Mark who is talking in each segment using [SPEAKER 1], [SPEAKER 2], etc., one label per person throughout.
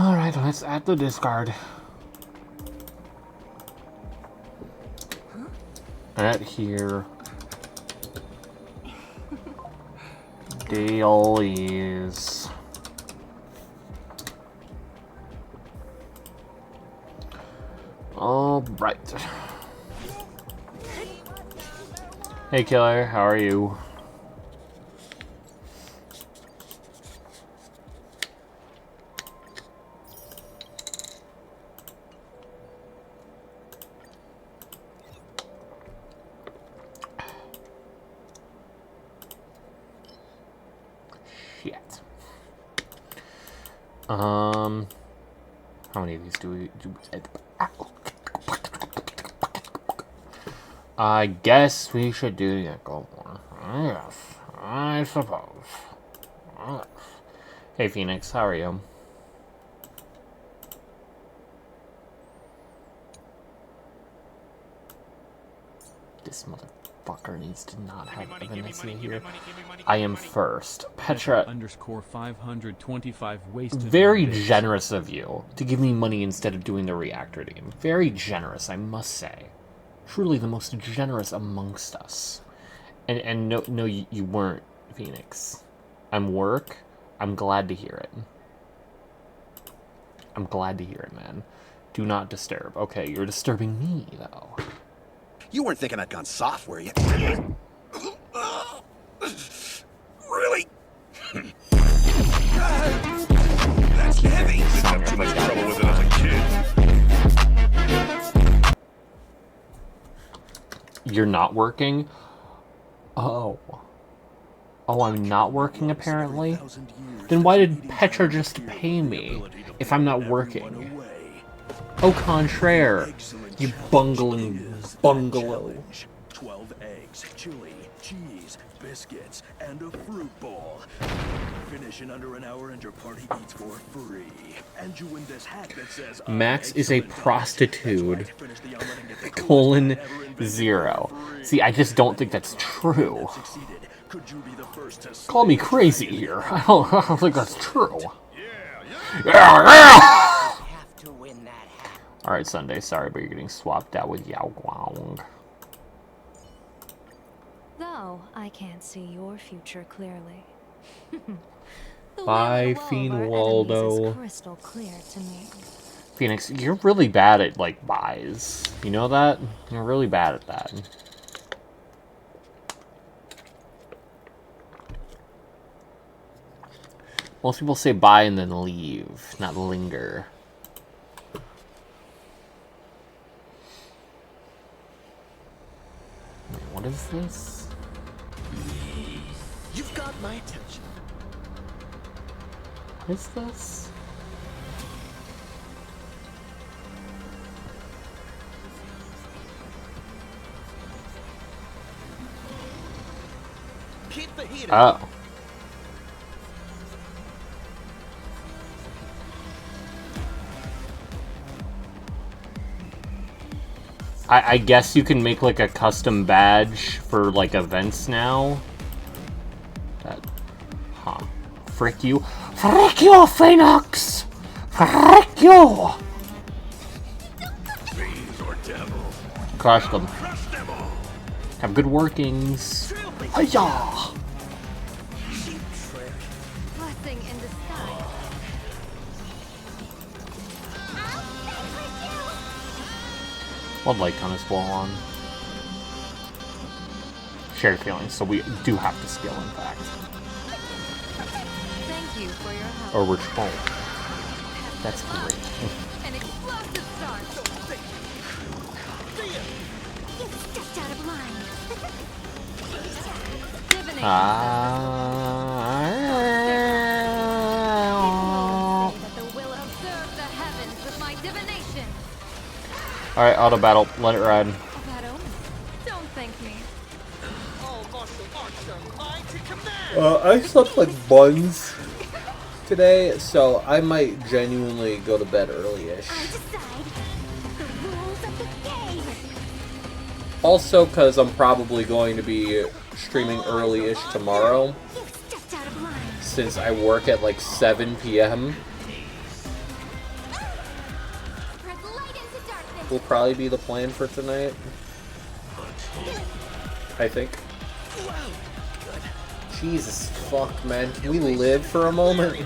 [SPEAKER 1] Alright, let's add the discard. Add here. Dailies. Alright. Hey killer, how are you? Shit. How many of these do we do? I guess we should do the gold one. Yes, I suppose. Yes. Hey Phoenix, how are you? This motherfucker needs to not have Vanessa here. I am first. Petra
[SPEAKER 2] _ 525 wasted.
[SPEAKER 1] Very generous of you to give me money instead of doing the reactor team. Very generous, I must say. Truly the most generous amongst us. And no, you weren't, Phoenix. I'm work. I'm glad to hear it. I'm glad to hear it, man. Do not disturb. Okay, you're disturbing me, though.
[SPEAKER 3] You weren't thinking I'd gone soft, were you? Really? That's heavy.
[SPEAKER 4] Didn't have too much trouble with it as a kid.
[SPEAKER 1] You're not working? Oh. Oh, I'm not working, apparently? Then why did Petra just pay me if I'm not working? Au contraire, you bungling bungalow.
[SPEAKER 3] 12 eggs, chili, cheese, biscuits, and a fruit bowl. Finish in under an hour and your party eats for free. And you win this hat that says
[SPEAKER 1] Max is a prostitute. :0. See, I just don't think that's true. Call me crazy here. I don't think that's true. Yeah. Alright, Sunday, sorry, but you're getting swapped out with Yao Guang.
[SPEAKER 5] Though I can't see your future clearly.
[SPEAKER 1] Bye, Fiend-Waldo.
[SPEAKER 5] Crystal clear to me.
[SPEAKER 1] Phoenix, you're really bad at, like, buys. You know that? You're really bad at that. Most people say bye and then leave, not linger. Wait, what is this?
[SPEAKER 3] You've got my attention.
[SPEAKER 1] What is this?
[SPEAKER 3] Keep the heat
[SPEAKER 1] Oh. I guess you can make like a custom badge for like events now. That, huh? Frick you! Frick you, Phoenix! Frick you!
[SPEAKER 4] Fiends or devils.
[SPEAKER 1] Crush them.
[SPEAKER 4] Crush them all.
[SPEAKER 1] Have good workings. Hiya!
[SPEAKER 5] Blessing in disguise.
[SPEAKER 1] What light gun is well on? Shared feelings, so we do have to skill, in fact.
[SPEAKER 5] Thank you for your help.
[SPEAKER 1] Or we're trolling. That's great.
[SPEAKER 5] An explosive start. You stepped out of line. Divination. That the will observe the heavens with my divination.
[SPEAKER 1] Alright, auto battle. Let it ride.
[SPEAKER 5] A bad omen. Don't thank me.
[SPEAKER 1] I slept like buns today, so I might genuinely go to bed early-ish.
[SPEAKER 5] I decide the rules of the game.
[SPEAKER 1] Also, because I'm probably going to be streaming early-ish tomorrow,
[SPEAKER 5] You stepped out of line.
[SPEAKER 1] since I work at like 7 p.m. will probably be the plan for tonight. I think. Jesus fuck, man. Can we live for a moment?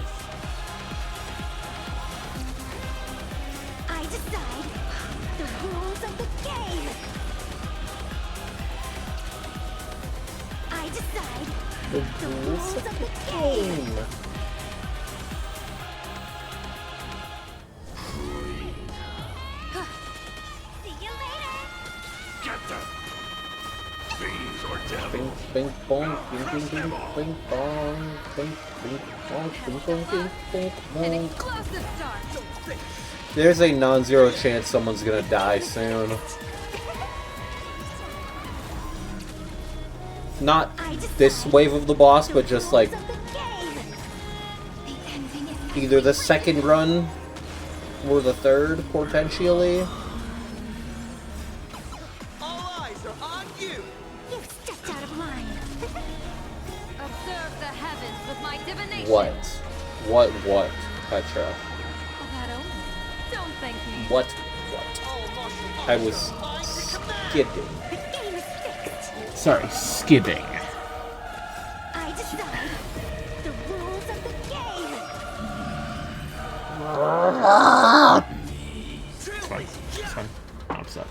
[SPEAKER 5] I decide the rules of the game. I decide
[SPEAKER 1] The
[SPEAKER 5] rules of the game. See you later.
[SPEAKER 4] Get them! Fiends or devils.
[SPEAKER 1] Bing, bing, bong, bing, bing, bing, bing, bong, bing, bing, bong, bing, bong, bing, bing,
[SPEAKER 5] An
[SPEAKER 1] bong.
[SPEAKER 5] explosive start.
[SPEAKER 1] There's a non-zero chance someone's gonna die soon. Not this wave of the boss, but just like
[SPEAKER 5] Rules of the game. The ending is
[SPEAKER 1] either the second run or the third, potentially.
[SPEAKER 6] All eyes are on you!
[SPEAKER 5] You've stepped out of line. Observe the heavens with my divination.
[SPEAKER 1] What, Petra?
[SPEAKER 5] Oh, that omen. Don't thank me.
[SPEAKER 1] What?
[SPEAKER 6] All martial
[SPEAKER 1] I
[SPEAKER 6] arts
[SPEAKER 1] was
[SPEAKER 6] are mine to command!
[SPEAKER 1] skipping.
[SPEAKER 5] The game is fixed.
[SPEAKER 1] Sorry, skipping.
[SPEAKER 5] I decide the rules of the game.
[SPEAKER 1] It's fine. It's fine. I'm upset.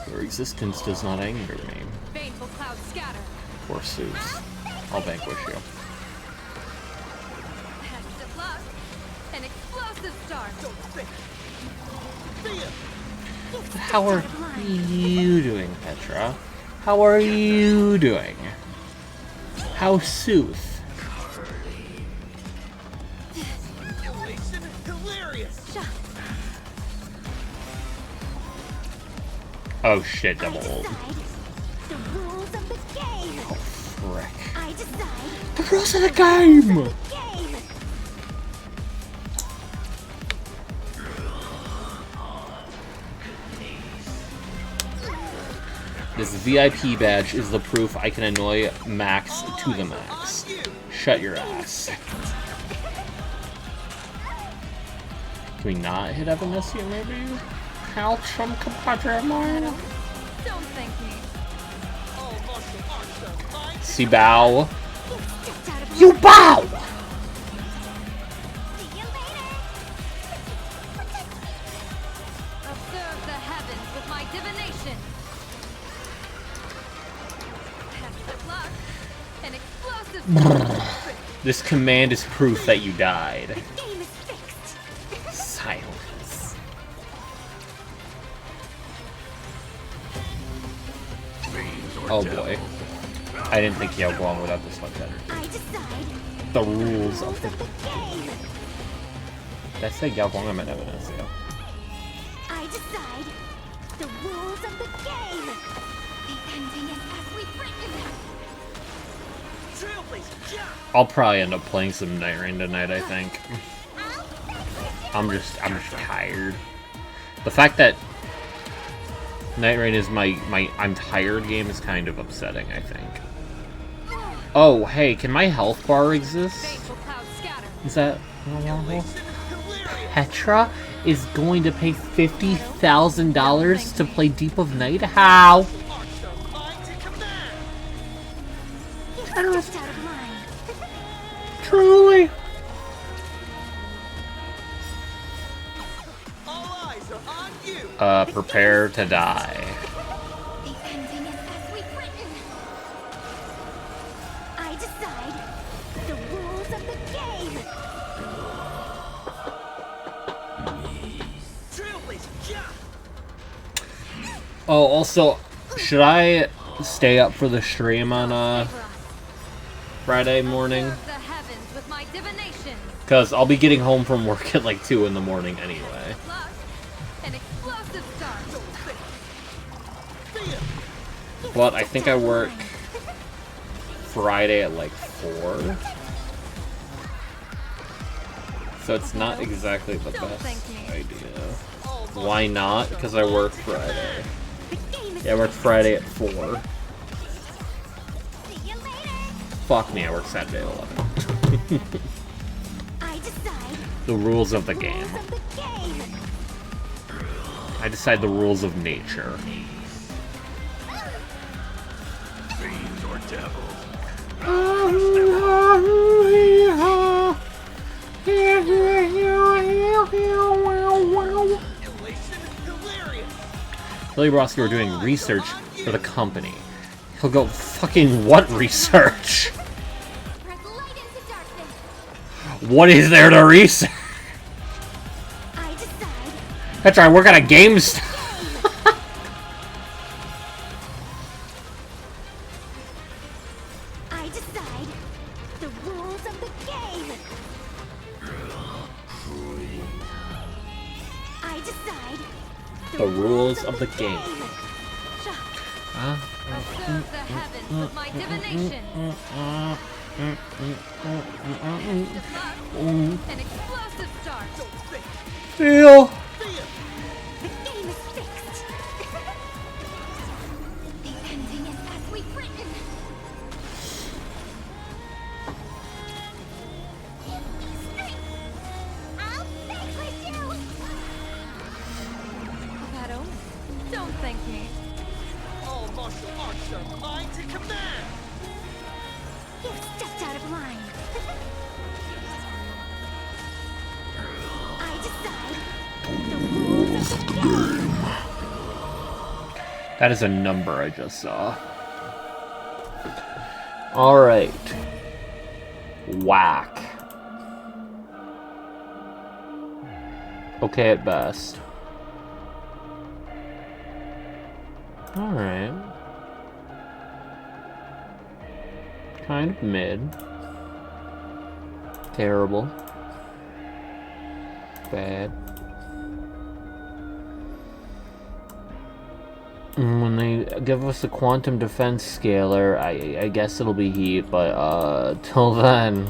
[SPEAKER 1] Your existence does not anger me.
[SPEAKER 5] Baneful clouds scatter.
[SPEAKER 1] Poor Zeus. I'll vanquish you.
[SPEAKER 5] Best of luck. An explosive start. You've stepped
[SPEAKER 1] How are
[SPEAKER 5] out of line.
[SPEAKER 1] you doing, Petra? How are you doing? How sooth?
[SPEAKER 6] Elation hilarious!
[SPEAKER 5] Shut.
[SPEAKER 1] Oh shit, double
[SPEAKER 5] I
[SPEAKER 1] ult.
[SPEAKER 5] decide the rules of the game.
[SPEAKER 1] Frick.
[SPEAKER 5] I decide
[SPEAKER 1] The rules of the game!
[SPEAKER 5] the game.
[SPEAKER 1] This VIP badge is the proof I can annoy Max to the max. Shut your ass. Can we not hit Evanescent maybe? How from compadre of mine?
[SPEAKER 5] Don't thank me.
[SPEAKER 6] All martial arts are mine to
[SPEAKER 1] See bow.
[SPEAKER 5] You've stepped out of
[SPEAKER 1] You
[SPEAKER 5] line.
[SPEAKER 1] bow!
[SPEAKER 5] See you later. Observe the heavens with my divination. Best of luck. An explosive start.
[SPEAKER 1] This command is proof that you died.
[SPEAKER 5] The game is fixed.
[SPEAKER 1] Silence.
[SPEAKER 4] Fiends or
[SPEAKER 1] Oh
[SPEAKER 4] devils.
[SPEAKER 1] boy. I didn't think Yao Guang would have this much energy.
[SPEAKER 5] I decide
[SPEAKER 1] The rules of
[SPEAKER 5] rules
[SPEAKER 1] the...
[SPEAKER 5] of the game.
[SPEAKER 1] Did I say Yao Guang? I meant Evanescent.
[SPEAKER 5] I decide the rules of the game. The ending is as we've written.
[SPEAKER 6] trailblazer! Yeah!
[SPEAKER 1] I'll probably end up playing some Night Rain tonight, I think. I'm just tired. The fact that Night Rain is my I'm tired game is kind of upsetting, I think. Oh, hey, can my health bar exist?
[SPEAKER 5] Baneful clouds scatter.
[SPEAKER 1] Is that...
[SPEAKER 6] Hilarious!
[SPEAKER 1] Petra is going to pay $50,000 to play Deep of Night? How?
[SPEAKER 6] Arts are mine to command!
[SPEAKER 5] You've stepped out of line.
[SPEAKER 1] Truly?
[SPEAKER 6] All eyes are on you!
[SPEAKER 1] Prepare to die.
[SPEAKER 5] The ending is as we've written. I decide the rules of the game.
[SPEAKER 6] Trailblazer! Yeah!
[SPEAKER 1] Oh, also, should I stay up for the stream on, Friday morning?
[SPEAKER 5] Observe the heavens with my divination.
[SPEAKER 1] Because I'll be getting home from work at like 2 in the morning anyway.
[SPEAKER 5] Luck. An explosive start.
[SPEAKER 1] But I think I work Friday at like 4. So it's not exactly the
[SPEAKER 5] Don't
[SPEAKER 1] best
[SPEAKER 5] thank me.
[SPEAKER 1] idea. Why not? Because I work Friday.
[SPEAKER 5] The game is
[SPEAKER 1] Yeah, I work Friday at 4.
[SPEAKER 5] See you later.
[SPEAKER 1] Fuck me, I work Saturday at 11.
[SPEAKER 5] I decide
[SPEAKER 1] The rules of the game.
[SPEAKER 5] rules of the game.
[SPEAKER 1] I decide the rules of nature.
[SPEAKER 4] Fiends or devils.
[SPEAKER 6] Elation hilarious.
[SPEAKER 1] Billy Broski were doing research for the company. He'll go fucking what research?
[SPEAKER 5] Press light into darkness.
[SPEAKER 1] What is there to research?
[SPEAKER 5] I decide.
[SPEAKER 1] Petra, I work at a GameStop.
[SPEAKER 5] I decide the rules of the game. I decide
[SPEAKER 1] The rules of the game.
[SPEAKER 5] Observe the heavens with my divination. An explosive start.
[SPEAKER 1] Feel.
[SPEAKER 5] The game is fixed. The ending is as we've written. I'll vanquish you. That omen. Don't thank me.
[SPEAKER 6] All martial arts are mine to command.
[SPEAKER 5] You've stepped out of line. I decide the rules of the game.
[SPEAKER 1] That is a number I just saw. Alright. Whack. Okay at best. Alright. Kind of mid. Terrible. Bad. When they give us a quantum defense scaler, I guess it'll be heat, but till then.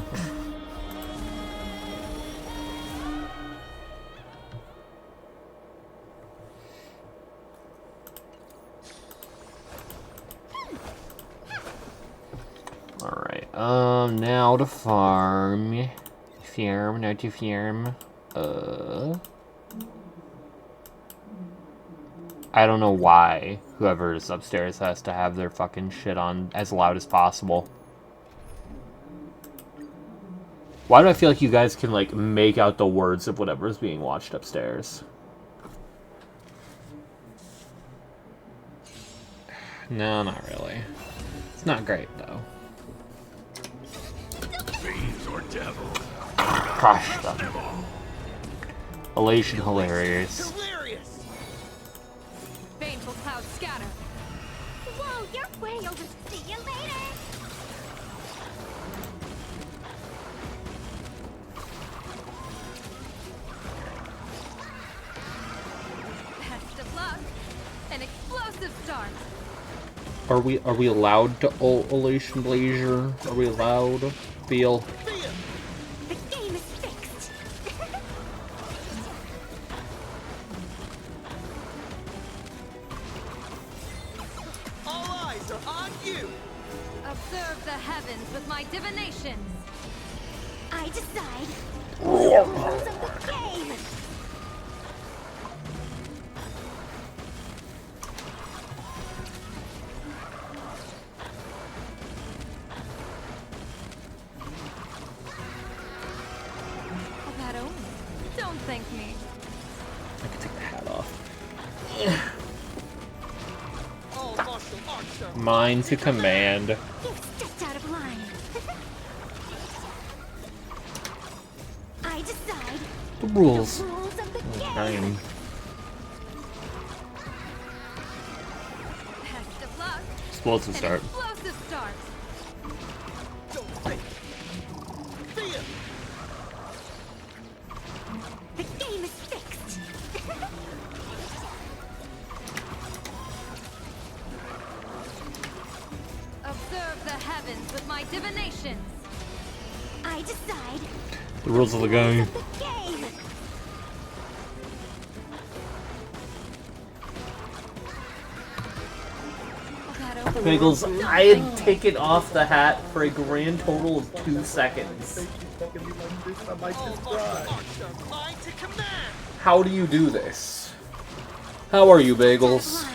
[SPEAKER 1] Alright, now to farm. Farm, now to farm. I don't know why whoever is upstairs has to have their fucking shit on as loud as possible. Why do I feel like you guys can, like, make out the words of whatever's being watched upstairs? No, not really. It's not great, though.
[SPEAKER 4] Fiends or devils.
[SPEAKER 1] Crush them. Elation hilarious.
[SPEAKER 6] Hilarious.
[SPEAKER 5] Baneful clouds scatter. Whoa, you're way over. See you later. Best of luck. An explosive start.
[SPEAKER 1] Are we allowed to Elation Blazer? Are we allowed? Feel.
[SPEAKER 5] The game is fixed.
[SPEAKER 6] All eyes are on you.
[SPEAKER 5] Observe the heavens with my divinations. I decide the
[SPEAKER 1] Roar.
[SPEAKER 5] rules of the game. That omen. Don't thank me.
[SPEAKER 1] I can take the hat off.
[SPEAKER 6] All martial arts are
[SPEAKER 1] Mine to command.
[SPEAKER 5] You've stepped out of line. I decide
[SPEAKER 1] The
[SPEAKER 5] the
[SPEAKER 1] rules.
[SPEAKER 5] rules of the game.
[SPEAKER 1] Game.
[SPEAKER 5] Best of luck.
[SPEAKER 1] Explosive
[SPEAKER 5] An
[SPEAKER 1] start.
[SPEAKER 5] explosive start.
[SPEAKER 6] don't think. Fear.
[SPEAKER 5] The game is fixed. Observe the heavens with my divinations. I decide
[SPEAKER 1] The rules of the game.
[SPEAKER 5] the game.
[SPEAKER 1] Bagels, I had taken off the hat for a grand total of 2 seconds.
[SPEAKER 6] All martial arts are mine to command.
[SPEAKER 1] How do you do this? How are you, Bagels?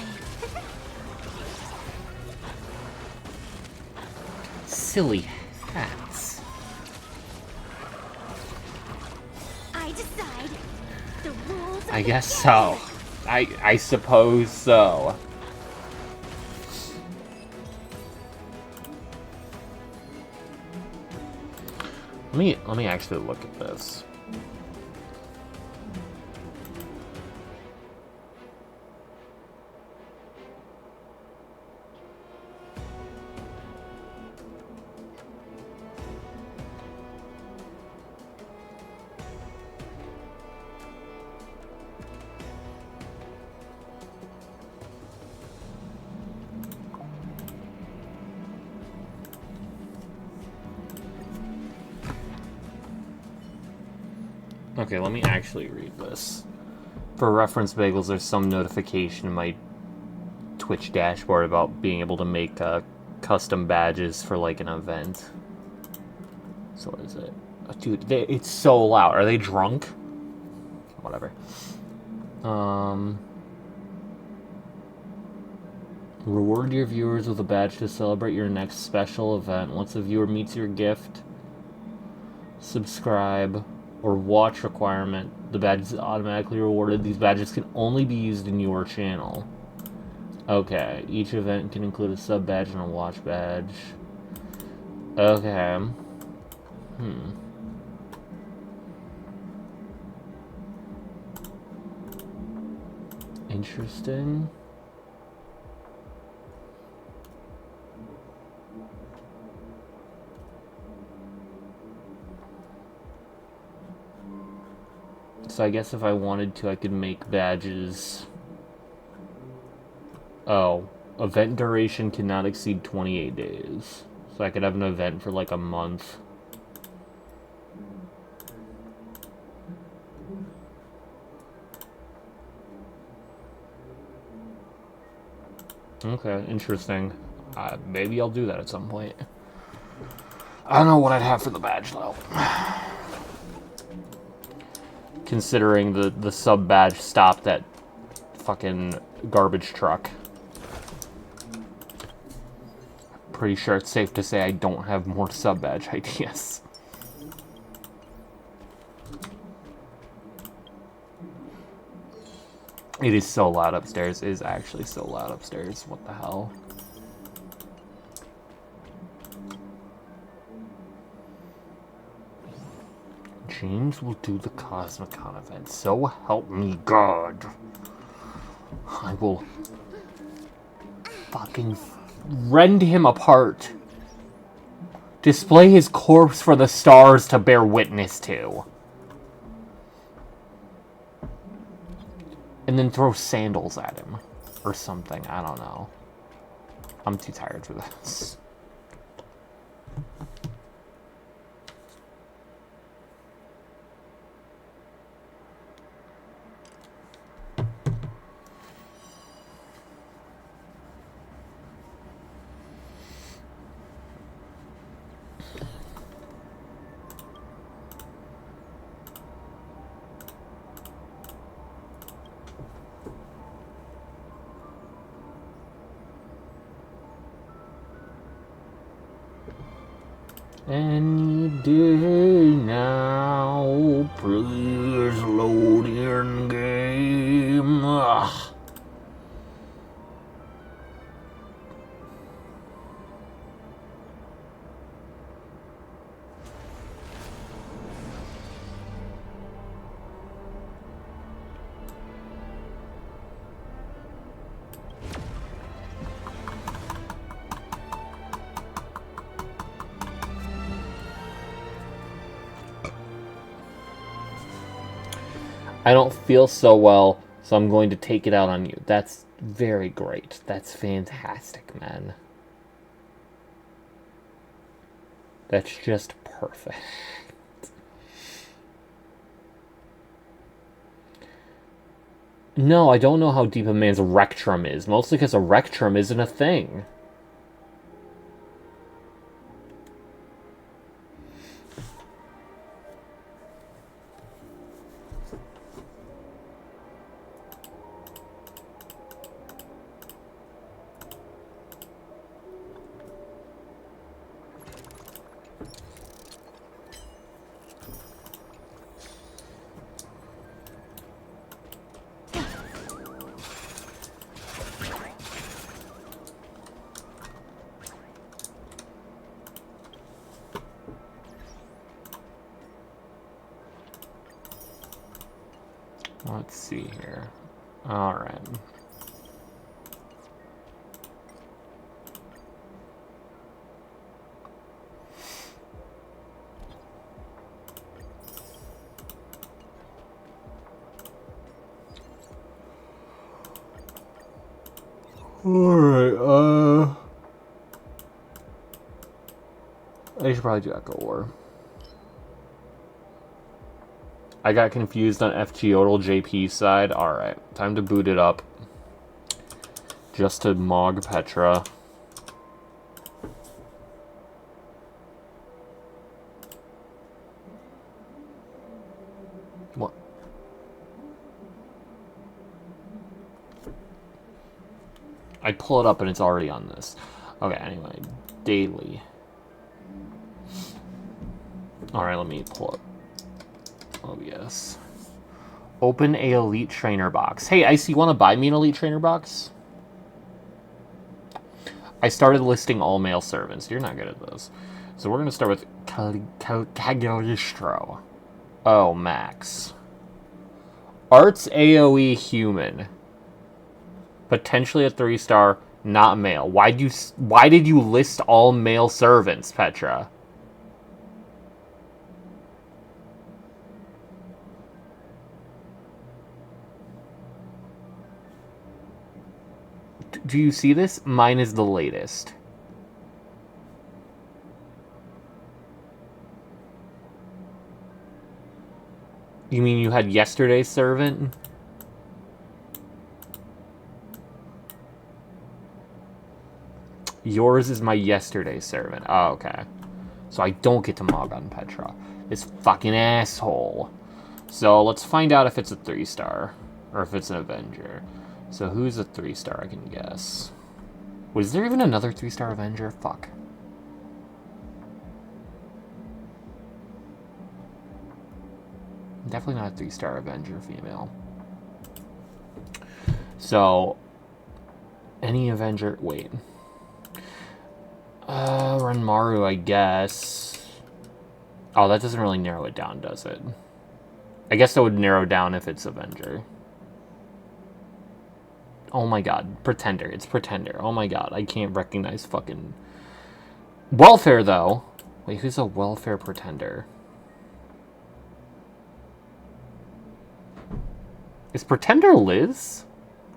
[SPEAKER 1] Silly hats.
[SPEAKER 5] I decide. The rules of
[SPEAKER 1] I
[SPEAKER 5] the
[SPEAKER 1] guess
[SPEAKER 5] game.
[SPEAKER 1] so. I suppose so. Let me actually look at this. Okay, let me actually read this. For reference, Bagels, there's some notification in my Twitch dashboard about being able to make custom badges for like an event. So what is it? Oh, dude, it's so loud. Are they drunk? Whatever. Reward your viewers with a badge to celebrate your next special event. Once a viewer meets your gift, subscribe, or watch requirement, the badge is automatically rewarded. These badges can only be used in your channel. Okay, each event can include a sub badge and a watch badge. Okay. Interesting. So I guess if I wanted to, I could make badges. Oh, event duration cannot exceed 28 days. So I could have an event for like a month. Okay, interesting. Maybe I'll do that at some point. I don't know what I'd have for the badge though. Considering the sub badge stopped at fucking garbage truck. Pretty sure it's safe to say I don't have more sub badge ideas. It is so loud upstairs. It is actually so loud upstairs. What the hell? James will do the Cosmicon event. So help me God. I will fucking rend him apart. Display his corpse for the stars to bear witness to. And then throw sandals at him. Or something. I don't know. I'm too tired for this. Any day now, please load in game. Ugh. I don't feel so well, so I'm going to take it out on you. That's very great. That's fantastic, man. That's just perfect. No, I don't know how deep a man's rectrum is, mostly because a rectrum isn't a thing. Let's see here. Alright. Alright, I should probably do Echo War. I got confused on FGOTL JP side. Alright, time to boot it up. Just to Mog Petra. What? I pull it up and it's already on this. Okay, anyway. Daily. Alright, let me pull up OBS. Open a Elite Trainer box. Hey, Ice, you want to buy me an Elite Trainer box? I started listing all male servants. You're not good at this. So we're going to start with Cagliostro. Oh, Max. Arts AoE human. Potentially a 3-star, not male. Why did you list all male servants, Petra? Do you see this? Mine is the latest. You mean you had yesterday's servant? Yours is my yesterday's servant. Oh, okay. So I don't get to Mog on Petra. This fucking asshole. So let's find out if it's a 3-star. Or if it's an Avenger. So who's a 3-star, I can guess. Was there even another 3-star Avenger? Fuck. Definitely not a 3-star Avenger female. So, any Avenger... Wait. Ranmaru, I guess. Oh, that doesn't really narrow it down, does it? I guess that would narrow down if it's Avenger. Oh my god. Pretender. It's Pretender. Oh my god. I can't recognize fucking... Welfare, though. Wait, who's a Welfare Pretender? Is Pretender Liz?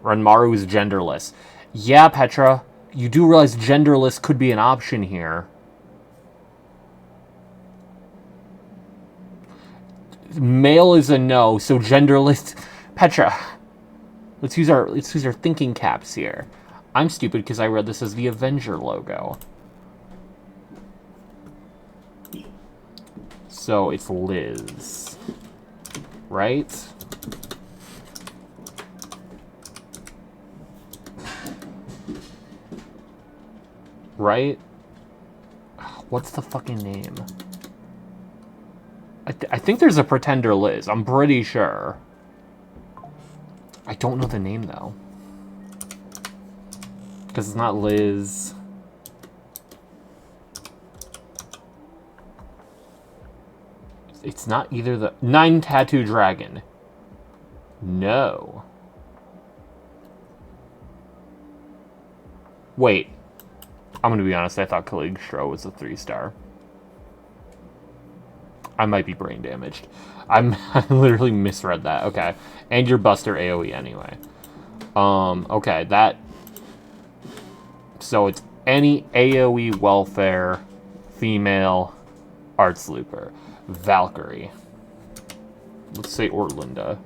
[SPEAKER 1] Ranmaru is genderless. Yeah, Petra. You do realize genderless could be an option here. Male is a no, so genderless... Petra. Let's use our thinking caps here. I'm stupid because I read this as the Avenger logo. So it's Liz. Right? Right? What's the fucking name? I think there's a Pretender Liz. I'm pretty sure. I don't know the name, though. Because it's not Liz. It's not either the... 9 Tattoo Dragon. No. Wait. I'm going to be honest, I thought Caligstro was a 3-star. I might be brain damaged. I literally misread that. Okay. And your Buster AoE anyway. Okay, that... So it's any AoE welfare female arts looper. Valkyrie. Let's say Ortlinda.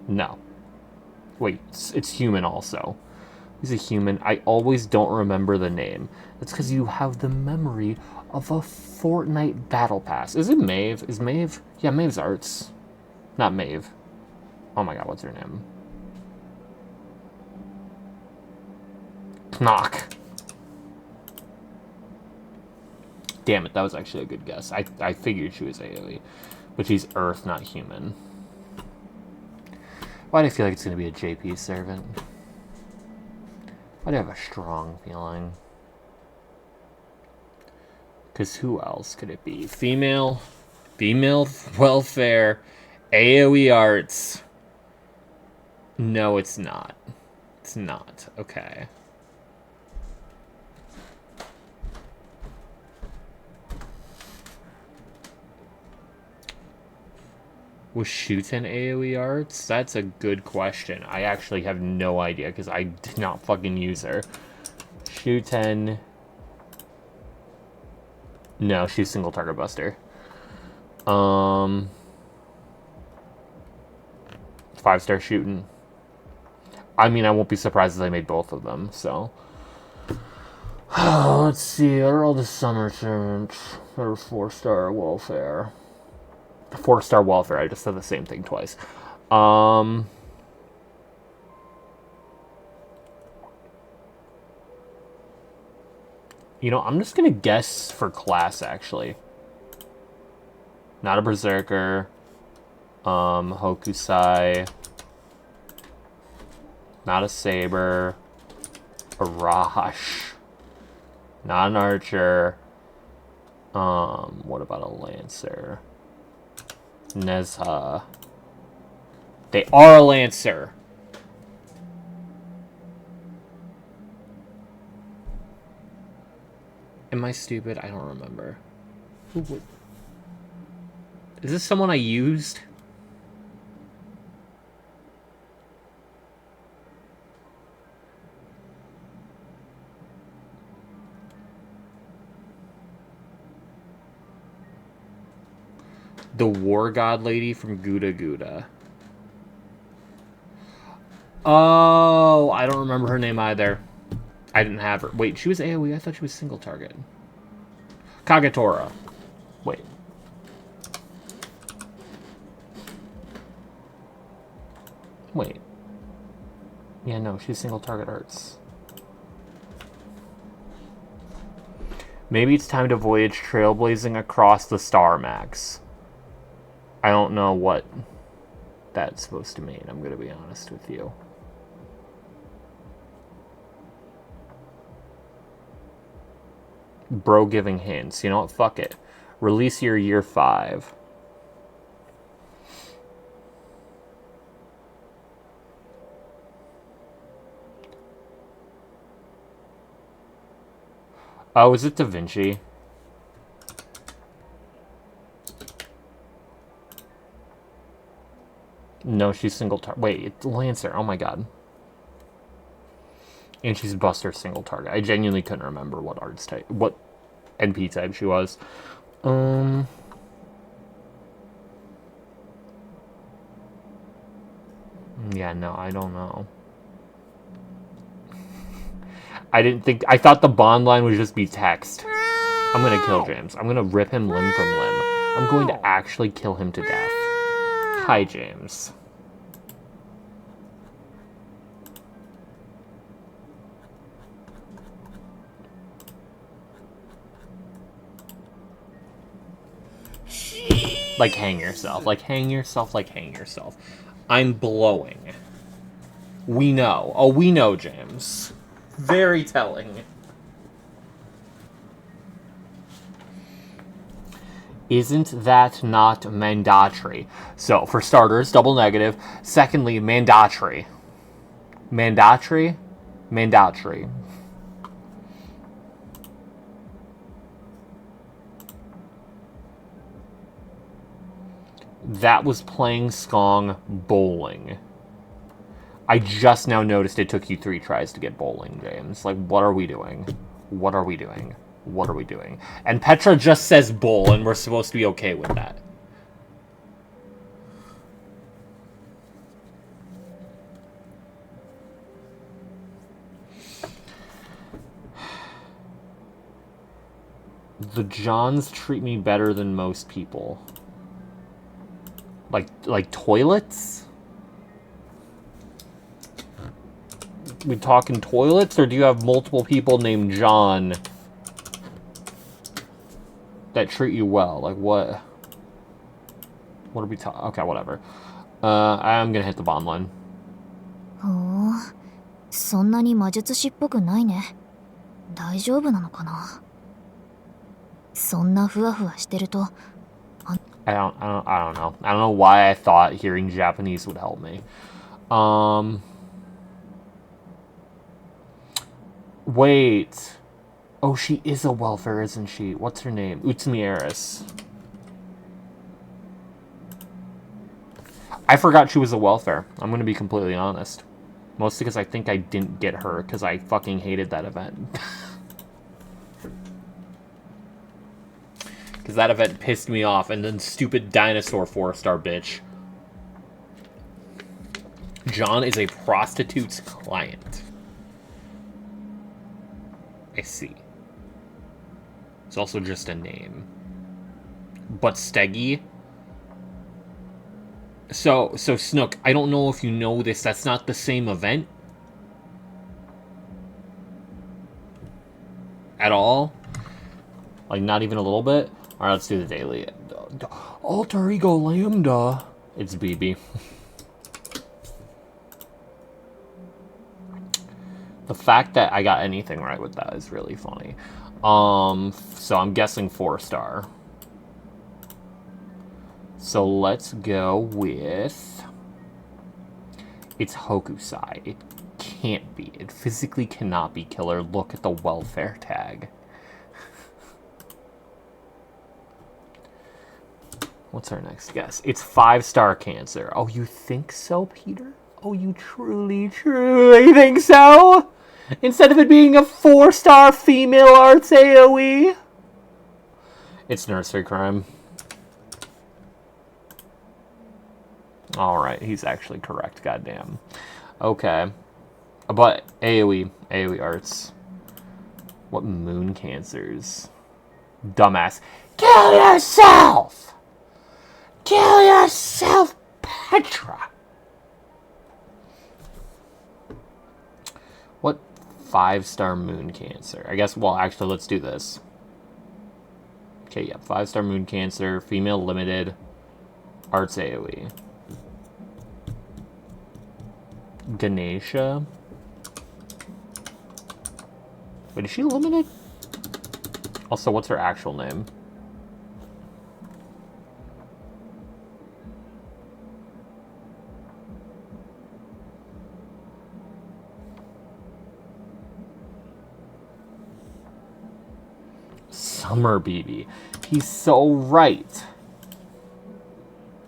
[SPEAKER 1] No. Wait, it's human also. He's a human. I always don't remember the name. That's because you have the memory of a Fortnite Battle Pass. Is it Maeve? Is Maeve? Yeah, Maeve's arts. Not Maeve. Oh my god, what's her name? Knock. Damn it, that was actually a good guess. I figured she was AoE. But she's Earth, not human. Why do I feel like it's going to be a JP servant? Why do I have a strong feeling? Because who else could it be? Female? Female welfare, AoE arts. No, it's not. It's not. Okay. Was Shuten AoE arts? That's a good question. I actually have no idea because I did not fucking use her. Shuten. No, she's single target buster. 5-star shooting. I mean, I won't be surprised if they made both of them, so. Let's see, what are all the summer servants? They're 4-star welfare. 4-star welfare, I just said the same thing twice. You know, I'm just gonna guess for class, actually. Not a berserker. Hokusai. Not a saber. Arash. Not an archer. What about a lancer? Nezha. They are a lancer. Am I stupid? I don't remember. Is this someone I used? The War God lady from Gouda Gouda. Oh, I don't remember her name either. I didn't have her. Wait, she was AoE? I thought she was single target. Kagetora. Wait. Wait. Yeah, no, she's single target arts. Maybe it's time to voyage trailblazing across the Star Max. I don't know what that's supposed to mean, I'm gonna be honest with you. Bro giving hints. You know what? Fuck it. Release your year 5. Oh, is it Da Vinci? No, she's single target. Wait, it's Lancer. Oh my god. And she's Buster single target. I genuinely couldn't remember what arts type, what NP type she was. Yeah, no, I don't know. I thought the bond line would just be text. I'm gonna kill James. I'm gonna rip him limb from limb. I'm going to actually kill him to death. Hi, James. Like, hang yourself. Like, hang yourself. Like, hang yourself. I'm blowing. We know. Oh, we know, James. Very telling. Isn't that not mandatory? So, for starters, double negative. Secondly, mandatory. Mandatory? Mandatory. That was playing Skong bowling. I just now noticed it took you 3 tries to get bowling, James. Like, what are we doing? What are we doing? What are we doing? And Petra just says bowl, and we're supposed to be okay with that. The Johns treat me better than most people. Like toilets? We talking toilets, or do you have multiple people named John that treat you well? Like, what? What are we talking? Okay, whatever. I'm gonna hit the bond line.
[SPEAKER 5] ほう、そんなに魔術師っぽくないね。大丈夫なのかな。そんなふわふわしてると
[SPEAKER 1] I don't know. I don't know why I thought hearing Japanese would help me. Wait. Oh, she is a welfare, isn't she? What's her name? Utsumi Eris. I forgot she was a welfare. I'm going to be completely honest. Mostly because I think I didn't get her because I fucking hated that event. Because that event pissed me off, and then stupid dinosaur 4-star bitch. John is a prostitute's client. I see. It's also just a name. But Steggy? So Snook, I don't know if you know this, that's not the same event? At all? Like, not even a little bit? Alright, let's do the daily. Alter Ego Lambda. It's BB. The fact that I got anything right with that is really funny. So I'm guessing 4-star. So let's go with... It's Hokusai. It can't be. It physically cannot be killer. Look at the welfare tag. What's our next guess? It's 5-star Cancer. Oh, you think so, Peter? Oh, you truly think so? Instead of it being a 4-star female arts AoE? It's Nursery Crime. Alright, he's actually correct, goddamn. Okay. But AoE arts. What moon cancers? Dumbass. Kill yourself! Kill yourself, Petra! What 5-star moon cancer? I guess, well, actually, let's do this. Okay, yeah, 5-star moon cancer, female limited, arts AoE. Ganesha? Wait, is she limited? Also, what's her actual name? Summer BB. He's so right.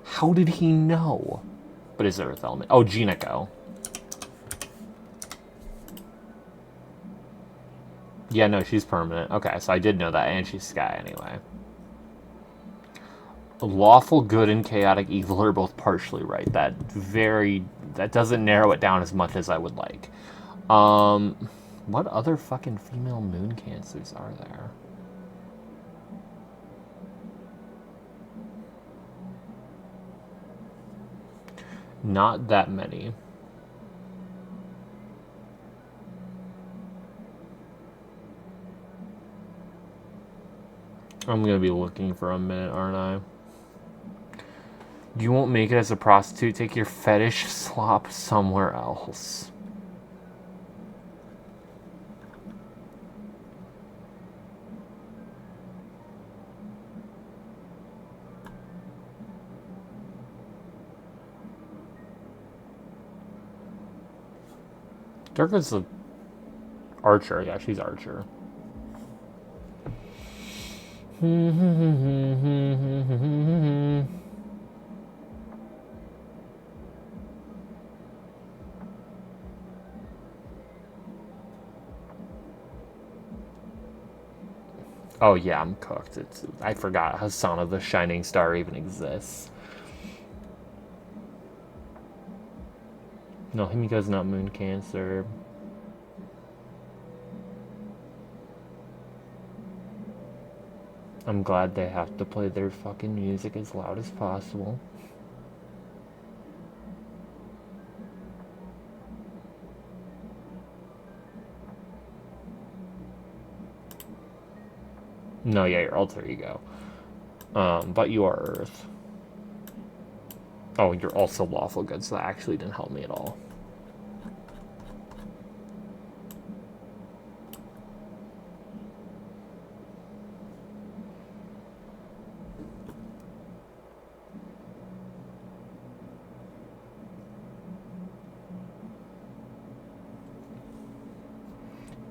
[SPEAKER 1] How did he know? But is Earth Element? Oh, Jinako. Yeah, no, she's permanent. Okay, so I did know that, and she's Sky anyway. Lawful good and chaotic evil are both partially right. That doesn't narrow it down as much as I would like. What other fucking female moon cancers are there? Not that many. I'm gonna be looking for a minute, aren't I? You won't make it as a prostitute. Take your fetish slop somewhere else. Durga's a archer. Yeah, she's archer. Oh yeah, I'm cooked. I forgot Hasana the Shining Star even exists. No, Himika's not moon cancer. I'm glad they have to play their fucking music as loud as possible. No, yeah, your alter ego. But you are Earth. Oh, you're also lawful good, so that actually didn't help me at all.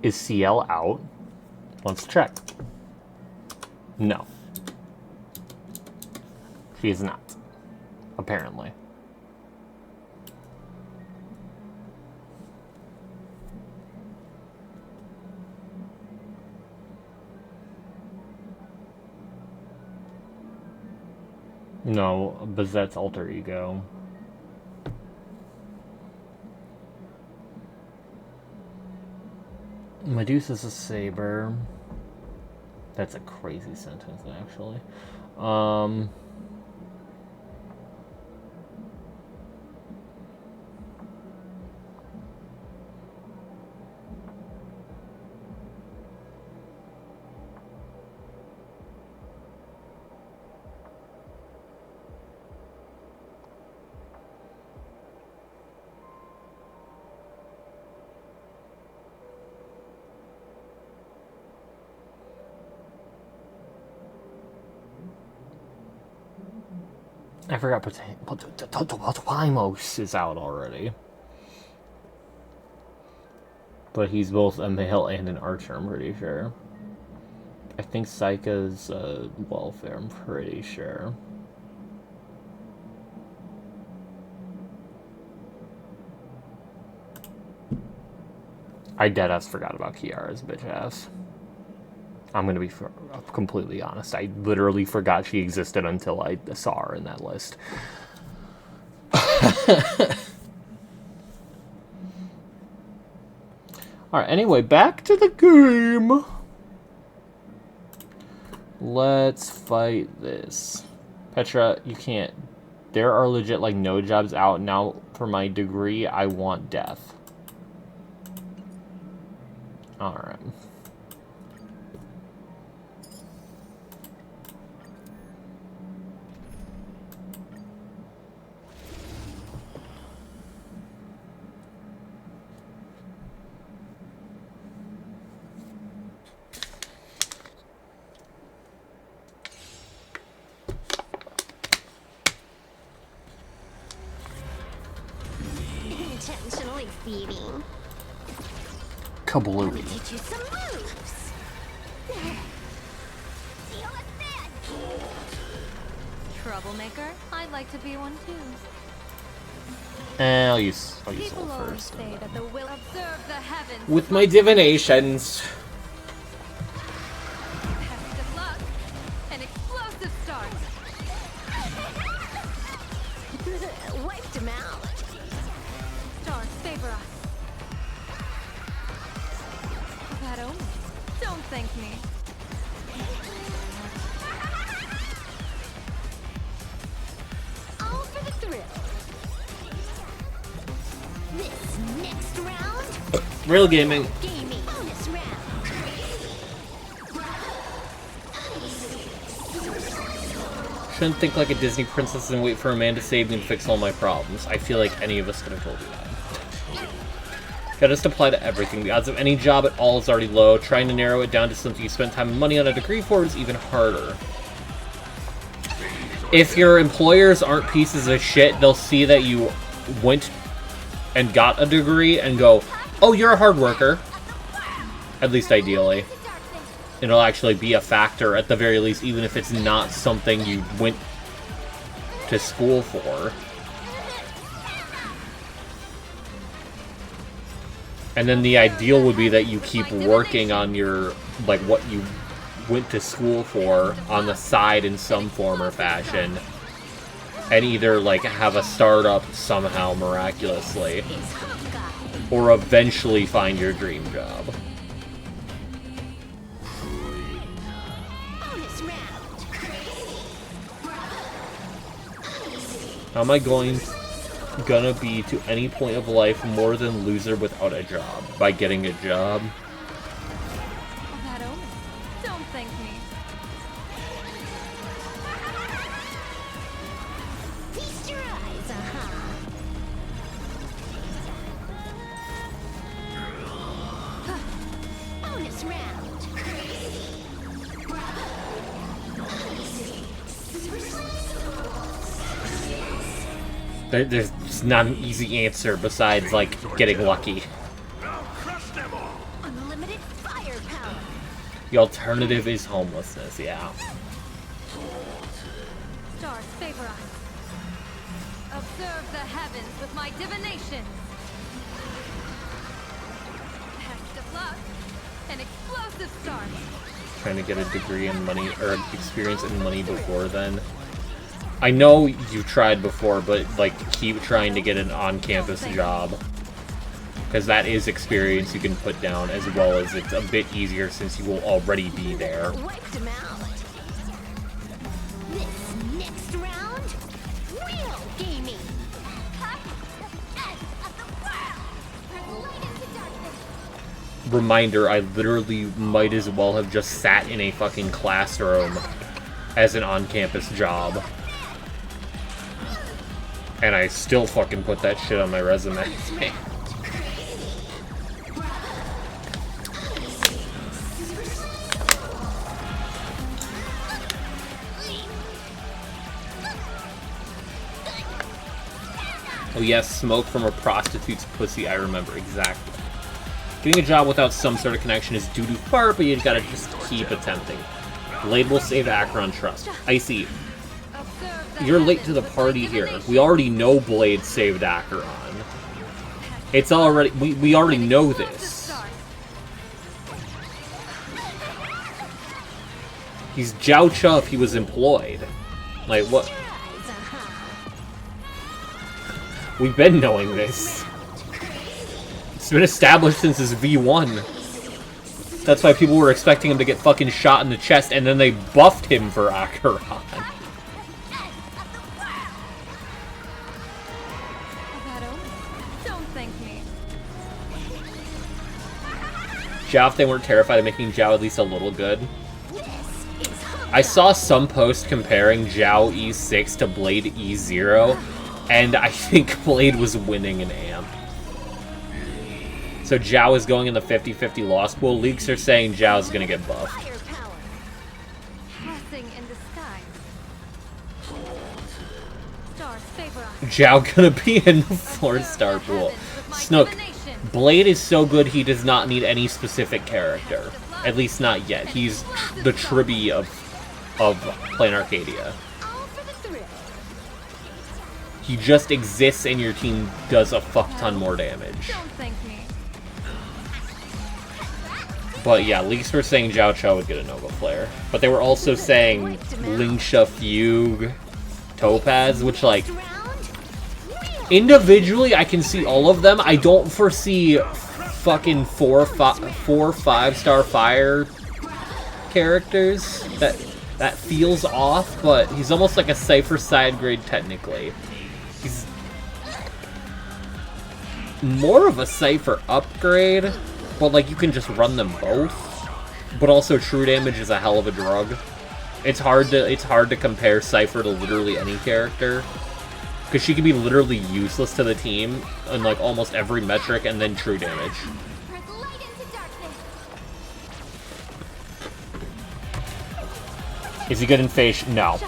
[SPEAKER 1] Is CL out? Let's check. No. She is not. Apparently. No, Bazette's alter ego. Medusa's a saber. That's a crazy sentence, actually. I forgot Paimos is out already. But he's both a male and an archer, I'm pretty sure. I think Saika's welfare, I'm pretty sure. I deadass forgot about Kiara's bitch ass. I'm gonna be completely honest. I literally forgot she existed until I saw her in that list. Alright, anyway, back to the game. Let's fight this. Petra, you can't. There are legit, like, no jobs out now for my degree. I want death. Alright.
[SPEAKER 5] Intentionally feeding.
[SPEAKER 1] Kablooey.
[SPEAKER 5] Teach you some moves. Deal with that.
[SPEAKER 7] Troublemaker? I'd like to be one too.
[SPEAKER 1] I'll use
[SPEAKER 7] People
[SPEAKER 1] Soul
[SPEAKER 7] always
[SPEAKER 1] first.
[SPEAKER 7] say that the will observe the heavens.
[SPEAKER 1] With my divinations.
[SPEAKER 7] Best of luck. An explosive start.
[SPEAKER 5] Wiped him out.
[SPEAKER 7] Stars favor us. That omen. Don't thank me.
[SPEAKER 5] All for the thrill. This next round,
[SPEAKER 1] Real gaming.
[SPEAKER 5] gaming bonus round.
[SPEAKER 1] Shouldn't think like a Disney princess and wait for a man to save me and fix all my problems. I feel like any of us could have told you that. Gotta just apply to everything. The odds of any job at all is already low. Trying to narrow it down to something you spend time and money on a degree for is even harder. If your employers aren't pieces of shit, they'll see that you went and got a degree and go, oh, you're a hard worker. At least ideally. It'll actually be a factor at the very least, even if it's not something you went to school for. And then the ideal would be that you keep working on your, like, what you went to school for on the side in some form or fashion. And either, like, have a startup somehow miraculously. Or eventually find your dream job.
[SPEAKER 5] Bonus round.
[SPEAKER 1] How am I gonna be to any point of life more than loser without a job? By getting a job?
[SPEAKER 7] That omen. Don't thank me.
[SPEAKER 5] Feast your eyes, bonus round.
[SPEAKER 1] There's just not an easy answer besides, like, getting lucky.
[SPEAKER 4] Now crush them all.
[SPEAKER 5] Unlimited
[SPEAKER 1] The alternative is homelessness, yeah.
[SPEAKER 7] Stars favor us. Observe the heavens with my divination. Pact of luck. An explosive start.
[SPEAKER 1] Trying to get a degree in money, or experience in money before then. I know you tried before, but, like, keep trying to get an on-campus job. Because that is experience you can put down, as well as it's a bit easier since you will already be there.
[SPEAKER 5] Wiped him out. This next round, real gaming. Edge of the world. Light into darkness.
[SPEAKER 1] Reminder, I literally might as well have just sat in a fucking classroom as an on-campus job. And I still fucking put that shit on my resume. Oh yes, smoke from a prostitute's pussy, I remember, exactly. Getting a job without some sort of connection is doo-doo far, but you gotta just keep attempting. Blade will save Acheron Trust. Icy, you're late to the party here. We already know Blade saved Acheron. It's already... We already know this. He's Jiao Cha if he was employed. Like, what? We've been knowing this. It's been established since his V1. That's why people were expecting him to get fucking shot in the chest, and then they buffed him for Acheron.
[SPEAKER 7] Don't thank me.
[SPEAKER 1] Jiao, if they weren't terrified of making Jiao at least a little good. I saw some post comparing Jiao E6 to Blade E0, and I think Blade was winning an amp. So Jiao is going in the 50-50 loss pool. Leaks are saying Zhao's gonna get buffed.
[SPEAKER 7] Blessing in disguise. Stars favor us.
[SPEAKER 1] Zhao gonna be in the 4-star pool. Snook, Blade is so good he does not need any specific character. At least not yet. He's the Tribby of playing Arcadia. He just exists and your team does a fuck ton more damage.
[SPEAKER 7] Don't thank me.
[SPEAKER 1] But yeah, leaks were saying Jiao Cha would get a Nova Flare. But they were also saying Lingsha, Fugue, Topaz, which, like, individually I can see all of them. I don't foresee fucking 4 5-star fire characters. That feels off, but he's almost like a Cypher side grade technically. He's more of a Cypher upgrade, but like you can just run them both. But also true damage is a hell of a drug. It's hard to compare Cypher to literally any character, because she can be literally useless to the team in like almost every metric, and then true damage. Is he good in Phase? No.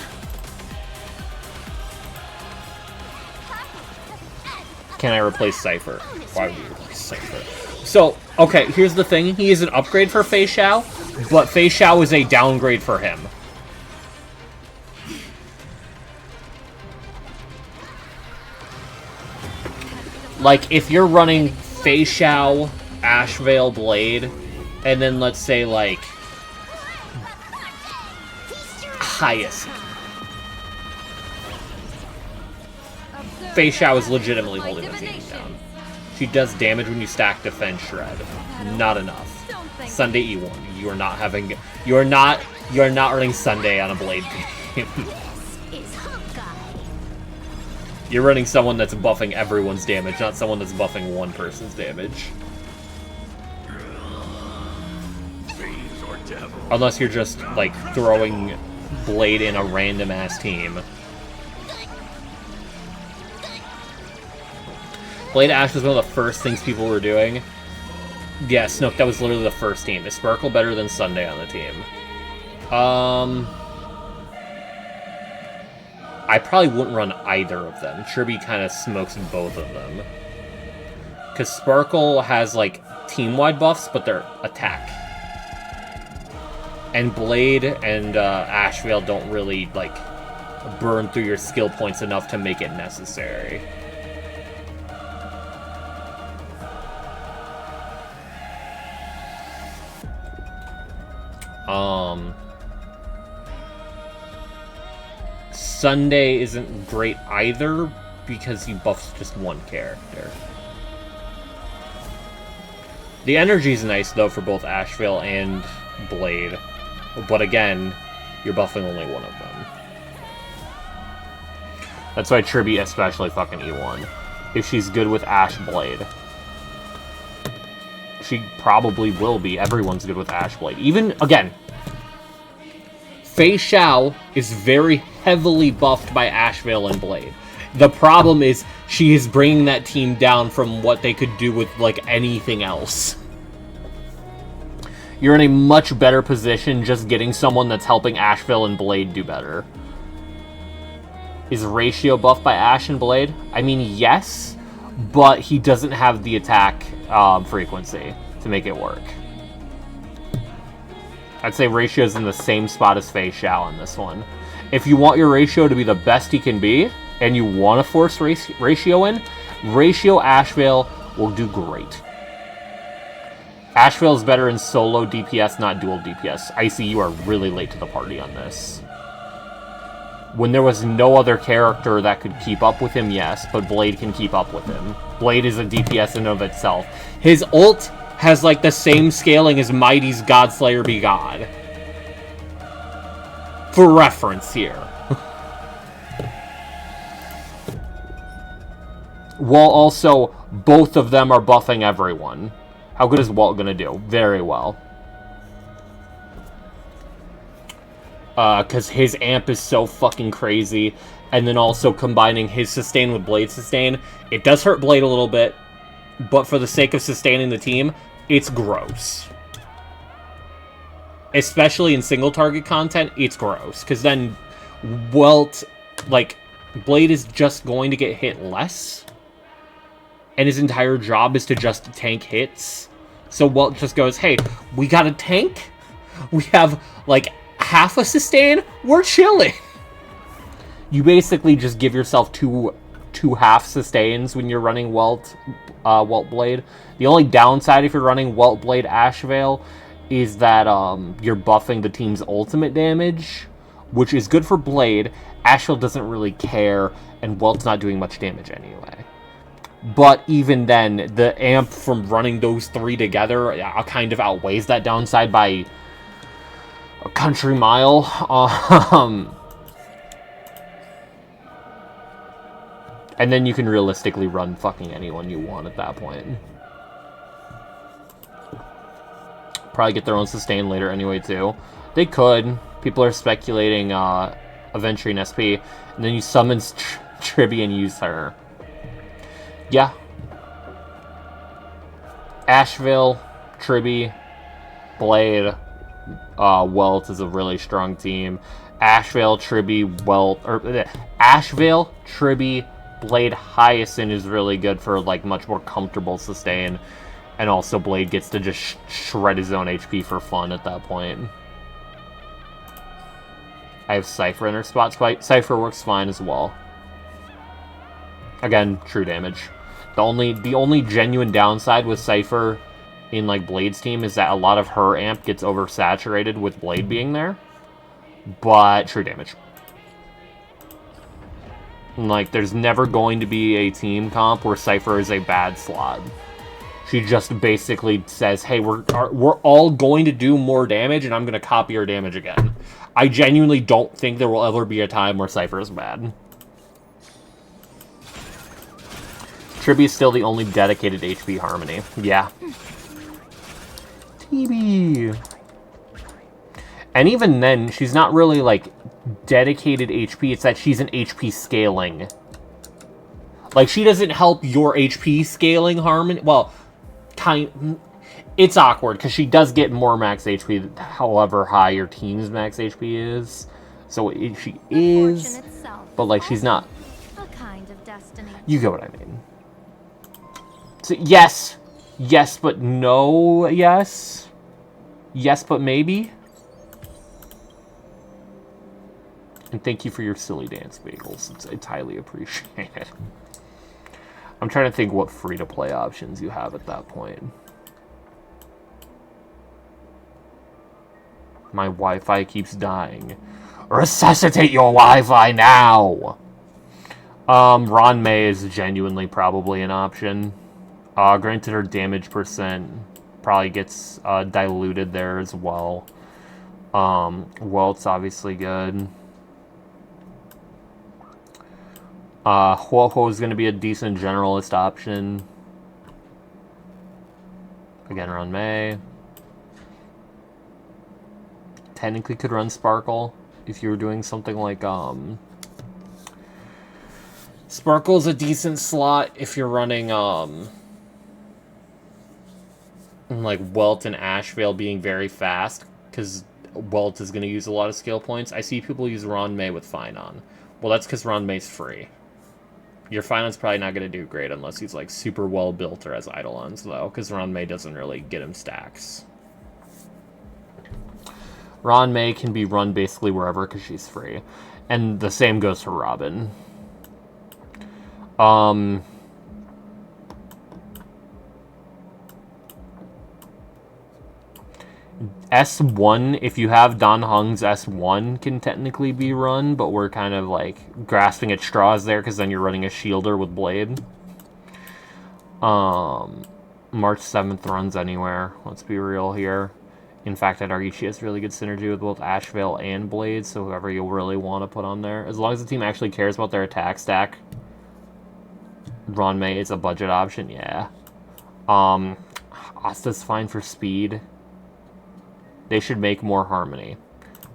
[SPEAKER 1] Can I replace Cypher? Why would you replace Cypher? So, okay, here's the thing. He is an upgrade for Fei Xiao, but Fei Xiao is a downgrade for him. Like, if you're running Fei Xiao, Ashvale Blade, and then let's say, like, Highest. Fei Xiao is legitimately holding the team down. She does damage when you stack Defense Shred. Not enough. Sunday E1. You are not running Sunday on a Blade game. You're running someone that's buffing everyone's damage, not someone that's buffing one person's damage. Unless you're just, like, throwing Blade in a random-ass team. Blade Ash was one of the first things people were doing. Yeah, Snook, that was literally the first team. Is Sparkle better than Sunday on the team? I probably wouldn't run either of them. Tribby kind of smokes both of them. Because Sparkle has, like, team-wide buffs, but they're attack. And Blade and Ashvale don't really, like, burn through your skill points enough to make it necessary. Sunday isn't great either because he buffs just one character. The energy's nice though for both Ashvale and Blade, but again, you're buffing only one of them. That's why Tribby especially fucking E1. If she's good with Ash Blade. She probably will be. Everyone's good with Ash Blade. Even, again, Fei Xiao is very heavily buffed by Ashvale and Blade. The problem is she is bringing that team down from what they could do with, like, anything else. You're in a much better position just getting someone that's helping Ashvale and Blade do better. Is Ratio buffed by Ash and Blade? I mean, yes, but he doesn't have the attack frequency to make it work. I'd say Ratio's in the same spot as Fei Xiao on this one. If you want your Ratio to be the best he can be, and you want to force Ratio in, Ratio Ashvale will do great. Ashvale's better in solo DPS, not dual DPS. Icy, you are really late to the party on this. When there was no other character that could keep up with him, yes, but Blade can keep up with him. Blade is a DPS in and of itself. His ult has, like, the same scaling as Mighty's Godslayer Be God. For reference here. While also, both of them are buffing everyone. How good is Walt gonna do? Very well. Because his amp is so fucking crazy, and then also combining his sustain with Blade sustain, it does hurt Blade a little bit, but for the sake of sustaining the team, it's gross. Especially in single target content, it's gross, because then Welt, like, Blade is just going to get hit less, and his entire job is to just tank hits. So Welt just goes, hey, we got a tank? We have, like, half a sustain? We're chilling. You basically just give yourself two half sustains when you're running Welt Blade. The only downside if you're running Welt Blade Ashvale is that you're buffing the team's ultimate damage, which is good for Blade. Ashvale doesn't really care, and Welt's not doing much damage anyway. But even then, the amp from running those three together kind of outweighs that downside by a country mile. And then you can realistically run fucking anyone you want at that point. Probably get their own sustain later anyway, too. They could. People are speculating Aventurine SP. And then you summon Tribby and use her. Yeah. Ashvale, Tribby, Blade, Welt is a really strong team. Ashvale, Tribby, Welt, or Ashvale, Tribby, Blade, Hyacinth is really good for, like, much more comfortable sustain. And also Blade gets to just shred his own HP for fun at that point. I have Cypher in her spot. Cypher works fine as well. Again, true damage. The only genuine downside with Cypher in, like, Blade's team is that a lot of her amp gets oversaturated with Blade being there. But true damage. Like, there's never going to be a team comp where Cypher is a bad slot. She just basically says, hey, we're all going to do more damage, and I'm going to copy her damage again. I genuinely don't think there will ever be a time where Cypher is bad. Tribby is still the only dedicated HP Harmony. Yeah. TB. And even then, she's not really, like, dedicated HP. It's that she's an HP scaling. Like, she doesn't help your HP scaling Harmony. Well, it's awkward, because she does get more max HP, however high your team's max HP is. So she is, but, like, she's not.
[SPEAKER 5] A kind of destiny.
[SPEAKER 1] You get what I mean. So, yes. Yes, but no, yes. Yes, but maybe. And thank you for your silly dance bagels. It's highly appreciated. I'm trying to think what free-to-play options you have at that point. My Wi-Fi keeps dying. Resuscitate your Wi-Fi now! Ron May is genuinely probably an option. Granted, her damage percent probably gets diluted there as well. Welt's obviously good. Huohuo is going to be a decent generalist option. Again, Ron May. Technically could run Sparkle if you were doing something like, Sparkle's a decent slot if you're running, like, Welt and Ashvale being very fast, because Welt is going to use a lot of skill points. I see people use Ron May with Finon. Well, that's because Ron May's free. Your Finon's probably not going to do great unless he's, like, super well built or has Eidolons, though, because Ron May doesn't really get him stacks. Ron May can be run basically wherever because she's free. And the same goes for Robin. S1, if you have Dan Heng's S1, can technically be run, but we're kind of, like, grasping at straws there, because then you're running a Shielder with Blade. March 7th runs anywhere, let's be real here. In fact, I'd argue she has really good synergy with both Ashvale and Blade, so whoever you'll really want to put on there. As long as the team actually cares about their attack stack, Ron May is a budget option, yeah. Asta's fine for speed. They should make more Harmony.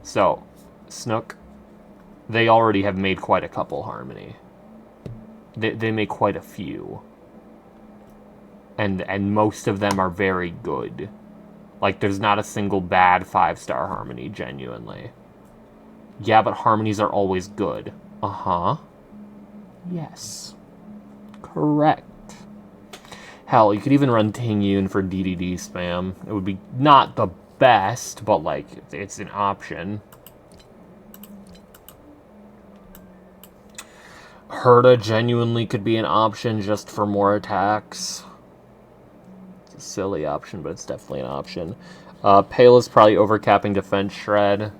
[SPEAKER 1] So, Snook, they already have made quite a couple Harmony. They make quite a few. And most of them are very good. Like, there's not a single bad 5-star Harmony, genuinely. Yeah, but Harmonies are always good. Uh-huh. Yes. Correct. Hell, you could even run Ting Yun for DDD spam. It would be not the best, but, like, it's an option. Herta genuinely could be an option just for more attacks. It's a silly option, but it's definitely an option. Payla's probably overcapping defense shred.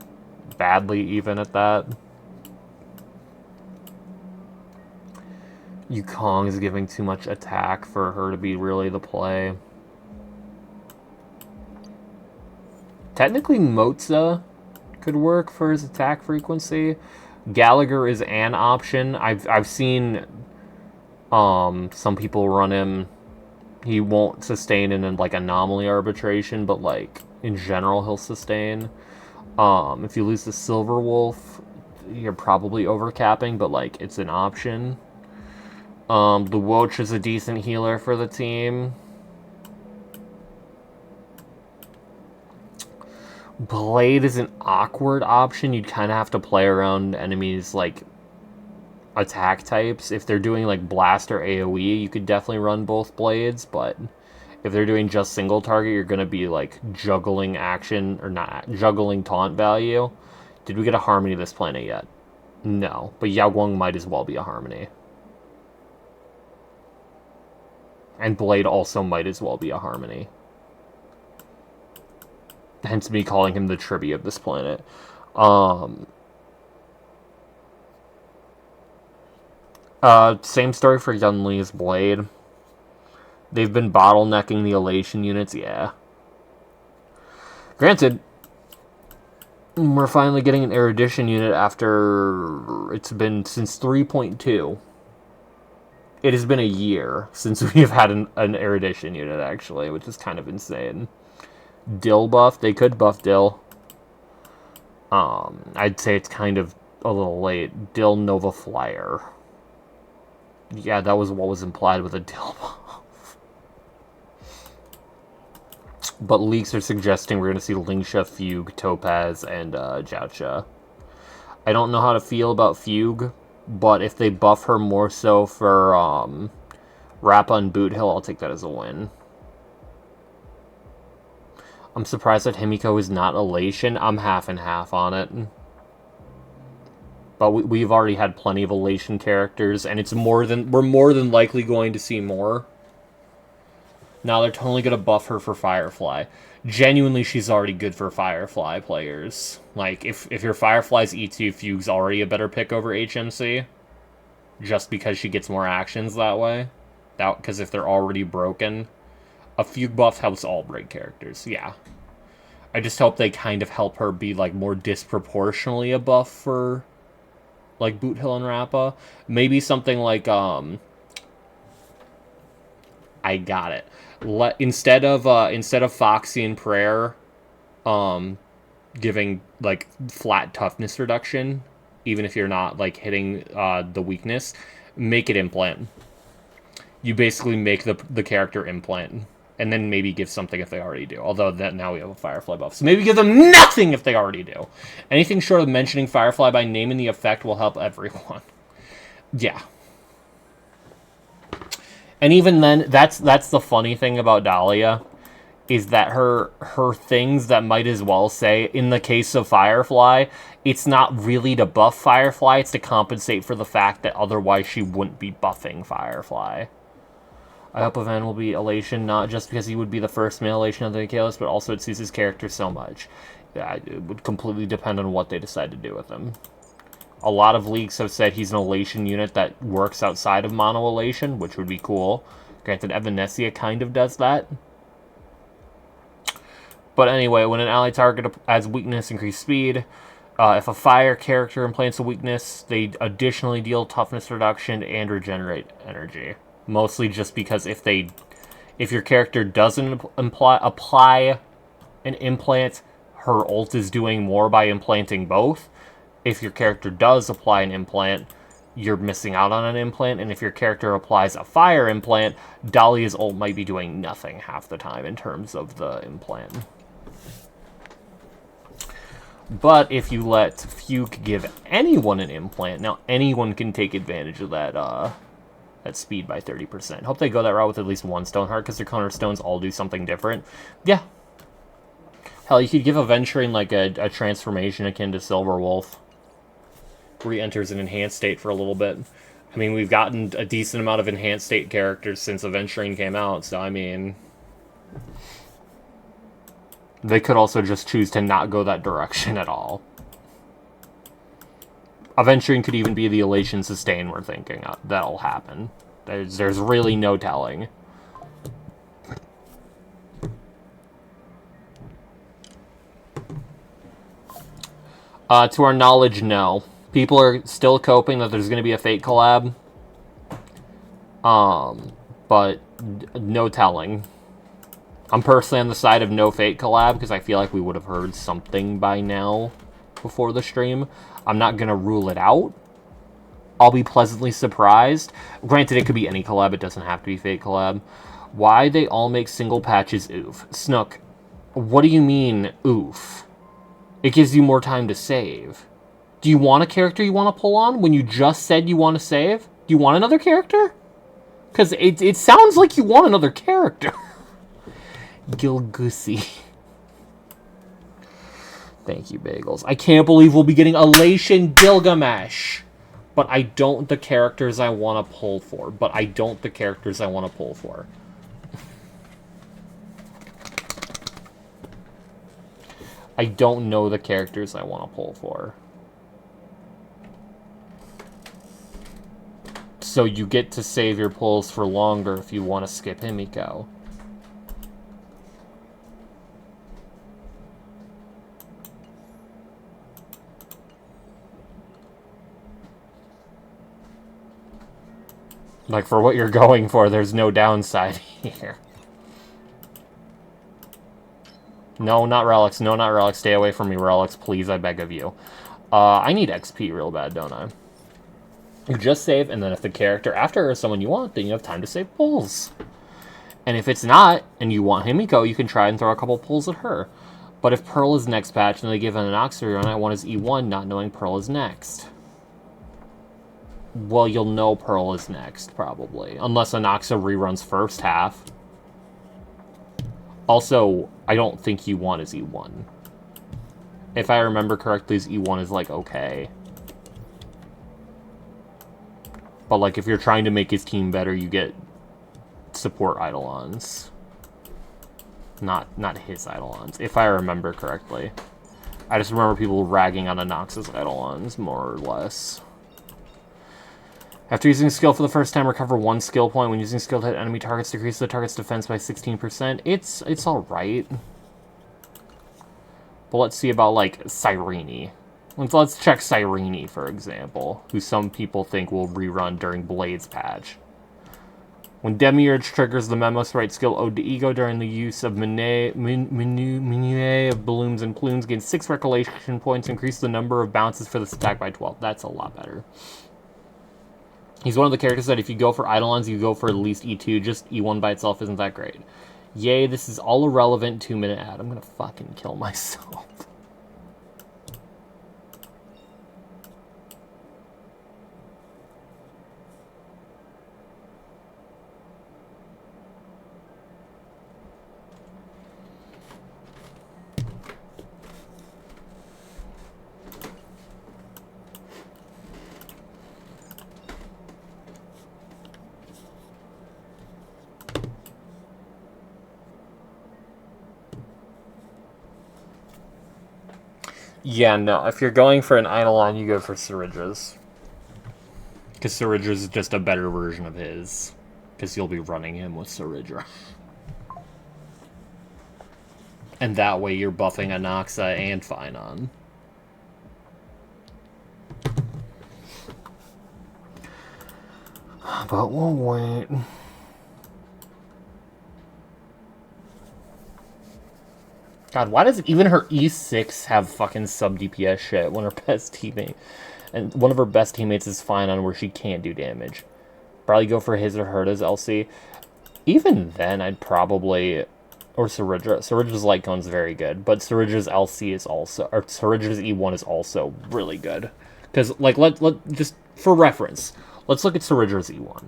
[SPEAKER 1] Badly even at that. Yukong is giving too much attack for her to be really the play. Technically, Moza could work for his attack frequency. Gallagher is an option. I've seen some people run him. He won't sustain in like anomaly arbitration, but like in general he'll sustain. If you lose the Silver Wolf, you're probably overcapping, but like it's an option. The Woch is a decent healer for the team. Blade is an awkward option. You'd kind of have to play around enemies like attack types. If they're doing like blast or AoE, you could definitely run both blades, but if they're doing just single target, you're going to be like juggling action, or not, juggling taunt value. Did we get a Harmony this planet yet? No, but Yao Guang might as well be a Harmony. And Blade also might as well be a Harmony. Hence me calling him the Tribby of this planet. Same story for Yun Li's Blade. They've been bottlenecking the Elation units, yeah. Granted, we're finally getting an Erudition unit after it's been since 3.2. It has been a year since we've had an Erudition unit, actually, which is kind of insane. Dill buff, they could buff Dill. I'd say it's kind of a little late. Dill Nova Flyer. Yeah, that was what was implied with a Dill buff. But leaks are suggesting we're going to see Lingsha, Fugue, Topaz, and Jiaocha. I don't know how to feel about Fugue, but if they buff her more so for Rappa and Boot Hill, I'll take that as a win. I'm surprised that Himiko is not Elation. I'm half and half on it. But we've already had plenty of Elation characters, and we're more than likely going to see more. Now they're totally going to buff her for Firefly. Genuinely, she's already good for Firefly players. Like, if your Firefly's E2, Fugue's already a better pick over HMC. Just because she gets more actions that way. Because if they're already broken, a Fugue buff helps all break characters, yeah. I just hope they kind of help her be, like, more disproportionately a buff for, like, Boot Hill and Rappa. Maybe something like, I got it. Instead of Foxy and Prayer, giving, like, flat toughness reduction, even if you're not, like, hitting, the weakness, make it Implant. You basically make the character Implant. And then maybe give something if they already do. Although now we have a Firefly buff. So maybe give them nothing if they already do. Anything short of mentioning Firefly by name and the effect will help everyone. Yeah. And even then, that's the funny thing about Dahlia. Is that her things that might as well say, in the case of Firefly, it's not really to buff Firefly, it's to compensate for the fact that otherwise she wouldn't be buffing Firefly. I hope Evan will be Elation, not just because he would be the first male Elation of the Kalos, but also it suits his character so much. Yeah, it would completely depend on what they decide to do with him. A lot of leaks have said he's an Elation unit that works outside of Mono Elation, which would be cool. Granted, Evanescia kind of does that. But anyway, when an ally target adds weakness, increased speed, if a fire character implants a weakness, they additionally deal toughness reduction and regenerate energy. Mostly just because if your character doesn't apply an implant, her ult is doing more by implanting both. If your character does apply an implant, you're missing out on an implant. And if your character applies a fire implant, Dahlia's ult might be doing nothing half the time in terms of the implant. But if you let Fugue give anyone an implant, now anyone can take advantage of that speed by 30%. Hope they go that route with at least one Stoneheart, because their cornerstones all do something different. Yeah. Hell, you could give Aventurine like a transformation akin to Silver Wolf. Re-enters an enhanced state for a little bit. I mean, we've gotten a decent amount of enhanced state characters since Aventurine came out, so I mean... They could also just choose to not go that direction at all. Aventurine could even be the Elation Sustain we're thinking of. That'll happen. There's really no telling. To our knowledge, no. People are still coping that there's going to be a Fate collab. But no telling. I'm personally on the side of no Fate collab because I feel like we would have heard something by now before the stream. I'm not going to rule it out. I'll be pleasantly surprised. Granted, it could be any collab. It doesn't have to be Fate collab. Why they all make single patches oof? Snook, what do you mean oof? It gives you more time to save. Do you want a character you want to pull on when you just said you want to save? Do you want another character? Because it sounds like you want another character. Gilgussy. Thank you, Bagels. I can't believe we'll be getting Elation Gilgamesh. But I don't the characters I want to pull for. I don't know the characters I want to pull for. So you get to save your pulls for longer if you want to skip Himiko. Like, for what you're going for, there's no downside here. No, not Relics. No, not Relics. Stay away from me, Relics. Please, I beg of you. I need XP real bad, don't I? You just save, and then if the character after is someone you want, then you have time to save pulls. And if it's not, and you want Himiko, you can try and throw a couple pulls at her. But if Pearl is next patch, and they give an Anoxia run, I want his E1, not knowing Pearl is next. Well, you'll know Pearl is next, probably. Unless Anoxia reruns first half. Also, I don't think you want his E1. If I remember correctly, his E1 is, like, okay. But, like, if you're trying to make his team better, you get support Eidolons. Not his Eidolons, if I remember correctly. I just remember people ragging on Anoxa's Eidolons, more or less. After using skill for the first time, recover 1 skill point. When using skill to hit enemy targets, decrease the target's defense by 16%. It's alright. But let's see about, like, Cyrene. Let's check Cyrene, for example, who some people think will rerun during Blade's patch. When Demiurge triggers the Memo Sprite skill Ode to Ego during the use of Minue of Balloons and Plumes, gains 6 recollection points, increase the number of bounces for this attack by 12. That's a lot better. He's one of the characters that if you go for Eidolons, you go for at least E2. Just E1 by itself isn't that great. Yay, this is all irrelevant 2-minute ad. I'm gonna fucking kill myself. Yeah, no. If you're going for an Eidolon, you go for Ceridres. Because Ceridres is just a better version of his. Because you'll be running him with Ceridra. And that way you're buffing Anoxa and Finon. But we'll wait. God, why does even her E6 have fucking sub-DPS shit when her best teammate... And one of her best teammates is Finon where she can't do damage. Probably go for his or Herta's LC. Even then, I'd probably... Or Ceridra. Ceridra's Light Cone's very good, but Ceridra's LC is also... Or Ceridra's E1 is also really good. Because, like, let just... For reference, let's look at Ceridra's E1.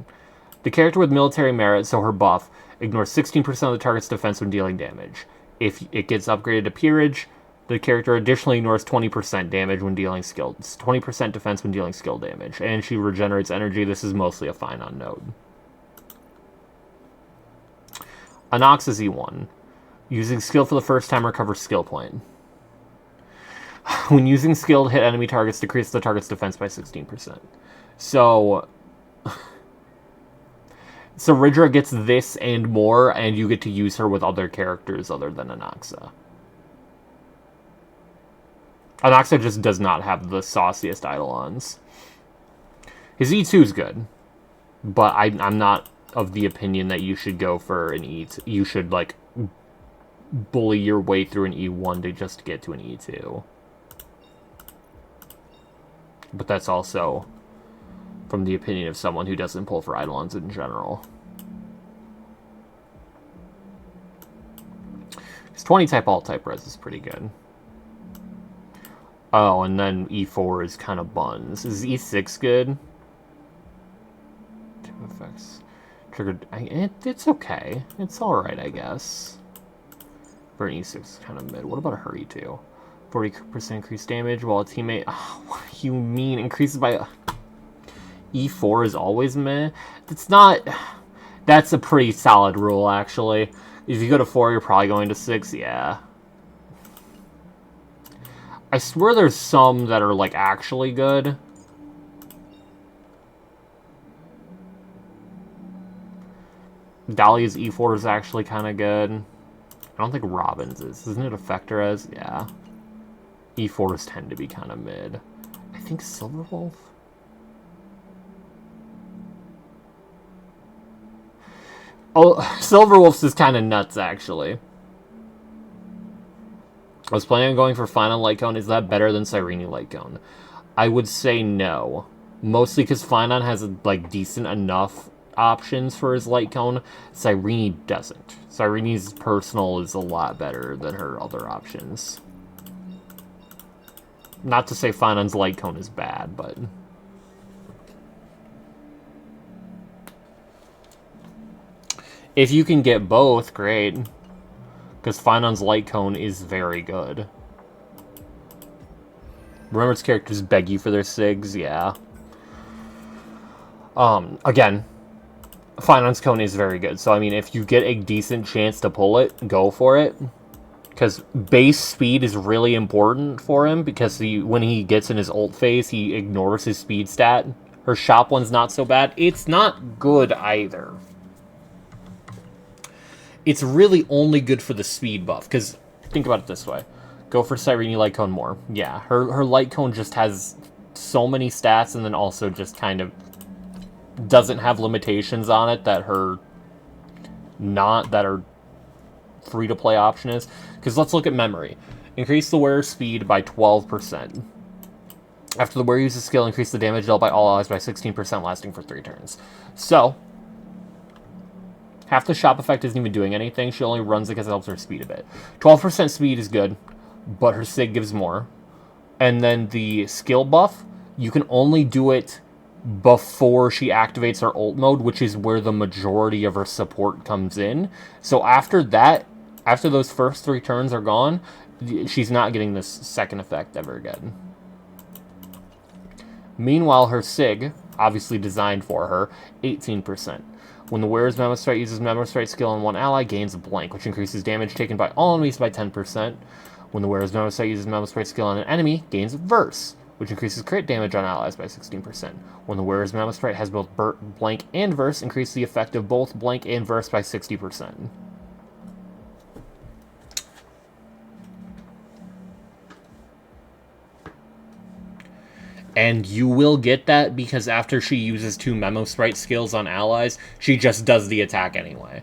[SPEAKER 1] The character with military merit, so her buff, ignores 16% of the target's defense when dealing damage. If it gets upgraded to Peerage, the character additionally ignores 20% damage when dealing skill... 20% defense when dealing skill damage. And she regenerates energy. This is mostly a Finon node. Anoxa's E1. Using skill for the first time, recover skill point. When using skill to hit enemy targets, decrease the target's defense by 16%. So... Ceridra gets this and more, and you get to use her with other characters other than Anoxa. Anoxa just does not have the sauciest Eidolons. His E2 is good, but I'm not of the opinion that you should go for an E2. You should, like, bully your way through an E1 to just get to an E2. But that's also from the opinion of someone who doesn't pull for Eidolons in general. His 20-type alt-type res is pretty good. Oh, and then E4 is kind of buns. Is E6 good? Two effects. Triggered... It's okay. It's alright, I guess. For an E6, it's kind of mid. What about a Hurry 2? 40% increased damage while a teammate... Oh, what do you mean? Increases by... E4 is always meh? It's not... That's a pretty solid rule, actually. If you go to 4, you're probably going to 6. Yeah. I swear there's some that are, like, actually good. Dahlia's E4 is actually kind of good. I don't think Robin's is. Isn't it Effector as? Yeah. E4s tend to be kind of mid. I think Silverwolf? Oh, Silverwolf's is kind of nuts, actually. I was planning on going for Finon Light Cone. Is that better than Cyrene Light Cone? I would say no. Mostly because Finon has, like, decent enough options for his Light Cone. Cyrene doesn't. Cyrene's personal is a lot better than her other options. Not to say Finon's Light Cone is bad, but... If you can get both, great. Because Finon's Light Cone is very good. Remember its characters beg you for their SIGs? Yeah. Again, Finance Cone is very good. So, I mean, if you get a decent chance to pull it, go for it. Because base speed is really important for him, because when he gets in his ult phase, he ignores his speed stat. Her shop one's not so bad. It's not good either. It's really only good for the speed buff, because think about it this way. Go for Cyrene Light Cone more. Yeah, her Light Cone just has so many stats, and then also just kind of doesn't have limitations on it that her free-to-play option is. Because let's look at memory. Increase the wearer's speed by 12%. After the wearer uses skill, increase the damage dealt by all allies by 16%, lasting for 3 turns. So, half the shop effect isn't even doing anything. She only runs it because it helps her speed a bit. 12% speed is good, but her sig gives more. And then the skill buff, you can only do it before she activates her ult mode, which is where the majority of her support comes in. So after that, after those first 3 turns are gone, she's not getting this second effect ever again. Meanwhile, her sig, obviously designed for her, 18%. When the wearer's Memo Strike uses Memo Strike skill on one ally, gains a blank, which increases damage taken by all enemies by 10%. When the wearer's Memo Strike uses Memo Strike skill on an enemy, gains Verse, which increases crit damage on allies by 16%. When the wearer's Memo Strike has both blank and Verse, increase the effect of both blank and Verse by 60%. And you will get that because after she uses 2 Memo Sprite skills on allies, she just does the attack anyway.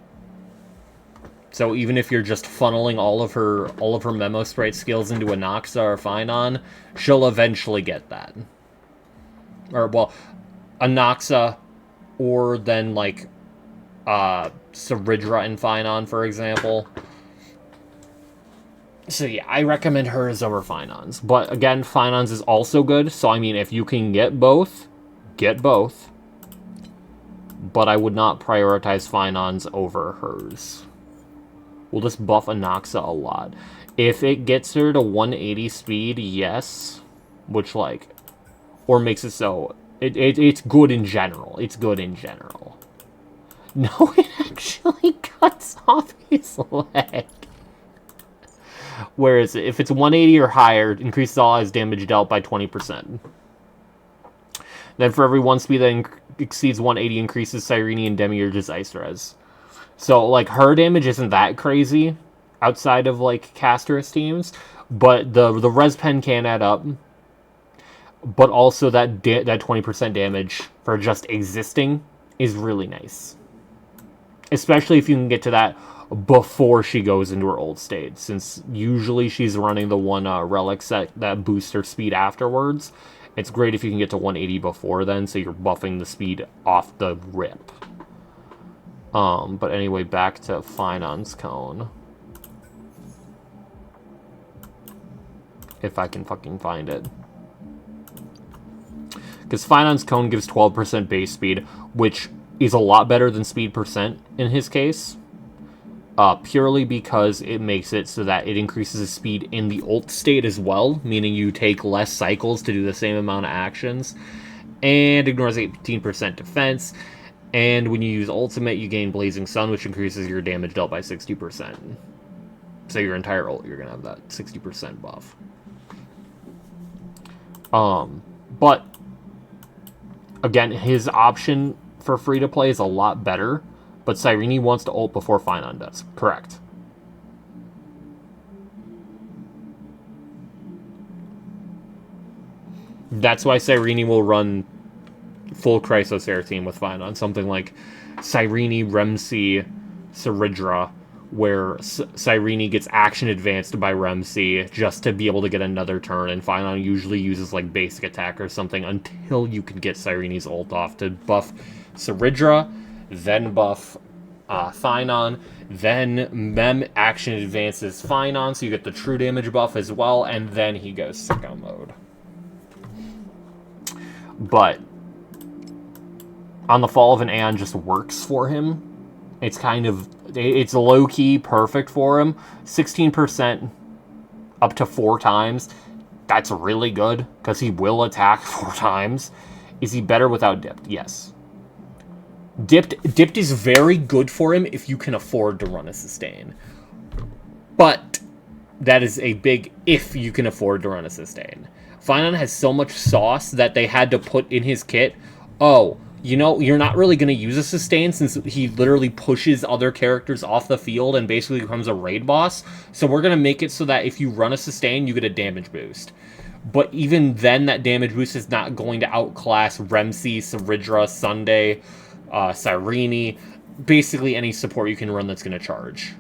[SPEAKER 1] So even if you're just funneling all of her Memo Sprite skills into a Noxa or Finon, she'll eventually get that. Or, well, a Noxa, or then, like, Saridra and Finon, for example. So yeah, I recommend hers over Finons. But again, Finons is also good, so I mean, if you can get both, get both. But I would not prioritize Finons over hers. We'll just buff Anaxa a lot. If it gets her to 180 speed, yes. Which, like, or makes it so, it's good in general. It's good in general. No, it actually cuts off his leg. Whereas if it's 180 or higher, it increases all allies' damage dealt by 20%. Then for every 1 speed that exceeds 180, increases Cyrene and Demiurge's Ice Res. So, like, her damage isn't that crazy outside of, like, casterous teams, but the Res Pen can add up. But also that 20% damage for just existing is really nice. Especially if you can get to that before she goes into her old state, since usually she's running the one relic set that boosts her speed afterwards. It's great if you can get to 180 before then, so you're buffing the speed off the rip. But anyway, back to Finon's Cone. If I can fucking find it. Because Finon's Cone gives 12% base speed, which is a lot better than speed percent in his case. Purely because it makes it so that it increases the speed in the ult state as well, meaning you take less cycles to do the same amount of actions, and ignores 18% defense, and when you use ultimate, you gain Blazing Sun, which increases your damage dealt by 60%. So your entire ult, you're going to have that 60% buff. But, again, his option for free-to-play is a lot better. But Cyrene wants to ult before Finon does. Correct. That's why Cyrene will run full Chrysosaur team with Finon. Something like Cyrene, Remsi, Saridra, where Cyrene gets action advanced by Remsi just to be able to get another turn, and Finon usually uses like basic attack or something until you can get Cyrene's ult off to buff Saridra, then buff Finon, then Mem action advances Finon, so you get the true damage buff as well, and then he goes sicko mode. But On the Fall of an Aeon just works for him. It's kind of, it's low-key perfect for him. 16% up to 4 times. That's really good, because he will attack 4 times. Is he better without dipped? Yes. Dipped is very good for him if you can afford to run a sustain. But that is a big if you can afford to run a sustain. Finon has so much sauce that they had to put in his kit, oh, you know, you're not really going to use a sustain since he literally pushes other characters off the field and basically becomes a raid boss. So we're going to make it so that if you run a sustain, you get a damage boost. But even then, that damage boost is not going to outclass Remsi, Saridra, Sunday, Cyrene, basically any support you can run that's going to charge.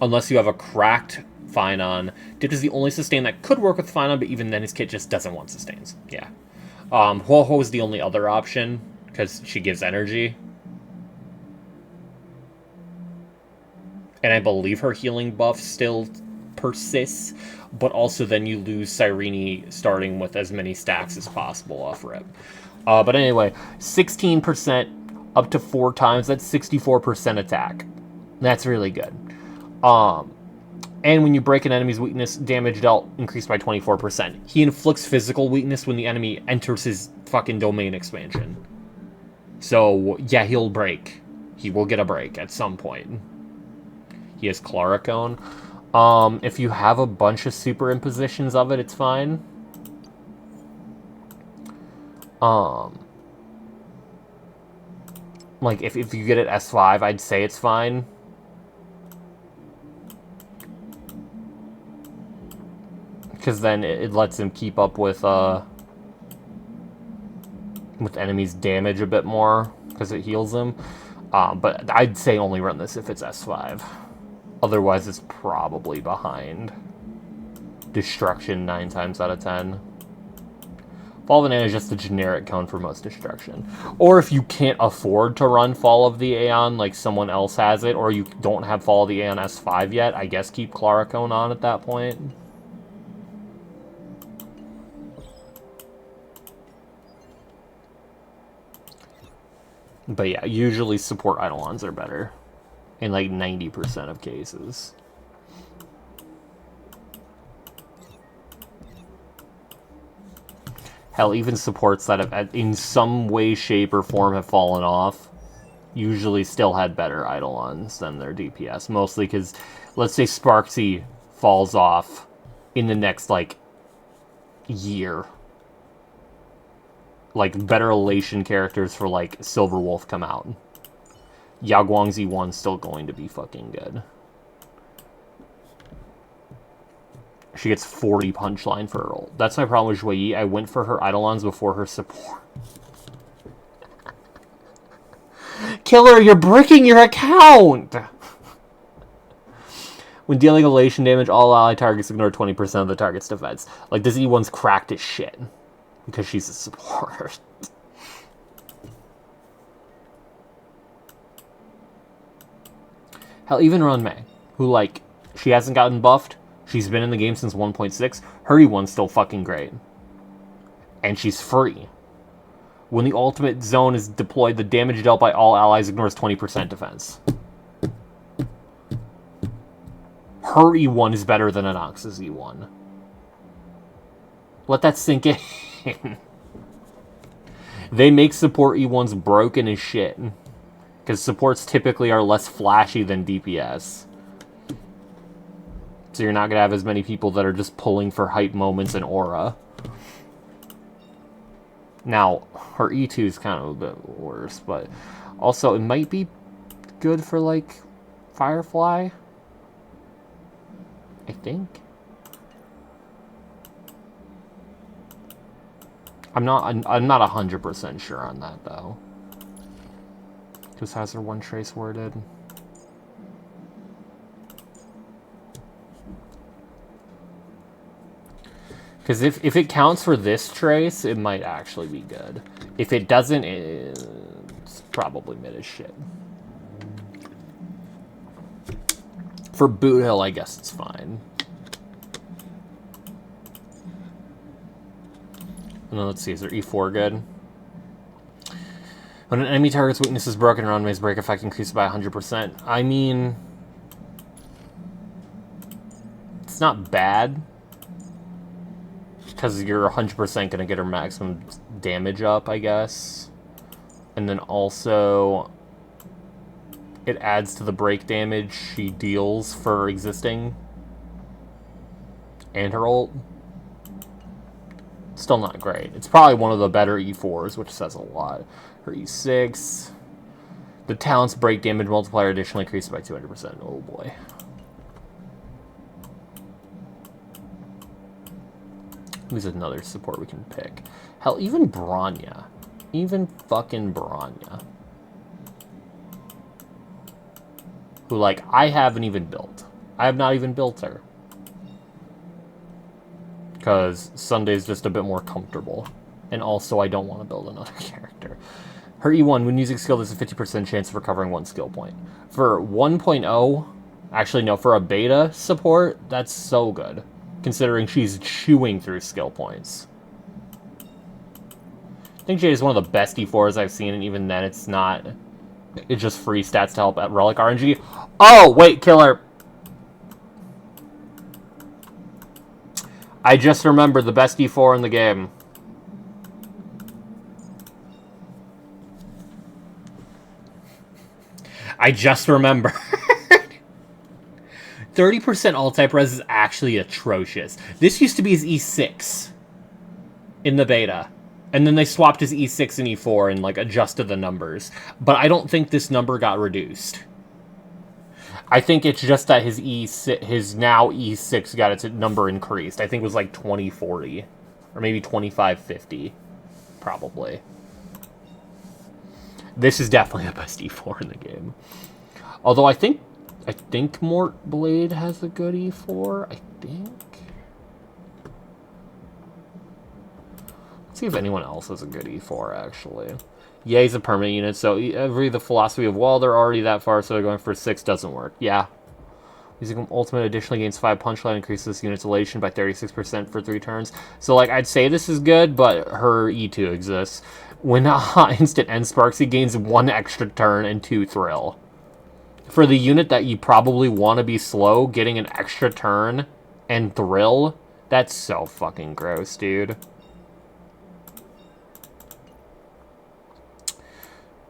[SPEAKER 1] Unless you have a cracked Finon. Dipped is the only sustain that could work with Finon, but even then his kit just doesn't want sustains. Yeah. Ho-Ho is the only other option, because she gives energy. And I believe her healing buff still persists, but also then you lose Cyrene starting with as many stacks as possible off rip. But anyway, 16% up to 4 times, that's 64% attack. That's really good. And when you break an enemy's weakness, damage dealt increased by 24%. He inflicts physical weakness when the enemy enters his fucking domain expansion. So, yeah, he'll break. He will get a break at some point. He has Claricone. If you have a bunch of superimpositions of it, it's fine. Like, if you get it S5, I'd say it's fine. Because then it lets him keep up with enemies' damage a bit more, because it heals them. But I'd say only run this if it's S5. Otherwise, it's probably behind. Destruction 9 times out of 10. Fall of an Aeon is just a generic cone for most destruction. Or if you can't afford to run Fall of the Aeon, like someone else has it, or you don't have Fall of the Aeon S5 yet, I guess keep Claricone on at that point. But yeah, usually support Eidolons are better. In like 90% of cases. Hell, even supports that have, in some way, shape, or form have fallen off, usually still had better Eidolons than their DPS. Mostly because, let's say Sparksy falls off in the next, like, year. Like, better elation characters for, like, Silverwolf come out. Yaguang's E1's still going to be fucking good. She gets 40 punchline for her ult. That's my problem with Zhui Yi. I went for her Eidolons before her support. Killer, you're breaking your account! When dealing elation damage, all ally targets ignore 20% of the target's defense. Like, this E1's cracked as shit. Because she's a support. Hell, even Run Mei, who, like, she hasn't gotten buffed. She's been in the game since 1.6. Her E1's still fucking great. And she's free. When the ultimate zone is deployed, the damage dealt by all allies ignores 20% defense. Her E1 is better than Anox's E1. Let that sink in. They make support E1s broken as shit. Because supports typically are less flashy than DPS. So you're not going to have as many people that are just pulling for hype moments and aura. Now, her E2 is kind of a bit worse, but also it might be good for, like, Firefly. I think. I'm not 100% sure on that, though. Just has her one trace worded. Because if it counts for this trace, it might actually be good. If it doesn't, it's probably mid as shit. For Boot Hill, I guess it's fine. And then let's see, is there E4 good? When an enemy target's weakness is broken, Run Mei's break effect increases by 100%. I mean, it's not bad. because you're 100% going to get her maximum damage up, I guess. And then also, it adds to the break damage she deals for existing. And her ult. Still not great. It's probably one of the better E4s, which says a lot. Her E6. The talent's break damage multiplier additionally increased by 200%. Oh boy. Who's another support we can pick? Hell, even Bronya. Even fucking Bronya. Who, like, I haven't even built. I have not even built her. Because Sunday's just a bit more comfortable. And also, I don't want to build another character. Her E1, when using skill, there's a 50% chance of recovering 1 skill point. For 1.0, actually no, for a beta support, that's so good. Considering she's chewing through skill points. I think Jade is one of the best E4s I've seen, and even then it's not... It's just free stats to help at Relic RNG. Oh, wait, Killer! I just remembered the best E4 in the game. I just remembered. 30% alt-type res is actually atrocious. This used to be his E6 in the beta. And then they swapped his E6 and E4 and, like, adjusted the numbers. But I don't think this number got reduced. I think it's just that his his now E6 got its number increased. I think it was like 2040. Or maybe 2550. Probably. This is definitely the best E4 in the game. Although I think Mort Blade has a good E4. I think. Let's see if anyone else has a good E4, actually. Ye's a permanent unit, so the philosophy of, well, they're already that far, so they're going for 6 doesn't work. Yeah. Using ultimate additionally gains 5 punchline, increases this unit's elation by 36% for 3 turns. So, like, I'd say this is good, but her E2 exists. When instant end sparks, he gains 1 extra turn and 2 thrill. For the unit that you probably want to be slow, getting an extra turn and thrill, that's so fucking gross, dude.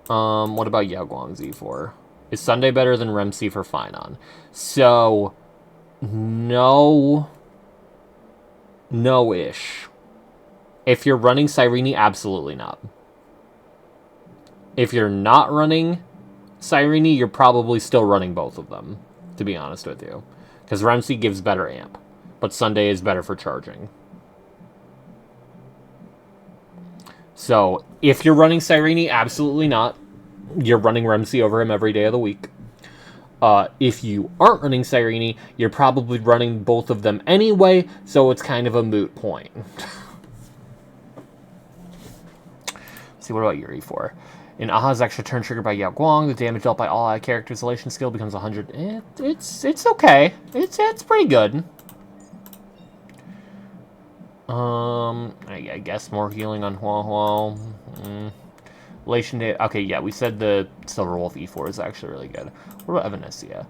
[SPEAKER 1] What about Yao Guang's E4? Is Sunday better than Remsi for Finon? So, no. No-ish. If you're running Cyrene, absolutely not. If you're not running Cyrene, you're probably still running both of them, to be honest with you. Because Remsi gives better amp, but Sunday is better for charging. So, if you're running Cyrene, absolutely not. You're running Remsi over him every day of the week. If you aren't running Cyrene, you're probably running both of them anyway, so it's kind of a moot point. Let's see, what about your E4? In Aha's extra turn triggered by Yao Guang, the damage dealt by all allied characters' elation skill becomes 100. It's okay. It's pretty good. I guess more healing on Hua Hua. Elation Day. Okay, yeah, we said the Silver Wolf E4 is actually really good. What about Evanescia?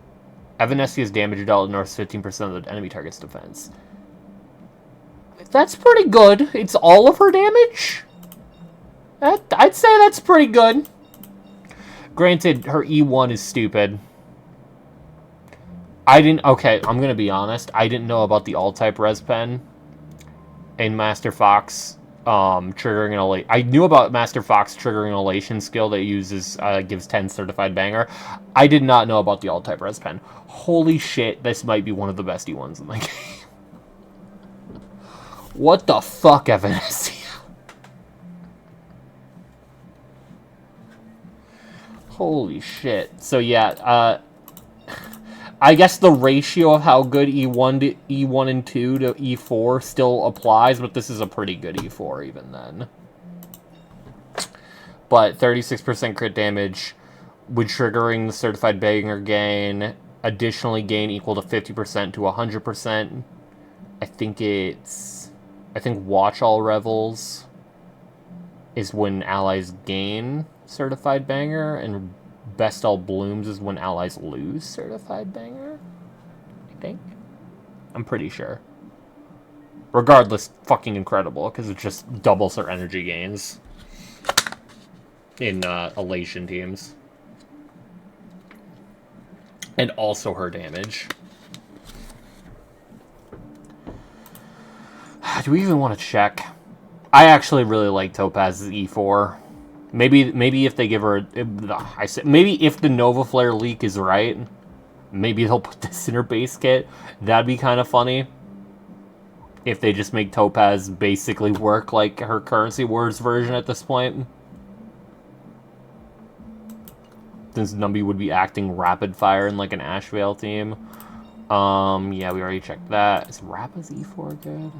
[SPEAKER 1] Evanessia's damage dealt ignores 15% of the enemy target's defense. That's pretty good. It's all of her damage? I'd say that's pretty good. Granted, her E1 is stupid. Okay, I'm gonna be honest. I didn't know about the all-type res pen in Master Fox triggering an elation. I knew about Master Fox triggering an elation skill that uses gives 10 certified banger. I did not know about the all-type res pen. Holy shit, this might be one of the best E1s in the game. What the fuck, Evanescia? Holy shit. So yeah, I guess the ratio of how good E1 and 2 to E4 still applies, but this is a pretty good E4 even then. But 36% crit damage with triggering the certified banger gain, additionally gain equal to 50% to 100%. I think Watch All Revels is when allies gain certified banger, and Best All Blooms is when allies lose certified banger, I think. I'm pretty sure. Regardless, fucking incredible, because it just doubles her energy gains in Elation teams. And also her damage. Do we even want to check? I actually really like Topaz's E4. Maybe if they give her... maybe if the Nova Flare leak is right, maybe they'll put this in her base kit. That'd be kind of funny. If they just make Topaz basically work like her Currency Wars version at this point. Since Numby would be acting rapid fire in like an Ashvale team. Yeah, we already checked that. Is Rappa's E4 good?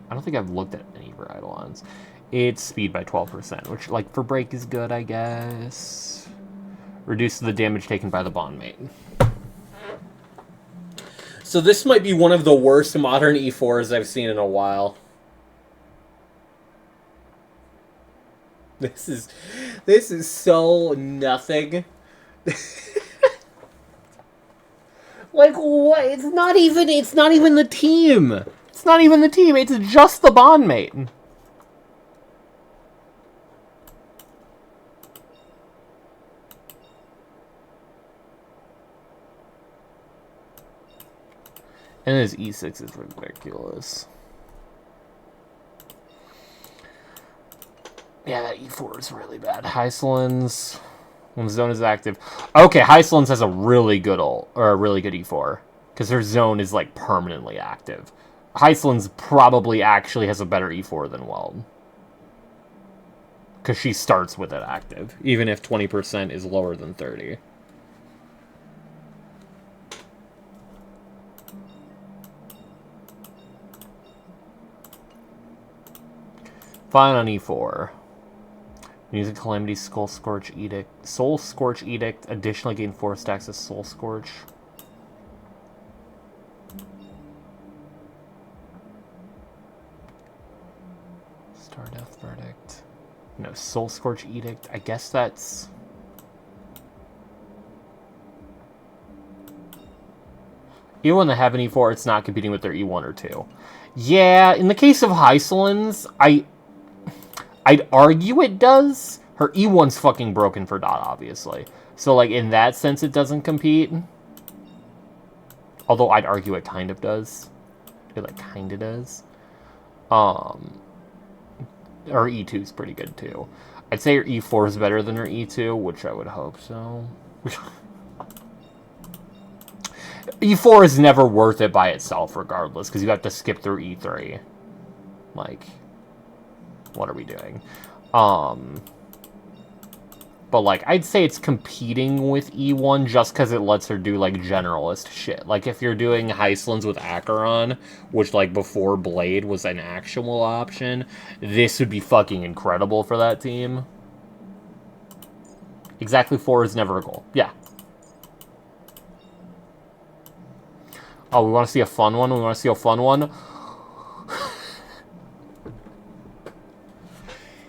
[SPEAKER 1] I don't think I've looked at any of her Eidolons. It's speed by 12%, which, like, for break is good, I guess. Reduces the damage taken by the bondmate. So this might be one of the worst modern E4s I've seen in a while. This is so nothing. Like, what? It's not even the team. It's not even the team. It's just the bondmate. And his E6 is ridiculous. Yeah, that E4 is really bad. Hysolins, when zone is active. Okay, Hysolins has a really good ult, or a really good E4. Because her zone is, like, permanently active. Hysolins probably actually has a better E4 than Weld. Because she starts with it active, even if 20% is lower than 30. Fine on E4. Using Calamity Soul Scorch Edict. Additionally gain 4 stacks of Soul Scorch. Stardeath Verdict. No, Soul Scorch Edict. I guess that's... Even when they have an E4, it's not competing with their E1 or 2. Yeah, in the case of Hysolins, I'd argue it does. Her E1's fucking broken for Dot, obviously. So, like, in that sense, it doesn't compete. Although I'd argue it kind of does. It, like, kind of does. Her E2 is pretty good, too. I'd say her E4 is better than her E2, which I would hope so. E4 is never worth it by itself, regardless, because you have to skip through E3. Like... What are we doing? But, like, I'd say it's competing with E1 just because it lets her do, like, generalist shit. Like, if you're doing Hysolins with Acheron, which, like, before Blade was an actual option, this would be fucking incredible for that team. Exactly 4 is never a goal. Yeah. Oh, we want to see a fun one? We want to see a fun one?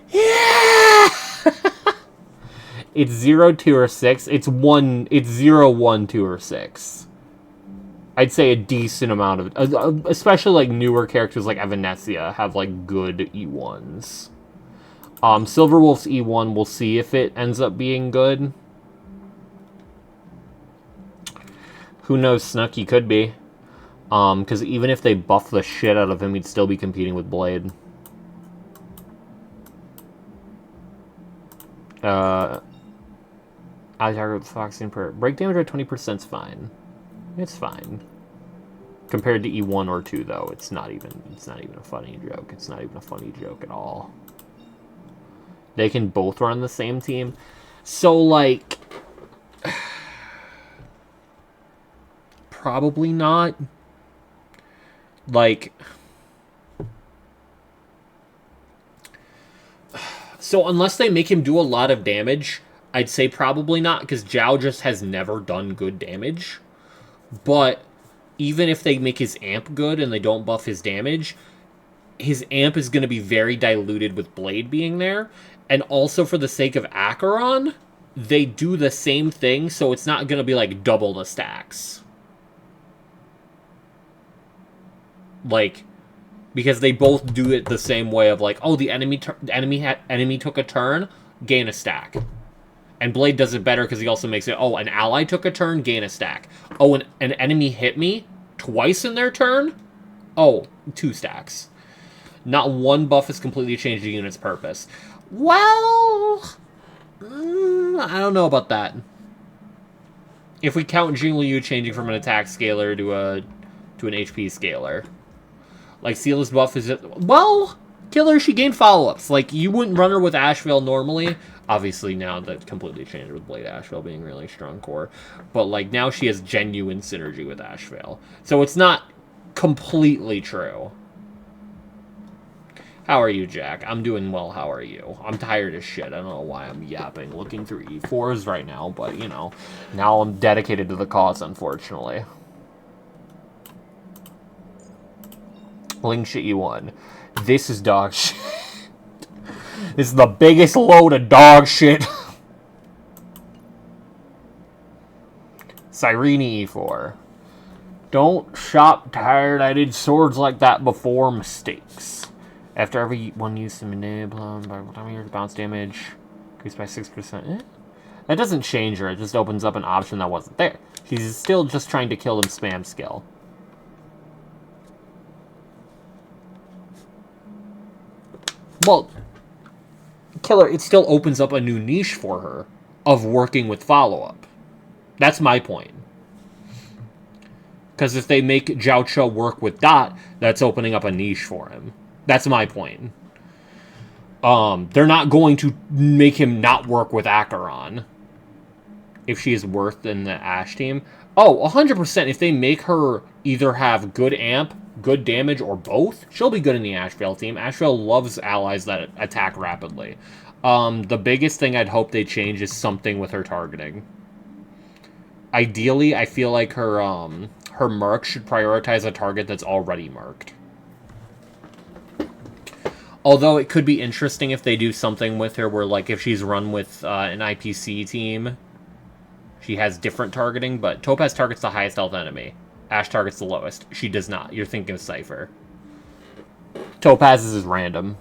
[SPEAKER 1] Yeah! It's 0, 2, or 6. It's 0, 1, 2, or 6. I'd say a decent amount of... especially, like, newer characters like Evanesia have, like, good E1s. Silverwolf's E1, we'll see if it ends up being good. Who knows, Snooki could be. Because even if they buff the shit out of him, he'd still be competing with Blade. I target with Foxing per break damage at 20% is fine. It's fine. Compared to E1 or 2, though, it's not even a funny joke. It's not even a funny joke at all. They can both run the same team. So, like, probably not. Like, so unless they make him do a lot of damage, I'd say probably not, because Zhao just has never done good damage. But even if they make his amp good and they don't buff his damage, his amp is going to be very diluted with Blade being there. And also for the sake of Acheron, they do the same thing, so it's not going to be like double the stacks. Like, Because they both do it the same way of like, oh, the enemy took a turn, gain a stack. And Blade does it better because he also makes it, oh, an ally took a turn, gain a stack. Oh, an enemy hit me twice in their turn? Oh, 2 stacks. Not one buff has completely changed the unit's purpose. Well, I don't know about that. If we count Jing Liu changing from an attack scaler to an HP scaler. Like, Seala's buff is... Well, Killer, she gained follow-ups. Like, you wouldn't run her with Ashvale normally. Obviously, now that's completely changed with Blade Ashvale being really strong core. But, like, now she has genuine synergy with Ashvale. So it's not completely true. How are you, Jack? I'm doing well, how are you? I'm tired as shit. I don't know why I'm yapping, looking through E4s right now. But, you know, now I'm dedicated to the cause, unfortunately. Ling shit you won. This is dog shit. This is the biggest load of dog shit. Cyrene E4. Don't shop tired. I did swords like that before. Mistakes. After every one used to manipulate by time your bounce damage increased by 6%. That doesn't change her. It just opens up an option that wasn't there. She's still just trying to kill them spam skill. Well, Killer, it still opens up a new niche for her of working with follow-up. That's my point. Because if they make Zhao Cho work with Dot, that's opening up a niche for him. That's my point. They're not going to make him not work with Acheron if she is worth in the Ashe team. Oh, 100%. If they make her either have good amp, good damage, or both, she'll be good in the Ashvale team. Ashvale loves allies that attack rapidly. The biggest thing I'd hope they change is something with her targeting. Ideally, I feel like her mark should prioritize a target that's already marked. Although it could be interesting if they do something with her where, like, if she's run with an IPC team, she has different targeting, but Topaz targets the highest health enemy. Ashe targets the lowest. She does not. You're thinking of Cypher. Topaz's is random.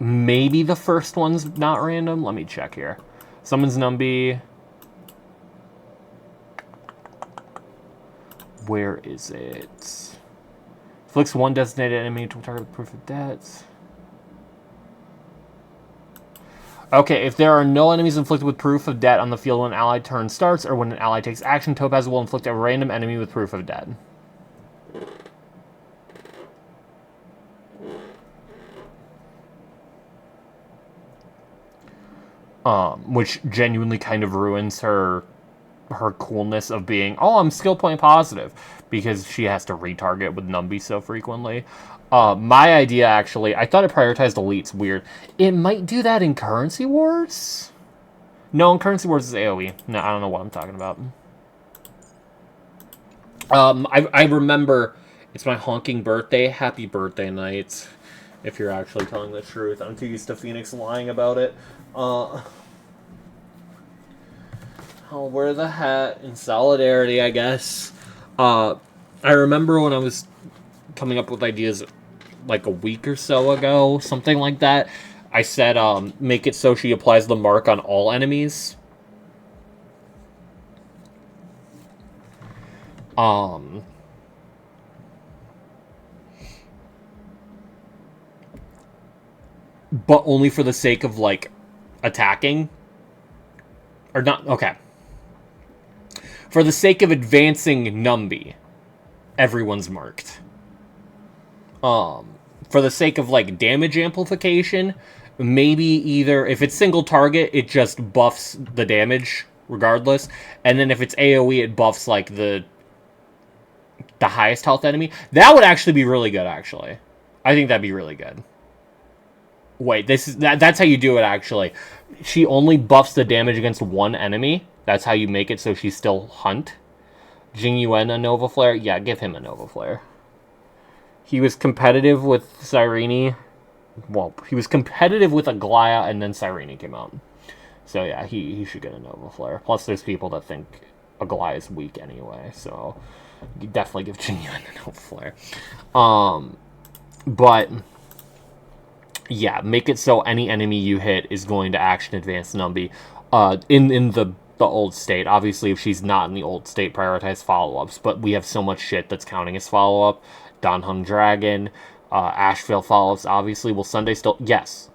[SPEAKER 1] Maybe the first one's not random. Let me check here. Summons Numby. Where is it? Inflicts one designated enemy to target with proof of debt. Okay, if there are no enemies inflicted with proof of debt on the field when an ally turn starts, or when an ally takes action, Topaz will inflict a random enemy with proof of debt. Which genuinely kind of ruins her coolness of being, oh, I'm skill point positive, because she has to retarget with Numby so frequently. My idea, actually, I thought it prioritized elites. Weird. It might do that in Currency Wars? No, in Currency Wars is AoE. No, I don't know what I'm talking about. I remember, it's my honking birthday. Happy birthday, Knights. If you're actually telling the truth. I'm too used to Phoenix lying about it. I'll wear the hat in solidarity, I guess. I remember when I was coming up with ideas like a week or so ago, something like that, I said make it so she applies the mark on all enemies. But only for the sake of, like, attacking. Or not, okay. For the sake of advancing Numby, everyone's marked. For the sake of, like, damage amplification, maybe either, if it's single target, it just buffs the damage regardless. And then if it's AoE, it buffs, like, the highest health enemy. That would actually be really good, actually. I think that'd be really good. Wait, that's how you do it, actually. She only buffs the damage against one enemy. That's how you make it so she's still Hunt. Jing Yuan a Nova Flare? Yeah, give him a Nova Flare. He was competitive with Cyrene. Well, he was competitive with Aglaya, and then Cyrene came out. So yeah, he should get a Nova Flare. Plus, there's people that think Aglaya's weak anyway, so you definitely give Jingyuan the Nova Flare. But yeah, make it so any enemy you hit is going to action advance Numby. In the old state, obviously, if she's not in the old state, prioritize follow-ups. But we have so much shit that's counting as follow-up. Danheng Dragon, Ashvale follow-ups. Obviously, will Sunday still? Yes,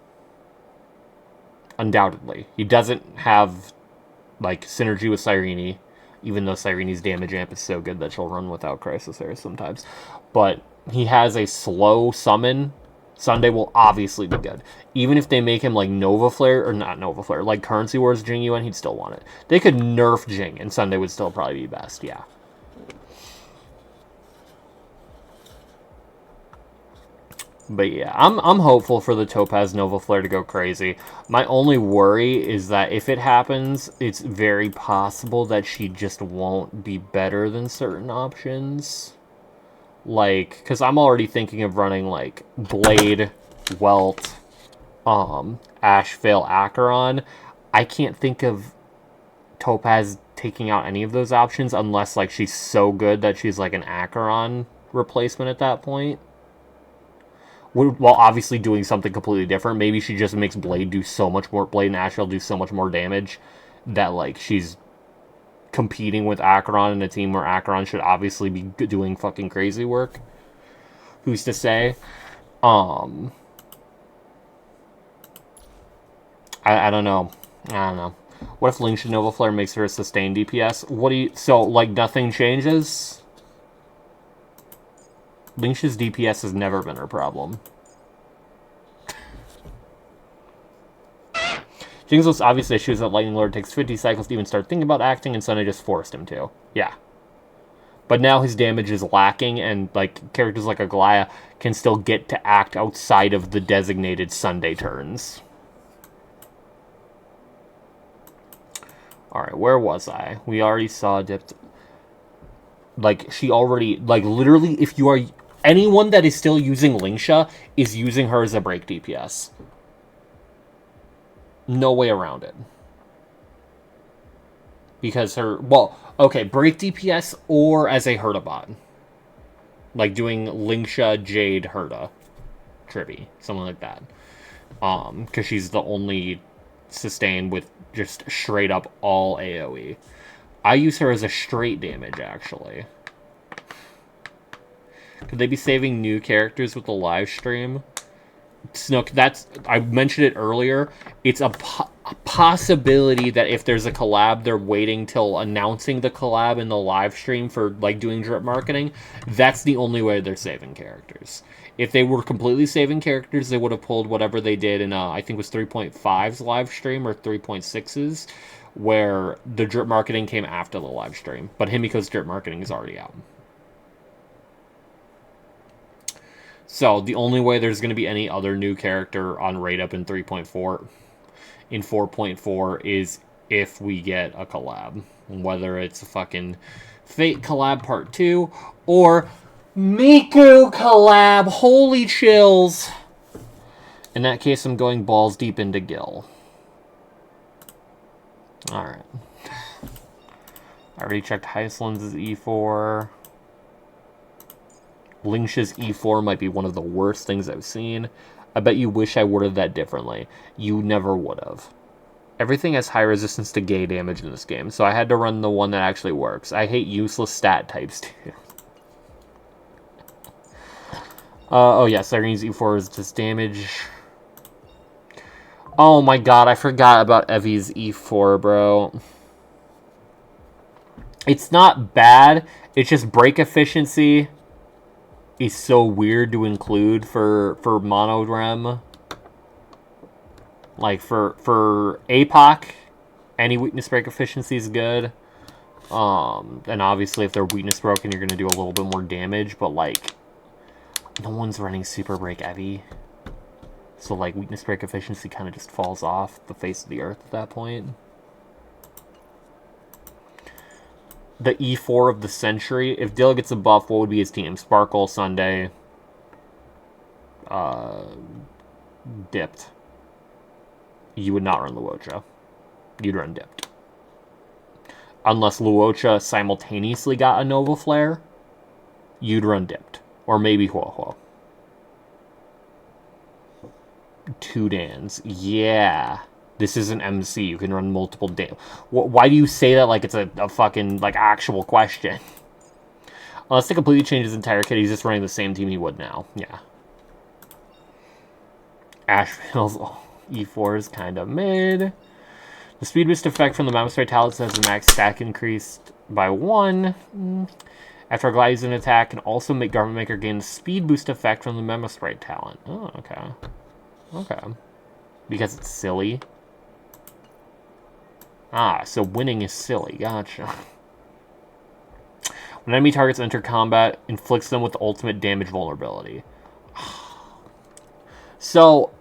[SPEAKER 1] undoubtedly. He doesn't have like synergy with Cyrene, even though Cyrene's damage amp is so good that she'll run without Crisis Air sometimes. But he has a slow summon. Sunday will obviously be good. Even if they make him like Nova Flare, or not Nova Flare, like Currency Wars Jingyuan, he'd still want it. They could nerf Jing, and Sunday would still probably be best, yeah. But yeah, I'm hopeful for the Topaz Nova Flare to go crazy. My only worry is that if it happens, it's very possible that she just won't be better than certain options. Like, because I'm already thinking of running, like, Blade, Welt, Ashvale, Acheron. I can't think of Topaz taking out any of those options unless, like, she's so good that she's, like, an Acheron replacement at that point. While obviously doing something completely different. Maybe she just makes Blade do so much more, Blade and Ashvale do so much more damage that, like, she's competing with Acheron in a team where Acheron should obviously be doing fucking crazy work. Who's to say? I don't know. I don't know. What if Lingsha Nova Flare makes her a sustained DPS? What do you... So, like, nothing changes? Lingsha's DPS has never been her problem. Jing's obvious issue is that Lightning Lord takes 50 cycles to even start thinking about acting, and Sunday just forced him to. Yeah. But now his damage is lacking, and like characters like Aglaya can still get to act outside of the designated Sunday turns. Alright, where was I? We already saw dipped. Like, she already... Like, literally, if you are... Anyone that is still using Lingsha is using her as a break DPS. No way around it. Because her... Well, okay, break DPS or as a Herda bot. Like doing Lingsha, Jade, Herda. Tribby. Something like that. Because she's the only sustain with just straight up all AoE. I use her as a straight damage, actually. Could they be saving new characters with the live stream? Snook, that's... I mentioned it earlier. It's a possibility that if there's a collab, they're waiting till announcing the collab in the live stream for, like, doing drip marketing. That's the only way they're saving characters. If they were completely saving characters, they would have pulled whatever they did in, I think it was 3.5's live stream, or 3.6's, where the drip marketing came after the live stream. But Himiko's drip marketing is already out. So, the only way there's going to be any other new character on Raid Up in 3.4, in 4.4, is if we get a collab. Whether it's a fucking Fate collab part 2, or Miku collab! Holy chills! In that case, I'm going balls deep into Gil. Alright. I already checked Hyslund's E4. Lingsha's E4 might be one of the worst things I've seen. I bet you wish I worded that differently. You never would have. Everything has high resistance to gay damage in this game, so I had to run the one that actually works. I hate useless stat types, too. Oh yeah, Cyrene's E4 is just damage. Oh my god, I forgot about Evie's E4, bro. It's not bad, it's just break efficiency is so weird to include for Monorem. Like, for APOC, any weakness break efficiency is good. And obviously if they're weakness broken, you're going to do a little bit more damage, but, like, no one's running Super Break Evie. So, like, weakness break efficiency kind of just falls off the face of the earth at that point. The E4 of the century. If Dill gets a buff, what would be his team? Sparkle, Sunday, Dipped. You would not run Luocha. You'd run Dipped. unless Luocha simultaneously got a Nova Flare, you'd run Dipped. Or maybe Huohuo. 2 Dans. Yeah. This is an MC. You can run multiple Dans. Why do you say that like it's a fucking, like, actual question? Unless they completely change his entire kit, he's just running the same team he would now. Yeah. Ashvale's E4 is kind of mid. The speed boost effect from the Mammoth talent has the max stack increased by 1. After a Gladius an attack, can also make Garment Maker gain the speed boost effect from the Memo Sprite talent. Oh, okay. Okay. Because it's silly. Ah, so winning is silly. Gotcha. When enemy targets enter combat, inflicts them with ultimate damage vulnerability. So,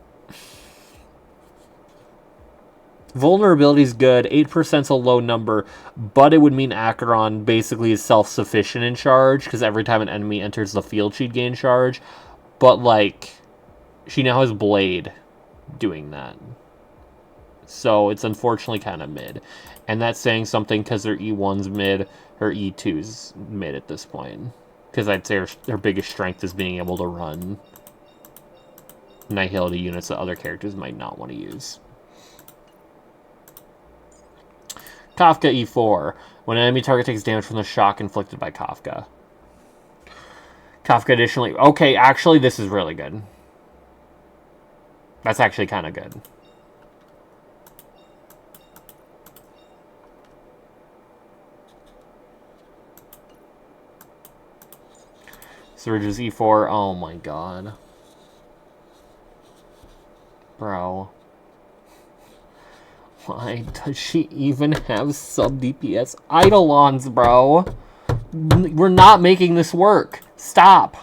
[SPEAKER 1] vulnerability is good. 8% is a low number, but it would mean Acheron basically is self-sufficient in charge, because every time an enemy enters the field, she'd gain charge. But, like, she now has Blade doing that. So, it's unfortunately kind of mid. And that's saying something because her E1's mid, her E2's mid at this point. Because I'd say her biggest strength is being able to run Nihility units that other characters might not want to use. Kafka E4. When an enemy target takes damage from the shock inflicted by Kafka. Kafka additionally... Okay, actually, this is really good. That's actually kind of good. Surge's E4. Oh my god. Bro. Why does she even have sub-DPS Eidolons, bro? We're not making this work. Stop.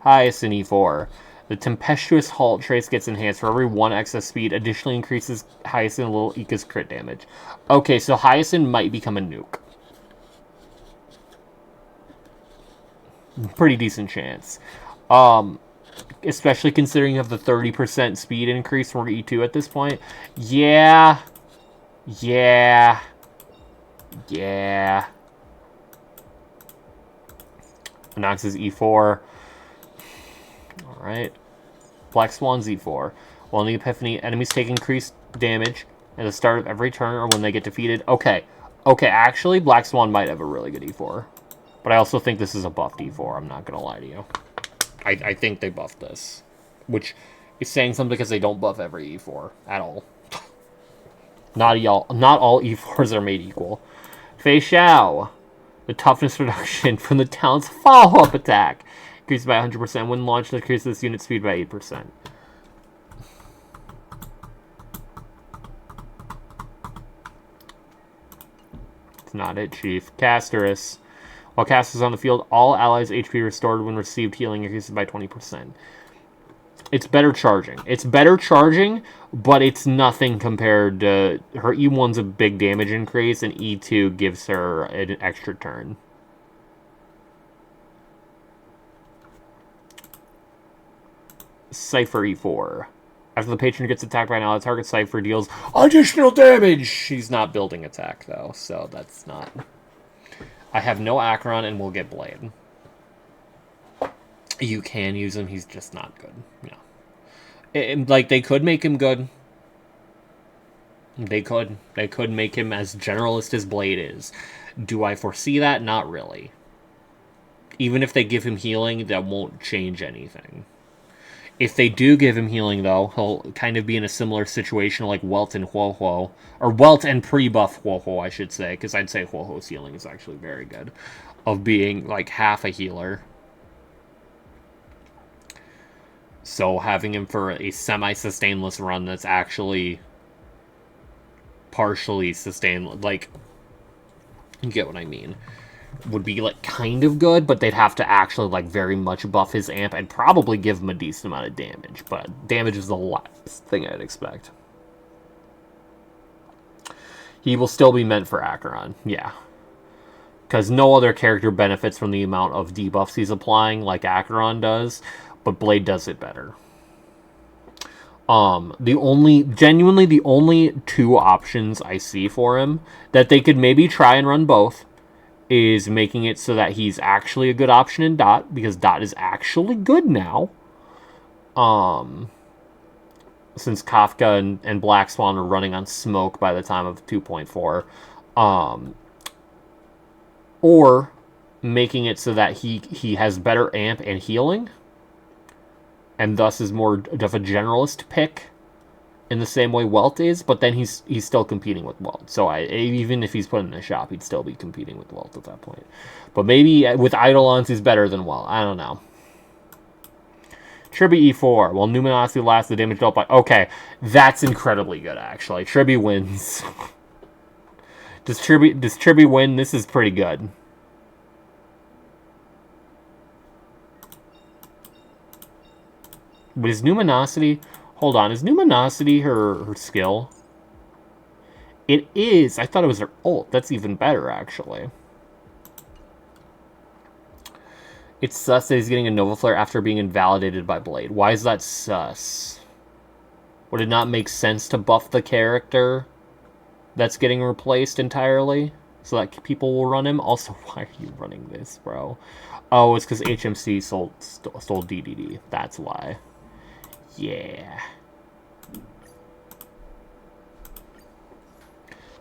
[SPEAKER 1] Hyacinth E4. The Tempestuous Halt trace gets enhanced for every 1 excess speed. Additionally increases Hyacinth and Little Ika's crit damage. Okay, so Hyacinth might become a nuke. Pretty decent chance. Especially considering you have the 30% speed increase from E2 at this point. Yeah. Yeah. Yeah. Anox's E4. Alright. Black Swan's E4. While in the Epiphany, enemies take increased damage at the start of every turn or when they get defeated. Okay. Okay, actually, Black Swan might have a really good E4. But I also think this is a buffed E4, I'm not going to lie to you. I think they buffed this. Which is saying something because they don't buff every E4 at all. Not all E4s are made equal. Fei Xiao. The toughness reduction from the talent's follow-up attack. Increased by 100% when launched, increases this unit speed by 8%. It's not it, Chief. Casterus. While Casterus is on the field, all allies' HP restored when received healing increases by 20%. It's better charging. It's better charging, but it's nothing compared to... Her E1's a big damage increase, and E2 gives her an extra turn. Cypher E4. After the patron gets attacked by an ally, target Cypher deals additional damage! She's not building attack, though, so that's not... I have no Acheron, and we'll get Blade. You can use him, he's just not good. No. Like, they could make him good. They could. They could make him as generalist as Blade is. Do I foresee that? Not really. Even if they give him healing, that won't change anything. If they do give him healing, though, he'll kind of be in a similar situation like Welt and Huohuo. Or Welt and pre-buff Huohuo, I should say, because I'd say Huohuo's healing is actually very good. Of being, like, half a healer. So having him for a semi-sustainless run that's actually partially sustained, like, you get what I mean, would be, like, kind of good, but they'd have to actually, like, very much buff his amp and probably give him a decent amount of damage, but damage is the last thing I'd expect. He will still be meant for Acheron, yeah. Because no other character benefits from the amount of debuffs he's applying like Acheron does, but Blade does it better. Genuinely the only two options I see for him that they could maybe try and run both is making it so that he's actually a good option in Dot, because Dot is actually good now. Since Kafka and Black Swan are running on smoke by the time of 2.4. Or making it so that he has better amp and healing, and thus is more of a generalist pick in the same way Welt is, but then he's still competing with Welt. So even if he's put in a shop, he'd still be competing with Welt at that point. But maybe with Eidolons, he's better than Welt. I don't know. Tribby E4. While Numinosity lasts, the damage dealt by... Okay, that's incredibly good, actually. Tribby wins. Does Tribby win? This is pretty good. But is Numinosity... Hold on, is Numinosity her skill? It is. I thought it was her ult. That's even better, actually. It's sus that he's getting a Nova Flare after being invalidated by Blade. Why is that sus? Would it not make sense to buff the character that's getting replaced entirely so that people will run him? Also, why are you running this, bro? Oh, it's because HMC stole DDD. That's why. Yeah.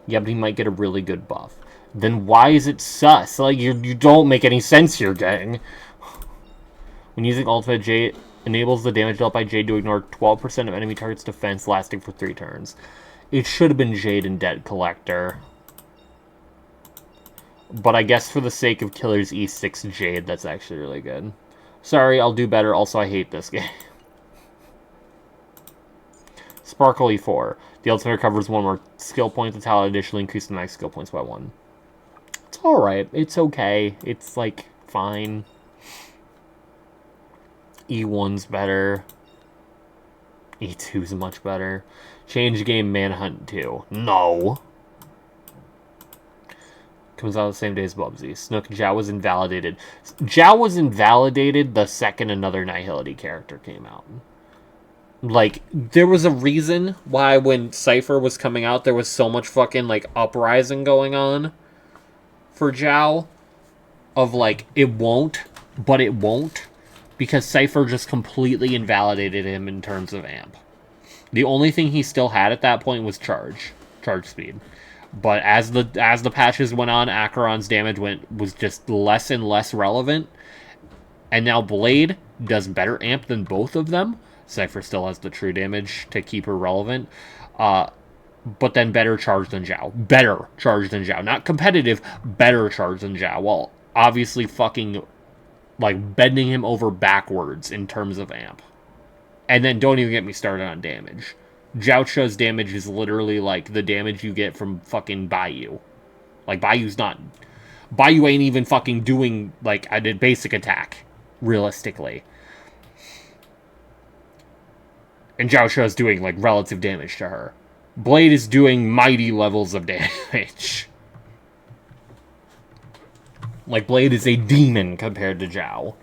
[SPEAKER 1] Yeah, but he might get a really good buff. Then why is it sus? Like, you don't make any sense here, gang. When using Ultimate, Jade enables the damage dealt by Jade to ignore 12% of enemy target's defense lasting for 3 turns. It should have been Jade and Debt Collector. But I guess for the sake of Killer's E6 Jade, that's actually really good. Sorry, I'll do better. Also, I hate this game. Sparkle E4. The ultimate recovers 1 more skill point. The talent additionally increases the max skill points by 1. It's alright. It's okay. It's, like, fine. E1's better. E2's much better. Change game Manhunt 2. No. Comes out the same day as Bubsy. Snook, Zhao was invalidated. Zhao was invalidated the second another Nihility character came out. Like, there was a reason why when Cypher was coming out, there was so much fucking, like, uprising going on for Zhao. Of, like, it won't, but it won't. Because Cypher just completely invalidated him in terms of amp. The only thing he still had at that point was charge speed. But as the patches went on, Acheron's damage was just less and less relevant. And now Blade does better amp than both of them. Cypher still has the true damage to keep her relevant. But then better charge than Zhao. Better charge than Zhao. Not competitive, better charge than Zhao. Well, obviously fucking, like, bending him over backwards in terms of amp. And then don't even get me started on damage. Zhao damage is literally, like, the damage you get from fucking Bayou. Like, Bayou ain't even fucking doing, like, a basic attack, realistically. And Zhao is doing, like, relative damage to her. Blade is doing mighty levels of damage. Like, Blade is a demon compared to Zhao.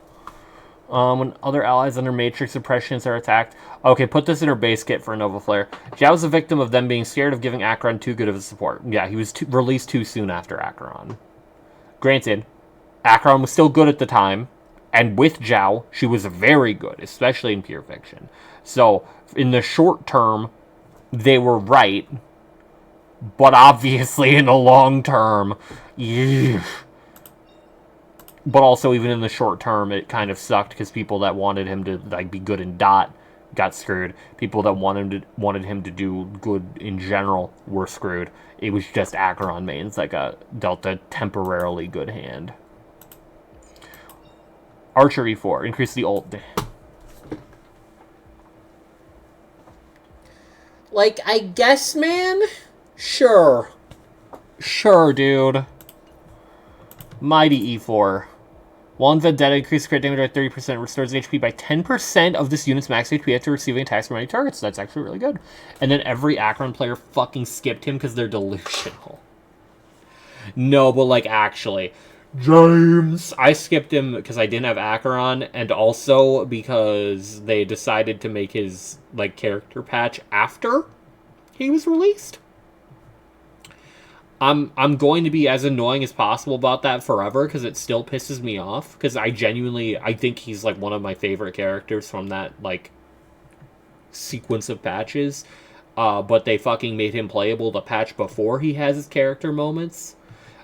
[SPEAKER 1] When other allies under Matrix suppressions are attacked... Okay, put this in her base kit for a Nova Flare. Zhao's a victim of them being scared of giving Acheron too good of a support. Yeah, he was released too soon after Acheron. Granted, Acheron was still good at the time. And with Zhao, she was very good, especially in Pure Fiction. So, in the short term, they were right. But obviously, in the long term... Yeah. But also, even in the short term, it kind of sucked because people that wanted him to, like, be good in Dot got screwed. People that wanted him to do good in general were screwed. It was just Acheron mains like dealt a temporarily good hand. Archer E4. Increase the ult. Like, I guess, man? Sure. Sure, dude. Mighty E4. While in Vendetta, increases crit damage by 30%, restores HP by 10% of this unit's max HP after receiving attacks from any targets. So that's actually really good. And then every Acheron player fucking skipped him because they're delusional. No, but, like, actually, James! I skipped him because I didn't have Acheron, and also because they decided to make his, like, character patch after he was released. I'm going to be as annoying as possible about that forever, because it still pisses me off, because I think he's, like, one of my favorite characters from that, like, sequence of patches, but they fucking made him playable the patch before he has his character moments.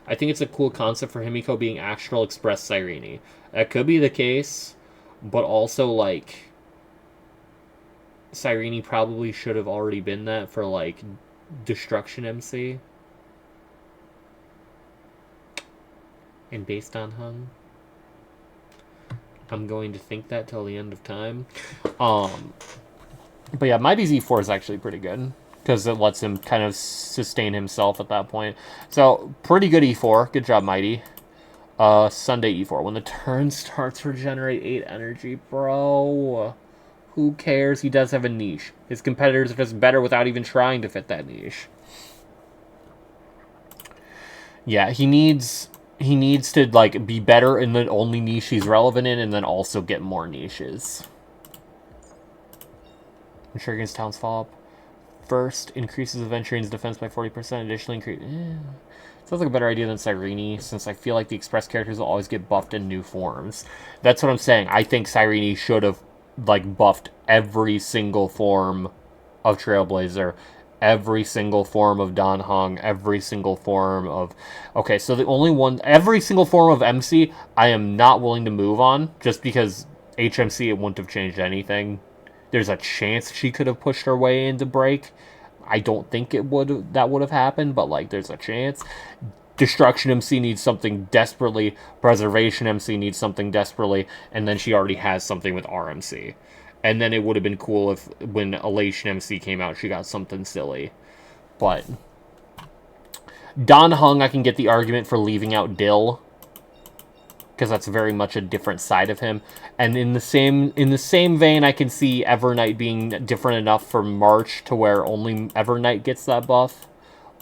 [SPEAKER 1] I think it's a cool concept for Himiko being Astral Express Cyrene. That could be the case, but also, like, Cyrene probably should have already been that for, like, Destruction MC. And based on Hung. I'm going to think that till the end of time. But yeah, Mighty's E4 is actually pretty good, because it lets him kind of sustain himself at that point. So, pretty good E4. Good job, Mighty. Sunday E4. When the turn starts, regenerate 8 energy. Bro, who cares? He does have a niche. His competitors are just better without even trying to fit that niche. Yeah, he needs to, like, be better in the only niche he's relevant in, and then also get more niches. Ensure against Talon's follow-up. First, increases Aventurine's defense by 40%. Additionally, increase... Sounds like a better idea than Cyrene, since I feel like the Express characters will always get buffed in new forms. That's what I'm saying. I think Cyrene should have, like, buffed every single form of Trailblazer, every single form of Dan Heng, every single form of... Okay, so the only one... Every single form of MC, I am not willing to move on, just because HMC, it wouldn't have changed anything. There's a chance she could have pushed her way into break. I don't think that would have happened, but, like, there's a chance. Destruction MC needs something desperately. Preservation MC needs something desperately. And then she already has something with RMC. And then it would have been cool if, when Elation MC came out, she got something silly. But Dan Heng, I can get the argument for leaving out Dill, because that's very much a different side of him. And in the same vein, I can see Evernight being different enough for March to where only Evernight gets that buff.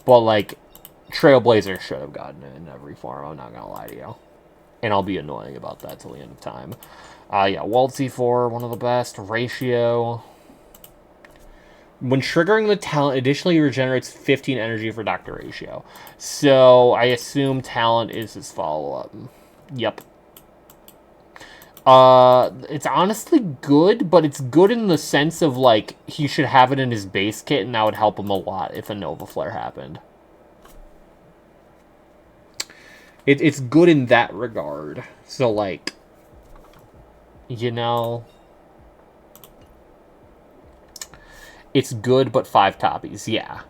[SPEAKER 1] But, like, Trailblazer should have gotten it in every form, I'm not gonna lie to you. And I'll be annoying about that till the end of time. Yeah, Waltz E4, one of the best. Ratio. When triggering the talent, additionally regenerates 15 energy for Dr. Ratio. So, I assume talent is his follow-up. Yep. It's honestly good, but it's good in the sense of, like, he should have it in his base kit, and that would help him a lot if a Nova Flare happened. It's good in that regard. So, like, you know, it's good, but 5 copies, yeah.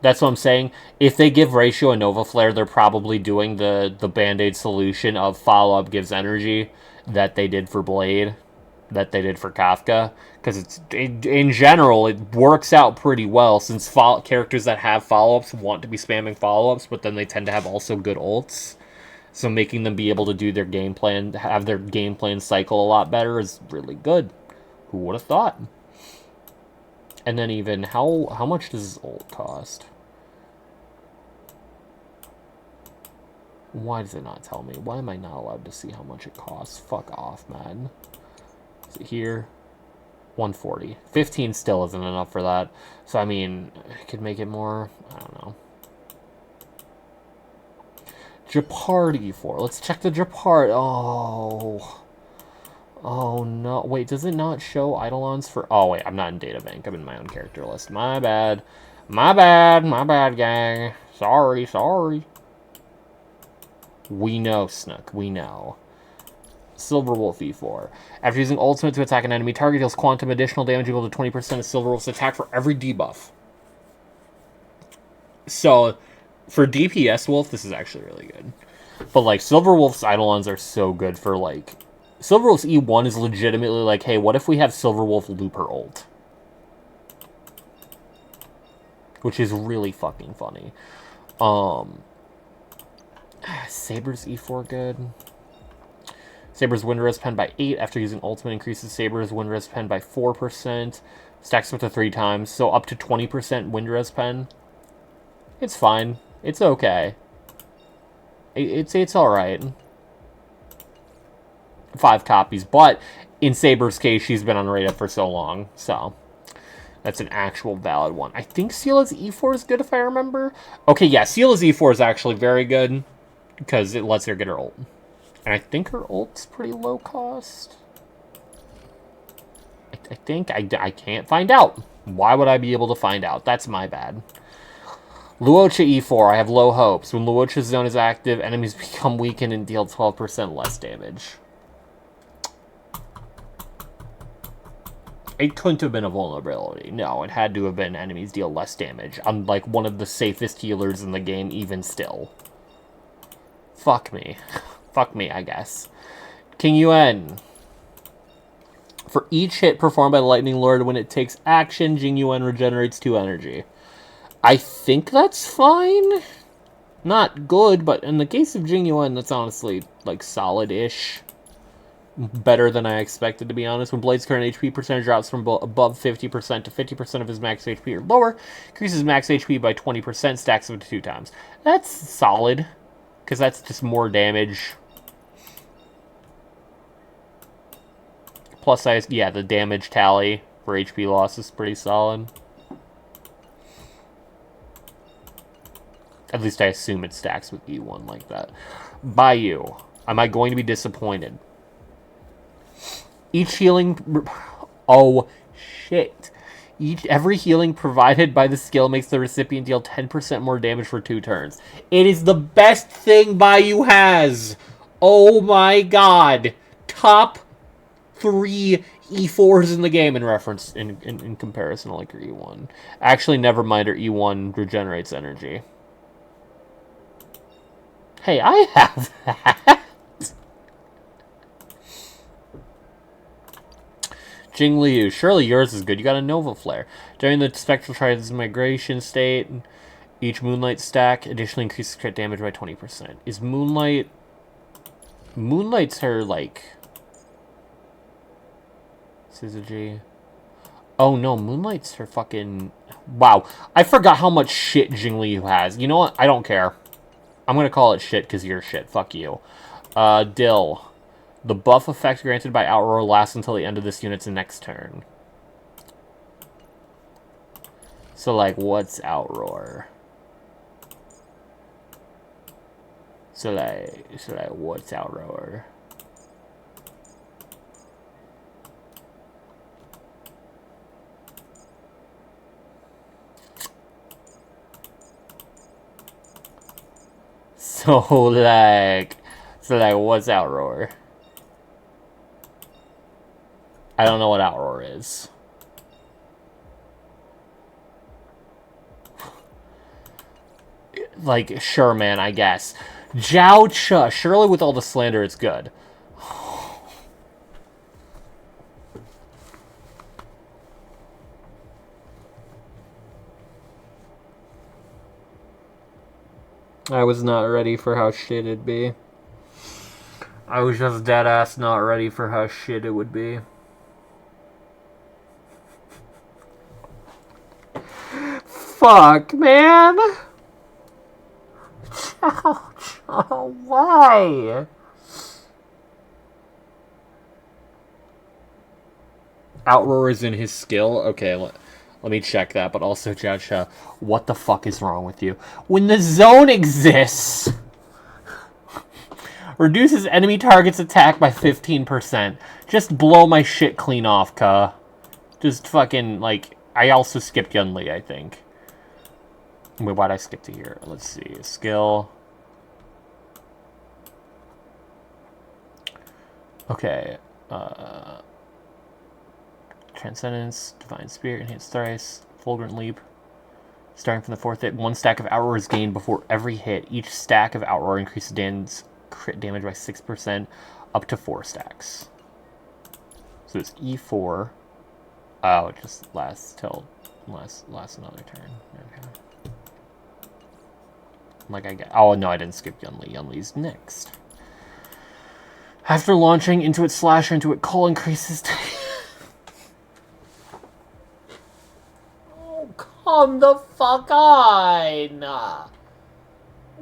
[SPEAKER 1] That's what I'm saying. If they give Ratio a Nova Flare, they're probably doing the Band-Aid solution of follow-up gives energy that they did for Blade, that they did for Kafka. Because in general, it works out pretty well, since characters that have follow-ups want to be spamming follow-ups, but then they tend to have also good ults. So making them be able to do their game plan, have their game plan cycle a lot better is really good. Who would have thought? And then even, how much does his ult cost? Why does it not tell me? Why am I not allowed to see how much it costs? Fuck off, man. Is it here? 140. 15 still isn't enough for that. So, I mean, I could make it more. I don't know. Japard E4. Let's check the Japard. Oh. Oh, no. Wait, does it not show Eidolons for... Oh, wait, I'm not in Databank. I'm in my own character list. My bad. My bad. My bad, gang. Sorry, sorry. We know, Snook. We know. Silverwolf E4. After using ultimate to attack an enemy target, deals quantum additional damage equal to 20% of Silverwolf's attack for every debuff. So, for DPS Wolf, this is actually really good. But, like, Silverwolf's Eidolons are so good for, like... Silverwolf's E1 is legitimately like, hey, what if we have Silverwolf loop her ult? Which is really fucking funny. Saber's E4 good. Saber's Wind Res Pen by 8 after using ultimate increases Saber's Wind Res Pen by 4%. Stacks up to 3 times, so up to 20% Wind Res Pen. It's fine. It's okay. It's alright. 5 copies, but in Saber's case, she's been unrated for so long, so that's an actual valid one. I think Sela's E4 is good if I remember. Okay, yeah, Sela's E4 is actually very good because it lets her get her ult. And I think her ult's pretty low cost. I think. I can't find out. Why would I be able to find out? That's my bad. Luocha E4, I have low hopes. When Luocha's zone is active, enemies become weakened and deal 12% less damage. It couldn't have been a vulnerability. No, it had to have been enemies deal less damage. I'm like one of the safest healers in the game, even still. Fuck me. Fuck me, I guess. King Yuan. For each hit performed by the Lightning Lord, when it takes action, Jing Yuan regenerates 2 energy. I think that's fine. Not good, but in the case of Jing Yuan, that's honestly, like, solid-ish. Better than I expected, to be honest. When Blade's current HP percentage drops from above 50% to 50% of his max HP or lower, increases max HP by 20%, stacks it to 2 times. That's solid, because that's just more damage. Plus, yeah, the damage tally for HP loss is pretty solid. At least I assume it stacks with E1 like that. Bayou. Am I going to be disappointed? Each healing... Oh, shit. Every healing provided by the skill makes the recipient deal 10% more damage for 2 turns. It is the best thing Bayou has! Oh my god! Top 3 E4s in the game in reference, in comparison to like her E1. Actually, never mind, her E1 regenerates energy. Hey, I have that! Jing Liu, surely yours is good. You got a Nova Flare. During the Spectral Transmigration state, each Moonlight stack additionally increases crit damage by 20%. Is Moonlight... Moonlight's her, like... Syzygy. Oh no, Moonlight's her fucking... Wow, I forgot how much shit Jing Liu has. You know what? I don't care. I'm gonna call it shit because you're shit. Fuck you. Dill. The buff effect granted by Outroar lasts until the end of this unit's next turn. So, like, what's Outroar? So, like, what's Outroar? So, like, what's Outroar? I don't know what Outroar is. Like, sure, man, I guess. Zhao Cha. Surely with all the slander, it's good. I was not ready for how shit it'd be. I was just deadass not ready for how shit it would be. Fuck, man! Why? Outroar is in his skill? Okay, let me check that, but also, Zhao Cha, what the fuck is wrong with you? When the zone exists, reduces enemy target's attack by 15%. Just blow my shit clean off, cuh. Just fucking, like, I also skipped Yunli, I think. Wait, why'd I skip to here? Let's see, skill. Okay, Transcendence, Divine Spirit, Enhanced Thrice, Fulgurant Leap. Starting from the 4th hit, 1 stack of Outroar is gained before every hit. Each stack of Outroar increases Dan's crit damage by 6%, up to 4 stacks. So it's E4. Oh, it just lasts till lasts another turn. Okay. Like I get. Oh no, I didn't skip Yunli. Yunli's next. After launching into its slash or into it, call increases. Oh, come the fuck on!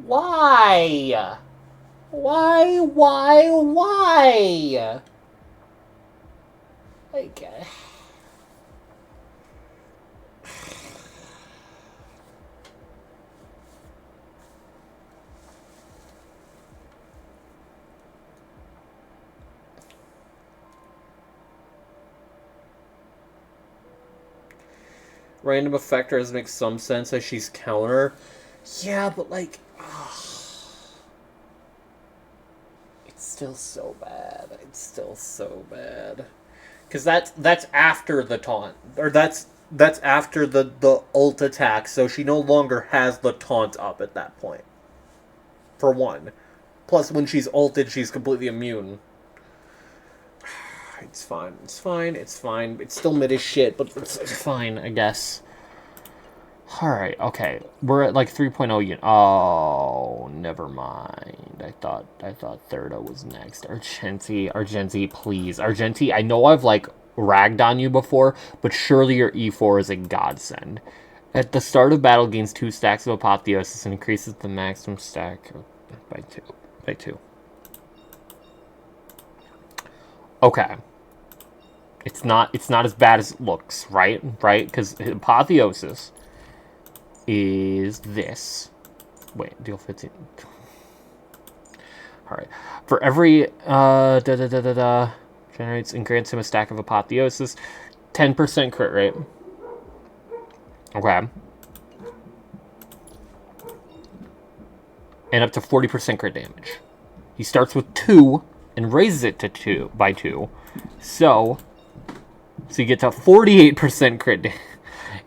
[SPEAKER 1] Why? Why? Like, random effector does make some sense as she's counter. Yeah, but like, it's still so bad. It's still so bad. Because that's after the taunt, or that's after the ult attack. So she no longer has the taunt up at that point. For one, plus when she's ulted, she's completely immune. It's fine. It's fine. It's fine. It's still mid as shit, but it's fine, I guess. Alright, okay. We're at like 3.0 Oh, never mind. I thought Thirda was next. Argenti, please. Argenti, I know I've like ragged on you before, but surely your E4 is a godsend. At the start of battle, gains 2 stacks of Apotheosis and increases the maximum stack by 2. Okay. It's not as bad as it looks, right? Right? Because Apotheosis is this. Wait, deal 15. Alright. For every generates and grants him a stack of Apotheosis. 10% crit rate. Okay. And up to 40% crit damage. He starts with 2 and raises it to 2 by 2. So you get to 48% crit damage.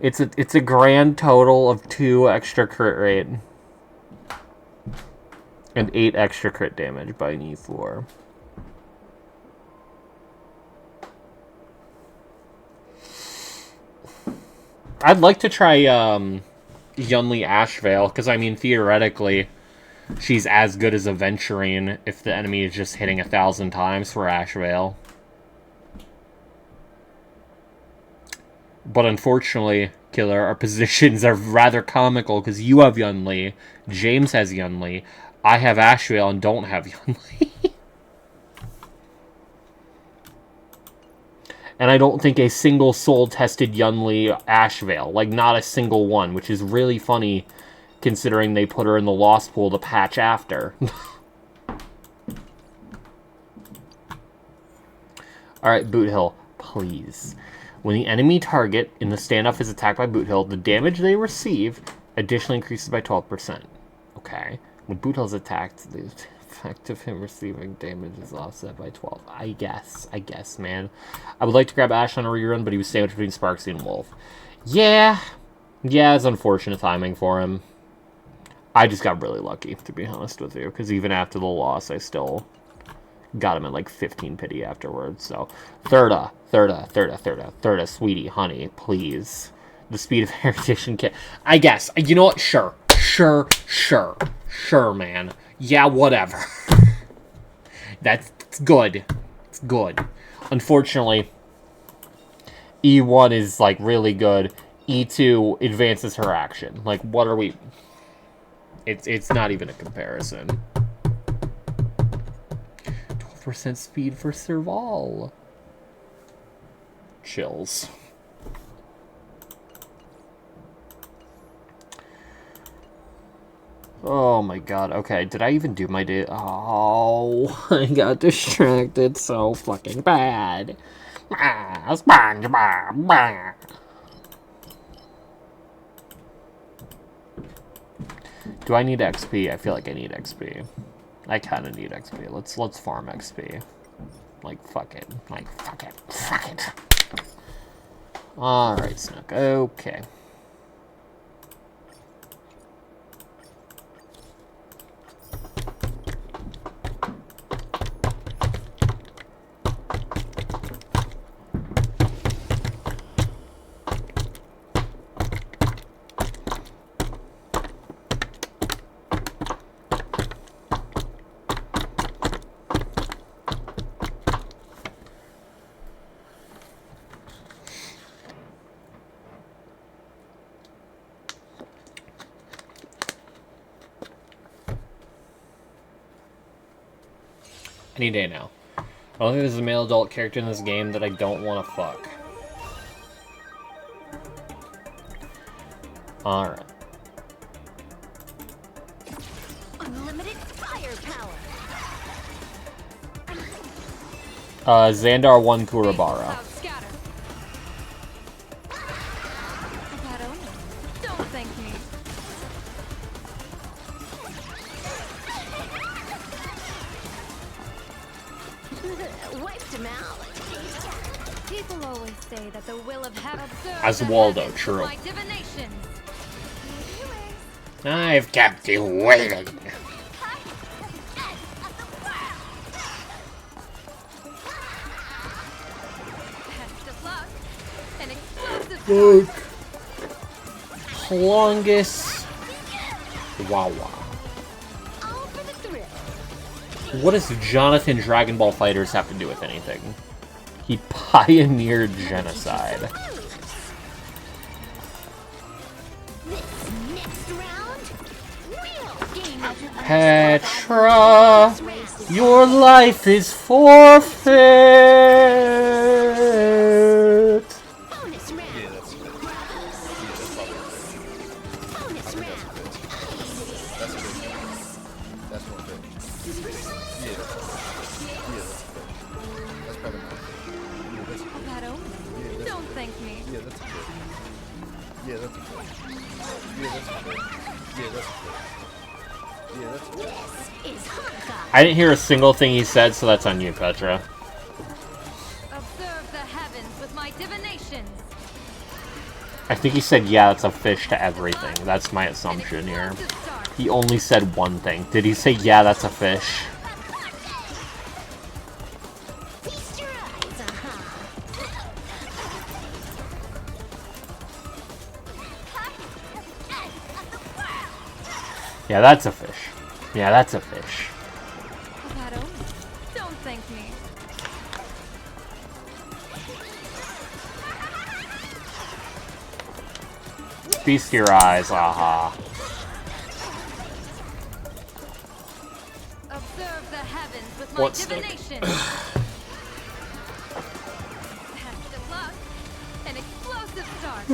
[SPEAKER 1] It's a grand total of 2 extra crit rate. And 8 extra crit damage by an E4. I'd like to try Yunli Ashvale, because I mean theoretically she's as good as Aventurine if the enemy is just hitting 1,000 times for Ashvale. But unfortunately, Killer, our positions are rather comical because you have Yunli, James has Yunli, I have Ashvale and don't have Yunli. And I don't think a single soul tested Yunli Ashvale. Like, not a single one, which is really funny considering they put her in the Lost Pool the patch after. Alright, Boot Hill, please. When the enemy target in the standoff is attacked by Boot Hill, the damage they receive additionally increases by 12%. Okay. When Boot Hill is attacked, the effect of him receiving damage is offset by 12. I guess, man. I would like to grab Ash on a rerun, but he was sandwiched between Sparksy and Wolf. Yeah, it's unfortunate timing for him. I just got really lucky, to be honest with you, because even after the loss, I still got him at like 15 pity afterwards. So, Thirda, sweetie, honey, please. The speed of erudition kit. I guess. You know what? Sure, man. Yeah, whatever. That's good. It's good. Unfortunately, E1 is, like, really good. E2 advances her action. Like, what are we... It's not even a comparison. 12% speed for Serval. Chills. Oh my god, okay, did I even do my day? Oh, I got distracted so fucking bad. SpongeBob. Do I need XP? I feel like I need XP. I kinda need XP. Let's farm XP. Like, fuck it. Fuck it. Alright, Snook. Okay. Any day now. I don't think there's a male adult character in this game that I don't want to fuck. Alright.
[SPEAKER 5] Unlimited firepower.
[SPEAKER 1] Xandar 1 Kurabara.
[SPEAKER 7] Cloud scatter. That only. Don't thank me.
[SPEAKER 5] Wiped him out.
[SPEAKER 7] People always say that the will of heaven observes
[SPEAKER 1] As
[SPEAKER 7] the
[SPEAKER 1] Waldo,
[SPEAKER 7] heavens
[SPEAKER 1] true.
[SPEAKER 7] with my divinations.
[SPEAKER 1] I've kept you waiting.
[SPEAKER 7] Best of luck. An explosive
[SPEAKER 1] Look. Longest. Wow.
[SPEAKER 5] All for the thrill.
[SPEAKER 1] What does Jonathan Dragon Ball Fighters have to do with anything? He pioneered genocide.
[SPEAKER 5] This next round, we'll gain a
[SPEAKER 1] Petra, your life is forfeit.
[SPEAKER 5] bonus round. Bonus round.
[SPEAKER 8] That's more fair. Yeah. Yeah, that's probably not fair. Yeah, that's fair.
[SPEAKER 7] that only. Don't thank me.
[SPEAKER 8] Yeah, that's fair. Yeah, that's fair. Yeah, that's fair. Yeah, that's fair. Yeah, that's fair.
[SPEAKER 5] This is Hawkeye.
[SPEAKER 1] I didn't hear a single thing he said, so that's on you, Petra.
[SPEAKER 7] Observe the heavens with my divinations.
[SPEAKER 1] I think he said, yeah, that's a fish to everything. That's my assumption here.
[SPEAKER 7] Explosive start.
[SPEAKER 1] He only said one thing. Did he say, yeah, that's a fish?
[SPEAKER 5] Feast your eyes,
[SPEAKER 1] Yeah, that's a fish. Yeah, that's a fish.
[SPEAKER 7] That only. Don't thank me.
[SPEAKER 1] Feast your eyes, aha.
[SPEAKER 7] Observe the heavens with my
[SPEAKER 1] What stick?
[SPEAKER 7] divinations. Best of luck. An explosive start.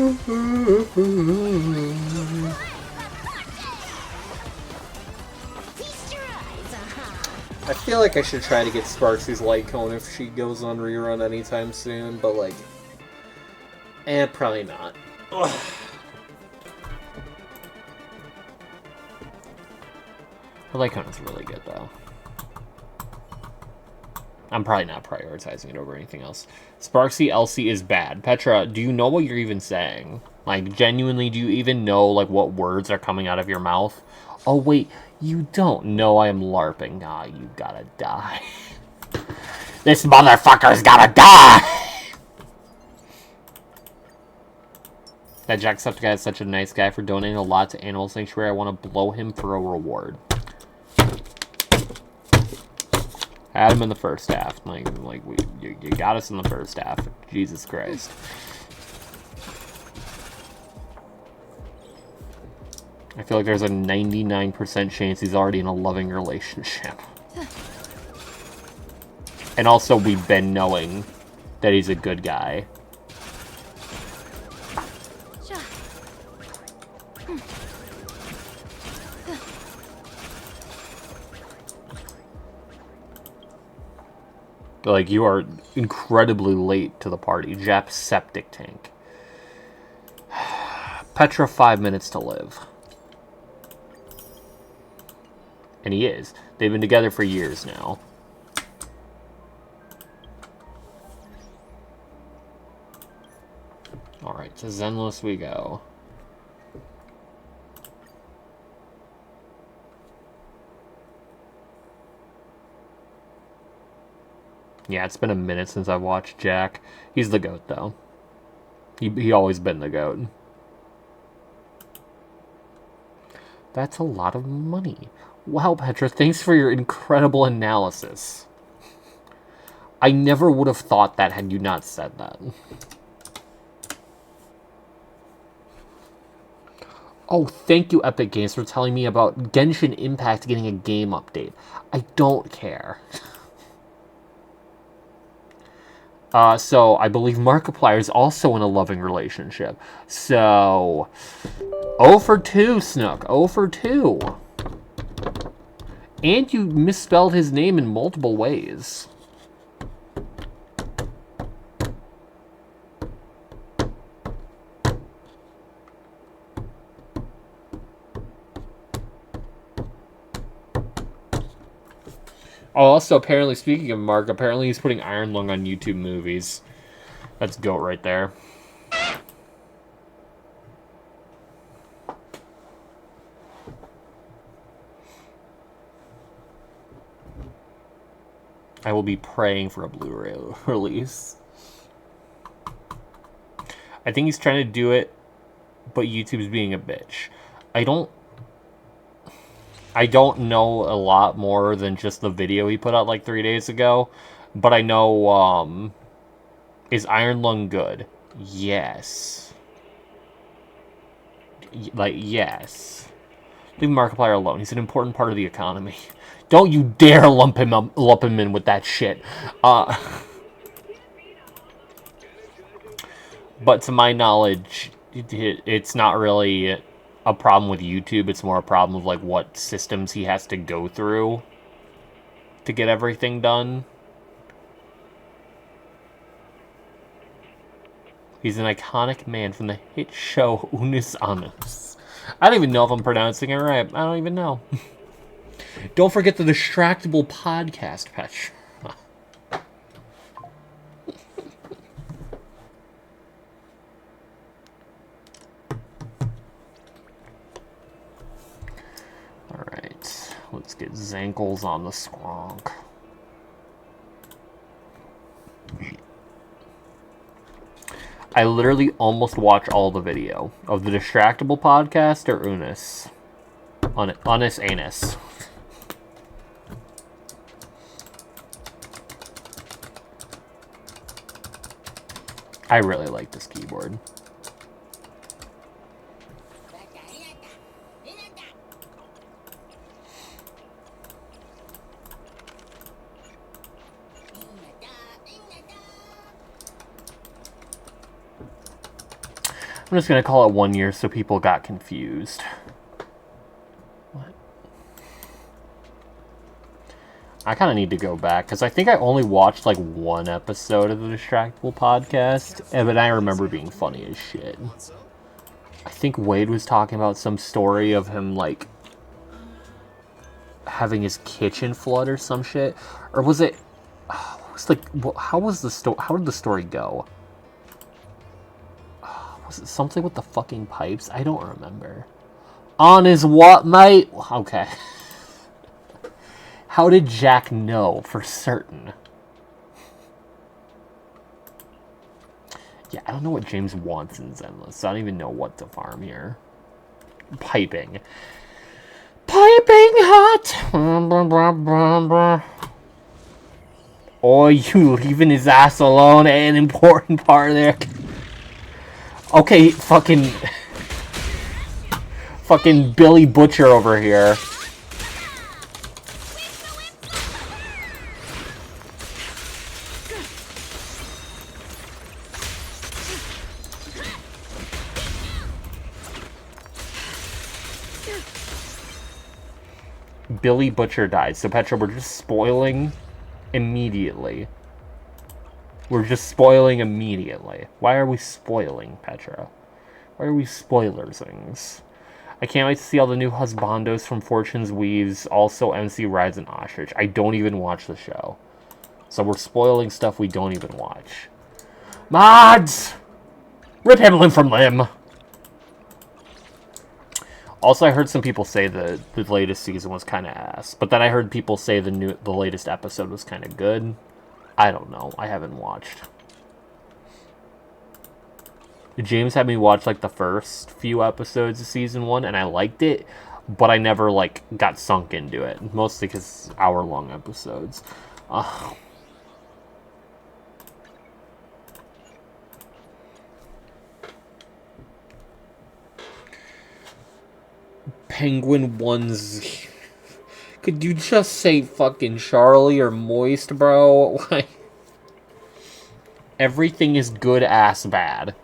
[SPEAKER 5] Feast your eyes,
[SPEAKER 1] I feel like I should try to get Sparksy's light cone if she goes on rerun anytime soon, but like, probably not. Ugh. The light cone is really good though. I'm probably not prioritizing it over anything else. Sparksy Elsie is bad. Petra, do you know what you're even saying? Like, genuinely, do you even know, like, what words are coming out of your mouth? Oh, wait, you don't know I am LARPing. Ah, you gotta die. This motherfucker's gotta die! That Jacksepticeye is such a nice guy for donating a lot to Animal Sanctuary. I want to blow him for a reward. Had him in the first half. You got us in the first half. Jesus Christ. I feel like there's a 99% chance he's already in a loving relationship. And also, we've been knowing that he's a good guy. Like, you are incredibly late to the party. Jap septic tank. Petra, 5 minutes to live. And he is. They've been together for years now. Alright, to Zenless we go. Yeah, it's been a minute since I've watched Jack. He's the GOAT, though. He always been the GOAT. That's a lot of money. Wow, Petra, thanks for your incredible analysis. I never would have thought that had you not said that. Oh, thank you, Epic Games, for telling me about Genshin Impact getting a game update. I don't care. So I believe Markiplier is also in a loving relationship. So 0 for 2, Snook. 0 for 2. And you misspelled his name in multiple ways. Oh, also, apparently, speaking of Mark, apparently he's putting Iron Lung on YouTube movies. That's GOAT right there. I will be praying for a Blu-ray release. I think he's trying to do it, but YouTube's being a bitch. I don't know a lot more than just the video he put out like 3 days ago, but I know, is Iron Lung good? Yes. Yes. Leave Markiplier alone. He's an important part of the economy. Don't you dare lump him in with that shit. But to my knowledge, it's not really a problem with YouTube. It's more a problem of like what systems he has to go through to get everything done. He's an iconic man from the hit show Unus Annus. I don't even know if I'm pronouncing it right. I don't even know. Don't forget the Distractable podcast, Petra. Alright, let's get Zankles on the skronk. I literally almost watched all the video of the Distractable podcast or Unus. Unus Anus. I really like this keyboard. I'm just going to call it 1 year so people got confused. What? I kind of need to go back, because I think I only watched like one episode of the Distractable podcast, but I remember being funny as shit. I think Wade was talking about some story of him, like, having his kitchen flood or some shit. Or was it... how was the story... How did the story go? Was it something with the fucking pipes? I don't remember. On his what, mate? Okay. How did Jack know for certain? Yeah, I don't know what James wants in Zenless, so I don't even know what to farm here. Piping. Piping hot! Oh, you leaving his ass alone ain't an important part there. Okay, fucking Billy Butcher over here. Billy Butcher died, so Petra, we're just spoiling immediately. We're just spoiling immediately. Why are we spoiling, Petra? Why are we spoilers things? I can't wait to see all the new husbandos from Fortune's Weaves, also MC Rides and Ostrich. I don't even watch the show. So we're spoiling stuff we don't even watch. Mods! Rip him limb from limb! Also, I heard some people say the latest season was kind of ass. But then I heard people say the latest episode was kind of good. I don't know. I haven't watched. James had me watch, like, the first few episodes of Season 1, and I liked it, but I never, like, got sunk into it. Mostly because hour-long episodes. Penguin ones. Could you just say fucking Charlie or Moist, bro? Like, Everything is good ass bad.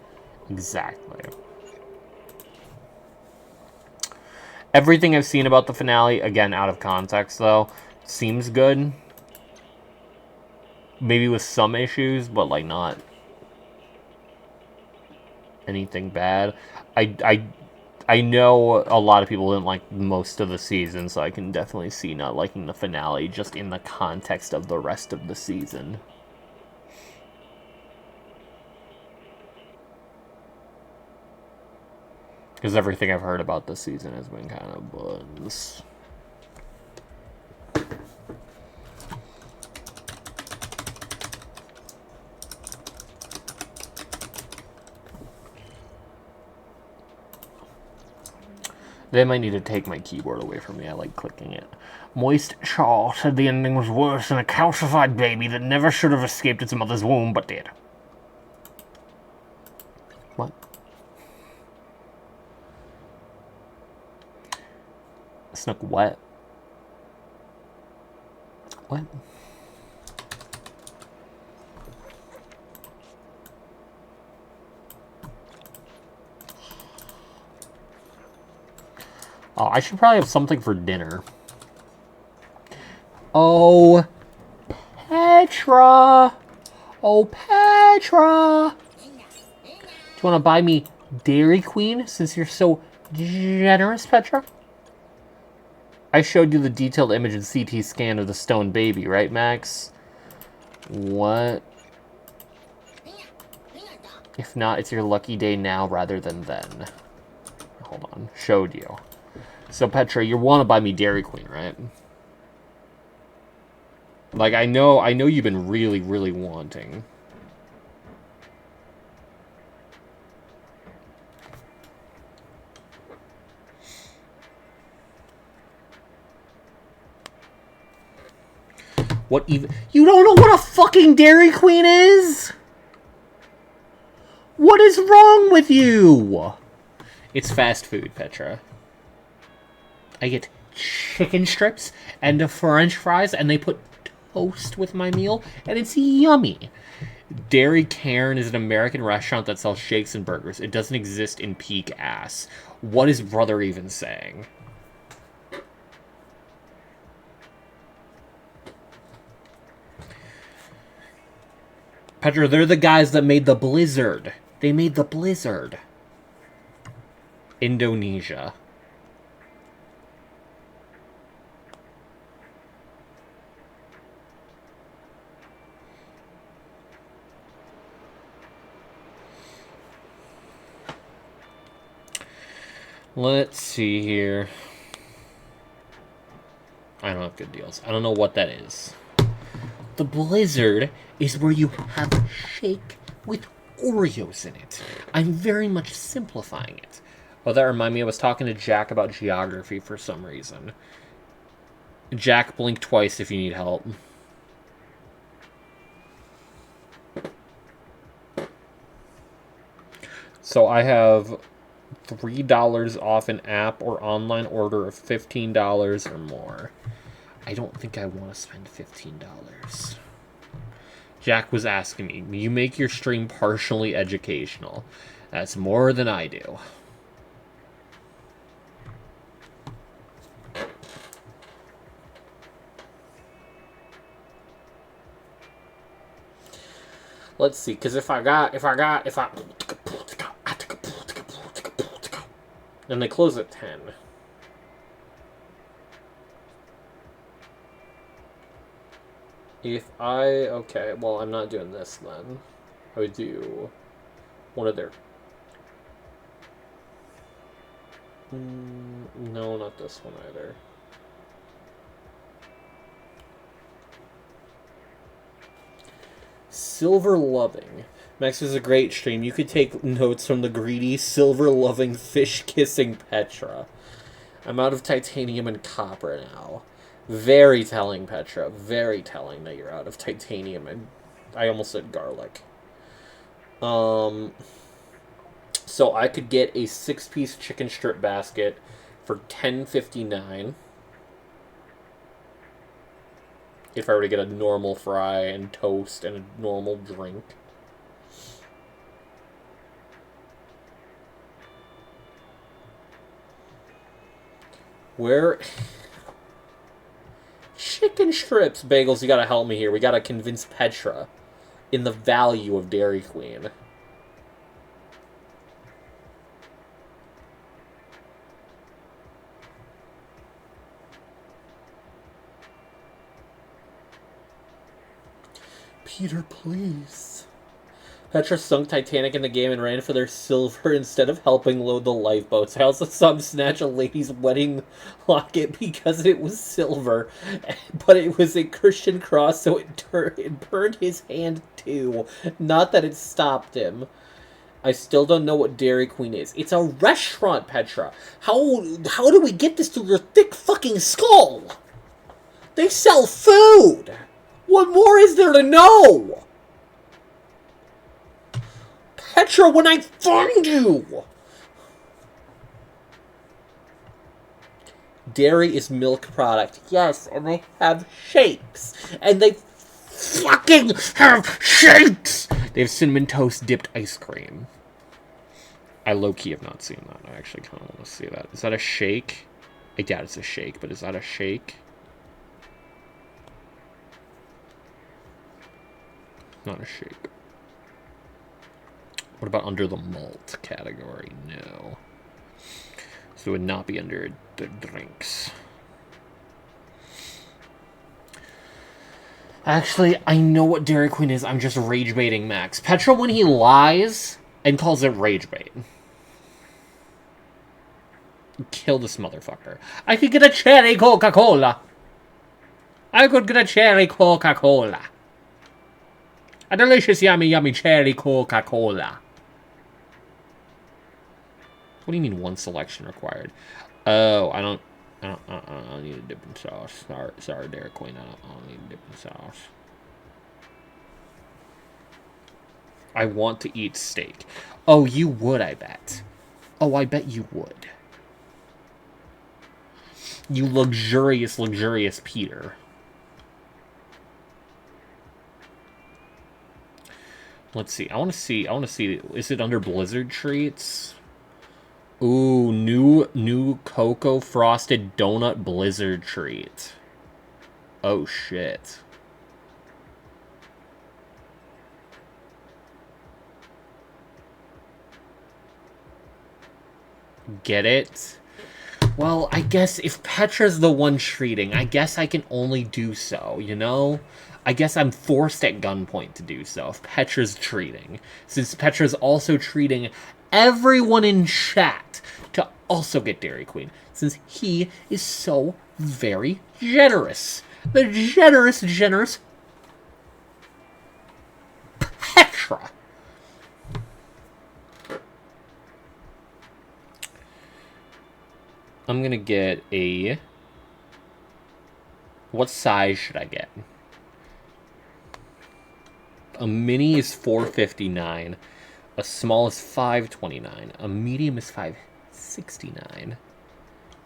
[SPEAKER 1] Exactly. Everything I've seen about the finale, again, out of context, though, seems good. Maybe with some issues, but, like, not anything bad. I know a lot of people didn't like most of the season, so I can definitely see not liking the finale just in the context of the rest of the season. Because everything I've heard about this season has been kind of buns. They might need to take my keyboard away from me. I like clicking it. Moist Shaw said the ending was worse than a calcified baby that never should have escaped its mother's womb, but did. What? Snook what? What? Oh, I should probably have something for dinner. Oh, Petra! Oh, Petra! Do you want to buy me Dairy Queen since you're so generous, Petra? I showed you the detailed image and CT scan of the stone baby, right, Max? What? If not, it's your lucky day now rather than then. Hold on. Showed you. So, Petra, you want to buy me Dairy Queen, right? Like, I know you've been really, really wanting. What even? You don't know what a fucking Dairy Queen is? What is wrong with you? It's fast food, Petra. I get chicken strips and French fries, and they put toast with my meal, and it's yummy. Dairy Cairn is an American restaurant that sells shakes and burgers. It doesn't exist in peak ass. What is brother even saying? Petra, they're the guys that made the Blizzard. They made the Blizzard. Indonesia. Let's see here. I don't have good deals. I don't know what that is. The Blizzard is where you have a shake with Oreos in it. I'm very much simplifying it. Oh, that reminded me, I was talking to Jack about geography for some reason. Jack, blink twice if you need help. So I have $3 off an app or online order of $15 or more. I don't think I want to spend $15. Jack was asking me, you make your stream partially educational. That's more than I do. Let's see, because if I... And they close at 10. If I... Okay, well, I'm not doing this then. I would do one of their... No, not this one either. Silver Loving. Max is a great stream. You could take notes from the greedy, silver-loving, fish-kissing Petra. I'm out of titanium and copper now. Very telling, Petra. Very telling that you're out of titanium and... I almost said garlic. So I could get a 6-piece chicken strip basket for $10.59. If I were to get a normal fry and toast and a normal drink. Where... Chicken strips. Bagels, you gotta help me here. We gotta convince Petra in the value of Dairy Queen. Peter, please. Petra sunk Titanic in the game and ran for their silver instead of helping load the lifeboats. I also saw him snatch a lady's wedding locket because it was silver, but it was a Christian cross, so it burned his hand too. Not that it stopped him. I still don't know what Dairy Queen is. It's a restaurant, Petra. How do we get this through your thick fucking skull? They sell food! What more is there to know? Petra, when I find you! Dairy is milk product. Yes, and they have shakes. And they fucking have shakes! They have cinnamon toast dipped ice cream. I low-key have not seen that. I actually kind of want to see that. Is that a shake? I doubt it's a shake, but is that a shake? Not a shake. What about under the malt category? No. So it would not be under the drinks. Actually, I know what Dairy Queen is. I'm just rage baiting Max. Petra, when he lies and calls it rage bait. Kill this motherfucker. I could get a cherry Coca-Cola. I could get a cherry Coca-Cola. A delicious, yummy, yummy cherry Coca-Cola. What do you mean one selection required? Oh, I don't need a dipping sauce. Sorry, Dairy Queen. I don't need a dipping sauce. I want to eat steak. Oh, you would, I bet. Oh, I bet you would. You luxurious, luxurious Peter. Let's see. I want to see. Is it under Blizzard treats? Ooh, new Cocoa Frosted Donut Blizzard treat. Oh, shit. Get it? Well, I guess if Petra's the one treating, I guess I can only do so, you know? I guess I'm forced at gunpoint to do so if Petra's treating. Since Petra's also treating everyone in chat to also get Dairy Queen. Since he is so very generous. The generous Petra. I'm gonna get a... What size should I get? A mini is $4.59. A small is $5.29. A medium is $5.69.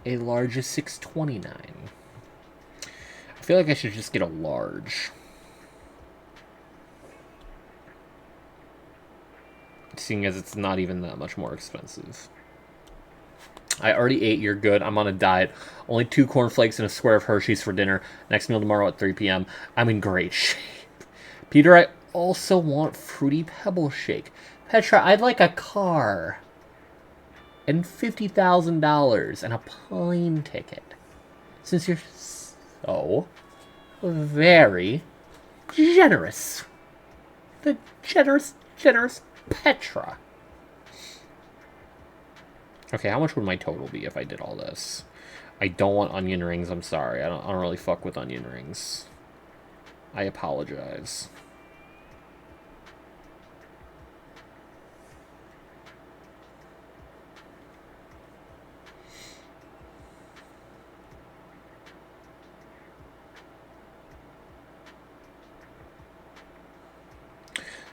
[SPEAKER 1] A large is $6.29. I feel like I should just get a large. Seeing as it's not even that much more expensive. I already ate, you're good. I'm on a diet. Only 2 cornflakes and a square of Hershey's for dinner. Next meal tomorrow at 3 p.m. I'm in great shape. Peter, I also want Fruity Pebble Shake. Petra, I'd like a car. And $50,000 and a plane ticket. Since you're so very generous. The generous Petra. Okay, how much would my total be if I did all this? I don't want onion rings, I'm sorry. I don't really fuck with onion rings. I apologize.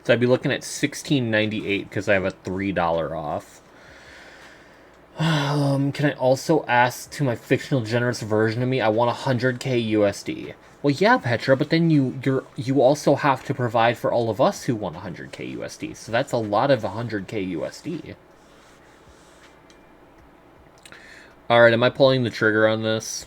[SPEAKER 1] So I'd be looking at $16.98 because I have a $3 off. Can I also ask to my fictional generous version of me? I want 100k USD. Well, yeah, Petra, but then you also have to provide for all of us who want 100k USD. So that's a lot of 100k USD. Alright, am I pulling the trigger on this?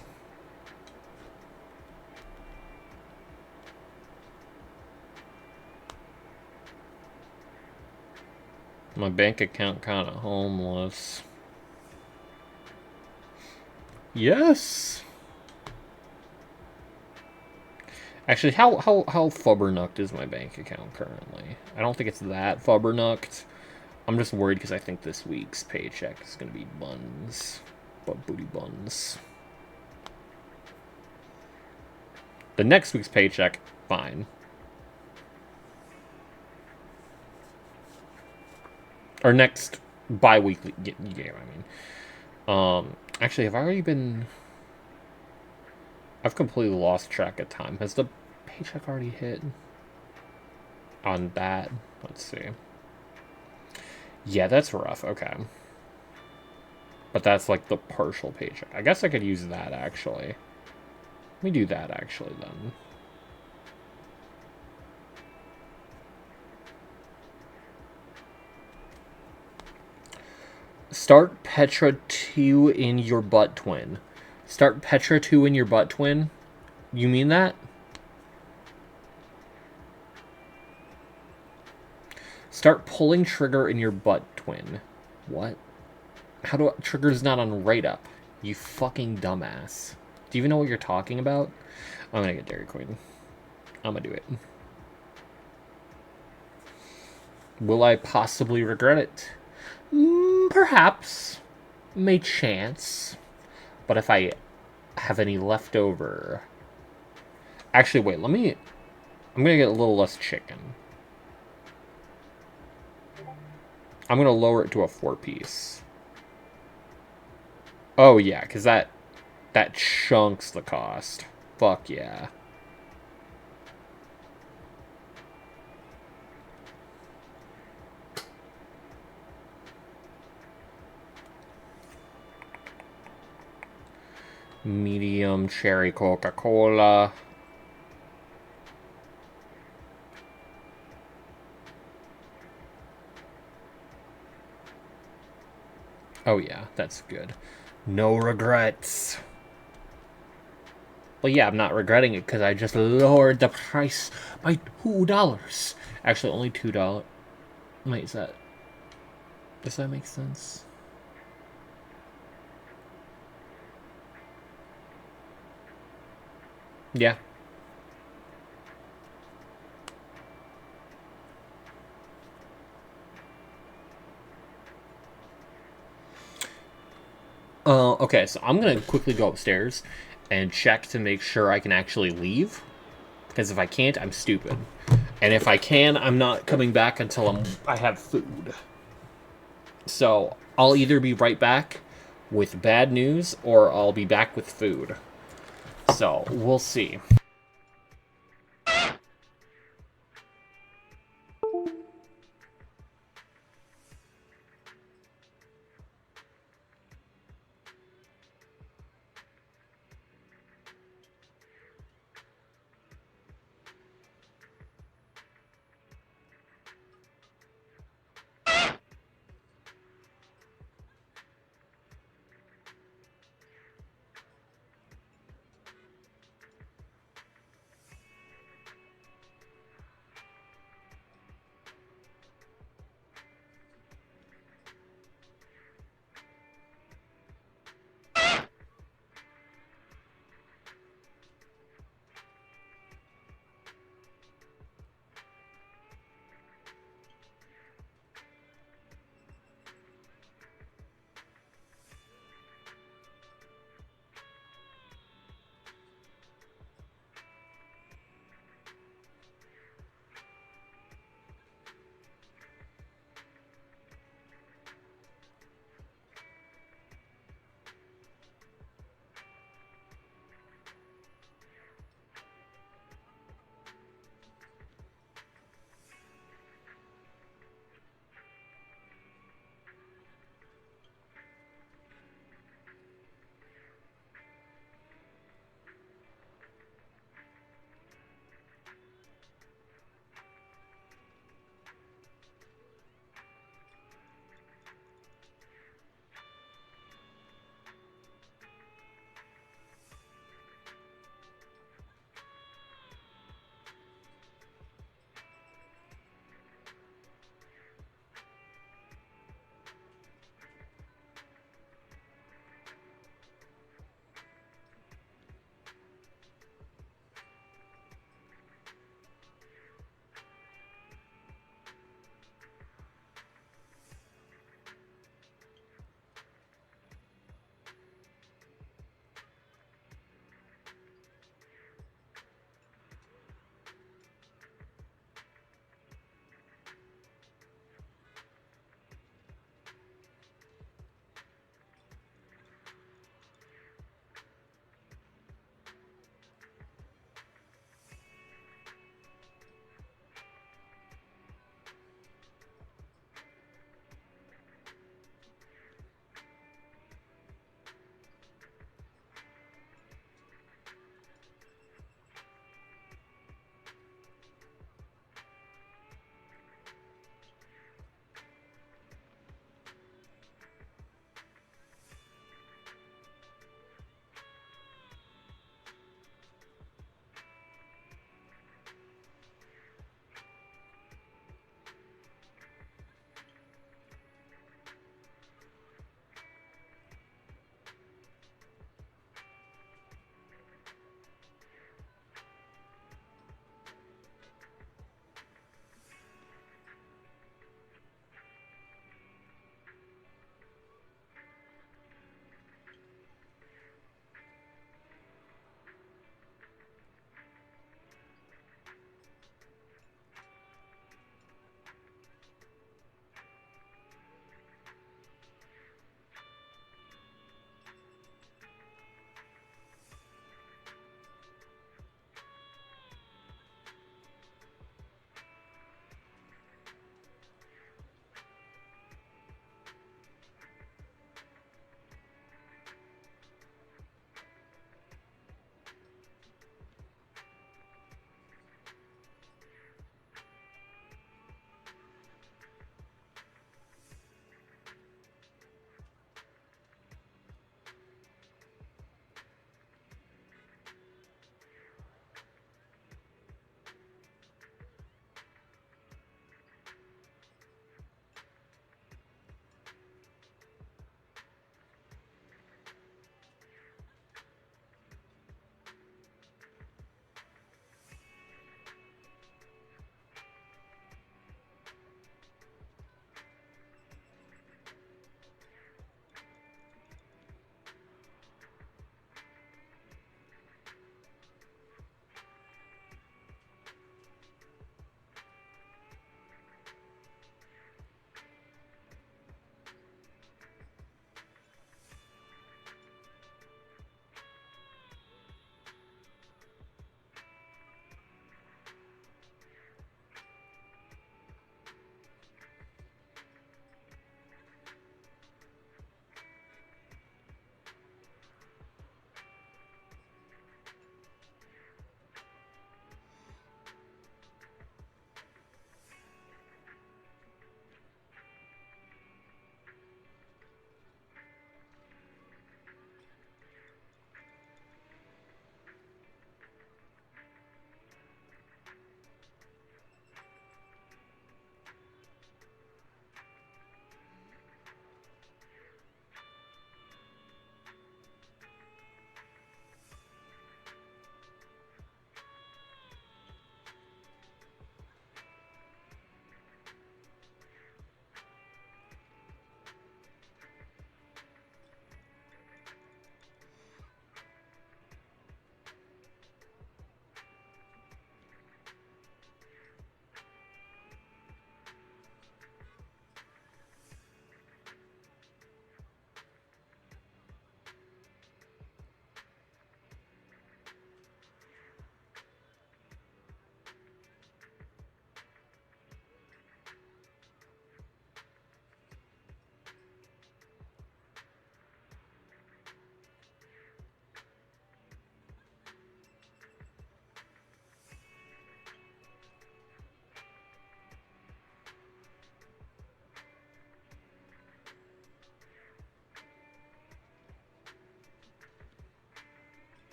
[SPEAKER 1] My bank account kind of homeless. Yes. Actually, how fubbernucked is my bank account currently? I don't think it's that fubbernucked. I'm just worried because I think this week's paycheck is going to be buns. But booty buns. The next week's paycheck, fine. Or next bi-weekly game, I mean. Actually, have I already been... I've completely lost track of time. Has the paycheck already hit? On that? Let's see. Yeah, that's rough. Okay. But that's like the partial paycheck. I guess I could use that, actually. Let me do that, actually, then. Start Petra 2 in your butt twin. Start Petra 2 in your butt twin? You mean that? Start pulling trigger in your butt twin. What? How do trigger's not on right up? You fucking dumbass. Do you even know what you're talking about? I'm gonna get Dairy Queen. I'm gonna do it. Will I possibly regret it? Perhaps. May chance. But if I have any left over... Actually, wait, let me... I'm gonna get a little less chicken. I'm gonna lower it to a 4-piece. Oh, yeah, because that chunks the cost. Fuck yeah. Medium cherry Coca-Cola. Oh yeah, that's good. No regrets. Well, yeah, I'm not regretting it because I just lowered the price by $2. Actually, only $2. Wait, is that... Does that make sense? Yeah. Okay, so I'm gonna quickly go upstairs and check to make sure I can actually leave. Because if I can't, I'm stupid. And if I can, I'm not coming back until I have food. So, I'll either be right back with bad news, or I'll be back with food. So, we'll see.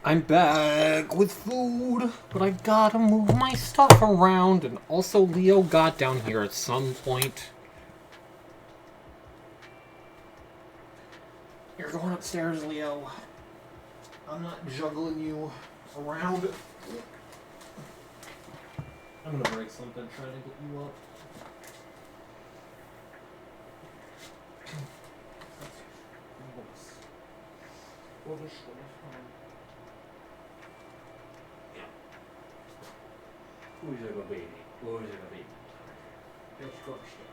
[SPEAKER 1] I'm back with food, but I gotta move my stuff around, and also Leo got down here at some point. You're going upstairs, Leo. I'm not juggling you around. I'm gonna break something trying to get you up. Who's a good baby? Who's a good baby? Let's go upstairs.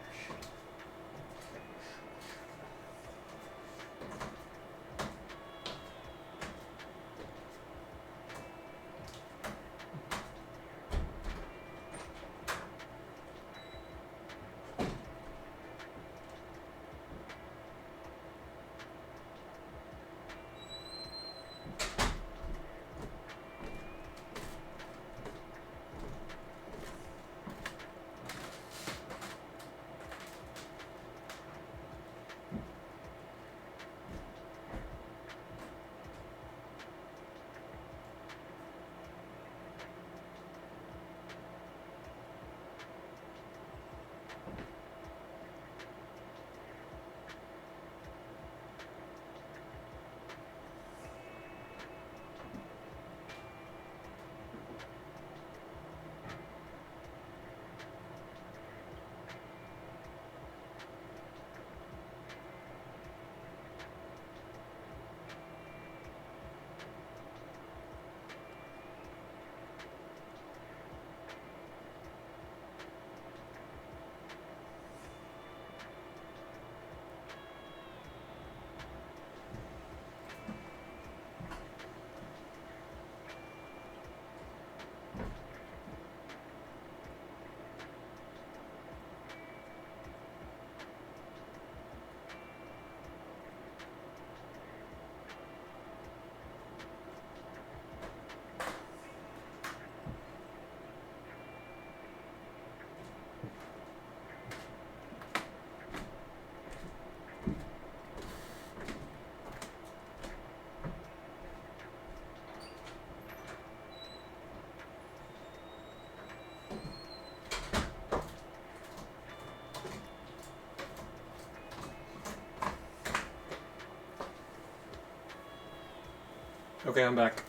[SPEAKER 1] Okay, I'm back.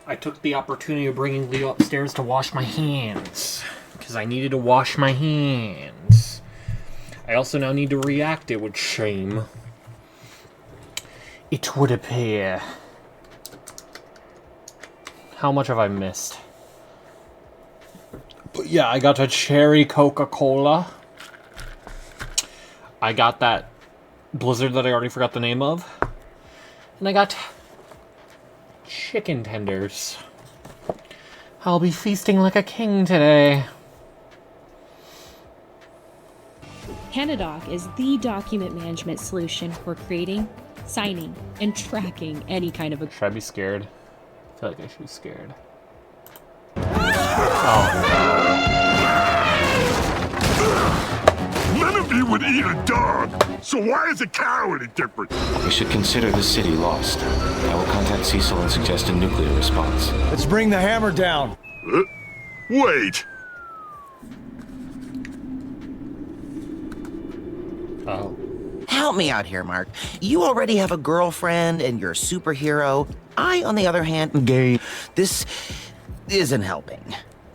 [SPEAKER 1] I took the opportunity of bringing Leo upstairs to wash my hands. Because I needed to wash my hands. I also now need to react it with shame. It would appear. How much have I missed? But yeah, I got a cherry Coca-Cola. I got that Blizzard that I already forgot the name of. And I got chicken tenders. I'll be feasting like a king today.
[SPEAKER 9] HanaDoc is the document management solution for creating, signing, and tracking any kind of a...
[SPEAKER 1] Should I be scared? I feel like I should be scared. Oh.
[SPEAKER 4] None of you would eat a dog, so why is a cow any different?
[SPEAKER 10] We should consider the city lost. I will contact Cecil and suggest a nuclear response.
[SPEAKER 11] Let's bring the hammer down.
[SPEAKER 4] Wait.
[SPEAKER 1] Oh.
[SPEAKER 12] Help me out here, Mark. You already have a girlfriend and you're a superhero. I, on the other hand, am gay. This isn't helping.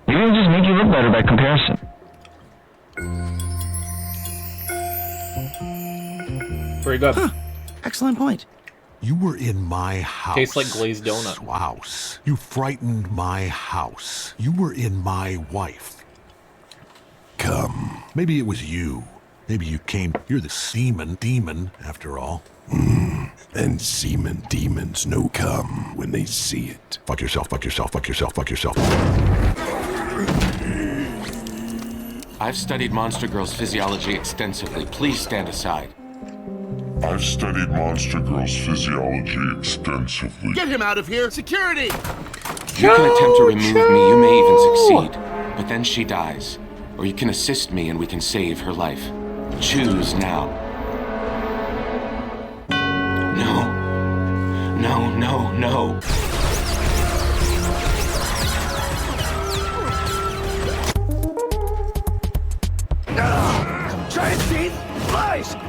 [SPEAKER 13] You're gonna just make you look better by comparison.
[SPEAKER 1] Very good.
[SPEAKER 12] Huh. Excellent point.
[SPEAKER 14] You were in my house.
[SPEAKER 1] Tastes like glazed donut.
[SPEAKER 14] House. You frightened my house. You were in my wife. Come. Maybe it was you. Maybe you came. You're the semen demon, after all.
[SPEAKER 4] And semen demons know come when they see it.
[SPEAKER 14] Fuck yourself, fuck yourself, fuck yourself, fuck yourself.
[SPEAKER 10] I've studied Monster Girl's physiology extensively. Please stand aside.
[SPEAKER 4] I've studied Monster Girl's physiology extensively.
[SPEAKER 11] Get him out of here! Security!
[SPEAKER 10] You can attempt to remove me, you may even succeed. But then she dies. Or you can assist me and we can save her life. Choose now. No. No, no, no.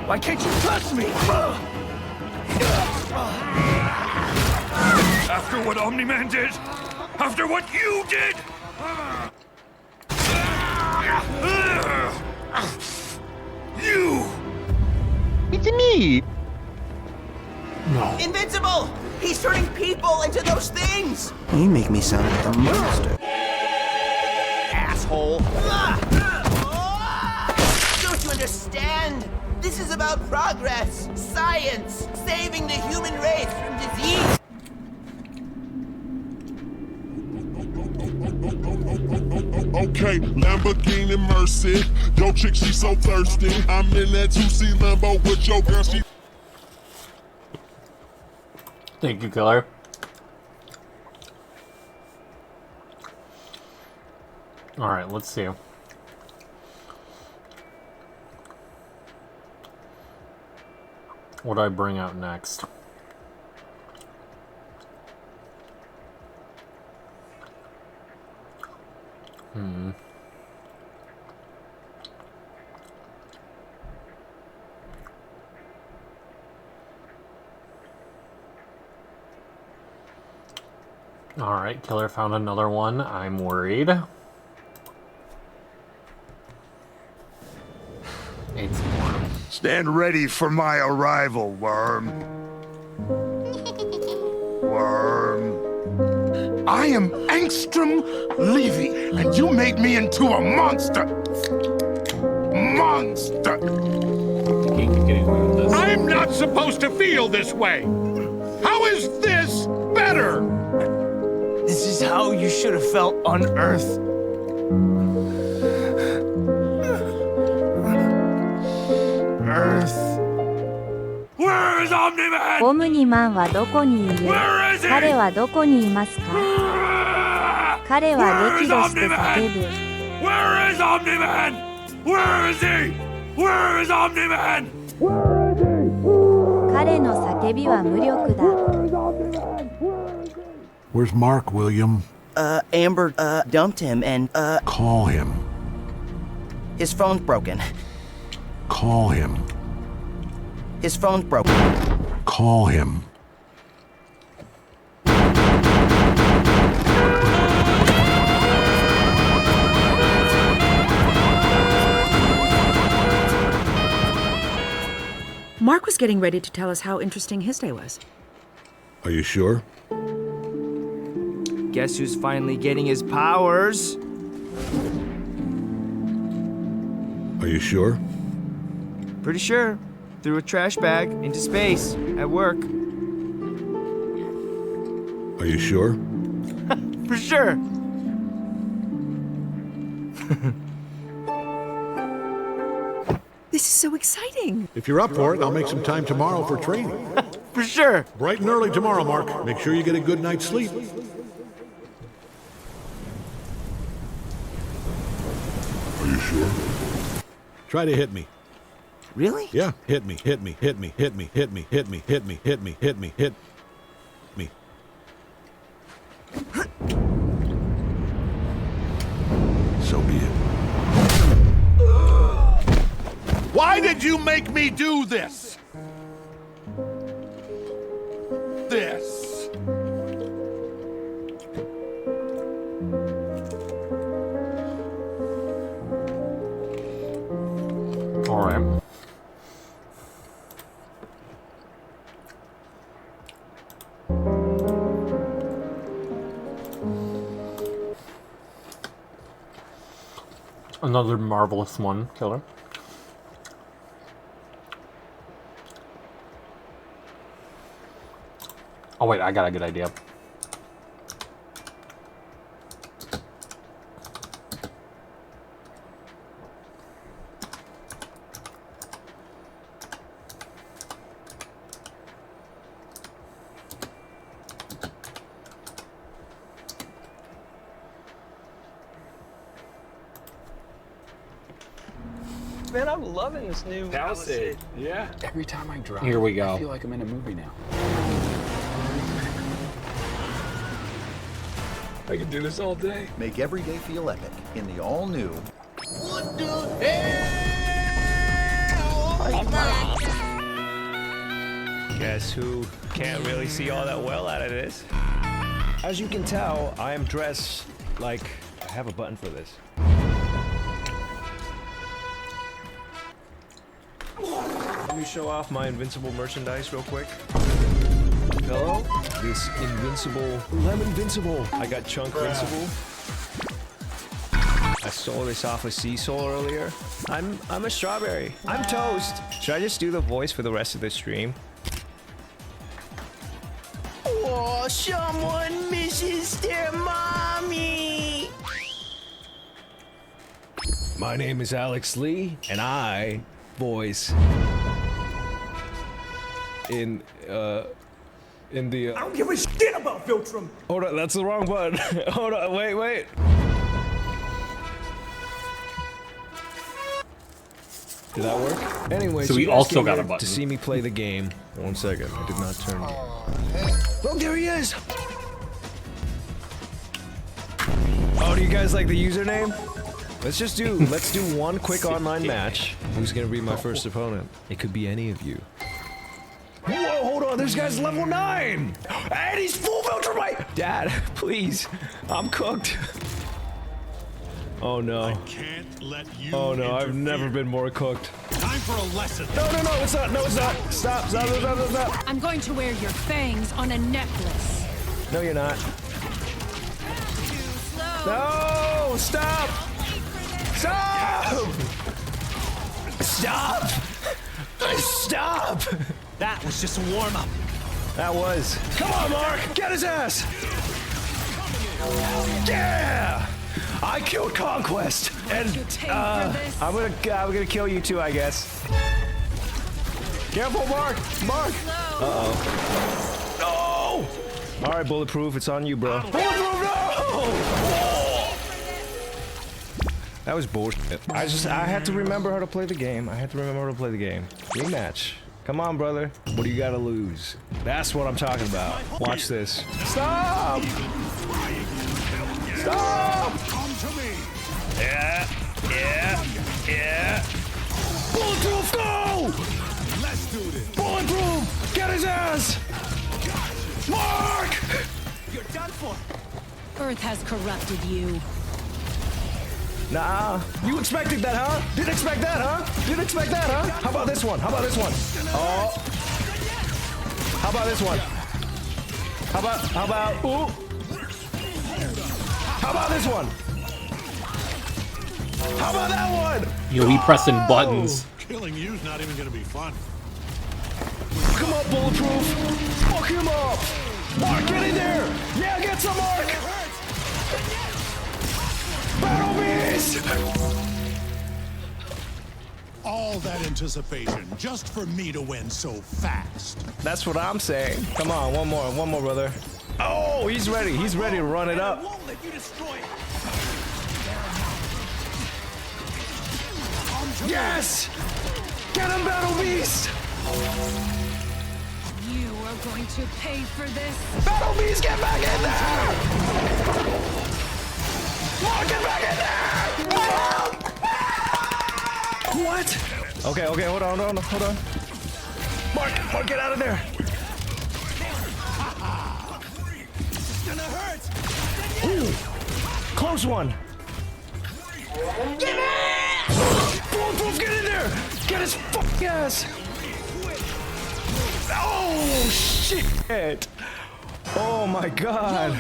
[SPEAKER 11] Why can't you trust me?
[SPEAKER 15] After what Omni-Man did? After what you did? You!
[SPEAKER 12] It's me!
[SPEAKER 1] No.
[SPEAKER 12] Invincible! He's turning people into those things! You make me sound like a monster. Asshole! Don't you understand? This is about progress, science, saving the human race from disease.
[SPEAKER 4] Okay, Lamborghini Mercy. Yo, chick, she so thirsty. I'm in that 2C Lambo with your girl, she...
[SPEAKER 1] Thank you, Killer. Alright, let's see. What do I bring out next? Alright, Killer found another one. I'm worried. It's Worm.
[SPEAKER 11] Stand ready for my arrival, Worm. Worm. I am Angstrom Levy, and you made me into a monster. Monster.
[SPEAKER 15] I'm not supposed to feel this way! How is this better?
[SPEAKER 11] This is how you should have felt on Earth.
[SPEAKER 15] Where is Omni-Man?
[SPEAKER 16] オムニマンはどこにいる？彼はどこにいますか？彼は激怒して叫ぶ。
[SPEAKER 15] Where is Omni-Man? Where is he? Where is Omni-Man?
[SPEAKER 16] 彼の叫びは無力だ。
[SPEAKER 14] Where's Mark, William?
[SPEAKER 12] Amber, dumped him and,
[SPEAKER 14] Call him.
[SPEAKER 12] his phone's broken.
[SPEAKER 14] Call him.
[SPEAKER 12] His phone's broken.
[SPEAKER 14] Call him.
[SPEAKER 17] Mark was getting ready to tell us how interesting his day was.
[SPEAKER 14] Are you sure?
[SPEAKER 11] Guess who's finally getting his powers?
[SPEAKER 14] Are you sure?
[SPEAKER 11] Pretty sure. Threw a trash bag into space at work.
[SPEAKER 14] Are you sure?
[SPEAKER 11] For sure.
[SPEAKER 17] This is so exciting.
[SPEAKER 14] If you're up for it, I'll make some time tomorrow for training.
[SPEAKER 11] For sure.
[SPEAKER 14] Bright and early tomorrow, Mark. Make sure you get a good night's sleep.
[SPEAKER 4] Are you sure?
[SPEAKER 14] Try to hit me.
[SPEAKER 12] Really?
[SPEAKER 14] Yeah, hit me, hit me, hit me, hit me, hit me, hit me, hit me, hit me, hit me, hit me. So be it.
[SPEAKER 15] Why did you make me do this? This.
[SPEAKER 1] All right. Another marvelous one, Killer. Oh wait, I got a good idea.
[SPEAKER 18] Man, I'm loving this new
[SPEAKER 2] Palisade. Yeah. Every time I drive,
[SPEAKER 1] Here we go.
[SPEAKER 2] I feel like I'm in a movie now. I can do this all day.
[SPEAKER 8] Make every day feel epic in the all-new...
[SPEAKER 11] What the hell
[SPEAKER 18] Guess who can't really see all that well out of this? As you can tell, I am dressed like I have a button for this. Let me show off my invincible merchandise real quick. Hello? This invincible... I'm invincible! I got Chunk Invincible. I stole this off of Cecil earlier. I'm a strawberry. I'm toast. Should I just do the voice for the rest of the stream?
[SPEAKER 6] Oh, someone misses their mommy.
[SPEAKER 18] My name is Alex Lee, and I voice in the
[SPEAKER 6] I don't give a shit about Viltrum.
[SPEAKER 18] Hold on, that's the wrong button. Hold on, wait. Did that work? Anyway,
[SPEAKER 1] so we also got a button
[SPEAKER 18] to see me play the game. 1 second, I did not turn it. Oh, there he is! Oh, do you guys like the username? Let's do one quick online match. Who's gonna be my first opponent? It could be any of you. Whoa, hold on, this guy's level 9! And he's full Viltrumite! Dad, please, I'm cooked. Oh no. Oh no, I've never been more cooked.
[SPEAKER 11] Time for a lesson.
[SPEAKER 18] No, it's not. No, it's not. Stop.
[SPEAKER 19] I'm going to wear your fangs on a necklace.
[SPEAKER 18] No, you're not. No, stop. Stop.
[SPEAKER 6] That was just a warm-up.
[SPEAKER 18] That was. Come on, Mark. Get his ass. Yeah. I killed Conquest, and I'm gonna kill you too, I guess. Careful, Mark! Uh-oh. No! All right, Bulletproof, it's on you, bro. Bulletproof, no! That was bullshit. I had to remember how to play the game. Rematch. Come on, brother. What do you gotta lose? That's what I'm talking about. Watch this. Stop!
[SPEAKER 11] Come to me.
[SPEAKER 18] Yeah. Bulletproof, go!
[SPEAKER 11] Let's do this.
[SPEAKER 18] Bulletproof, get his ass! Mark!
[SPEAKER 6] You're done for.
[SPEAKER 19] Earth has corrupted you.
[SPEAKER 18] Nah, you expected that, huh? Didn't expect that, huh? How about this one? Oh. How about this one? How about, ooh. How about this one? How about that one?
[SPEAKER 1] You'll be pressing buttons.
[SPEAKER 11] Killing you's not even gonna be fun.
[SPEAKER 18] Come on, Bulletproof. Fuck him up. Mark, get in there. Yeah, get some, Mark. Battle Beast.
[SPEAKER 11] All that anticipation just for me to win so fast.
[SPEAKER 18] That's what I'm saying. Come on, one more, brother. Oh, he's ready to run it up. Yes! Get him, Battle Beast!
[SPEAKER 19] You are going to pay for this.
[SPEAKER 18] Battle Beast, get back in there! Oh, get back in there! What? Okay, hold on. Mark, get out of there!
[SPEAKER 6] Gonna hurt.
[SPEAKER 18] Ooh, close one.
[SPEAKER 6] Get it!
[SPEAKER 18] Bulletproof, get in there! Get his fucking ass! Oh shit! Oh my god!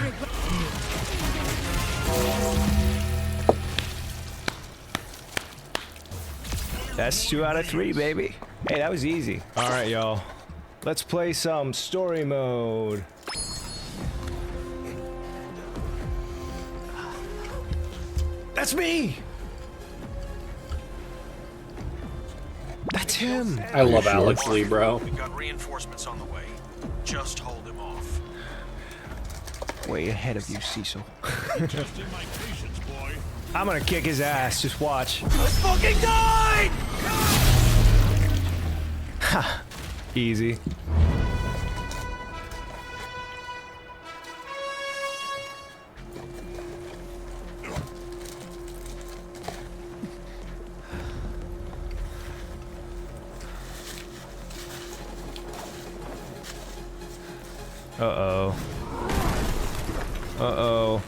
[SPEAKER 18] That's 2 out of 3, baby. Hey, that was easy. All right, y'all. Let's play some story mode. That's me! That's him!
[SPEAKER 1] I love Alex Lee, bro.
[SPEAKER 3] We got reinforcements on the way. Just hold him off.
[SPEAKER 18] Way ahead of you, Cecil. I'm gonna kick his ass, just watch.
[SPEAKER 6] Let's fucking die!
[SPEAKER 18] Ha! Easy. Uh-oh. Uh-oh.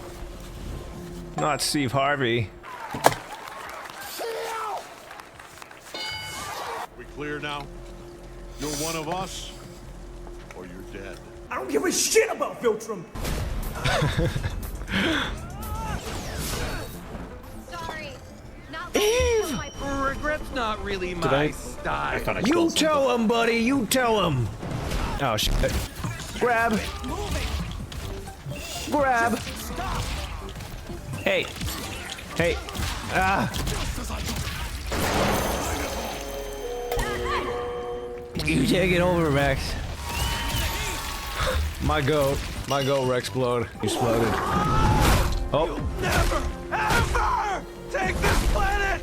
[SPEAKER 18] Not Steve Harvey.
[SPEAKER 4] We clear now? You're one of us, or you're dead.
[SPEAKER 6] I don't give a shit about Viltrum.
[SPEAKER 7] Sorry. Not
[SPEAKER 18] Eve!
[SPEAKER 6] Regret's not really my style.
[SPEAKER 1] I thought I
[SPEAKER 18] You
[SPEAKER 1] spilled
[SPEAKER 18] tell him, buddy. You tell him. Oh shit! Grab. Grab. Hey. Hey. Ah. You take it over, Rex. My goat, Rex Blode. You exploded. Oh.
[SPEAKER 6] Never, ever take this planet.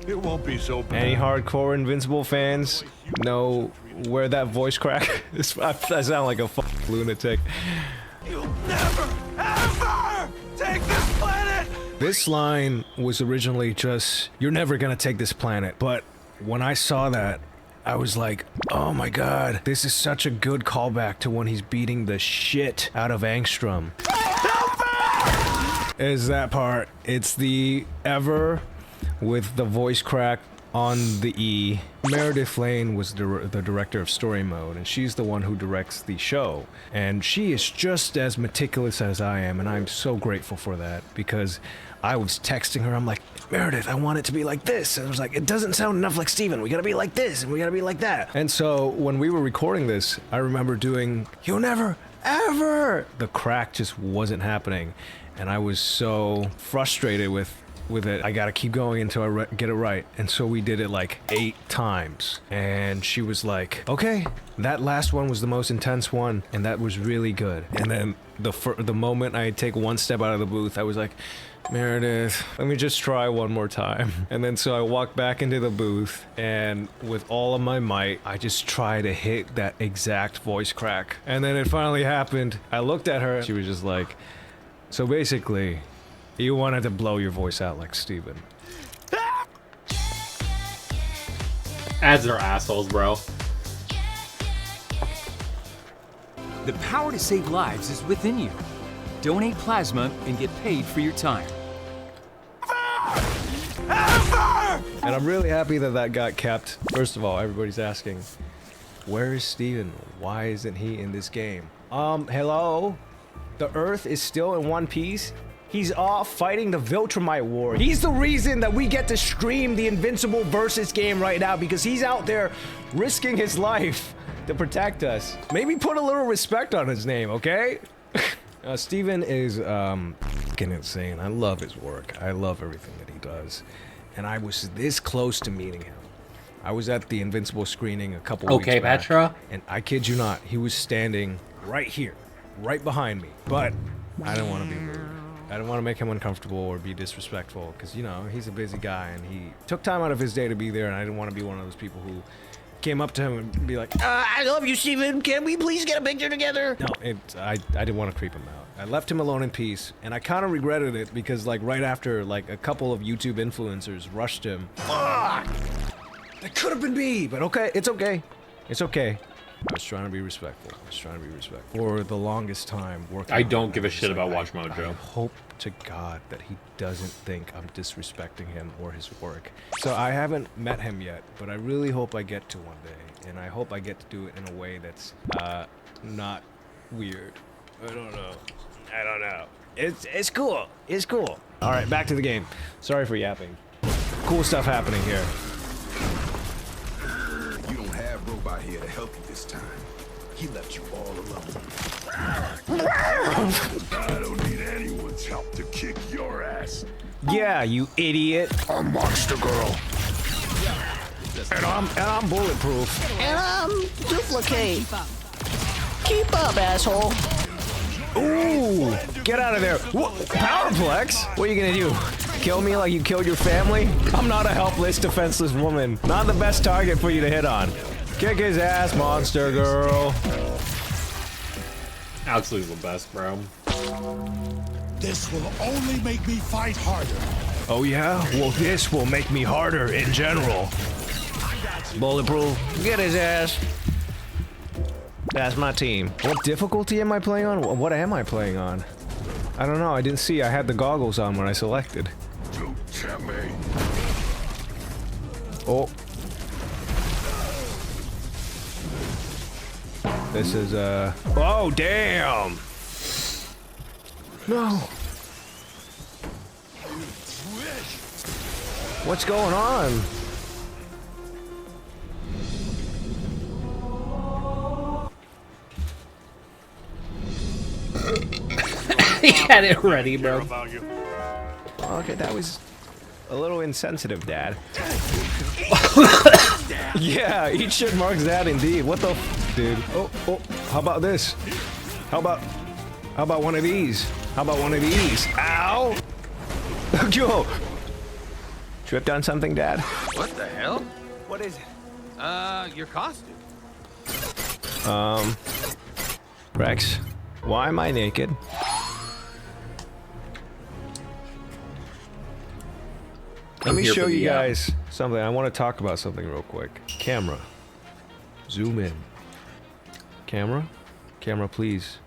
[SPEAKER 4] It won't be so bad.
[SPEAKER 18] Any hardcore Invincible fans know where that voice crack is? I sound like a fucking lunatic.
[SPEAKER 6] You'll never, ever take this planet.
[SPEAKER 18] This line was originally just, "You're never gonna take this planet," but when I saw that, I was like, oh my god, this is such a good callback to when he's beating the shit out of Angstrom. Is that part. It's the ever with the voice crack on the E. Meredith Lane was the director of Story Mode, and she's the one who directs the show. And she is just as meticulous as I am, and I'm so grateful for that, because I was texting her, I'm like, Meredith, I want it to be like this. And I was like, it doesn't sound enough like Steven. We gotta be like this, and we gotta be like that. And so when we were recording this, I remember doing, "You'll never, ever." The crack just wasn't happening. And I was so frustrated with it. I gotta keep going until I get it right. And so we did it like 8 times. And she was like, okay, that last one was the most intense one, and that was really good. And then the moment I take one step out of the booth, I was like, Meredith, let me just try one more time. And then so I walked back into the booth, and with all of my might, I just tried to hit that exact voice crack. And then it finally happened. I looked at her, she was just like, so basically, you wanted to blow your voice out like Steven.
[SPEAKER 1] Ads are assholes, bro.
[SPEAKER 20] The power to save lives is within you. Donate plasma and get paid for your time.
[SPEAKER 18] And I'm really happy that that got kept. First of all, everybody's asking, where is Steven? Why isn't he in this game? Hello? The Earth is still in one piece? He's off fighting the Viltrumite War. He's the reason that we get to stream the Invincible Versus game right now, because he's out there risking his life to protect us. Maybe put a little respect on his name, okay? Steven is fucking insane. I love his work. I love everything that he does. And I was this close to meeting him. I was at the Invincible screening a couple weeks back.
[SPEAKER 1] Okay, Petra?
[SPEAKER 18] And I kid you not, he was standing right here, right behind me. But I didn't want to be rude. I didn't want to make him uncomfortable or be disrespectful, because, you know, he's a busy guy and he took time out of his day to be there, and I didn't want to be one of those people who came up to him and be like, I love you, Steven. Can we please get a picture together? No, I didn't want to creep him out. I left him alone in peace, and I kind of regretted it because, like, right after, like, a couple of YouTube influencers rushed him. Fuck! That could have been me, but okay, it's okay. It's okay. I was trying to be respectful. For the longest time, working.
[SPEAKER 1] I don't give a shit about Watch Mojo.
[SPEAKER 18] I hope to God that he doesn't think I'm disrespecting him or his work. So I haven't met him yet, but I really hope I get to one day, and I hope I get to do it in a way that's not weird. I don't know. It's cool. It's cool. All right, back to the game. Sorry for yapping. Cool stuff happening here.
[SPEAKER 11] You don't have Robot here to help you this time. He left you all alone. I don't need anyone's help to kick your ass.
[SPEAKER 18] Yeah, you idiot.
[SPEAKER 11] I'm Monster Girl.
[SPEAKER 18] And I'm bulletproof.
[SPEAKER 12] And I'm duplicate. Keep up, asshole.
[SPEAKER 18] Ooh, get out of there. Powerplex? What are you gonna do? Kill me like you killed your family? I'm not a helpless, defenseless woman. Not the best target for you to hit on. Kick his ass, Monster Girl.
[SPEAKER 1] Absolutely the best, bro.
[SPEAKER 11] This will only make me fight harder.
[SPEAKER 18] Oh yeah? Well, this will make me harder in general. Bulletproof, get his ass. That's my team. What difficulty am I playing on? What am I playing on? I don't know. I didn't see. I had the goggles on when I selected.
[SPEAKER 11] Don't tell me.
[SPEAKER 18] Oh. This is oh, damn! No! What's going on?
[SPEAKER 1] He had it ready, bro.
[SPEAKER 18] Okay, that was a little insensitive, Dad. Yeah, eat shit marks that indeed. What the f, dude? Oh, how about this? How about one of these? How about one of these? Ow! Yo! Tripped on something, Dad?
[SPEAKER 21] What the hell? What is it? Your costume.
[SPEAKER 18] Rex, why am I naked? Let me show you guys something. I want to talk about something real quick. Camera. Zoom in. Camera? Camera, please.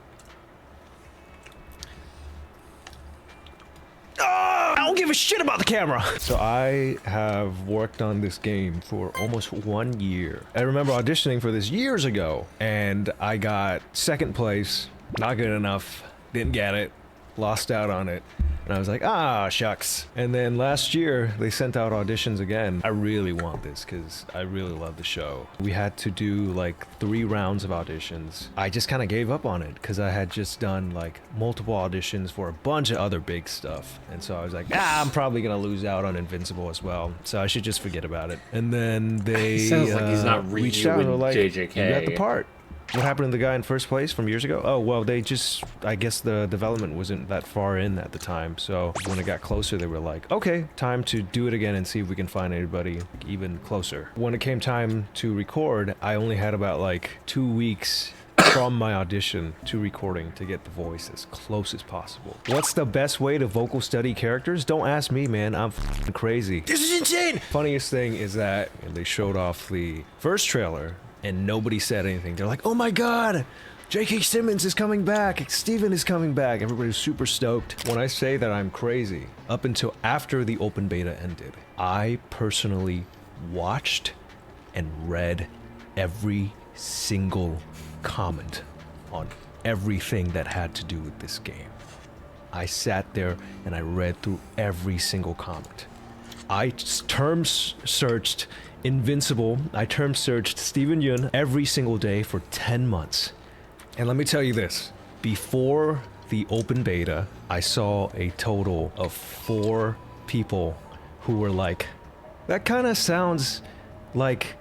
[SPEAKER 18] I don't give a shit about the camera! So I have worked on this game for almost 1 year. I remember auditioning for this years ago, and I got second place. Not good enough. Didn't get it. Lost out on it. And I was like, ah, shucks. And then last year, they sent out auditions again. I really want this because I really love the show. We had to do like 3 rounds of auditions. I just kind of gave up on it because I had just done like multiple auditions for a bunch of other big stuff. And so I was like, I'm probably going to lose out on Invincible as well. So I should just forget about it. And then they
[SPEAKER 1] sounds like he's not
[SPEAKER 18] reached out and were like,
[SPEAKER 1] JJK.
[SPEAKER 18] you got the part. What happened to the guy in first place from years ago? Oh, well, they just, I guess the development wasn't that far in at the time. So when it got closer, they were like, okay, time to do it again and see if we can find anybody even closer. When it came time to record, I only had about like 2 weeks from my audition to recording to get the voice as close as possible. What's the best way to vocal study characters? Don't ask me, man. I'm f***ing crazy. This is insane! Funniest thing is that they showed off the first trailer and nobody said anything. They're like, oh my god, J.K. Simmons is coming back, Steven is coming back. Everybody's super stoked. When I say that I'm crazy, up until after the open beta ended, I personally watched and read every single comment on everything that had to do with this game. I sat there and I read through every single comment. I term searched Invincible. I term searched Steven Yeun every single day for 10 months. And let me tell you this, before the open beta, I saw a total of 4 people who were like, that kind of sounds like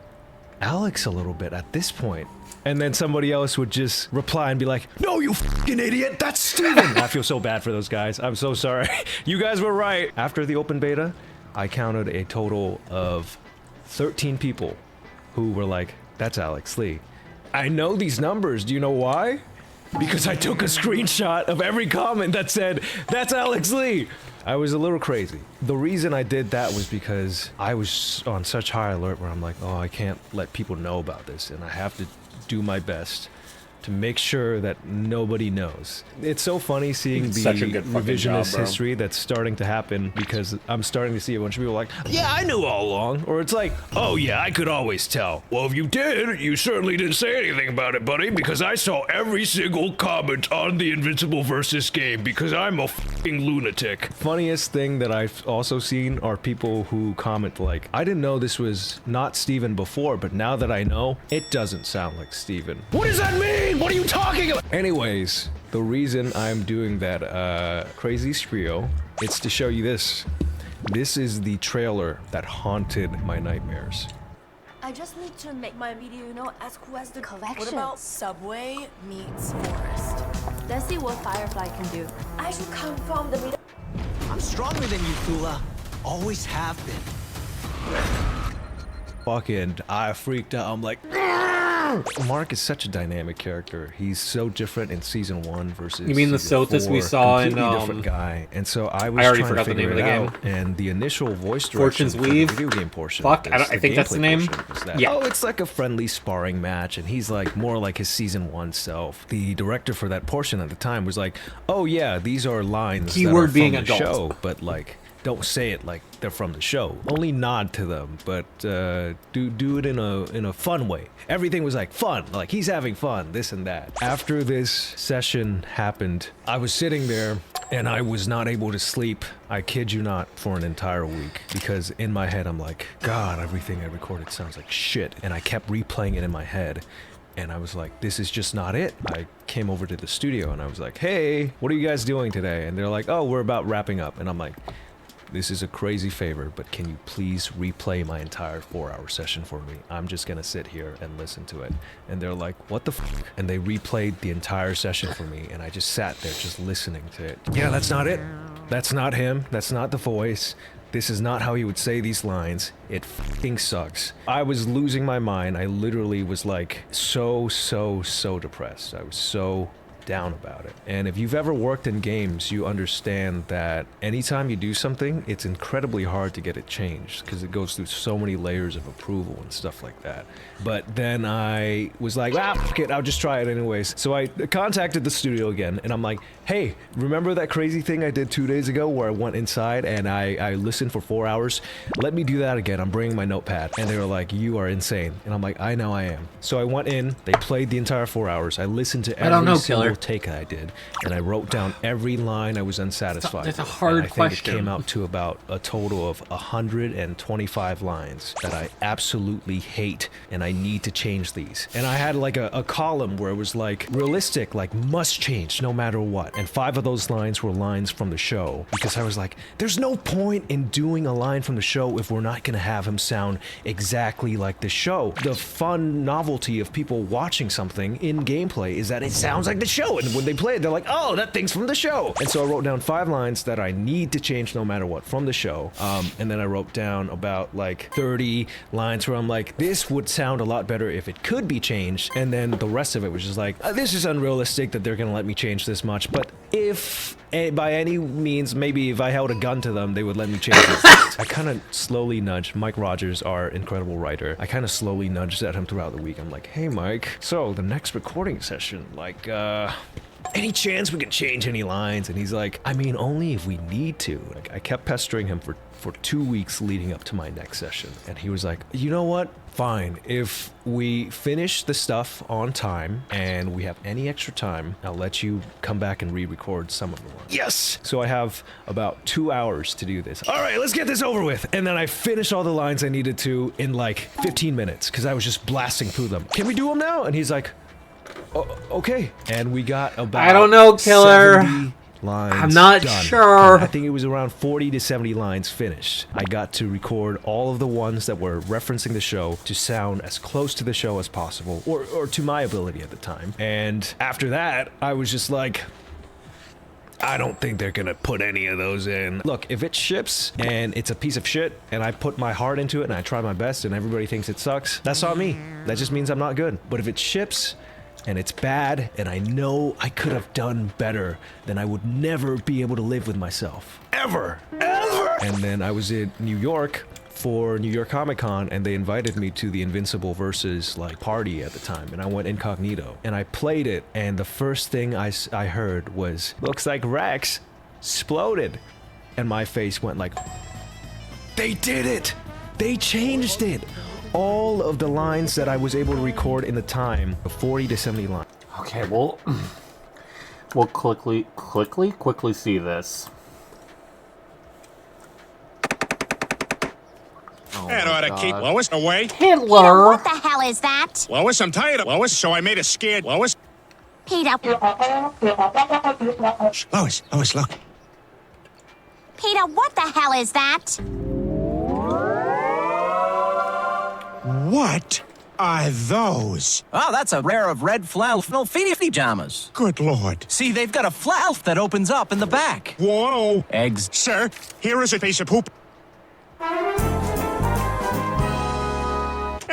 [SPEAKER 18] Alex a little bit at this point. And then somebody else would just reply and be like, no, you fucking idiot, that's Steven! I feel so bad for those guys. I'm so sorry. You guys were right. After the open beta, I counted a total of 13 people who were like, that's Alex Lee. I know these numbers. Do you know why? Because I took a screenshot of every comment that said, that's Alex Lee. I was a little crazy. The reason I did that was because I was on such high alert where I'm like, oh, I can't let people know about this, and I have to do my best to make sure that nobody knows. It's so funny seeing the revisionist history that's starting to happen, because I'm starting to see a bunch of people like, yeah, I knew all along. Or it's like, oh yeah, I could always tell. Well, if you did, you certainly didn't say anything about it, buddy, because I saw every single comment on the Invincible Versus game because I'm a f***ing lunatic. Funniest thing that I've also seen are people who comment like, I didn't know this was not Steven before, but now that I know, it doesn't sound like Steven. What does that mean? What are you talking about? Anyways, the reason I'm doing that crazy scrio, it's to show you this. This is the trailer that haunted my nightmares.
[SPEAKER 22] I just need to make my video, you know, as cool as the collection. What about Subway meets Forest? Let's see what Firefly can do. I should come from the middle.
[SPEAKER 23] I'm stronger than you, Thula. Always have been.
[SPEAKER 18] Fucking, I freaked out. I'm like, Argh! Mark is such a dynamic character. He's so different in season 1 versus.
[SPEAKER 1] You mean the
[SPEAKER 18] season
[SPEAKER 1] Sothis
[SPEAKER 18] 4.
[SPEAKER 1] we saw in
[SPEAKER 18] Completely different guy, and so I was
[SPEAKER 1] already
[SPEAKER 18] trying
[SPEAKER 1] forgot
[SPEAKER 18] to
[SPEAKER 1] the
[SPEAKER 18] figure
[SPEAKER 1] name
[SPEAKER 18] it
[SPEAKER 1] of the
[SPEAKER 18] out. And the initial voice direction
[SPEAKER 1] Fortune's
[SPEAKER 18] for the
[SPEAKER 1] Weave?
[SPEAKER 18] video game portion.
[SPEAKER 1] Fuck,
[SPEAKER 18] was
[SPEAKER 1] I think that's the
[SPEAKER 18] gameplay
[SPEAKER 1] name.
[SPEAKER 18] portion was that,
[SPEAKER 1] Yeah.
[SPEAKER 18] Oh, it's like a friendly sparring match, and he's like more like his season 1 self. The director for that portion at the time was like, "Oh yeah, these are lines that are
[SPEAKER 1] Keyword
[SPEAKER 18] from
[SPEAKER 1] being
[SPEAKER 18] the
[SPEAKER 1] adult.
[SPEAKER 18] show, but like." Don't say it like they're from the show. Only nod to them, but do it in a fun way. Everything was like fun, like he's having fun, this and that. After this session happened, I was sitting there and I was not able to sleep. I kid you not, for an entire week, because in my head I'm like, God, everything I recorded sounds like shit, and I kept replaying it in my head. And I was like, this is just not it. I came over to the studio and I was like, hey, what are you guys doing today? And they're like, oh, we're about wrapping up. And I'm like, this is a crazy favor, but can you please replay my entire 4-hour session for me? I'm just gonna sit here and listen to it. And they're like, what the fuck? And they replayed the entire session for me, and I just sat there just listening to it. Yeah, that's not it. That's not him. That's not the voice. This is not how he would say these lines. It fucking sucks. I was losing my mind. I literally was like so depressed. I was so down about it. And if you've ever worked in games, you understand that anytime you do something, it's incredibly hard to get it changed because it goes through so many layers of approval and stuff like that. But then I was like, fuck it, I'll just try it anyways. So I contacted the studio again and I'm like, hey, remember that crazy thing I did 2 days ago where I went inside and I listened for 4 hours? Let me do that again. I'm bringing my notepad. And they were like, you are insane. And I'm like, I know I am. So I went in, they played the entire 4 hours. I listened to every single take I did, and I wrote down every line I was unsatisfied.
[SPEAKER 1] That's a
[SPEAKER 18] with.
[SPEAKER 1] hard
[SPEAKER 18] and I think
[SPEAKER 1] question.
[SPEAKER 18] It came out to about a total of 125 lines that I absolutely hate, and I need to change these. And I had like a column where it was like realistic, like must change no matter what. And 5 of those lines were lines from the show because I was like, there's no point in doing a line from the show if we're not gonna have him sound exactly like the show. The fun novelty of people watching something in gameplay is that it sounds like the show. And when they play it, they're like, oh, that thing's from the show. And so I wrote down 5 lines that I need to change no matter what from the show. And then I wrote down about like 30 lines where I'm like, this would sound a lot better if it could be changed. And then the rest of it was just like, this is unrealistic that they're gonna let me change this much. But if by any means, maybe if I held a gun to them, they would let me change this. I kind of slowly nudged Mike Rogers, our incredible writer. I kind of slowly nudged at him throughout the week. I'm like, hey, Mike, so the next recording session, like, any chance we can change any lines? And he's like, I mean, only if we need to. Like, I kept pestering him for 2 weeks leading up to my next session. And he was like, you know what? Fine. If we finish the stuff on time and we have any extra time, I'll let you come back and re-record some of the ones. Yes! So I have about 2 hours to do this. All right, let's get this over with. And then I finished all the lines I needed to in like 15 minutes because I was just blasting through them. Can we do them now? And he's like, okay. And we got about
[SPEAKER 1] I don't know, Killer.
[SPEAKER 18] 70 lines
[SPEAKER 1] I'm not
[SPEAKER 18] done.
[SPEAKER 1] sure.
[SPEAKER 18] And I think it was around 40 to 70 lines finished. I got to record all of the ones that were referencing the show to sound as close to the show as possible, or to my ability at the time. And after that, I was just like, I don't think they're gonna put any of those in. Look, if it ships and it's a piece of shit and I put my heart into it and I try my best and everybody thinks it sucks, that's on me. That just means I'm not good. But if it ships and it's bad, and I know I could have done better, then I would never be able to live with myself. Ever! And then I was in New York for New York Comic Con, and they invited me to the Invincible Versus like party at the time, and I went incognito. And I played it, and the first thing I heard was, looks like Rex exploded. And my face went like, they did it! They changed it! All of the lines that I was able to record in the time, 40 to 70 lines.
[SPEAKER 1] Okay, we'll quickly see this.
[SPEAKER 11] That ought to keep Lois away.
[SPEAKER 1] Hitler!
[SPEAKER 5] What the hell is that?
[SPEAKER 11] Lois, I'm tired of Lois, so I made a scared Lois.
[SPEAKER 5] Peter.
[SPEAKER 11] Lois, look.
[SPEAKER 5] Peter, what the hell is that?
[SPEAKER 11] What are those?
[SPEAKER 23] Oh, that's a rare of red flannel feety pajamas.
[SPEAKER 11] Good Lord.
[SPEAKER 23] See, they've got a flap that opens up in the back.
[SPEAKER 11] Whoa.
[SPEAKER 23] Eggs.
[SPEAKER 11] Sir, here is a piece of poop.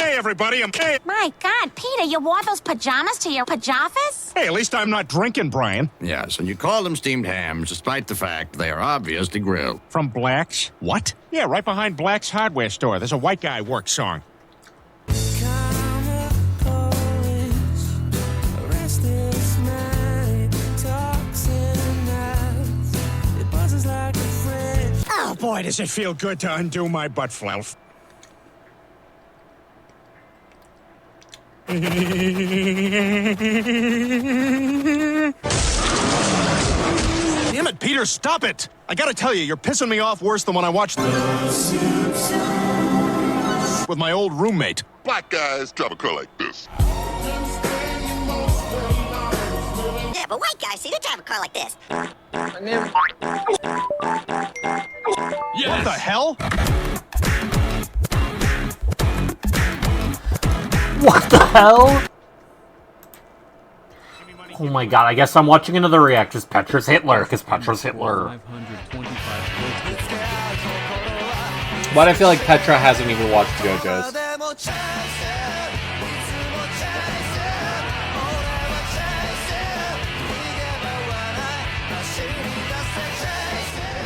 [SPEAKER 11] Hey, everybody, I'm Kay.
[SPEAKER 5] My God, Peter, you wore those pajamas to your pajamas?
[SPEAKER 11] Hey, at least I'm not drinking, Brian.
[SPEAKER 9] Yes, and you call them steamed hams, despite the fact they are obviously grilled.
[SPEAKER 11] From Black's? What? Yeah, right behind Black's hardware store. There's a white guy work song. Oh, boy, does it feel good to undo my butt fluff. Damn it, Peter, stop it! I gotta tell you, you're pissing me off worse than when I watched with my old roommate.
[SPEAKER 4] Black guys drive a car like this.
[SPEAKER 5] Yeah, but white guys, see, they drive a car like this.
[SPEAKER 11] Yes. What the hell?
[SPEAKER 1] What the hell? Oh my god, I guess I'm watching another react. Because Petra's Hitler. Why do I feel like Petra hasn't even watched JoJo's?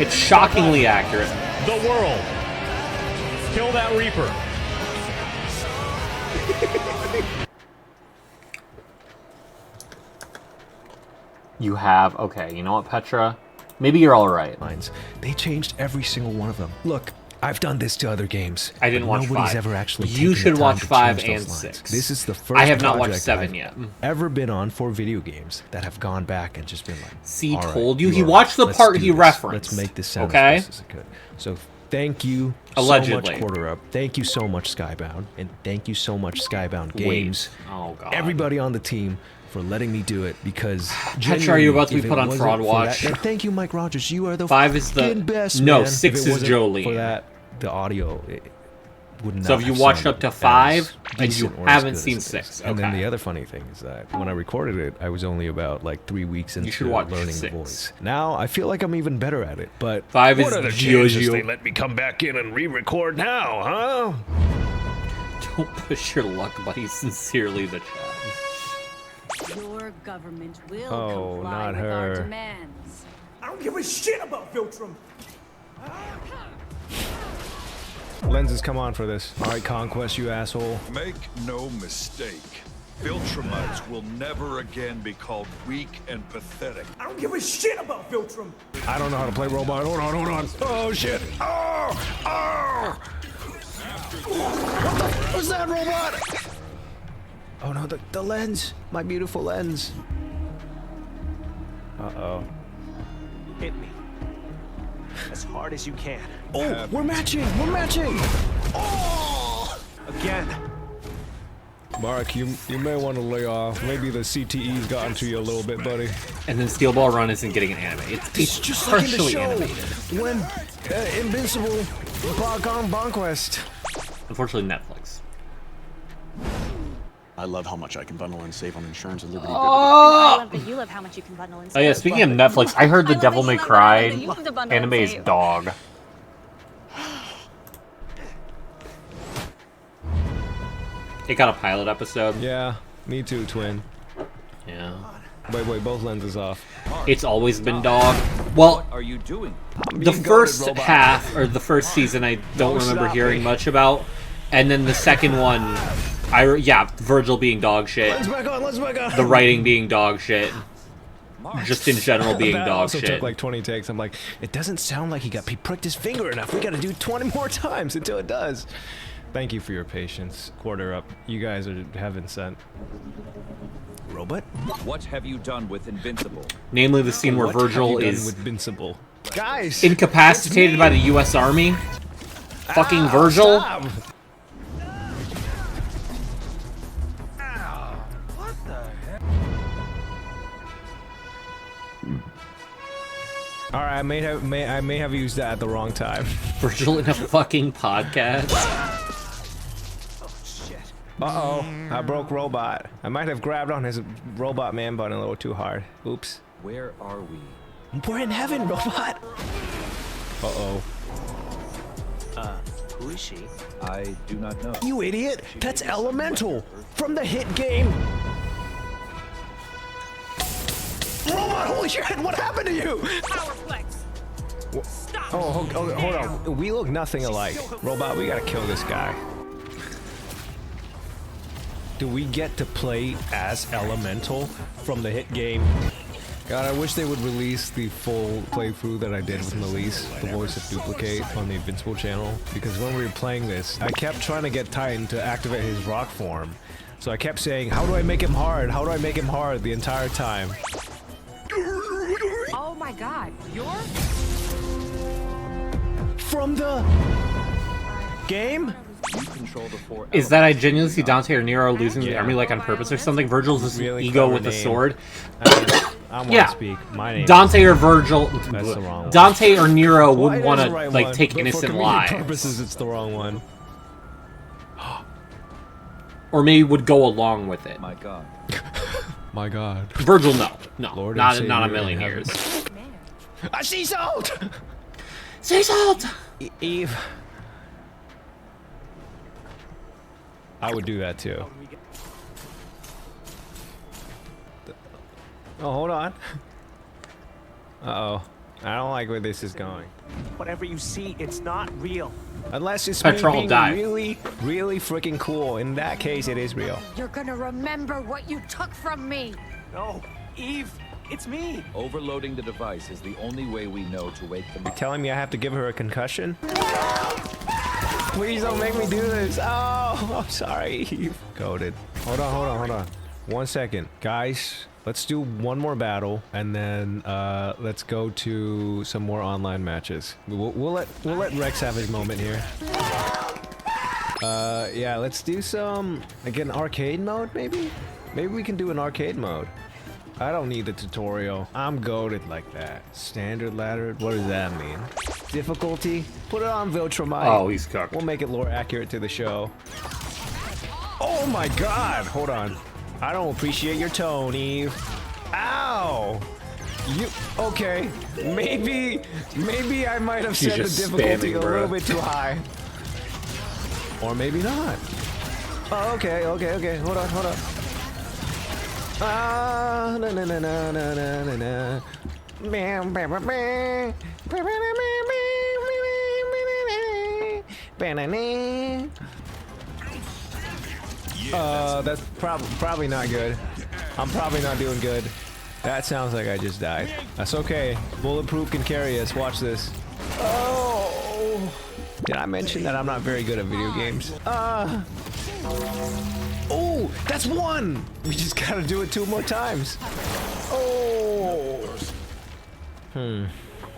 [SPEAKER 1] It's shockingly accurate.
[SPEAKER 15] The world. Kill that Reaper.
[SPEAKER 1] You have... Okay, you know what, Petra? Maybe you're alright.
[SPEAKER 18] They changed every single one of them. Look, I've done this to other games.
[SPEAKER 1] I didn't watch
[SPEAKER 18] Nobody's
[SPEAKER 1] 5.
[SPEAKER 18] ever actually
[SPEAKER 1] You
[SPEAKER 18] taken
[SPEAKER 1] should
[SPEAKER 18] the time
[SPEAKER 1] watch
[SPEAKER 18] to
[SPEAKER 1] 5
[SPEAKER 18] change
[SPEAKER 1] and
[SPEAKER 18] those lines.
[SPEAKER 1] 6.
[SPEAKER 18] This is the first
[SPEAKER 1] I have not watched
[SPEAKER 18] project
[SPEAKER 1] 7
[SPEAKER 18] I've
[SPEAKER 1] yet.
[SPEAKER 18] ever been on for video games that have gone back and just been like,
[SPEAKER 1] See,
[SPEAKER 18] all right,
[SPEAKER 1] told you.
[SPEAKER 18] you
[SPEAKER 1] He
[SPEAKER 18] are
[SPEAKER 1] watched the
[SPEAKER 18] right.
[SPEAKER 1] part
[SPEAKER 18] Let's
[SPEAKER 1] he
[SPEAKER 18] do this.
[SPEAKER 1] referenced.
[SPEAKER 18] Let's make this sound
[SPEAKER 1] okay?
[SPEAKER 18] as best as it could. So thank you
[SPEAKER 1] Allegedly.
[SPEAKER 18] so much, Quarter Up. Thank you so much, Skybound. And thank you so much, Skybound Games.
[SPEAKER 1] Wait. Oh, God.
[SPEAKER 18] Everybody on the team for letting me do it, because
[SPEAKER 1] Petra, are you about to be
[SPEAKER 18] if it
[SPEAKER 1] put on
[SPEAKER 18] wasn't
[SPEAKER 1] Fraud
[SPEAKER 18] for
[SPEAKER 1] Watch?
[SPEAKER 18] that- and thank you, Mike Rogers. You are the
[SPEAKER 1] 5 is the...
[SPEAKER 18] fucking best,
[SPEAKER 1] No,
[SPEAKER 18] man.
[SPEAKER 1] 6
[SPEAKER 18] If it
[SPEAKER 1] is
[SPEAKER 18] wasn't
[SPEAKER 1] Jolene.
[SPEAKER 18] For that, the audio would not
[SPEAKER 1] So if you
[SPEAKER 18] have
[SPEAKER 1] watched
[SPEAKER 18] sounded
[SPEAKER 1] up to 5
[SPEAKER 18] as
[SPEAKER 1] and you
[SPEAKER 18] decent or as
[SPEAKER 1] haven't
[SPEAKER 18] good as
[SPEAKER 1] seen
[SPEAKER 18] it is.
[SPEAKER 1] 6,
[SPEAKER 18] And then
[SPEAKER 1] okay.
[SPEAKER 18] the other funny thing is that when I recorded it, I was only about like 3 weeks into
[SPEAKER 1] should watch
[SPEAKER 18] learning
[SPEAKER 1] 6.
[SPEAKER 18] the voice. Now I feel like I'm even better at it. But
[SPEAKER 1] 5
[SPEAKER 18] what
[SPEAKER 1] is
[SPEAKER 18] are the
[SPEAKER 1] Gio
[SPEAKER 18] chances
[SPEAKER 1] Gio.
[SPEAKER 18] they let me come back in and re-record now, huh?
[SPEAKER 1] Don't push your luck, buddy. Sincerely, the chat.
[SPEAKER 19] Your government will
[SPEAKER 18] Oh,
[SPEAKER 19] comply
[SPEAKER 18] not
[SPEAKER 19] with our
[SPEAKER 18] her.
[SPEAKER 19] demands.
[SPEAKER 6] I don't give a shit about Viltrum.
[SPEAKER 18] Lenses, come on for this. All right, Conquest, you asshole.
[SPEAKER 10] Make no mistake, Viltrumites will never again be called weak and pathetic.
[SPEAKER 6] I don't give a shit about Viltrum.
[SPEAKER 18] I don't know how to play robot. Hold on. Oh, shit. Oh! What the f was that, robot? Oh, no, the lens. My beautiful lens. Uh-oh.
[SPEAKER 6] Hit me. As hard as you can.
[SPEAKER 18] Oh, we're matching.
[SPEAKER 6] Oh! Again.
[SPEAKER 18] Mark, you may want to lay off. Maybe the CTE's gotten to you a little bit, buddy.
[SPEAKER 1] And then Steel Ball Run isn't getting an anime. It's
[SPEAKER 18] just like in the
[SPEAKER 1] partially
[SPEAKER 18] show
[SPEAKER 1] animated.
[SPEAKER 18] when Invincible Bonquest.
[SPEAKER 1] Unfortunately, Netflix.
[SPEAKER 13] I love how much I can bundle and save on insurance and Liberty.
[SPEAKER 16] I love that you love how much you can bundle and
[SPEAKER 1] Oh yeah, speaking of Netflix, I heard the Devil May Cry anime is
[SPEAKER 16] save.
[SPEAKER 1] dog. It got a pilot episode.
[SPEAKER 18] Yeah, me too, twin.
[SPEAKER 1] Yeah.
[SPEAKER 18] Wait, both lenses off.
[SPEAKER 1] It's always been dog. Well,
[SPEAKER 21] What are you doing?
[SPEAKER 1] the first half, or the first season, I don't remember hearing much about. And then the second one, Virgil being dog shit.
[SPEAKER 18] Lens back on.
[SPEAKER 1] The writing being dog shit. Just in general being
[SPEAKER 18] That
[SPEAKER 1] dog
[SPEAKER 18] also
[SPEAKER 1] shit.
[SPEAKER 18] took like 20 takes. I'm like, it doesn't sound like he pricked his finger enough. We got to do 20 more times until it does. Thank you for your patience. Quarter Up. You guys are heaven sent. Robot?
[SPEAKER 20] What have you done with Invincible?
[SPEAKER 1] Namely the scene where
[SPEAKER 18] What have
[SPEAKER 1] Virgil
[SPEAKER 18] you done
[SPEAKER 1] is
[SPEAKER 18] with Invincible? Guys,
[SPEAKER 1] incapacitated by the US Army. Fucking Virgil.
[SPEAKER 18] Stop. All right, I may have used that at the wrong time.
[SPEAKER 1] Virgil in a fucking podcast.
[SPEAKER 18] Uh-oh, I broke Robot. I might have grabbed on his Robot Man button a little too hard. Oops.
[SPEAKER 20] Where are we?
[SPEAKER 18] We're in heaven, Robot. Uh-oh.
[SPEAKER 6] Who is
[SPEAKER 2] is she? I do not know.
[SPEAKER 18] You idiot! That's Elemental from the hit game. Robot, holy shit! What happened to you? Oh, hold on. We look nothing alike. Robot, we gotta kill this guy. Do we get to play as Elemental from the hit game? God, I wish they would release the full playthrough that I did with Melise, the voice of Duplicate, on the Invincible channel. Because when we were playing this, I kept trying to get Titan to activate his rock form. So I kept saying, how do I make him hard? How do I make him hard the entire time?
[SPEAKER 7] Oh my god, you're...
[SPEAKER 18] From the game?
[SPEAKER 1] Is that I genuinely see Dante or Nero losing the army like on purpose or something? Virgil's just
[SPEAKER 18] Really
[SPEAKER 1] ego with
[SPEAKER 18] clever
[SPEAKER 1] the
[SPEAKER 18] name.
[SPEAKER 1] sword.
[SPEAKER 18] I want
[SPEAKER 1] Yeah.
[SPEAKER 18] to speak. My name.
[SPEAKER 1] Dante or Virgil.
[SPEAKER 18] That's the wrong one.
[SPEAKER 1] Dante or Nero
[SPEAKER 18] Well,
[SPEAKER 1] wouldn't
[SPEAKER 18] it is
[SPEAKER 1] want
[SPEAKER 18] the
[SPEAKER 1] to
[SPEAKER 18] right
[SPEAKER 1] like
[SPEAKER 18] one,
[SPEAKER 1] take
[SPEAKER 18] but
[SPEAKER 1] innocent
[SPEAKER 18] for comedic
[SPEAKER 1] lives.
[SPEAKER 18] purposes, it's the wrong one.
[SPEAKER 1] Or maybe would go along with it.
[SPEAKER 2] My God.
[SPEAKER 18] My God.
[SPEAKER 1] Virgil, no,
[SPEAKER 18] Lord
[SPEAKER 1] not
[SPEAKER 18] and
[SPEAKER 1] a
[SPEAKER 18] Savior
[SPEAKER 1] million
[SPEAKER 18] in
[SPEAKER 1] years.
[SPEAKER 18] I see salt.
[SPEAKER 1] Sea salt.
[SPEAKER 18] Eve. I would do that too. Oh, hold on. Uh-oh. I don't like where this is going.
[SPEAKER 14] Whatever you see, it's not real.
[SPEAKER 18] Unless it's
[SPEAKER 1] Petrol
[SPEAKER 18] me being
[SPEAKER 1] died.
[SPEAKER 18] really, really freaking cool. In that case, it is real.
[SPEAKER 7] You're gonna remember what you took from me.
[SPEAKER 14] No, Eve, it's me.
[SPEAKER 2] Overloading the device is the only way we know to wake them
[SPEAKER 18] You're
[SPEAKER 2] up.
[SPEAKER 18] telling me I have to give her a concussion? Please don't make me do this. Oh, I'm sorry. Goated. Hold on. 1 second. Guys, let's do one more battle, and then let's go to some more online matches. We'll let Rex have his moment here. Yeah, let's do some, like an arcade mode, maybe? Maybe we can do an arcade mode. I don't need the tutorial. I'm goated like that. Standard ladder, what does that mean? Difficulty? Put it on Viltrumite.
[SPEAKER 1] Oh, he's cooked.
[SPEAKER 18] We'll make it lore accurate to the show. Oh my god! Hold on. I don't appreciate your tone, Eve. Ow! You, okay. Maybe I might have
[SPEAKER 1] She's
[SPEAKER 18] set the
[SPEAKER 1] just
[SPEAKER 18] difficulty
[SPEAKER 1] spamming,
[SPEAKER 18] a
[SPEAKER 1] bro.
[SPEAKER 18] little bit too high. Or maybe not. Oh, okay. Hold on. Ah, na na na na na na na na. That's probably not good. I'm probably not doing good. That sounds like I just died. That's okay. Bulletproof can carry us. Watch this. Oh! Did I mention that I'm not very good at video games? Oh, that's one! We just gotta do it 2 more times. Oh!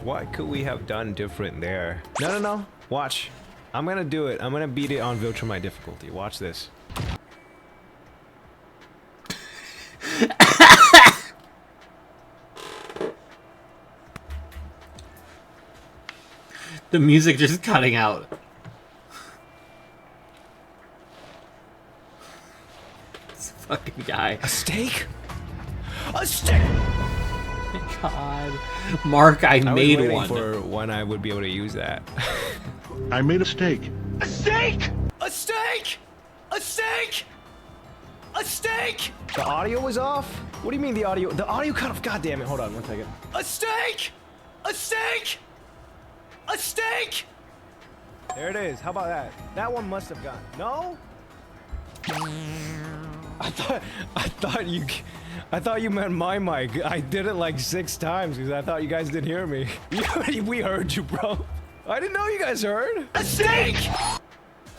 [SPEAKER 18] What could we have done different there? No. Watch. I'm gonna do it. I'm gonna beat it on Viltrumite difficulty. Watch this.
[SPEAKER 1] The music just cutting out. This fucking guy.
[SPEAKER 18] A steak? A steak!
[SPEAKER 1] God. Mark, I
[SPEAKER 18] was
[SPEAKER 1] made
[SPEAKER 18] waiting
[SPEAKER 1] one.
[SPEAKER 18] for when I would be able to use that.
[SPEAKER 4] I made a steak.
[SPEAKER 14] A steak! A steak! A steak! A steak!
[SPEAKER 18] The audio was off? What do you mean the audio? The audio cut off. God damn it. Hold on 1 second.
[SPEAKER 14] A steak! A steak! A steak!
[SPEAKER 18] There it is. How about that? That one must have gone. No? I thought you meant my mic. I did it like 6 times because I thought you guys didn't hear me. We heard you, bro. I didn't know you guys heard.
[SPEAKER 14] A steak!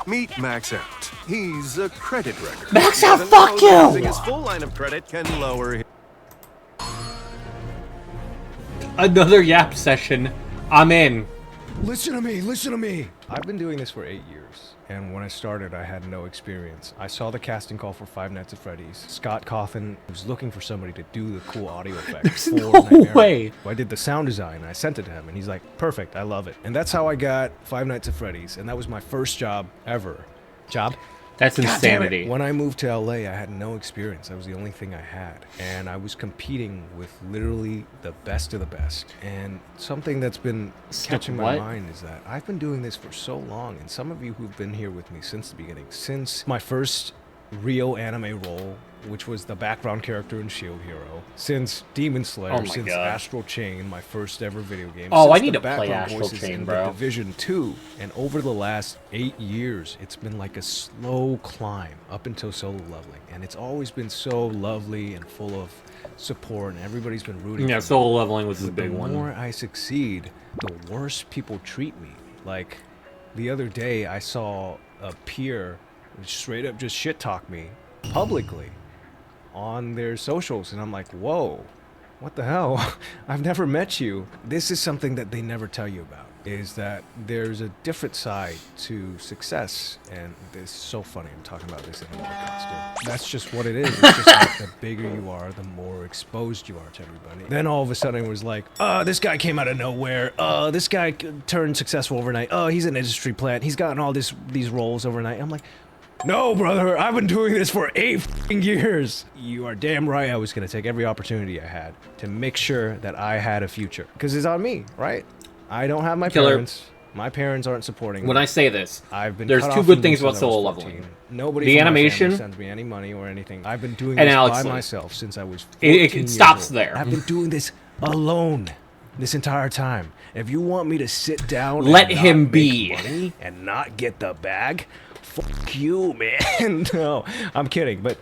[SPEAKER 17] Meet Max Out. He's a credit wrecker.
[SPEAKER 1] Max Out,
[SPEAKER 17] Even
[SPEAKER 1] fuck
[SPEAKER 17] though
[SPEAKER 1] you!
[SPEAKER 17] Using his full line of credit can lower his...
[SPEAKER 1] Another Yap session. I'm in.
[SPEAKER 18] Listen to me. I've been doing this for 8 years, and when I started, I had no experience. I saw the casting call for Five Nights at Freddy's. Scott Cawthon was looking for somebody to do the cool audio effects.
[SPEAKER 1] There's
[SPEAKER 18] for
[SPEAKER 1] no
[SPEAKER 18] Nightmare.
[SPEAKER 1] way.
[SPEAKER 18] I did the sound design, and I sent it to him, and he's like, perfect, I love it. And that's how I got Five Nights at Freddy's, and that was my first job ever.
[SPEAKER 1] That's
[SPEAKER 11] God damn it.
[SPEAKER 1] insanity.
[SPEAKER 18] When I moved to LA, I had no experience. That was the only thing I had. And I was competing with literally the best of the best. And something that's been catching my mind is that I've been doing this for so long. And some of you who've been here with me since the beginning, since my first real anime role, which was the background character in Shield Hero, since Demon Slayer,
[SPEAKER 1] Oh my
[SPEAKER 18] since
[SPEAKER 1] God.
[SPEAKER 18] Astral Chain, my first ever video game.
[SPEAKER 1] Oh,
[SPEAKER 18] since
[SPEAKER 1] I need
[SPEAKER 18] the
[SPEAKER 1] to play
[SPEAKER 18] background
[SPEAKER 1] Astral
[SPEAKER 18] voices
[SPEAKER 1] Chain,
[SPEAKER 18] in
[SPEAKER 1] bro.
[SPEAKER 18] The Division 2, and over the last 8 years, it's been like a slow climb up until solo leveling, and it's always been so lovely and full of support, and everybody's been rooting.
[SPEAKER 1] Yeah,
[SPEAKER 18] for
[SPEAKER 1] solo
[SPEAKER 18] me.
[SPEAKER 1] leveling was the
[SPEAKER 18] But
[SPEAKER 1] big one.
[SPEAKER 18] The more I succeed, the worse people treat me. Like the other day, I saw a peer straight up just shit talk me publicly on their socials, and I'm like, whoa, what the hell? I've never met you. This is something that they never tell you about, is that there's a different side to success. And it's so funny I'm talking about this in a costume. That's just what it is. It's just like the bigger you are, the more exposed you are to everybody. Then all of a sudden it was like, this guy came out of nowhere. This guy turned successful overnight. He's an industry plant. He's gotten all these roles overnight. I'm like, no, brother, I've been doing this for 8 fucking years. You are damn right I was going to take every opportunity I had to make sure that I had a future. Because it's on me, right? I don't have my parents. My parents aren't supporting
[SPEAKER 1] When
[SPEAKER 18] me.
[SPEAKER 1] I say this,
[SPEAKER 18] I've been
[SPEAKER 1] there's
[SPEAKER 18] cut
[SPEAKER 1] two
[SPEAKER 18] off
[SPEAKER 1] good
[SPEAKER 18] from
[SPEAKER 1] things
[SPEAKER 18] them
[SPEAKER 1] about
[SPEAKER 18] since I was
[SPEAKER 1] solo
[SPEAKER 18] 14.
[SPEAKER 1] leveling.
[SPEAKER 18] Nobody
[SPEAKER 1] The
[SPEAKER 18] from my family
[SPEAKER 1] animation
[SPEAKER 18] sends me any money or anything. I've been doing
[SPEAKER 1] and
[SPEAKER 18] this
[SPEAKER 1] Alex
[SPEAKER 18] by
[SPEAKER 1] Lee.
[SPEAKER 18] myself since I was 14
[SPEAKER 1] It
[SPEAKER 18] years
[SPEAKER 1] stops
[SPEAKER 18] old.
[SPEAKER 1] there.
[SPEAKER 18] I've been doing this alone this entire time. If you want me to sit down
[SPEAKER 1] Let
[SPEAKER 18] and
[SPEAKER 1] him
[SPEAKER 18] not
[SPEAKER 1] be.
[SPEAKER 18] make money and not get the bag, fuck you, man. No, I'm kidding. But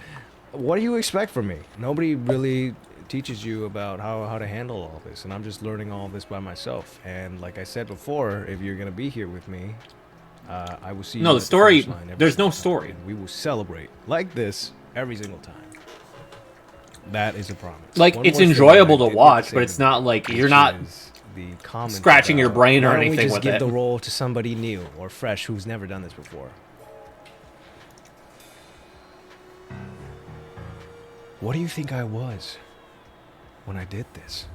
[SPEAKER 18] what do you expect from me? Nobody really teaches you about how to handle all this, and I'm just learning all this by myself. And like I said before, if you're gonna be here with me, I will see you.
[SPEAKER 1] No, the
[SPEAKER 18] at
[SPEAKER 1] story.
[SPEAKER 18] finish line every
[SPEAKER 1] There's no
[SPEAKER 18] single time,
[SPEAKER 1] story.
[SPEAKER 18] and we will celebrate like this every single time. That is a promise.
[SPEAKER 1] Like,
[SPEAKER 18] One
[SPEAKER 1] it's
[SPEAKER 18] more thing
[SPEAKER 1] enjoyable
[SPEAKER 18] that I
[SPEAKER 1] to
[SPEAKER 18] did
[SPEAKER 1] watch,
[SPEAKER 18] say
[SPEAKER 1] but it's not like
[SPEAKER 18] which
[SPEAKER 1] you're not
[SPEAKER 18] is the comments
[SPEAKER 1] scratching your
[SPEAKER 18] about,
[SPEAKER 1] brain or
[SPEAKER 18] why don't we
[SPEAKER 1] anything
[SPEAKER 18] just
[SPEAKER 1] with
[SPEAKER 18] give
[SPEAKER 1] it.
[SPEAKER 18] the role to somebody new or fresh who's never done this before. What do you think I was when I did this?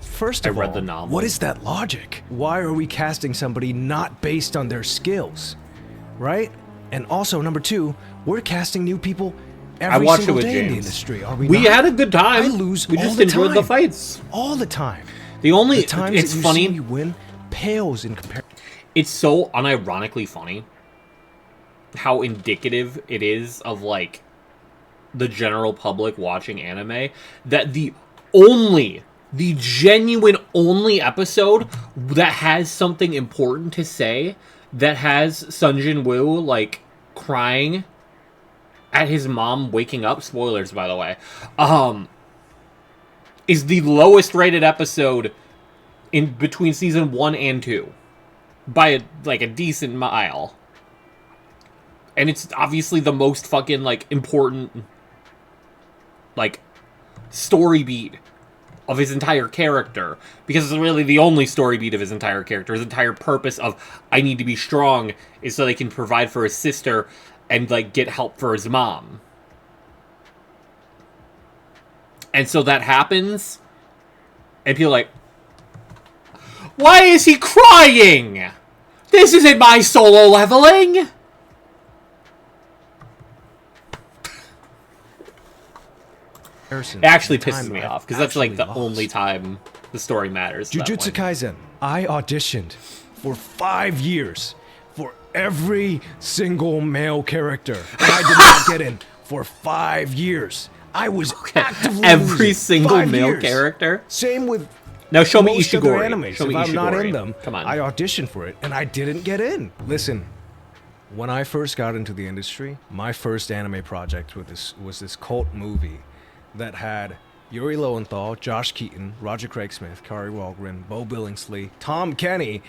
[SPEAKER 18] First of
[SPEAKER 1] I read
[SPEAKER 18] all,
[SPEAKER 1] the novel.
[SPEAKER 18] what is that logic? Why are we casting somebody not based on their skills, right? And also, number two, we're casting new people every
[SPEAKER 1] watched it
[SPEAKER 18] single
[SPEAKER 1] with
[SPEAKER 18] day in the
[SPEAKER 1] James.
[SPEAKER 18] industry. Are we
[SPEAKER 1] We
[SPEAKER 18] not?
[SPEAKER 1] had a good time.
[SPEAKER 18] I lose
[SPEAKER 1] We
[SPEAKER 18] all
[SPEAKER 1] just
[SPEAKER 18] the
[SPEAKER 1] enjoyed the
[SPEAKER 18] time.
[SPEAKER 1] fights.
[SPEAKER 18] All the time.
[SPEAKER 1] The only
[SPEAKER 18] The times
[SPEAKER 1] it's
[SPEAKER 18] that you
[SPEAKER 1] funny.
[SPEAKER 18] see me win pales in comparison.
[SPEAKER 1] It's so unironically funny how indicative it is of like the general public watching anime that the genuine only episode that has something important to say, that has Sung Jin Woo like crying at his mom waking up, spoilers by the way, is the lowest rated episode in between season 1 and 2 by a decent mile. And it's obviously the most fucking like important like story beat of his entire character, because it's really the only story beat of his entire character. His entire purpose of I need to be strong is so they can provide for his sister and like get help for his mom. And so that happens, and people are like, why is he crying? This isn't my solo leveling. It actually pisses me off, because that's like the only time the story matters.
[SPEAKER 18] Jujutsu Kaisen. I auditioned for 5 years for every single male character, and I did not get in for 5 years. I was actively
[SPEAKER 1] every
[SPEAKER 18] losing.
[SPEAKER 1] single
[SPEAKER 18] 5
[SPEAKER 1] male
[SPEAKER 18] years.
[SPEAKER 1] character.
[SPEAKER 18] Same with
[SPEAKER 1] Now show me
[SPEAKER 18] most other
[SPEAKER 1] Ishigori.
[SPEAKER 18] animes.
[SPEAKER 1] Show me
[SPEAKER 18] if I'm not
[SPEAKER 1] Ishigori.
[SPEAKER 18] in them,
[SPEAKER 1] Come on.
[SPEAKER 18] I auditioned for it, and I didn't get in. Listen, when I first got into the industry, my first anime project was this cult movie that had Yuri Lowenthal, Josh Keaton, Roger Craig Smith, Kari Wahlgren, Bo Billingsley, Tom Kenny,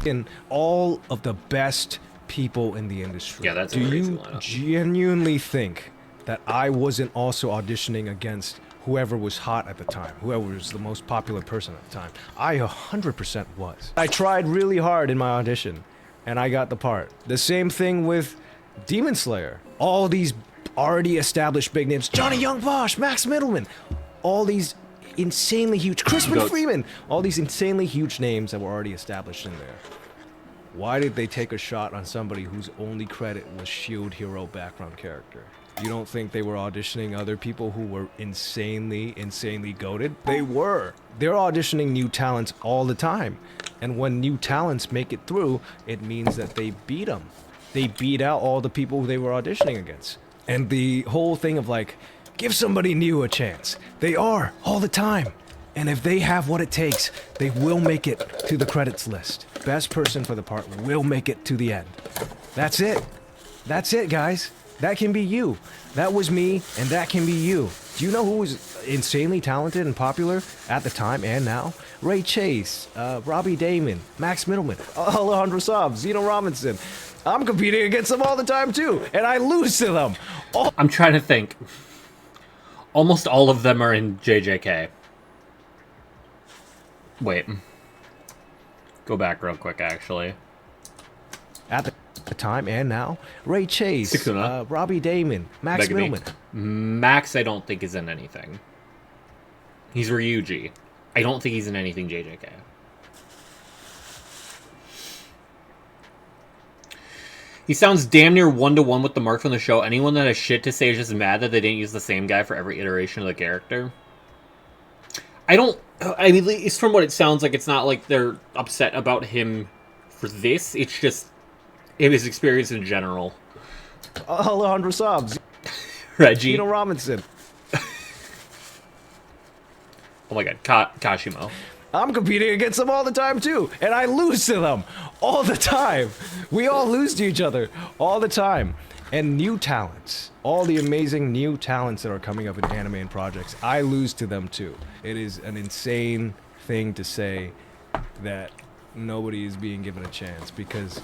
[SPEAKER 18] and all of the best people in the industry.
[SPEAKER 1] Yeah, that's a
[SPEAKER 18] Do
[SPEAKER 1] crazy
[SPEAKER 18] you
[SPEAKER 1] lineup.
[SPEAKER 18] genuinely think that I wasn't also auditioning against whoever was hot at the time, whoever was the most popular person at the time? I 100% was. I tried really hard in my audition, and I got the part. The same thing with Demon Slayer. All these already established big names, Johnny Young Bosch, Max Middleman, all these insanely huge, Crispin
[SPEAKER 1] Goats.
[SPEAKER 18] Freeman, all these insanely huge names that were already established in there. Why did they take a shot on somebody whose only credit was Shield Hero background character? You don't think they were auditioning other people who were insanely goated? They were. They're auditioning new talents all the time. And when new talents make it through, it means that they beat them. They beat out all the people who they were auditioning against. And the whole thing of like, give somebody new a chance. They are, all the time. And if they have what it takes, they will make it to the credits list. Best person for the part will make it to the end. That's it. That's it, guys. That can be you. That was me, and that can be you. Do you know who was insanely talented and popular at the time and now? Ray Chase, Robbie Damon, Max Middleman, Alejandro Saab, Zeno Robinson. I'm competing against them all the time too, and I lose to them.
[SPEAKER 1] I'm trying to think. Almost all of them are in JJK. Wait. Go back real quick, actually.
[SPEAKER 18] At the time and now, Ray Chase,
[SPEAKER 1] Sukuna.
[SPEAKER 18] Robbie Damon, Max
[SPEAKER 1] Megami.
[SPEAKER 18] Middleman.
[SPEAKER 1] Max, I don't think is in anything. He's Ryuji. I don't think he's in anything JJK. He sounds damn near one-to-one with the Mark from the show. Anyone that has shit to say is just mad that they didn't use the same guy for every iteration of the character. I mean, it's from what it sounds like, it's not like they're upset about him for this. It's just his experience in general.
[SPEAKER 18] Alejandro Saab,
[SPEAKER 1] Reggie.
[SPEAKER 18] Zeno Robinson.
[SPEAKER 1] Oh my god, Kashimo.
[SPEAKER 18] I'm competing against them all the time too, and I lose to them all the time. We all lose to each other all the time. And new talents, all the amazing new talents that are coming up in anime and projects, I lose to them too. It is an insane thing to say that nobody is being given a chance, because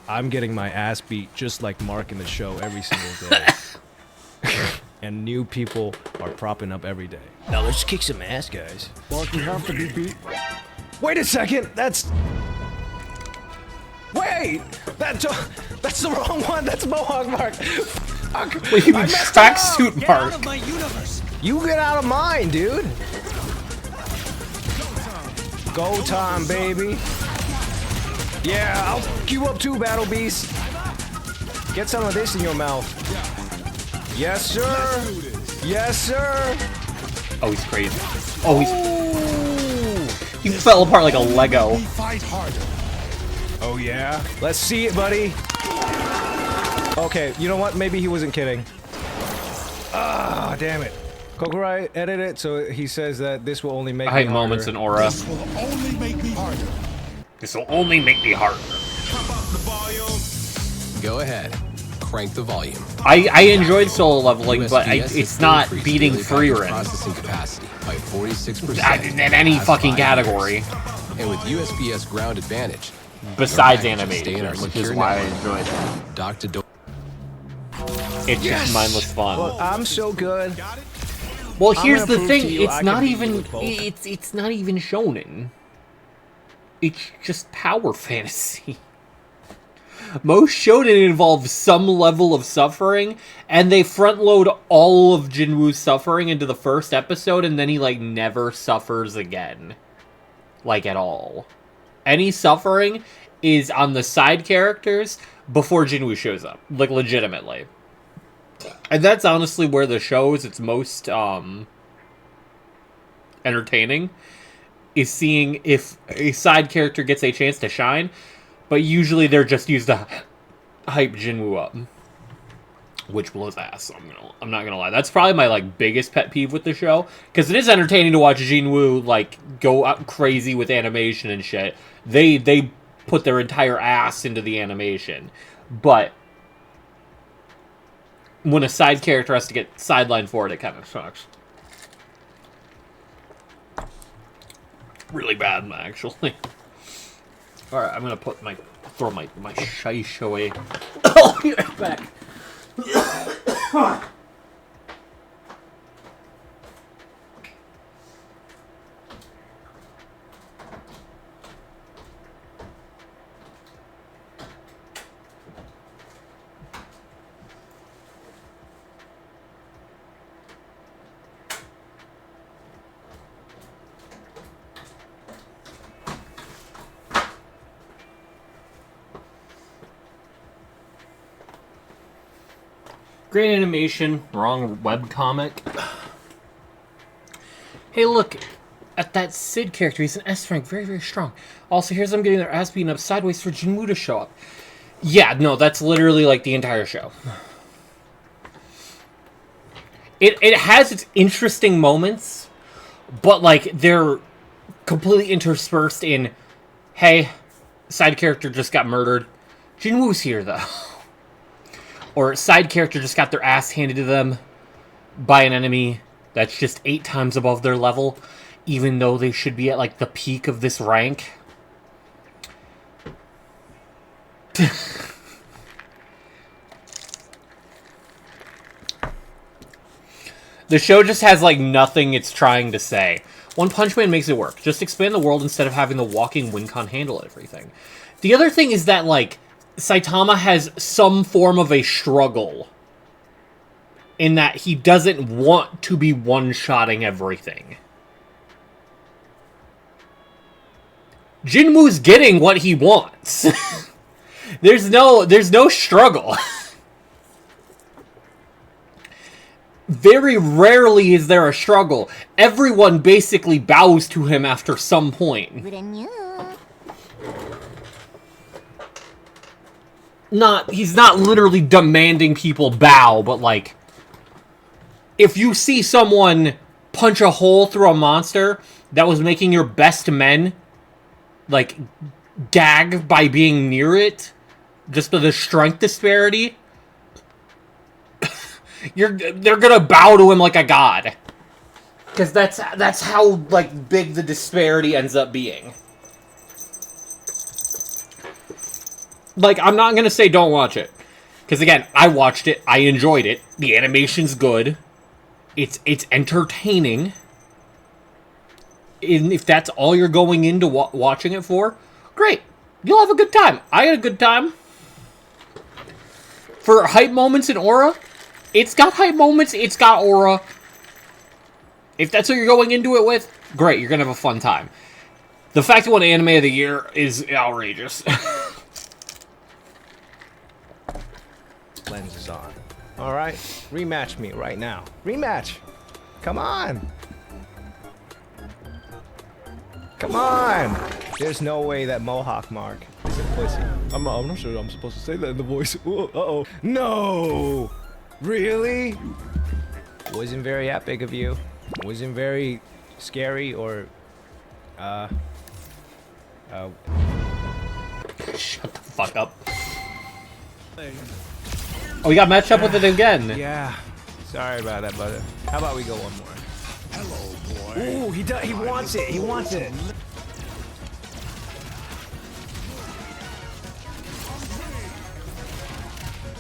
[SPEAKER 18] I'm getting my ass beat just like Mark in the show every single day. And new people are propping up every day. Now let's kick some ass, guys.
[SPEAKER 11] Mark, you have to be beat.
[SPEAKER 18] Wait a second, that's... Wait! That's the wrong one, that's Mohawk Mark. Fuck.
[SPEAKER 1] Wait, you mean tracksuit Mark?
[SPEAKER 14] Get out of my universe.
[SPEAKER 18] You get out of mine, dude. Go time, baby. Yeah, I'll queue up too, Battle Beast. Get some of this in your mouth. Yes, sir. Yes, sir.
[SPEAKER 1] Oh, he's crazy. Oh, he fell apart like a Lego.
[SPEAKER 11] Fight harder.
[SPEAKER 18] Oh, yeah? Let's see it, buddy. Okay, you know what? Maybe he wasn't kidding. Ah, damn it. Kokurai edited it, so he says that this will only make
[SPEAKER 1] I hate moments in Aura.
[SPEAKER 11] This will only make me harder.
[SPEAKER 1] This will only make me harder.
[SPEAKER 3] Go ahead. Crank the volume.
[SPEAKER 1] I enjoyed solo leveling, but it's not beating Freerun.
[SPEAKER 3] Processing capacity by 46%
[SPEAKER 1] in any fucking category.
[SPEAKER 3] And with USPS ground advantage.
[SPEAKER 1] Besides animation, which is why I enjoyed it.
[SPEAKER 3] Dr.
[SPEAKER 1] It's just mindless fun.
[SPEAKER 18] Well, I'm so good.
[SPEAKER 1] Well, here's the thing. It's not even shonen. It's just power fantasy. Most shonen involve some level of suffering, and they front load all of Jinwoo's suffering into the first episode, and then he like never suffers again. Like at all. Any suffering is on the side characters before Jinwoo shows up. Like legitimately. And that's honestly where the show is its most entertaining, is seeing if a side character gets a chance to shine, but usually they're just used to hype Jinwoo up, which blows ass. I'm not gonna lie. That's probably my like biggest pet peeve with the show, because it is entertaining to watch Jinwoo like go out crazy with animation and shit. They put their entire ass into the animation, but when a side character has to get sidelined for it, it kind of sucks. Really bad, actually. Alright, I'm gonna throw my shish away. I'll be right back. Great animation, wrong webcomic. Hey, look at that Sid character. He's an S rank, very, very strong. Also, here's them getting their ass beaten up sideways for Jinwoo to show up. Yeah, no, that's literally like the entire show. It has its interesting moments, but like they're completely interspersed in, hey, side character just got murdered. Jinwoo's here though. Or side character just got their ass handed to them by an enemy that's just 8 times above their level, even though they should be at like the peak of this rank. The show just has like nothing it's trying to say. One Punch Man makes it work. Just expand the world instead of having the walking Wincon handle everything. The other thing is that like Saitama has some form of a struggle in that he doesn't want to be one-shotting everything. Jinwoo's getting what he wants. There's no struggle. Very rarely is there a struggle. Everyone basically bows to him after some point. He's not literally demanding people bow, but like, if you see someone punch a hole through a monster that was making your best men, like, gag by being near it, just for the strength disparity, they're gonna bow to him like a god. Because that's how, like, big the disparity ends up being. Like, I'm not gonna say don't watch it. Because, again, I watched it, I enjoyed it, the animation's good, it's entertaining. And if that's all you're going into watching it for, great. You'll have a good time. I had a good time. For hype moments in Aura, it's got hype moments, it's got aura. If that's what you're going into it with, great, you're going to have a fun time. The fact it won Anime of the Year is outrageous.
[SPEAKER 18] Lens is on. Alright, rematch me right now. Rematch! Come on! Come on! There's no way that Mohawk Mark is a pussy. I'm not sure I'm supposed to say that in the voice. Uh-oh. No! Really? Wasn't very epic of you. Wasn't very scary or,
[SPEAKER 1] Shut the fuck up. Oh, we got matched up with it again.
[SPEAKER 18] Yeah. Sorry about that, brother. How about we go one more? Hello, boy. Ooh, he wants it. He wants it.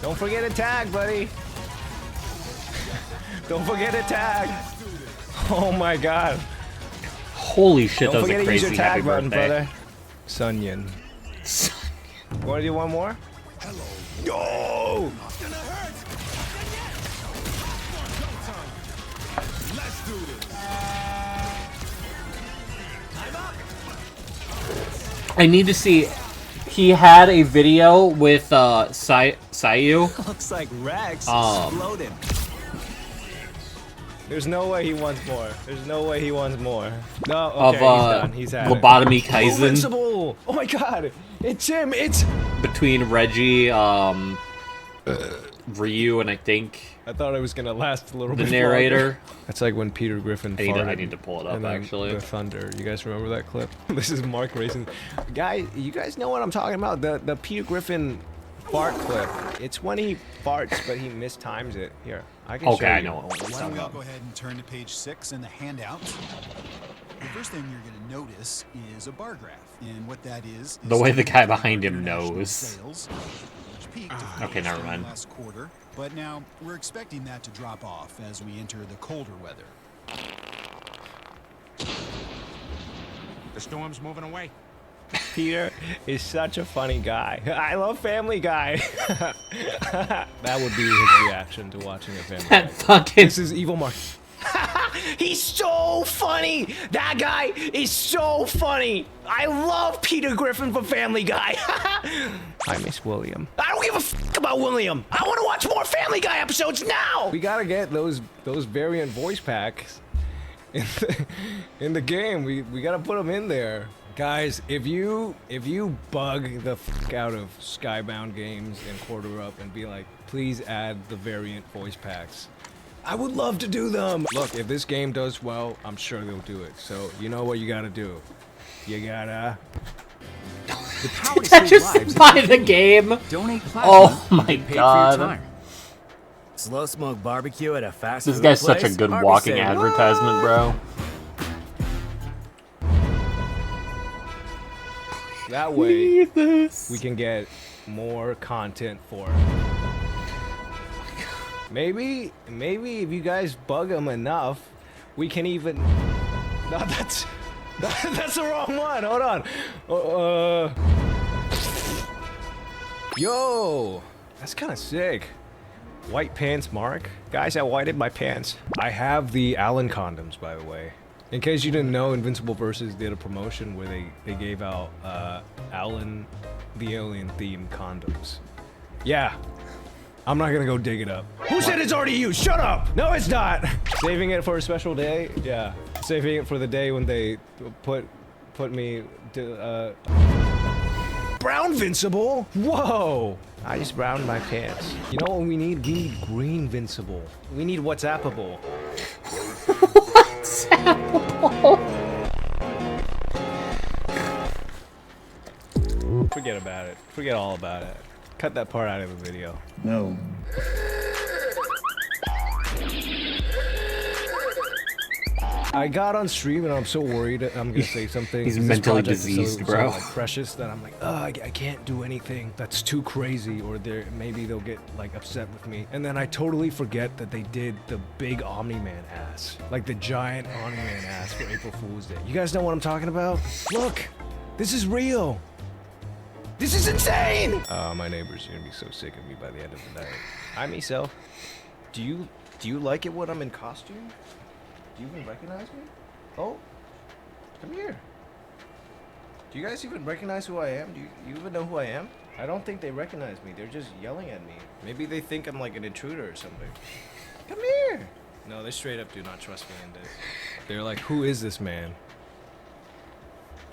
[SPEAKER 18] Don't forget to tag, buddy. Don't forget to tag. Oh my god.
[SPEAKER 1] Holy shit, that
[SPEAKER 18] Don't
[SPEAKER 1] was a
[SPEAKER 18] forget to use
[SPEAKER 1] crazy
[SPEAKER 18] your
[SPEAKER 1] happy
[SPEAKER 18] tag button,
[SPEAKER 1] birthday.
[SPEAKER 18] brother. Sunyan. Want to do one more? Hello. Yo!
[SPEAKER 1] I need to see. He had a video with Sayu.
[SPEAKER 20] Looks like Rex
[SPEAKER 1] Um,
[SPEAKER 20] exploded.
[SPEAKER 18] There's no way he wants more. There's no way he wants more. No,
[SPEAKER 1] Of
[SPEAKER 18] okay, he's done. He's had
[SPEAKER 1] Lobotomy
[SPEAKER 18] it.
[SPEAKER 1] Kaizen.
[SPEAKER 18] Invincible! Oh my god! It's him! It's
[SPEAKER 1] Between Reggie, Ryu, and I think
[SPEAKER 18] I thought it was gonna last a little
[SPEAKER 1] the
[SPEAKER 18] bit
[SPEAKER 1] narrator.
[SPEAKER 18] longer. That's like when Peter Griffin
[SPEAKER 1] I
[SPEAKER 18] farted.
[SPEAKER 1] need to pull it up,
[SPEAKER 18] and then
[SPEAKER 1] actually.
[SPEAKER 18] The thunder. You guys remember that clip? This is Mark racing. Guys, you guys know what I'm talking about? The Peter Griffin fart clip. It's when he farts, but he mistimes it. Here, I can show you.
[SPEAKER 1] I know what
[SPEAKER 8] Why don't we all go ahead and turn to page 6 in the handout. The first thing you're going to notice is a bar graph, and what that is
[SPEAKER 1] The way the guy behind him
[SPEAKER 8] international
[SPEAKER 1] knows.
[SPEAKER 8] Sales, which peaked at
[SPEAKER 1] Okay, never mind.
[SPEAKER 8] last quarter, but now we're expecting that to drop off as we enter the colder weather.
[SPEAKER 11] The storm's moving away.
[SPEAKER 18] Peter is such a funny guy. I love Family Guy. That would be his reaction to watching a Family Guy.
[SPEAKER 1] Fucking.
[SPEAKER 18] This is Evil Mark. He's so funny. That guy is so funny. I love Peter Griffin from Family Guy. I miss William. I don't give a fuck about William. I want to watch more Family Guy episodes now. We gotta get those variant voice packs in the game. We gotta put them in there. Guys, if you bug the fuck out of Skybound Games and Quarter Up and be like, please add the variant voice packs, I would love to do them. Look, if this game does well, I'm sure they'll do it. So you know what you gotta do. You gotta.
[SPEAKER 20] The power to
[SPEAKER 1] Did I
[SPEAKER 20] save
[SPEAKER 1] just
[SPEAKER 20] lives
[SPEAKER 1] buy
[SPEAKER 20] is
[SPEAKER 1] the game?
[SPEAKER 20] Donate plasma.
[SPEAKER 1] Oh my
[SPEAKER 20] and pay
[SPEAKER 1] god.
[SPEAKER 20] For your time.
[SPEAKER 12] Slow smoke barbecue at a fast
[SPEAKER 1] This
[SPEAKER 12] food
[SPEAKER 1] guy's
[SPEAKER 12] place?
[SPEAKER 1] such a good
[SPEAKER 12] Harvey
[SPEAKER 1] walking
[SPEAKER 12] said,
[SPEAKER 1] advertisement, bro.
[SPEAKER 18] That way, we can get more content for it. Maybe if you guys bug them enough, we can even. No, that's the wrong one. Hold on. Yo, that's kind of sick. White pants, Mark. Guys, I whited my pants. I have the Allen condoms, by the way. In case you didn't know, Invincible Versus did a promotion where they gave out Allen the Alien themed condoms. Yeah. I'm not gonna go dig it up. Who said it's already used? Shut up! No, it's not! Saving it for a special day? Yeah. Saving it for the day when they put me to, Brown Vincible? Whoa! I just browned my pants. You know what we need? We need green Vincible. We need WhatsAppable. Forget about it. Forget all about it. Cut that part out of the video.
[SPEAKER 12] No.
[SPEAKER 18] I got on stream and I'm so worried I'm gonna say something.
[SPEAKER 1] He's
[SPEAKER 18] This
[SPEAKER 1] mentally
[SPEAKER 18] project is
[SPEAKER 1] diseased,
[SPEAKER 18] so,
[SPEAKER 1] bro.
[SPEAKER 18] So, like, precious that I'm like, I can't do anything that's too crazy, or maybe they'll get like upset with me. And then I totally forget that they did the big Omni-Man ass, like the giant Omni-Man ass for April Fool's Day. You guys know what I'm talking about? Look, this is real. This is insane! My neighbor's gonna be so sick of me by the end of the night. Hi, Miso. Do you like it when I'm in costume? Do you even recognize me? Oh, come here. Do you guys even recognize who I am? Do you even know who I am? I don't think they recognize me. They're just yelling at me. Maybe they think I'm like an intruder or something. Come here. No, they straight up do not trust me in this. They're like, who is this man?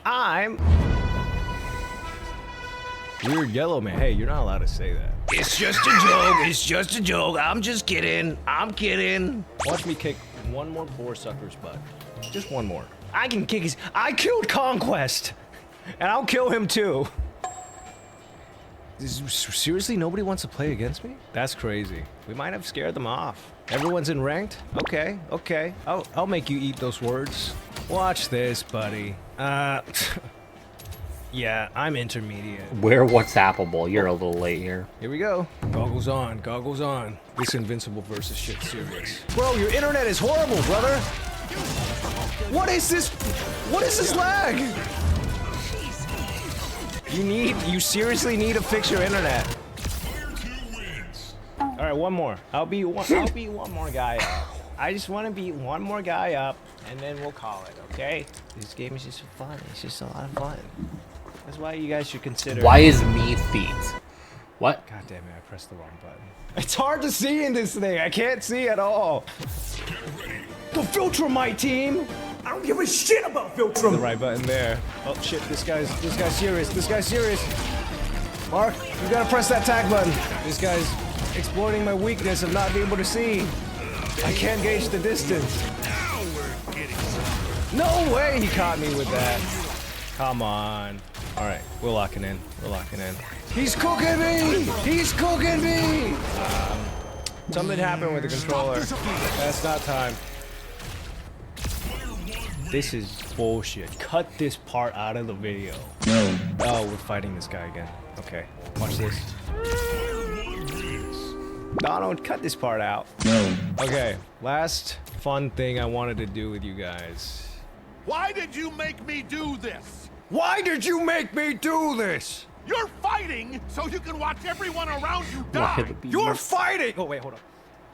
[SPEAKER 18] I'm Weird Yellow Man. Hey, you're not allowed to say that. It's just a joke. It's just a joke. I'm just kidding. I'm kidding. Watch me kick one more poor sucker's butt. Just one more. I can kick his. I killed Conquest, and I'll kill him too. Seriously, nobody wants to play against me? That's crazy. We might have scared them off. Everyone's in ranked? Okay, okay. I'll make you eat those words. Watch this, buddy. Yeah, I'm intermediate.
[SPEAKER 1] We're WhatsAppable. You're a little late here.
[SPEAKER 18] Here we go. Goggles on, goggles on. This Invincible Versus shit serious. Bro, your internet is horrible, brother. What is this? What is this lag? You seriously need to fix your internet. All right, one more. I'll beat one more guy up. I just want to beat one more guy up, and then we'll call it, okay? This game is just fun. It's just a lot of fun. That's why you guys should consider.
[SPEAKER 1] Why is me feet? What?
[SPEAKER 18] God damn it, I pressed the wrong button. It's hard to see in this thing. I can't see at all. The Filtrumite team! I don't give a shit about Filtrum! The right button there. Oh shit, this guy's serious. This guy's serious. Mark, you gotta press that tag button. This guy's exploiting my weakness of not being able to see. I can't gauge the distance. No way he caught me with that. Come on. All right, we're locking in. We're locking in. He's cooking me! He's cooking me! Something happened with the controller. That's not time. This is bullshit. Cut this part out of the video. No. Oh, we're fighting this guy again. Okay, watch this. Donald, cut this part out. No. Okay, last fun thing I wanted to do with you guys.
[SPEAKER 11] Why did you make me do this?
[SPEAKER 18] Why did you make me do this?
[SPEAKER 11] You're fighting so you can watch everyone around you die.
[SPEAKER 18] You're fighting! Oh, wait, hold on.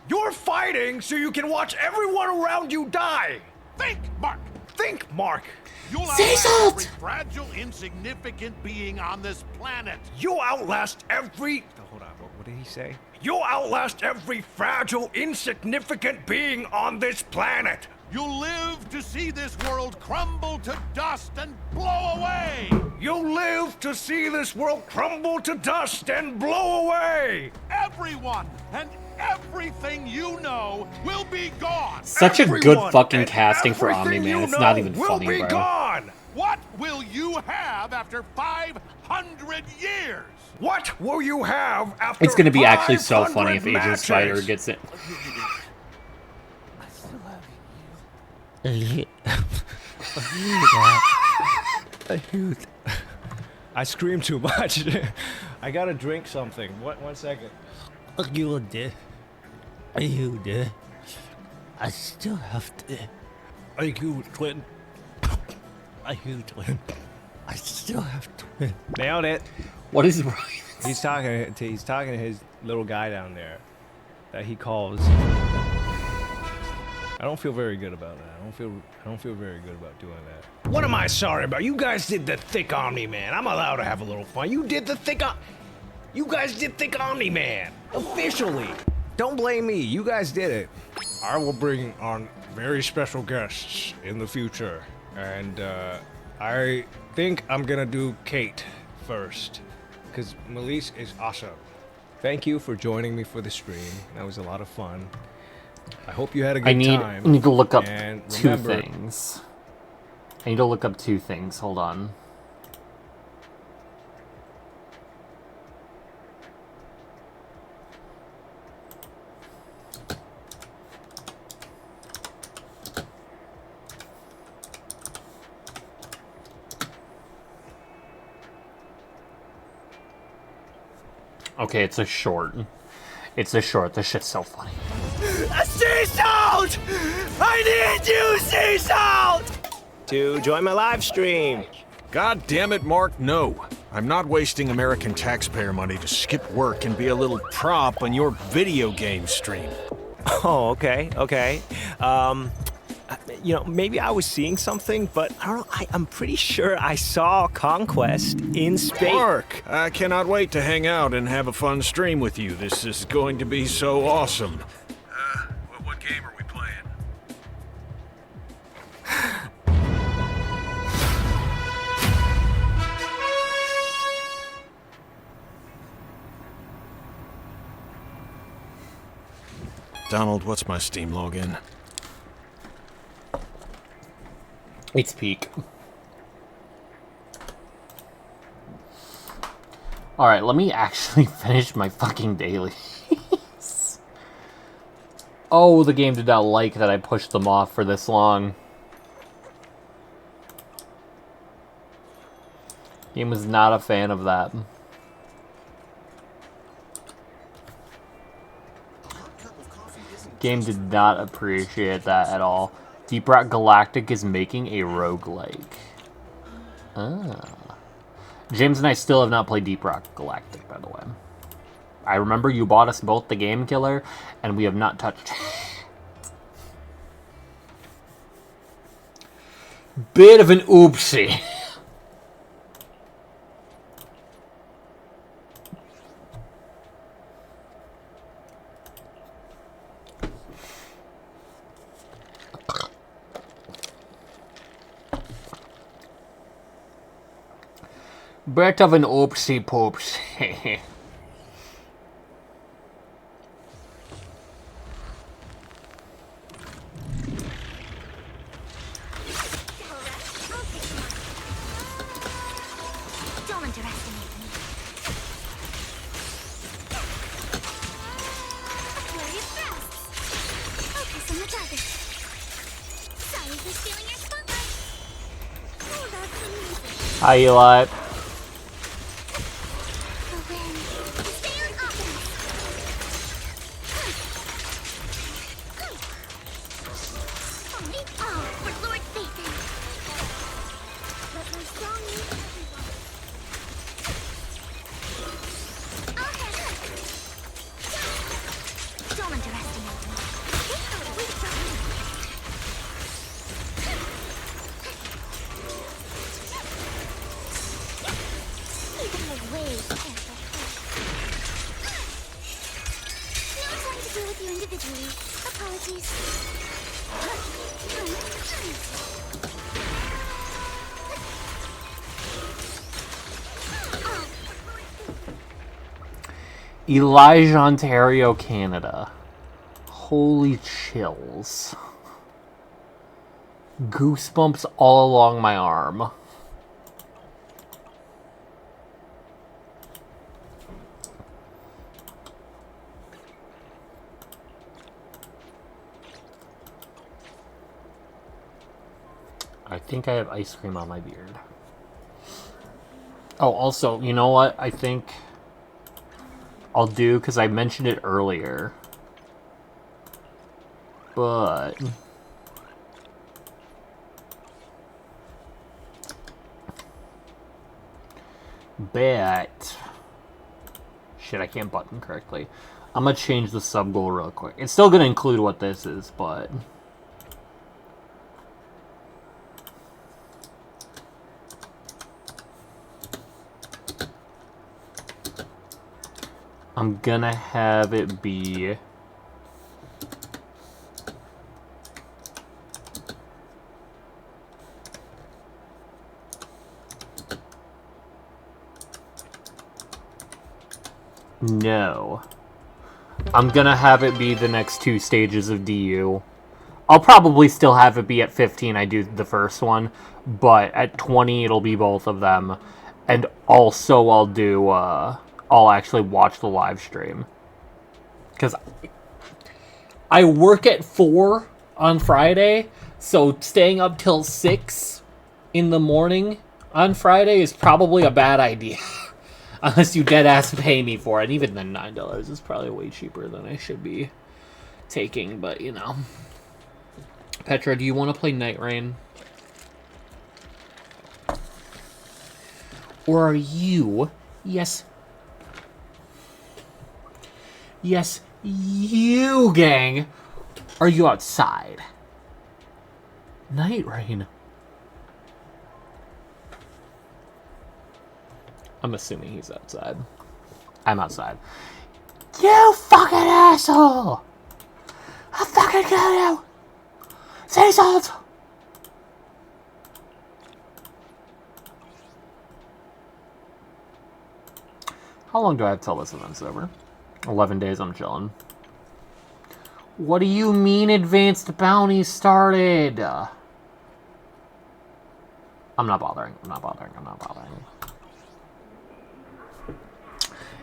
[SPEAKER 18] You're fighting so you can watch everyone around you die!
[SPEAKER 11] Think, Mark! think, Mark?
[SPEAKER 4] You'll
[SPEAKER 11] Sea
[SPEAKER 4] outlast
[SPEAKER 11] salt!
[SPEAKER 4] every fragile, insignificant being on this planet.
[SPEAKER 11] You'll outlast every... Hold on, what did he say? You'll outlast every fragile, insignificant being on this planet.
[SPEAKER 4] You'll live to see this world crumble to dust and blow away.
[SPEAKER 11] You'll live to see this world crumble to dust and blow away.
[SPEAKER 4] Everyone and everything you know will be gone.
[SPEAKER 1] Such a good
[SPEAKER 11] Everyone
[SPEAKER 1] fucking
[SPEAKER 11] and
[SPEAKER 1] casting for
[SPEAKER 11] everything
[SPEAKER 1] Omni-Man.
[SPEAKER 11] you
[SPEAKER 1] It's not
[SPEAKER 11] know
[SPEAKER 1] even
[SPEAKER 11] will
[SPEAKER 1] funny,
[SPEAKER 11] be
[SPEAKER 1] bro.
[SPEAKER 11] gone.
[SPEAKER 4] What will you have after 500 years?
[SPEAKER 11] What will you have after
[SPEAKER 1] It's gonna be actually so funny if
[SPEAKER 11] 500
[SPEAKER 1] Agent
[SPEAKER 11] matches?
[SPEAKER 1] Spider gets it.
[SPEAKER 18] I scream too much. I gotta drink something. What? 1 second.
[SPEAKER 9] You did. You did. I still have to. Are you twin? Are you twin? I still have twin.
[SPEAKER 18] Nailed it.
[SPEAKER 1] What is Ryan?
[SPEAKER 18] He's talking to his little guy down there that he calls. I don't feel very good about that. I don't feel very good about doing that. What am I sorry about? You guys did the thick Omni-Man. I'm allowed to have a little fun. You did the thick You guys did thick Omni-Man. Officially. Don't blame me. You guys did it. I will bring on very special guests in the future. And I think I'm gonna do Kate first. Because Melise is awesome. Thank you for joining me for the stream. That was a lot of fun. I hope you had a good time.
[SPEAKER 1] I need to look up
[SPEAKER 18] and
[SPEAKER 1] two
[SPEAKER 18] remember,
[SPEAKER 1] things. I need to look up two things. Hold on. Okay, it's a short. It's a short. This shit's so funny.
[SPEAKER 14] Sea salt! I need you, sea salt!
[SPEAKER 22] To join my live stream.
[SPEAKER 13] God damn it, Mark, no. I'm not wasting American taxpayer money to skip work and be a little prop on your video game stream.
[SPEAKER 22] Oh, okay. You know, maybe I was seeing something, but I don't know. I'm pretty sure I saw Conquest in space.
[SPEAKER 13] Mark, I cannot wait to hang out and have a fun stream with you. This is going to be so awesome. What game are we playing? Donald, what's my Steam login?
[SPEAKER 1] It's peak. Alright, let me actually finish my fucking dailies. Oh, the game did not like that I pushed them off for this long. Game was not a fan of that. Game did not appreciate that at all. Deep Rock Galactic is making a roguelike. Ah. James and I still have not played Deep Rock Galactic, by the way. I remember you bought us both the Game Killer, and we have not touched it. Bit of an oopsie. Bit of an oopsie poopsie.
[SPEAKER 5] Don't underestimate me. Aquarius Frost. Focus on the target. Sorry for stealing your spotlight. Oh, that's amazing.
[SPEAKER 1] Hi, Eli.
[SPEAKER 5] deal with you individually. Apologies.
[SPEAKER 1] Elijah, Ontario, Canada. Holy chills. Goosebumps all along my arm. I think I have ice cream on my beard. Oh, also, you know what? I think I'll do, because I mentioned it earlier. But shit, I can't button correctly. I'm gonna change the sub goal real quick. It's still gonna include what this is, but I'm gonna have it be no. I'm gonna have it be the next 2 stages of DU. I'll probably still have it be at 15, I do the first one, but at 20 it'll be both of them. And also I'll do, I'll actually watch the live stream. Because I work at 4 on Friday, so staying up till 6 in the morning on Friday is probably a bad idea. Unless you deadass pay me for it. And even then, $9 is probably way cheaper than I should be taking, but you know. Petra, do you want to play Night Rain? Or are you... Yes, you, gang! Are you outside? Night Rain. I'm assuming he's outside. I'm outside. You fucking asshole! I fucking got you! Say something! How long do I have till this event's over? 11 days, I'm chilling. What do you mean advanced bounty started? I'm not bothering.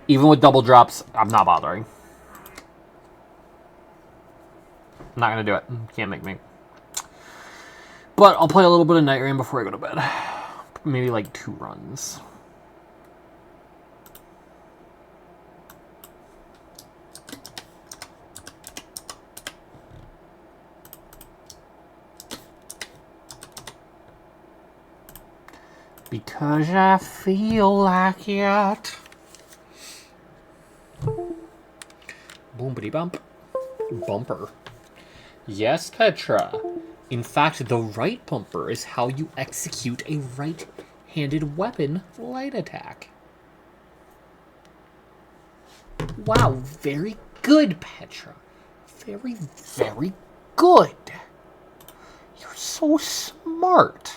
[SPEAKER 1] Even with double drops, I'm not bothering. I'm not gonna do it. Can't make me. But I'll play a little bit of Night Rain before I go to bed. Maybe like 2 runs. Because I feel like it. Boompity bump. Bumper. Yes, Petra. In fact, the right bumper is how you execute a right-handed weapon light attack. Wow, very good, Petra. Very, very good. You're so smart.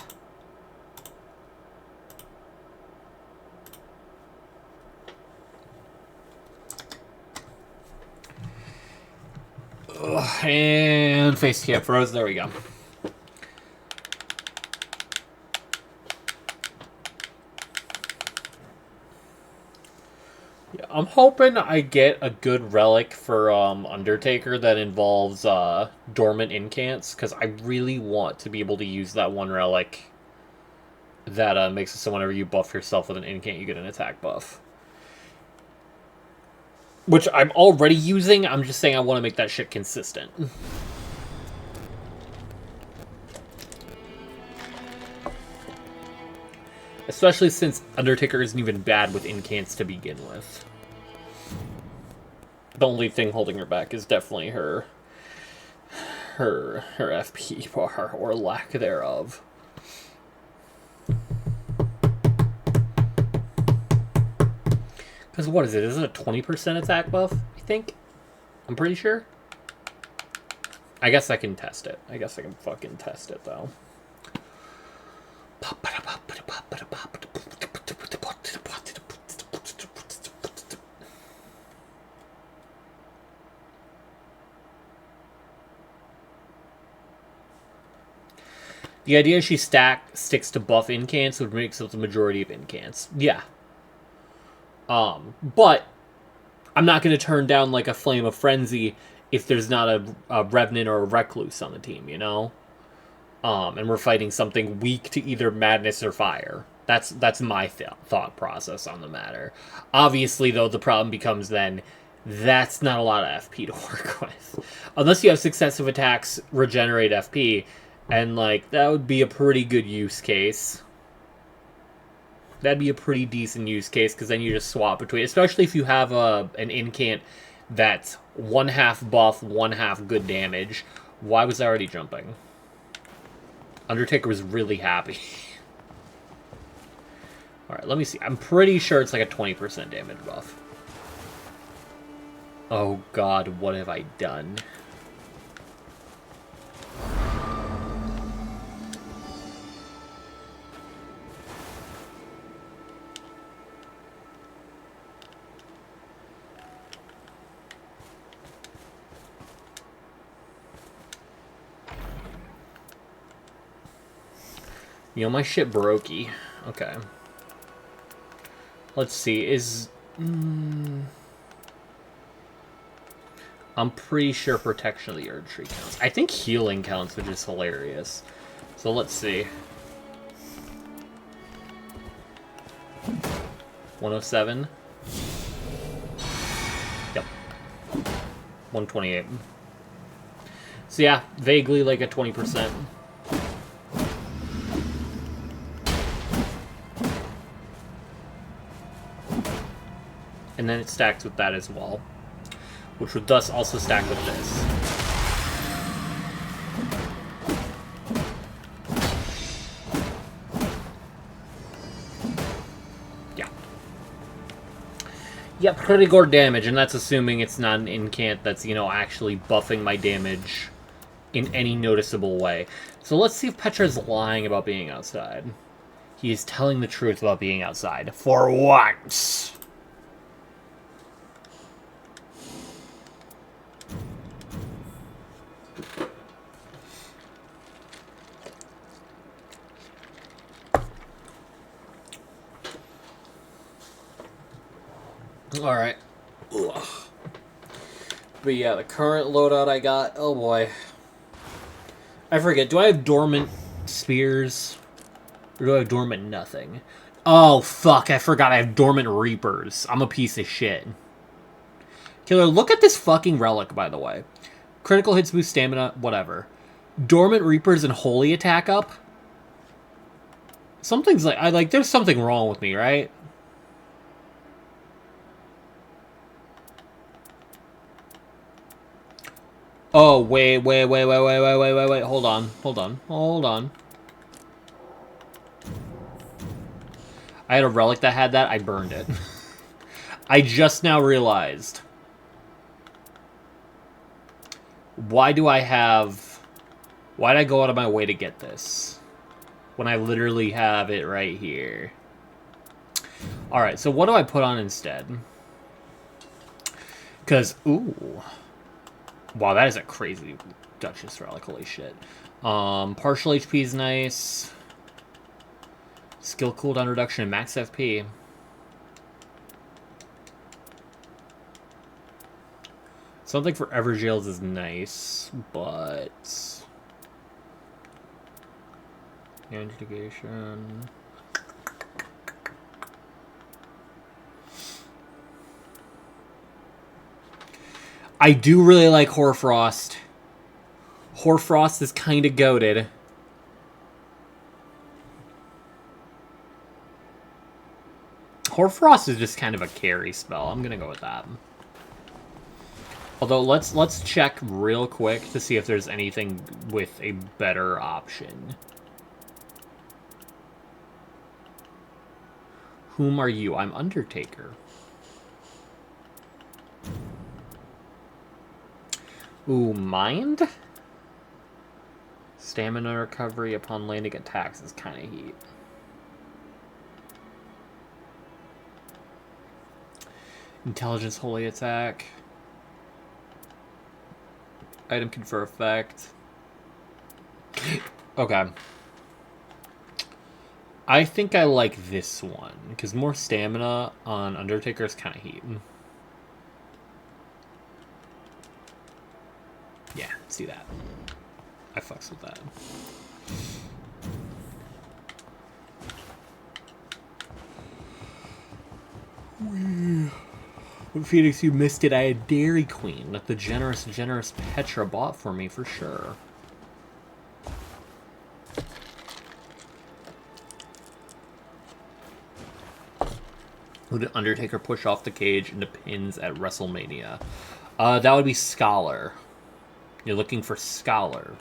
[SPEAKER 1] Ugh, and face cam froze. There we go. Yeah, I'm hoping I get a good relic for Undertaker that involves dormant incants, because I really want to be able to use that one relic that makes it so whenever you buff yourself with an incant, you get an attack buff. Which I'm already using, I'm just saying I want to make that shit consistent. Especially since Undertaker isn't even bad with incants to begin with. The only thing holding her back is definitely her FP bar, or lack thereof. Because what is it? Is it a 20% attack buff, I think? I'm pretty sure. I guess I can test it. I guess I can fucking test it, though. The idea she sticks to buff incants would make up the majority of incants. Yeah. But I'm not going to turn down like a Flame of Frenzy if there's not a Revenant or a Recluse on the team, you know? And we're fighting something weak to either Madness or Fire. That's my thought process on the matter. Obviously, though, the problem becomes then that's not a lot of FP to work with. Unless you have successive attacks regenerate FP, and like that would be a pretty good use case. That'd be a pretty decent use case, because then you just swap between, especially if you have an incant that's 1/2 buff, 1/2 good damage. Why was I already jumping? Undertaker was really happy. Alright, let me see. I'm pretty sure it's like a 20% damage buff. Oh god, what have I done? You know, my shit brokey. Okay. Let's see, I'm pretty sure Protection of the Erd Tree counts. I think Healing counts, which is hilarious. So let's see. 107. Yep. 128. So yeah, vaguely like a 20%. And then it stacks with that as well, which would thus also stack with this. Yeah. Yeah, pretty good damage, and that's assuming it's not an incant that's, you know, actually buffing my damage in any noticeable way. So let's see if Petra's lying about being outside. He is telling the truth about being outside. For once! Alright. But yeah, the current loadout I got, oh boy. I forget, do I have Dormant Spears? Or do I have Dormant Nothing? Oh, fuck, I forgot I have Dormant Reapers. I'm a piece of shit. Killer, look at this fucking relic, by the way. Critical hits boost stamina, whatever. Dormant Reapers and Holy attack up? Something's like, there's something wrong with me, right? Oh, wait, hold on. I had a relic that had that, I burned it. I just now realized. Why'd I go out of my way to get this? When I literally have it right here. Alright, so what do I put on instead? Because, ooh. Wow, that is a crazy Duchess relic, holy shit. Partial HP is nice. Skill cooldown reduction and max FP. Something for Evergails is nice, but... Investigation... I do really like Hoarfrost. Hoarfrost is kind of goated. Hoarfrost is just kind of a carry spell. I'm gonna go with that. Although let's check real quick to see if there's anything with a better option. Whom are you? I'm Undertaker. Ooh, mind? Stamina recovery upon landing attacks is kind of heat. Intelligence holy attack. Item confer effect. Okay. I think I like this one, because more stamina on Undertaker is kind of heat. Yeah, see that. I fucks with that. Phoenix, you missed it. I had Dairy Queen that the generous Petra bought for me for sure. Who did Undertaker push off the cage into pins at WrestleMania? That would be Scholar. You're looking for Scholar.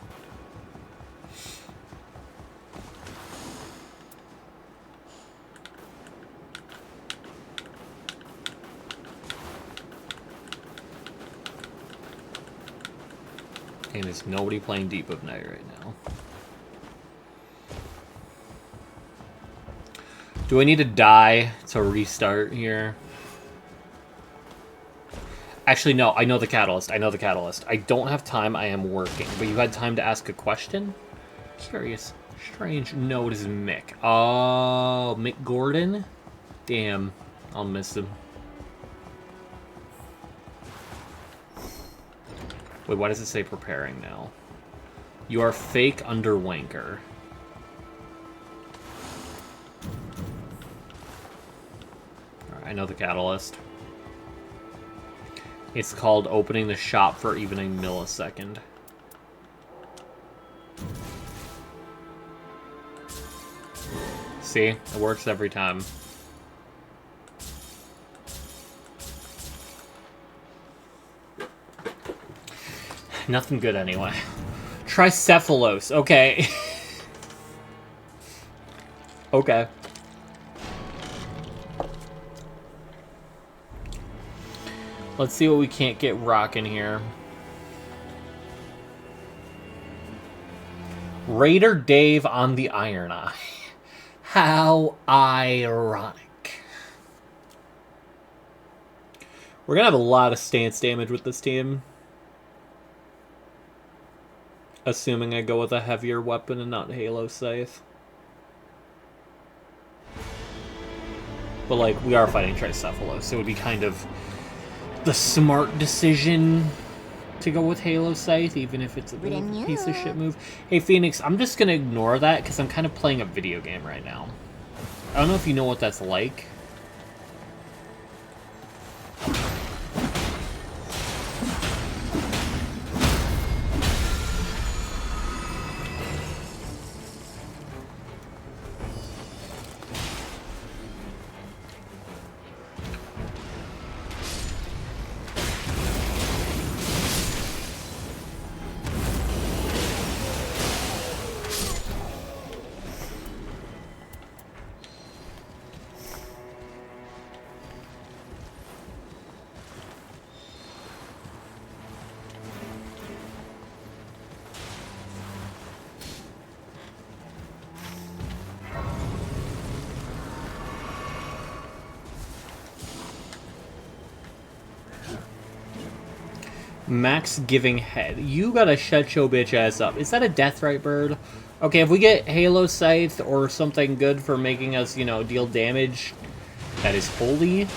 [SPEAKER 1] And there's nobody playing Deep of Night right now. Do I need to die to restart here? Actually, no. I know the catalyst. I know the catalyst. I don't have time. I am working. But you had time to ask a question? Curious. Strange. No, it is Mick. Oh, Mick Gordon? Damn. I'll miss him. Wait, why does it say preparing now? You are fake underwanker. Alright, I know the catalyst. It's called opening the shop for even a millisecond. See? It works every time. Nothing good anyway. Tricephalos. Okay. Okay. Let's see what we can't get rocking here. Raider Dave on the Iron Eye. How ironic. We're gonna have a lot of stance damage with this team. Assuming I go with a heavier weapon and not Halo Scythe. But, like, we are fighting Tricephalos, so it would be kind of the smart decision to go with Halo Scythe, even if it's a little piece of shit move. Hey, Phoenix, I'm just gonna ignore that, because I'm kind of playing a video game right now. I don't know if you know what that's like. Max giving head. You gotta shut your bitch ass up. Is that a Deathrite bird? Okay, if we get Halo Scythe or something good for making us, you know, deal damage, that is holy.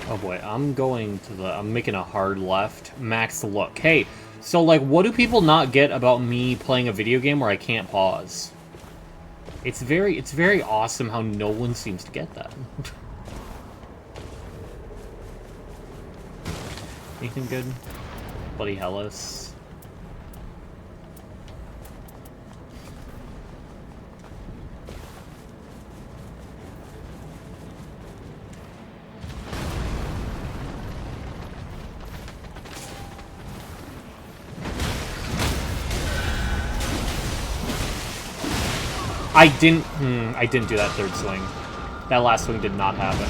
[SPEAKER 1] Oh boy, I'm making a hard left. Max, look. Hey, so like, what do people not get about me playing a video game where I can't pause? It's very awesome how no one seems to get that. Anything good? Bloody Hellas. I didn't do that third swing. That last swing did not happen.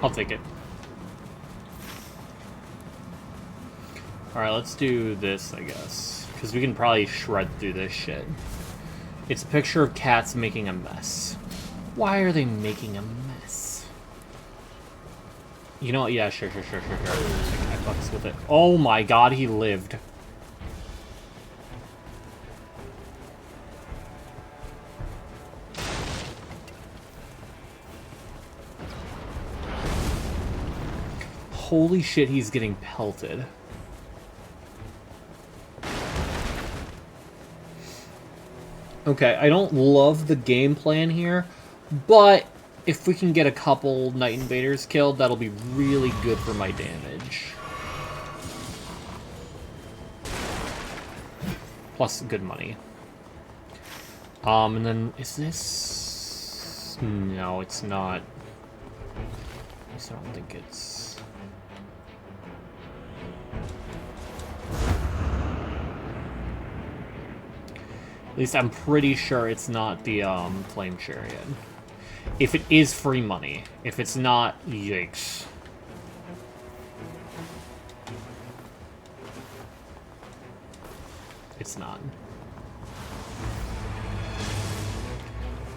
[SPEAKER 1] I'll take it. Alright, let's do this, I guess. Because we can probably shred through this shit. It's a picture of cats making a mess. Why are they making a mess? You know what? Yeah, sure. I fucks with it. Oh my god, he lived. Holy shit, he's getting pelted. Okay, I don't love the game plan here, but if we can get a couple Night Invaders killed, that'll be really good for my damage. Plus good money. And then, is this... No, it's not. I don't think it's... At least I'm pretty sure it's not the Flame Chariot. If it is free money. If it's not, yikes. It's not.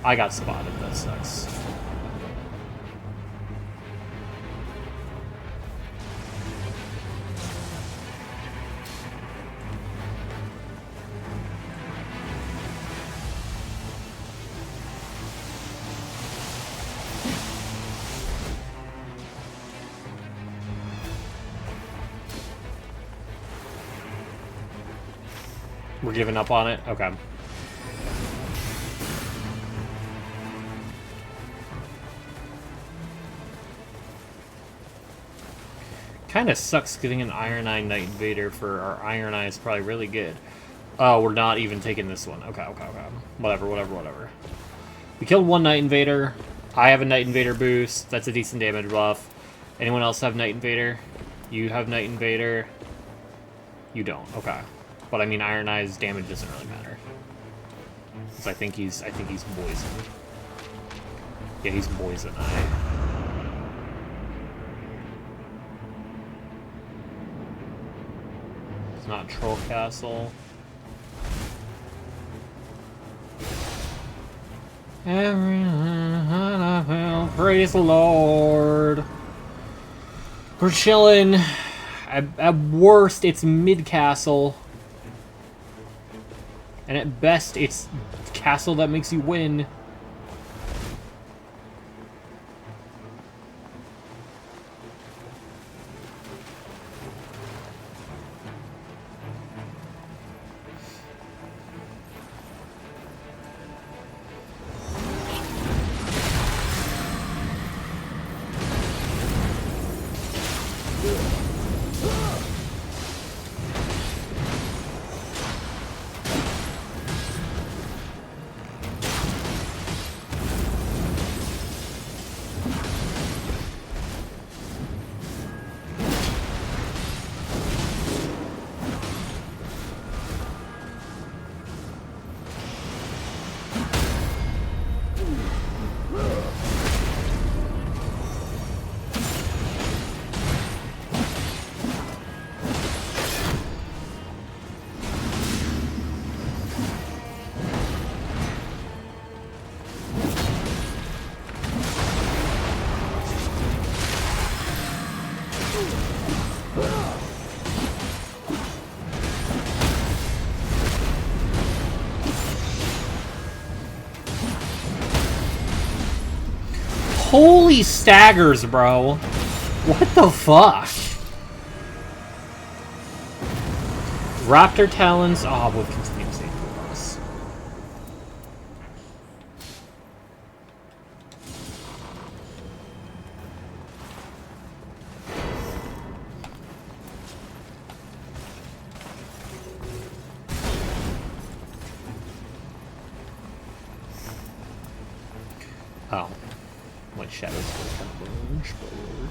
[SPEAKER 1] I got spotted, that sucks. We're giving up on it? Okay. Kinda sucks getting an Iron Eye Night Invader for our Iron Eye is probably really good. Oh, we're not even taking this one. Okay. Whatever. We killed one Night Invader. I have a Night Invader boost. That's a decent damage buff. Anyone else have Night Invader? You have Night Invader? You don't. Okay. But I mean, Iron Eye's damage doesn't really matter. Because I think he's poisoned. Yeah, he's Poison Eye. It's not Troll Castle. Praise the Lord. We're chilling. At worst, it's mid-castle. And at best, it's castle that makes you win. Holy staggers, bro. What the fuck? Raptor talons. Oh, we'll continue to save for us. Oh. My shadows will converge forward.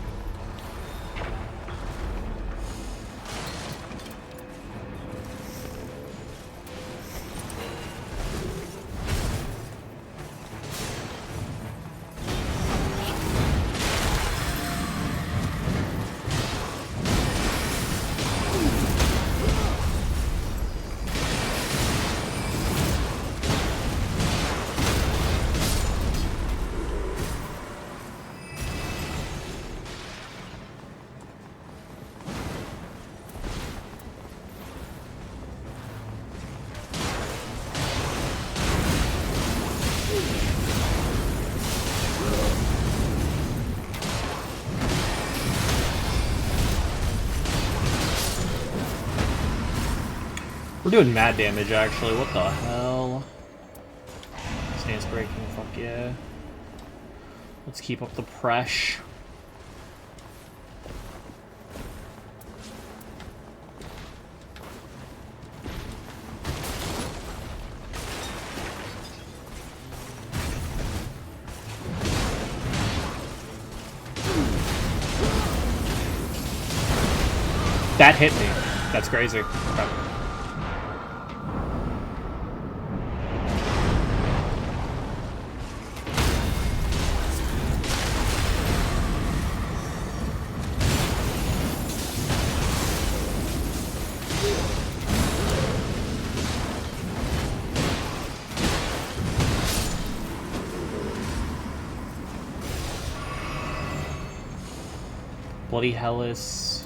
[SPEAKER 1] We're doing mad damage, actually. What the hell? Stance breaking, fuck yeah. Let's keep up the press. That hit me. That's crazy. Okay. Bloody Hellas.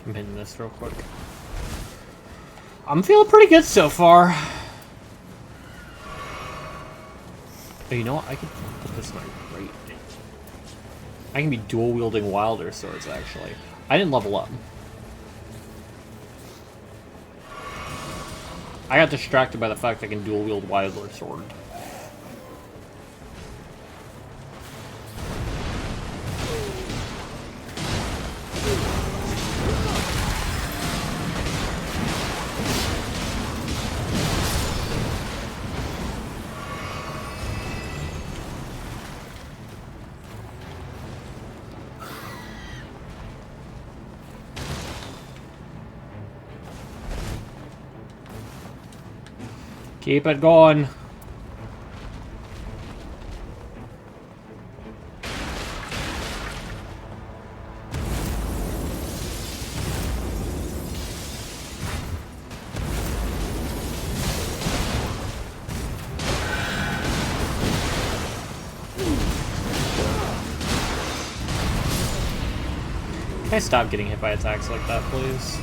[SPEAKER 1] I'm hitting this real quick. I'm feeling pretty good so far. Oh, you know what? I could put this in my right. I can be dual wielding Wilder swords, actually. I didn't level up. I got distracted by the fact I can dual wield Wilder sword. Keep it going. Can I stop getting hit by attacks like that, please?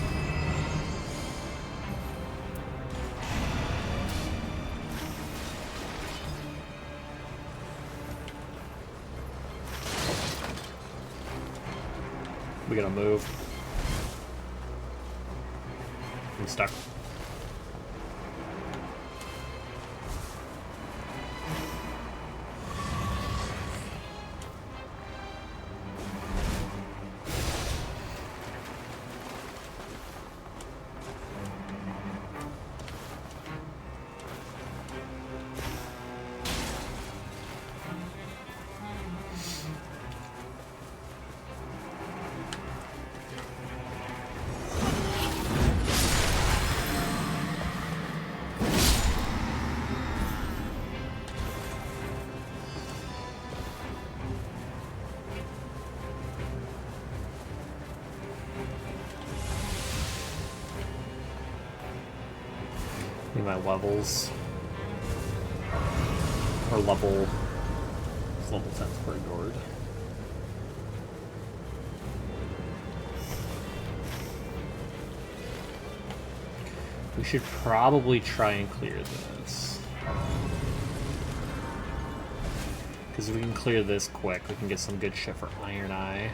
[SPEAKER 1] We gotta move. I'm stuck. Need my levels. Or level. It's level 10 for a guard. We should probably try and clear this. Because if we can clear this quick, we can get some good shit for Iron Eye.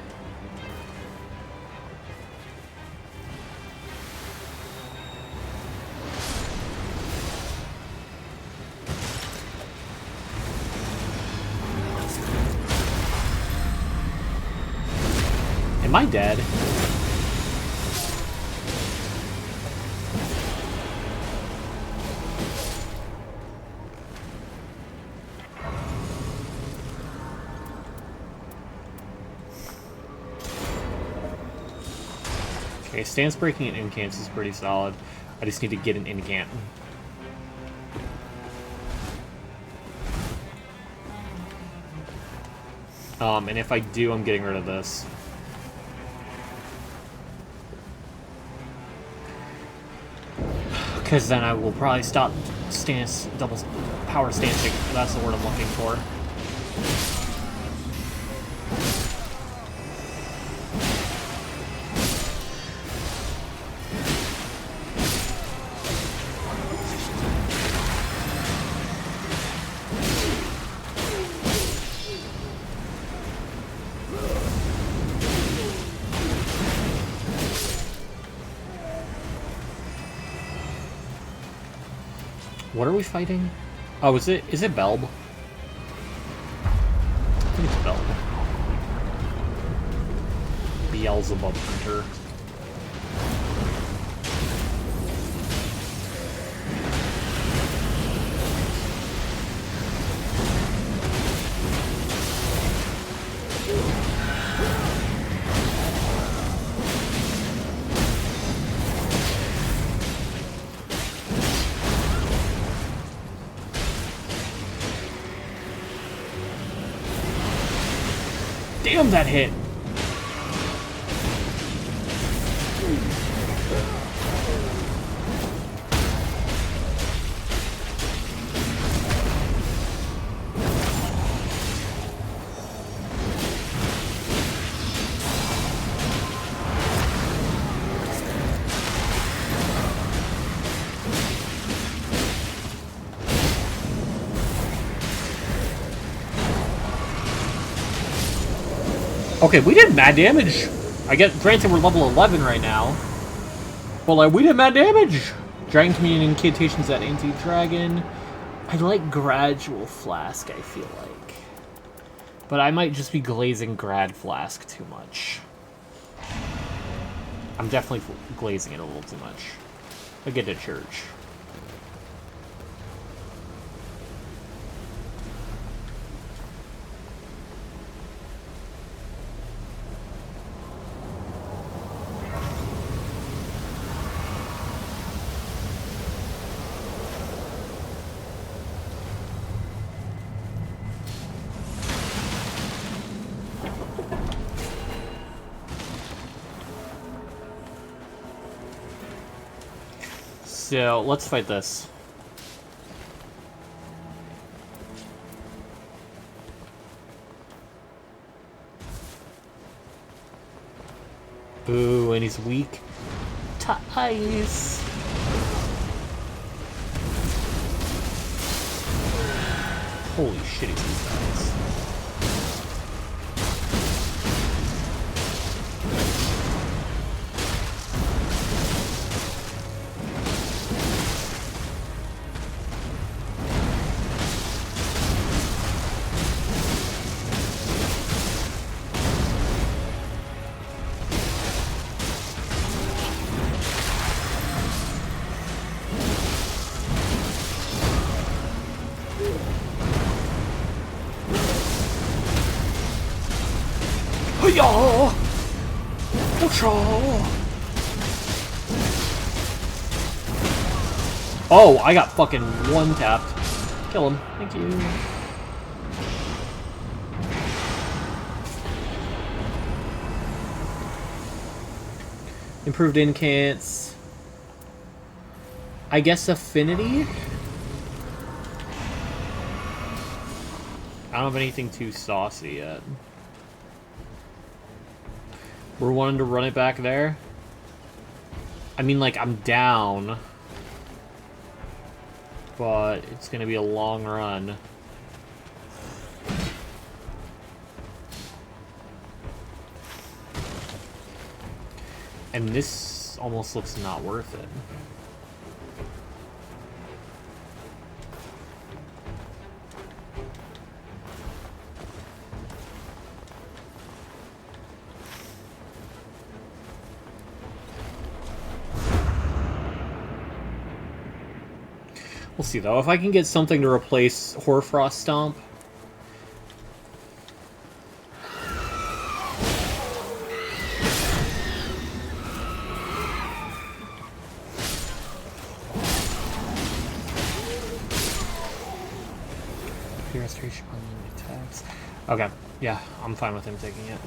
[SPEAKER 1] Am I dead? Okay, stance breaking and incants is pretty solid. I just need to get an incant. And if I do, I'm getting rid of this. Because then I will probably stop stance, double power stancing. That's the word I'm looking for. What are we fighting? Oh, is it Belb? I think it's Belb. Beelzebub Hunter. Damn, that hit! Okay, we did mad damage. I get granted we're level 11 right now, but like we did mad damage. Dragon Communion incantations at anti-dragon. I like Gradual Flask, I feel like, but I might just be glazing Grad Flask too much. I'm definitely glazing it a little too much. I get to church. So, let's fight this. Ooh, and he's weak to ice. Holy shit, he's weak to ice. Oh, I got fucking one-tapped. Kill him. Thank you. Improved incants. I guess affinity? I don't have anything too saucy yet. We're wanting to run it back there? I mean, like, I'm down. but it's gonna be a long run. And this almost looks not worth it. We'll see, though. If I can get something to replace Hoarfrost Stomp. Restoration on attacks. Okay, yeah, I'm fine with him taking it.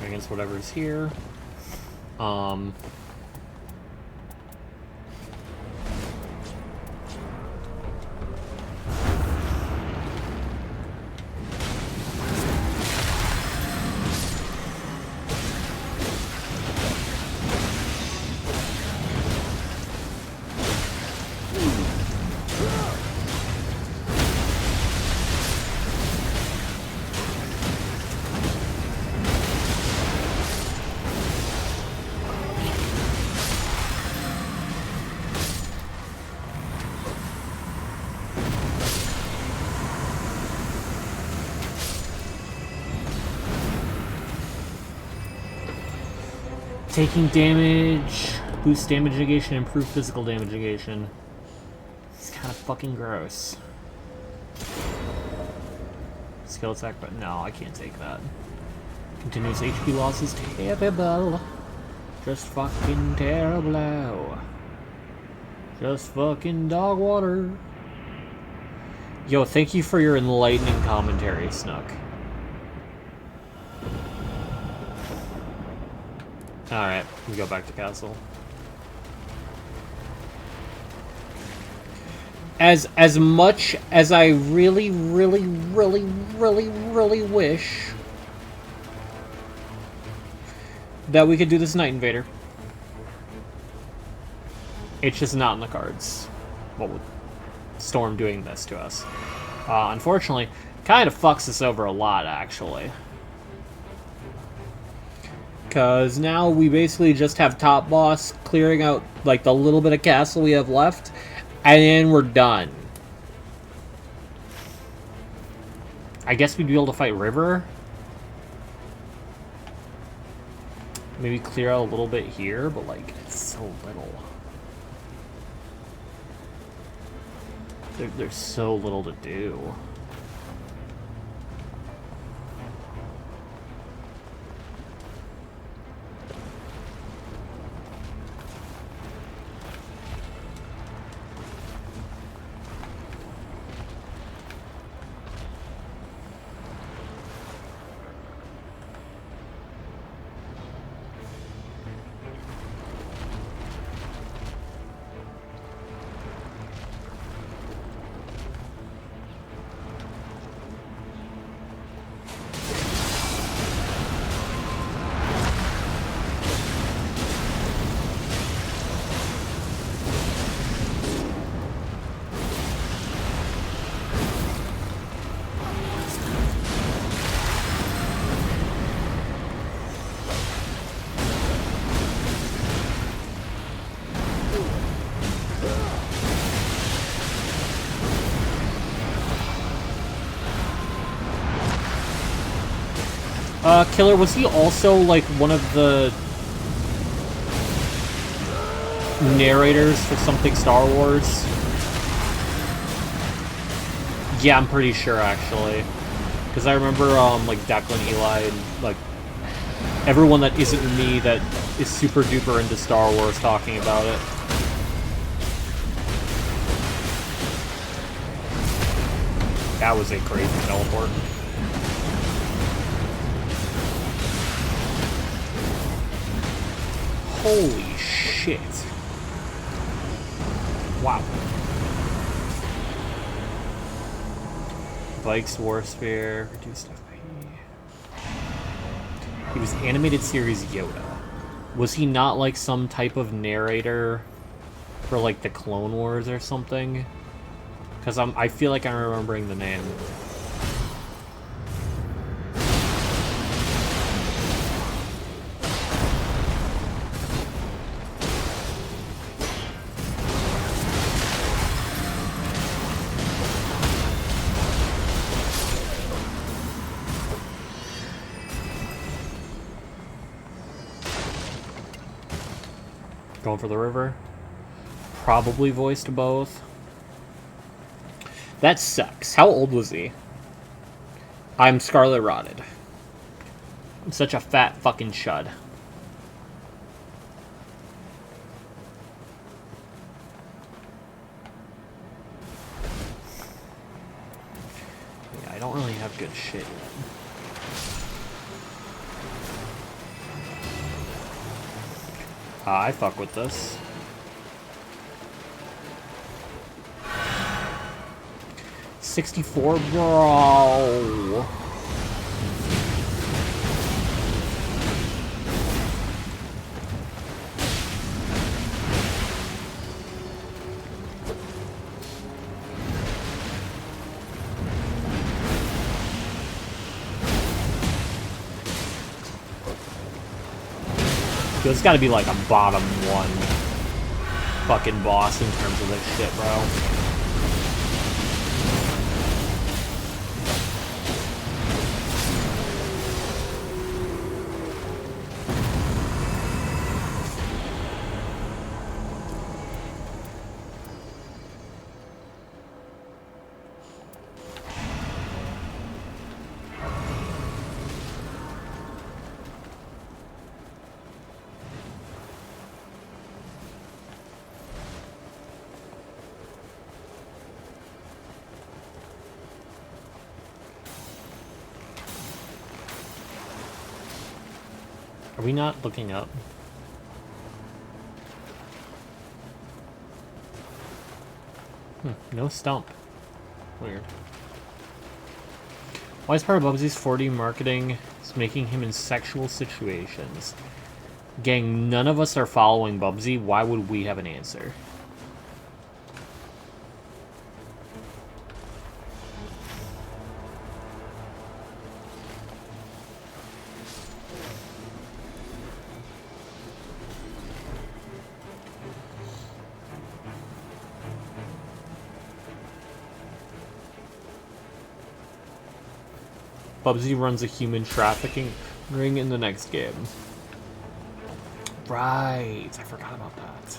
[SPEAKER 1] Against whatever's here. Taking damage, boost damage negation, improve physical damage negation. It's kind of fucking gross. Skill attack, but no, I can't take that. Continuous HP loss is terrible. Just fucking terrible. Just fucking dog water. Yo, thank you for your enlightening commentary, Snook. Alright, we go back to castle. As much as I really wish that we could do this Night Invader, it's just not in the cards. What with Storm doing this to us. Unfortunately, kind of fucks us over a lot, actually. Because now we basically just have Top Boss clearing out like the little bit of castle we have left, and then we're done. I guess we'd be able to fight River. Maybe clear out a little bit here, but like, it's so little. There's so little to do. Killer, was he also, like, one of the narrators for something Star Wars? Yeah, I'm pretty sure actually, because I remember like Declan, Eli, and like everyone that isn't me that is super duper into Star Wars talking about it. That was a crazy teleport. Holy shit. Wow. Vikes War Spear, reduced FP. He was animated series Yoda. Was he not like some type of narrator for like the Clone Wars or something? Because I feel like I'm remembering the name. Going for the river. Probably voiced both. That sucks. How old was he? I'm Scarlet Rotted. I'm such a fat fucking chud. Yeah, I don't really have good shit yet. I fuck with this. $64, bro. It's gotta be like a bottom one fucking boss in terms of this shit, bro. Are we not looking up? No stump. Weird. Why is part of Bubsy's 4D marketing is making him in sexual situations? Gang, none of us are following Bubsy. Why would we have an answer? Bubsy runs a human trafficking ring in the next game. Right, I forgot about that.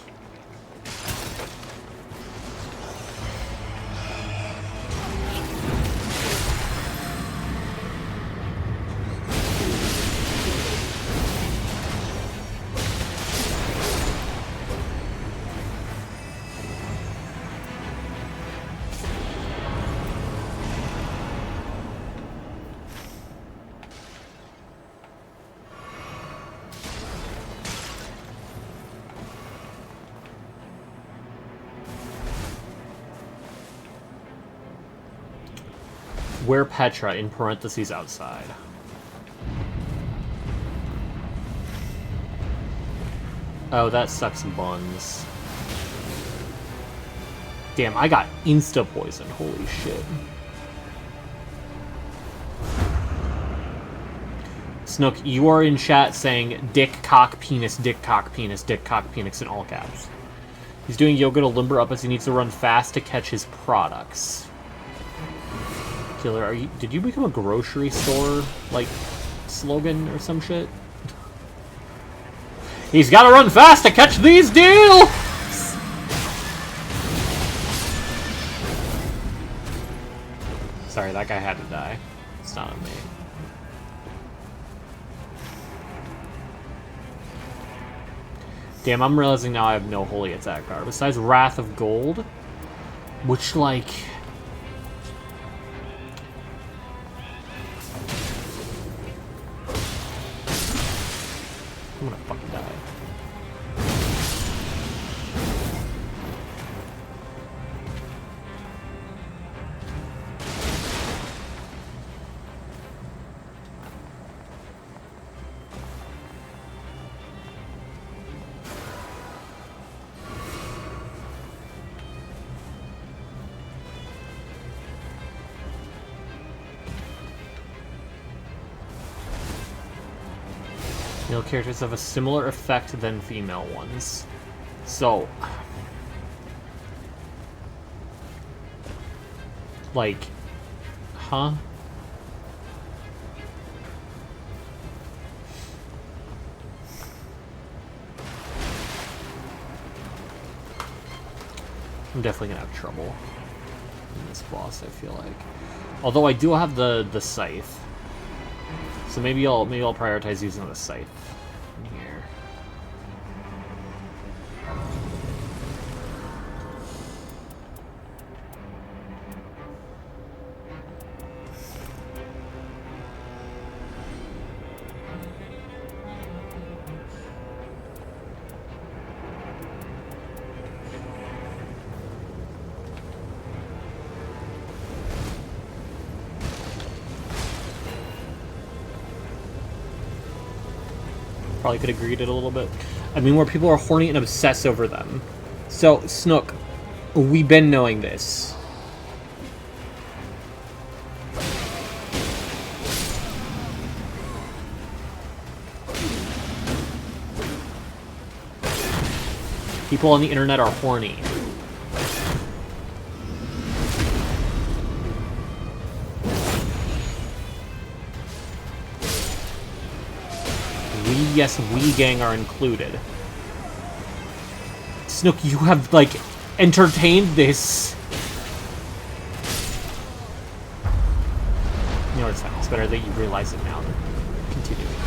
[SPEAKER 1] Where Petra, in parentheses, outside. Oh, that sucks buns. Damn, I got insta-poison. Holy shit. Snook, you are in chat saying dick, cock, penis, dick, cock, penis, dick, cock, penis in all caps. He's doing yoga to limber up as he needs to run fast to catch his products. Killer, did you become a grocery store, like, slogan or some shit? He's gotta run fast to catch these deals! Sorry, that guy had to die. It's not on me. Damn, I'm realizing now I have no holy attack card. Besides Wrath of Gold, which, like... I'm gonna fucking die. Male characters have a similar effect than female ones. So... like... huh? I'm definitely gonna have trouble in this boss, I feel like. Although I do have the scythe. So maybe I'll prioritize using the scythe in here. Probably could have greeted it a little bit. I mean, where people are horny and obsessed over them. So, Snook, we've been knowing this. People on the internet are horny. Yes, we gang are included. Snook, you have, like, entertained this. You know, it's fine. It's better that you realize it now than continuing to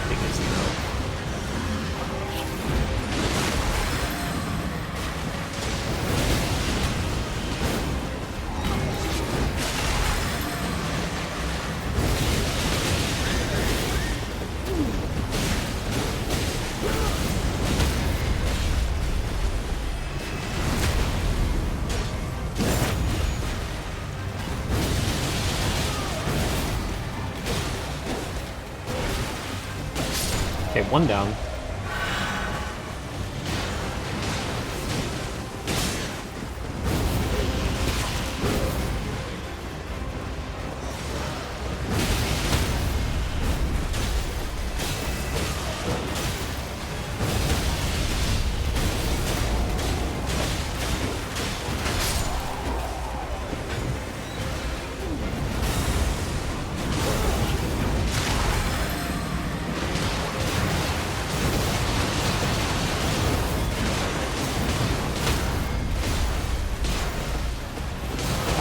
[SPEAKER 1] think it's zero. Okay, one down.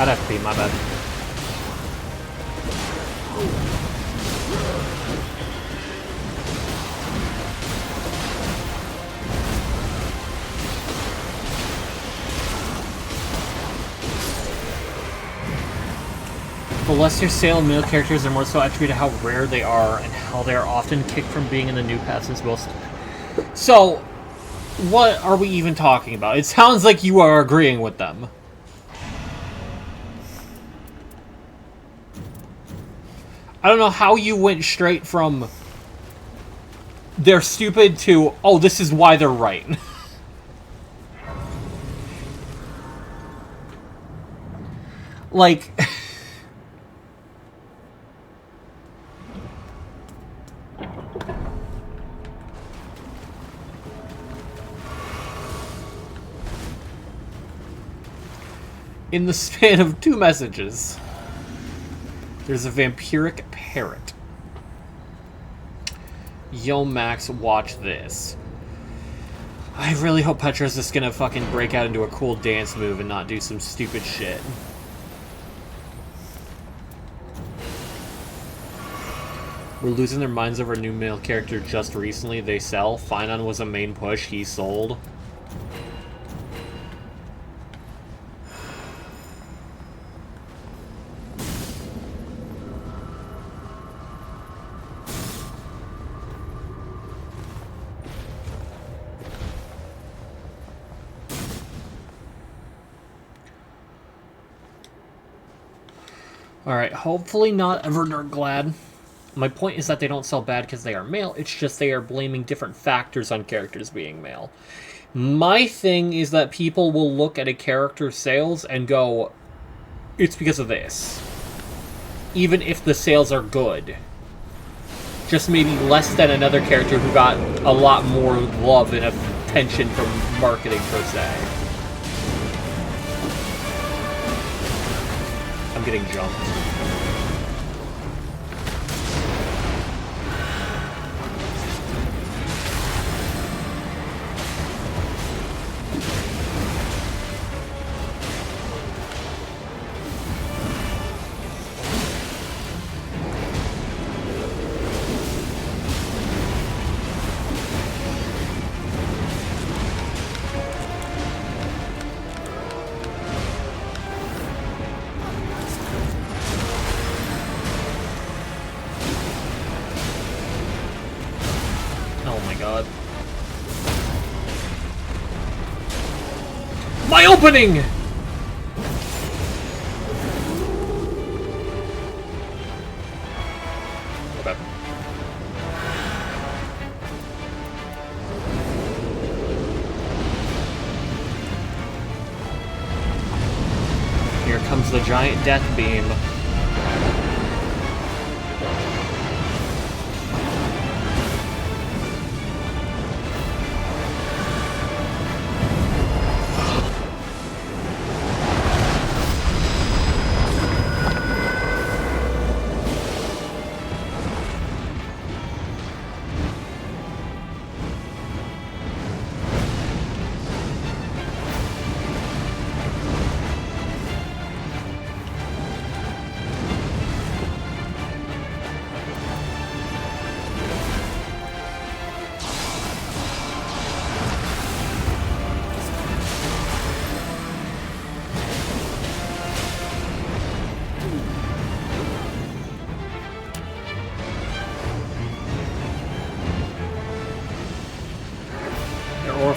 [SPEAKER 1] I'd have to be, my bad. The lesser sale male characters are more so attributed to how rare they are and how they are often kicked from being in the new paths as well. So, what are we even talking about? It sounds like you are agreeing with them. I don't know how you went straight from they're stupid to, oh, this is why they're right. Like... in the span of 2 messages... there's a vampiric parrot. Yo, Max, watch this. I really hope Petra's just gonna fucking break out into a cool dance move and not do some stupid shit. We're losing their minds over a new male character just recently. They sell. Finon was a main push. He sold. Alright, hopefully not Everdarglad. My point is that they don't sell bad because they are male, it's just they are blaming different factors on characters being male. My thing is that people will look at a character's sales and go, it's because of this. Even if the sales are good. Just maybe less than another character who got a lot more love and attention from marketing per se. I'm getting jumped. My opening! Okay. Here comes the giant death beam.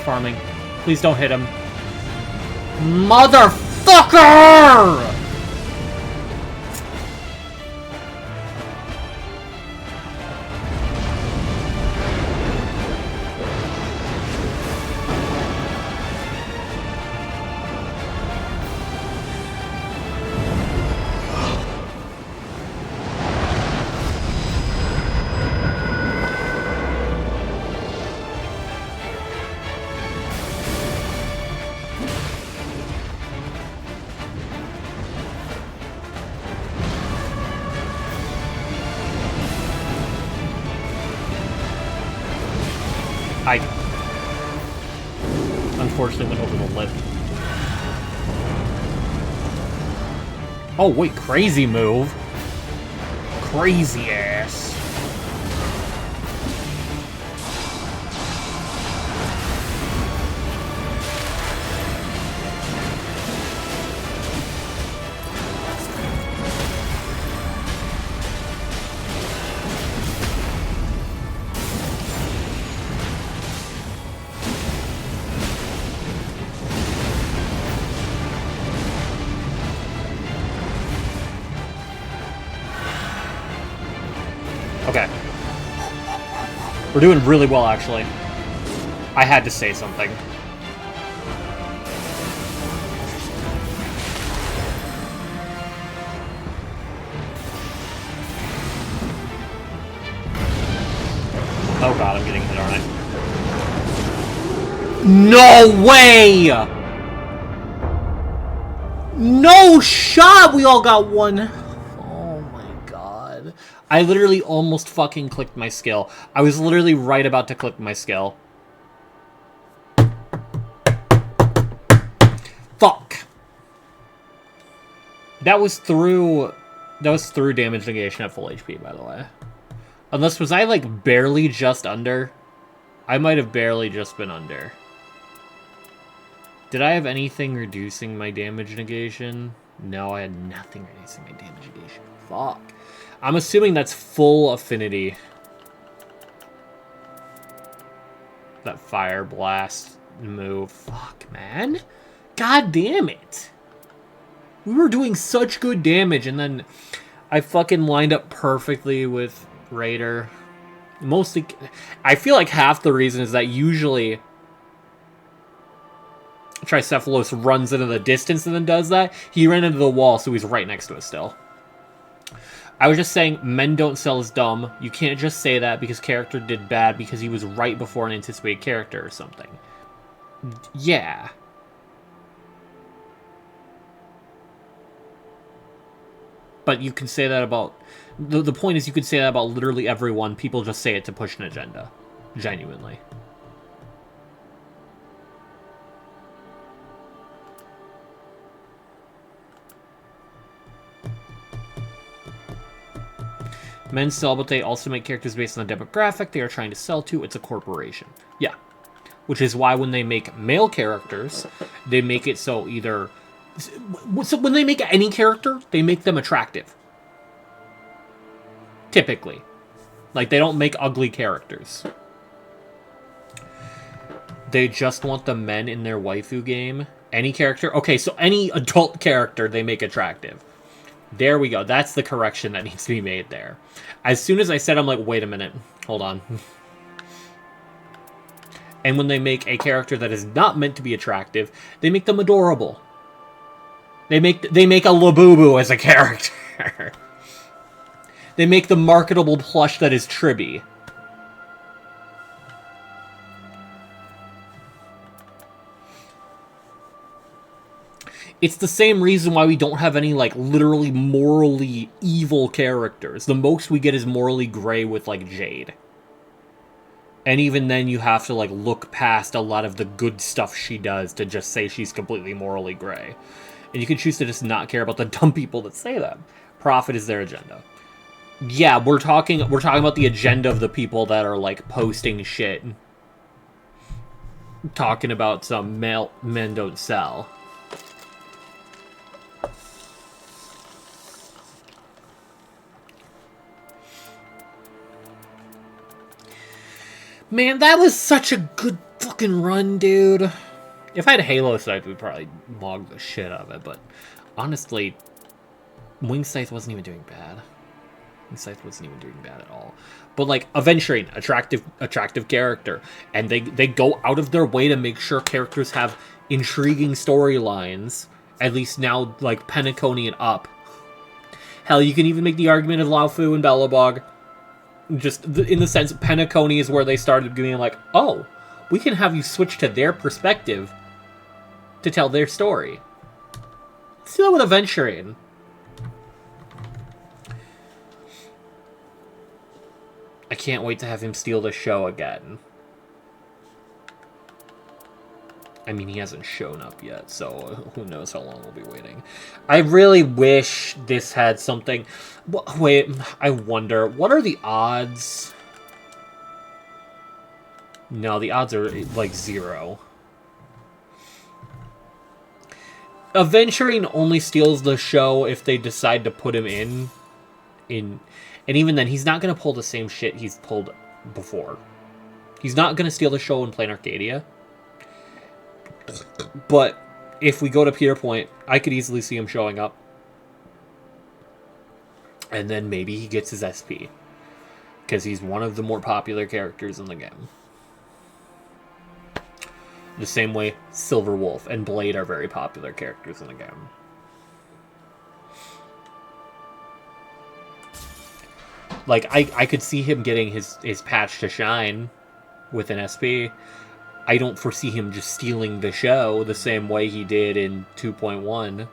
[SPEAKER 1] Farming. Please don't hit him. Motherfucker! I unfortunately went over the lip. Oh wait, crazy move. Crazy ass. Okay. We're doing really well, actually. I had to say something. Oh god, I'm getting hit, aren't I? No way! No shot! We all got one. I literally almost fucking clicked my skill. I was literally right about to click my skill. Fuck. That was through damage negation at full HP, by the way. Unless, was I, like, barely just under? I might have barely just been under. Did I have anything reducing my damage negation? No, I had nothing reducing my damage negation. Fuck. I'm assuming that's full affinity. That fire blast move. Fuck, man. God damn it. We were doing such good damage, and then I fucking lined up perfectly with Raider. Mostly, I feel like half the reason is that usually Tricephalos runs into the distance and then does that. He ran into the wall, so he's right next to us still. I was just saying, men don't sell is dumb. You can't just say that because character did bad because he was right before an anticipated character or something. Yeah. But you can say that about... The point is you could say that about literally everyone. People just say it to push an agenda. Genuinely. Men sell, but they also make characters based on the demographic they are trying to sell to. It's a corporation. Yeah. Which is why when they make male characters, they make it so either... So when they make any character, they make them attractive. Typically. Like, they don't make ugly characters. They just want the men in their waifu game. Any character? Okay, so any adult character they make attractive. There we go. That's the correction that needs to be made there. As soon as I said, I'm like, wait a minute. Hold on. And when they make a character that is not meant to be attractive, they make them adorable. They make a Labubu as a character. They make the marketable plush that is Tribby. It's the same reason why we don't have any, like, literally morally evil characters. The most we get is morally gray with, like, Jade. And even then you have to, like, look past a lot of the good stuff she does to just say she's completely morally gray. And you can choose to just not care about the dumb people that say that. Profit is their agenda. Yeah, we're talking about the agenda of the people that are, like, posting shit. Talking about some men don't sell. Man, that was such a good fucking run, dude. If I had Halo Scythe, we'd probably log the shit out of it, but honestly, Wing Scythe wasn't even doing bad. Wing Scythe wasn't even doing bad at all. But, like, Aventurine, attractive character, and they go out of their way to make sure characters have intriguing storylines, at least now, like, Penacony and up. Hell, you can even make the argument of Laofu and Belobog. Just in the sense, Penacony is where they started being like, oh, we can have you switch to their perspective to tell their story. Let's do that with Aventurine. I can't wait to have him steal the show again. I mean, he hasn't shown up yet, so who knows how long we'll be waiting. I really wish this had something... Wait, I wonder, what are the odds? No, the odds are, like, 0. Aventurine only steals the show if they decide to put him in... And even then, he's not going to pull the same shit he's pulled before. He's not going to steal the show and play in Arcadia. But if we go to Peter Point, I could easily see him showing up. And then maybe he gets his SP. Because he's one of the more popular characters in the game. The same way Silver Wolf and Blade are very popular characters in the game. Like, I could see him getting his patch to shine with an SP. I don't foresee him just stealing the show the same way he did in 2.1.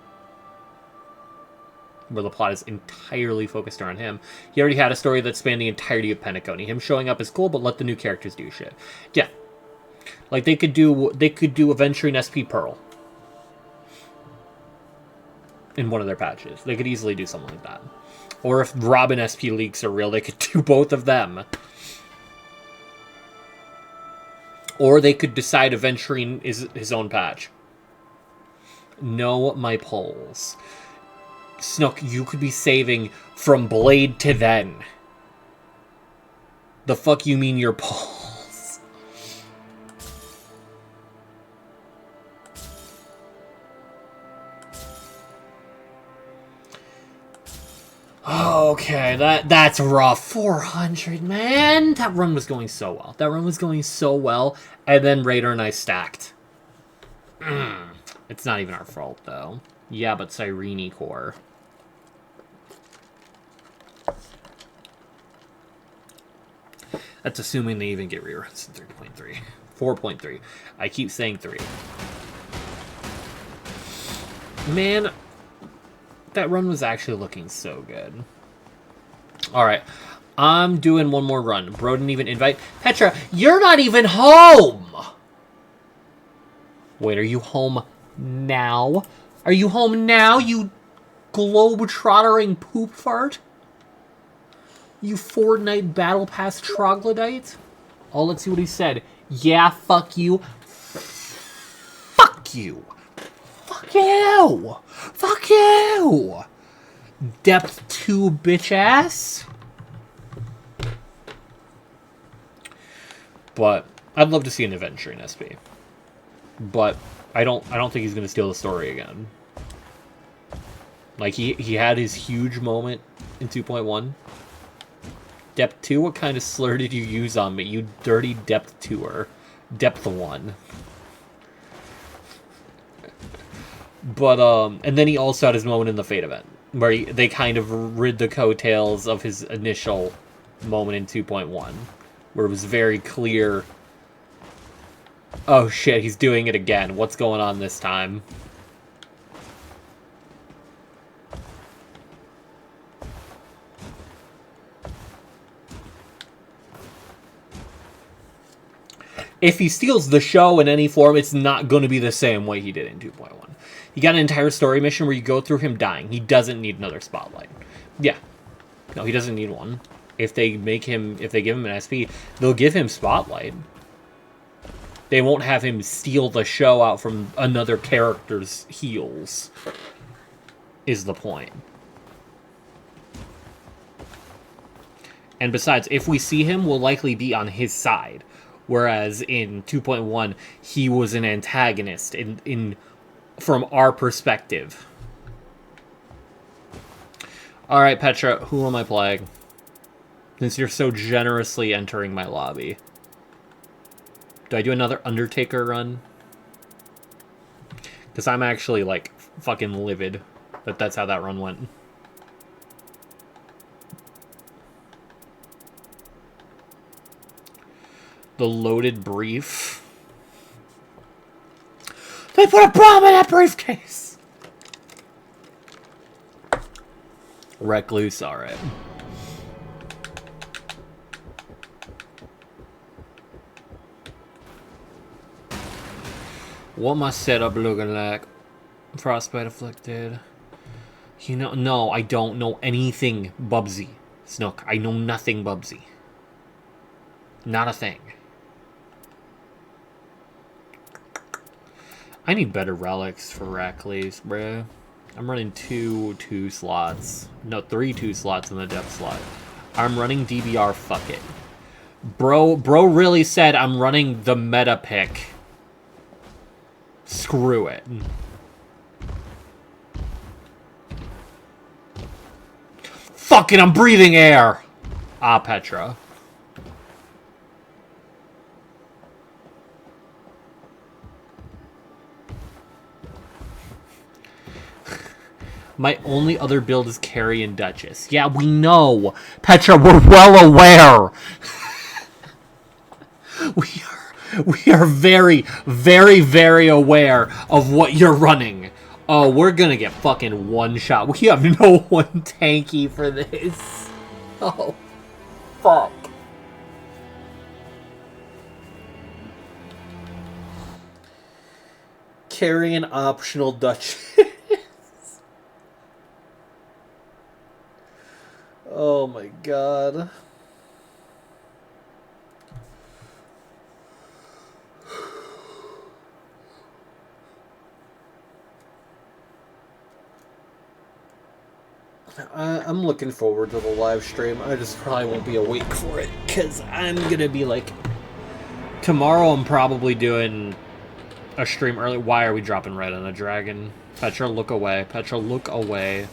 [SPEAKER 1] Where the plot is entirely focused around him. He already had a story that spanned the entirety of Penacony. Him showing up is cool, but let the new characters do shit. Yeah. Like, they could do Aventurine SP Pearl. In one of their patches. They could easily do something like that. Or if Robin SP leaks are real, they could do both of them. Or they could decide Aventurine is his own patch. Know my polls. Snook, you could be saving from Blade to then. The fuck you mean your polls? Okay, that's rough. 400, man. That run was going so well. That run was going so well. And then Raider and I stacked. It's not even our fault, though. Yeah, but Cyrene Core. That's assuming they even get reruns in 3.3. 4.3. I keep saying 3. Man, that run was actually looking so good. Alright. I'm doing one more run. Bro didn't even invite. Petra, you're not even home! Wait, are you home now? Are you home now, you globe-trottering poop fart? You Fortnite Battle Pass troglodyte? Oh, let's see what he said. Yeah, fuck you. Fuck you. Fuck you. Fuck you. Depth 2, bitch ass. But I'd love to see an adventure in SP. But I don't think he's gonna steal the story again. Like he had his huge moment in 2.1. Depth 2? What kind of slur did you use on me, you dirty Depth 2er? Depth 1. But, and then he also had his moment in the Fate event, where they kind of rid the coattails of his initial moment in 2.1, where it was very clear, oh shit, he's doing it again. What's going on this time? If he steals the show in any form, it's not going to be the same way he did in 2.1. He got an entire story mission where you go through him dying. He doesn't need another spotlight. Yeah. No, he doesn't need one. If they give him an SP, they'll give him spotlight. They won't have him steal the show out from another character's heels, is the point. And besides, if we see him, we'll likely be on his side. Whereas in 2.1, he was an antagonist from our perspective. Alright, Petra, who am I playing? Since you're so generously entering my lobby. Do I do another Undertaker run? Because I'm actually, like, fucking livid that that's how that run went. The loaded brief. They put a bomb in that briefcase! Recluse, alright. What my setup looking like? Frostbite afflicted. You know, no, I don't know anything Bubsy. Snook, I know nothing Bubsy. Not a thing. I need better relics for Recluse, bruh. I'm running 2 slots. No, 3 2 slots in the depth slot. I'm running DBR, fuck it. Bro really said I'm running the meta pick. Screw it. Fucking, I'm breathing air! Ah, Petra. My only other build is Carrie and Duchess. Yeah, we know. Petra, we're well aware. We are very, very, very aware of what you're running. Oh, we're gonna get fucking one shot. We have no one tanky for this. Oh, fuck. Carry an optional Duchess. Oh my god. I'm looking forward to the live stream. I just probably won't be awake for it because I'm gonna be like, tomorrow I'm probably doing a stream early. Why are we dropping red on a dragon? Petra, look away. Petra, look away.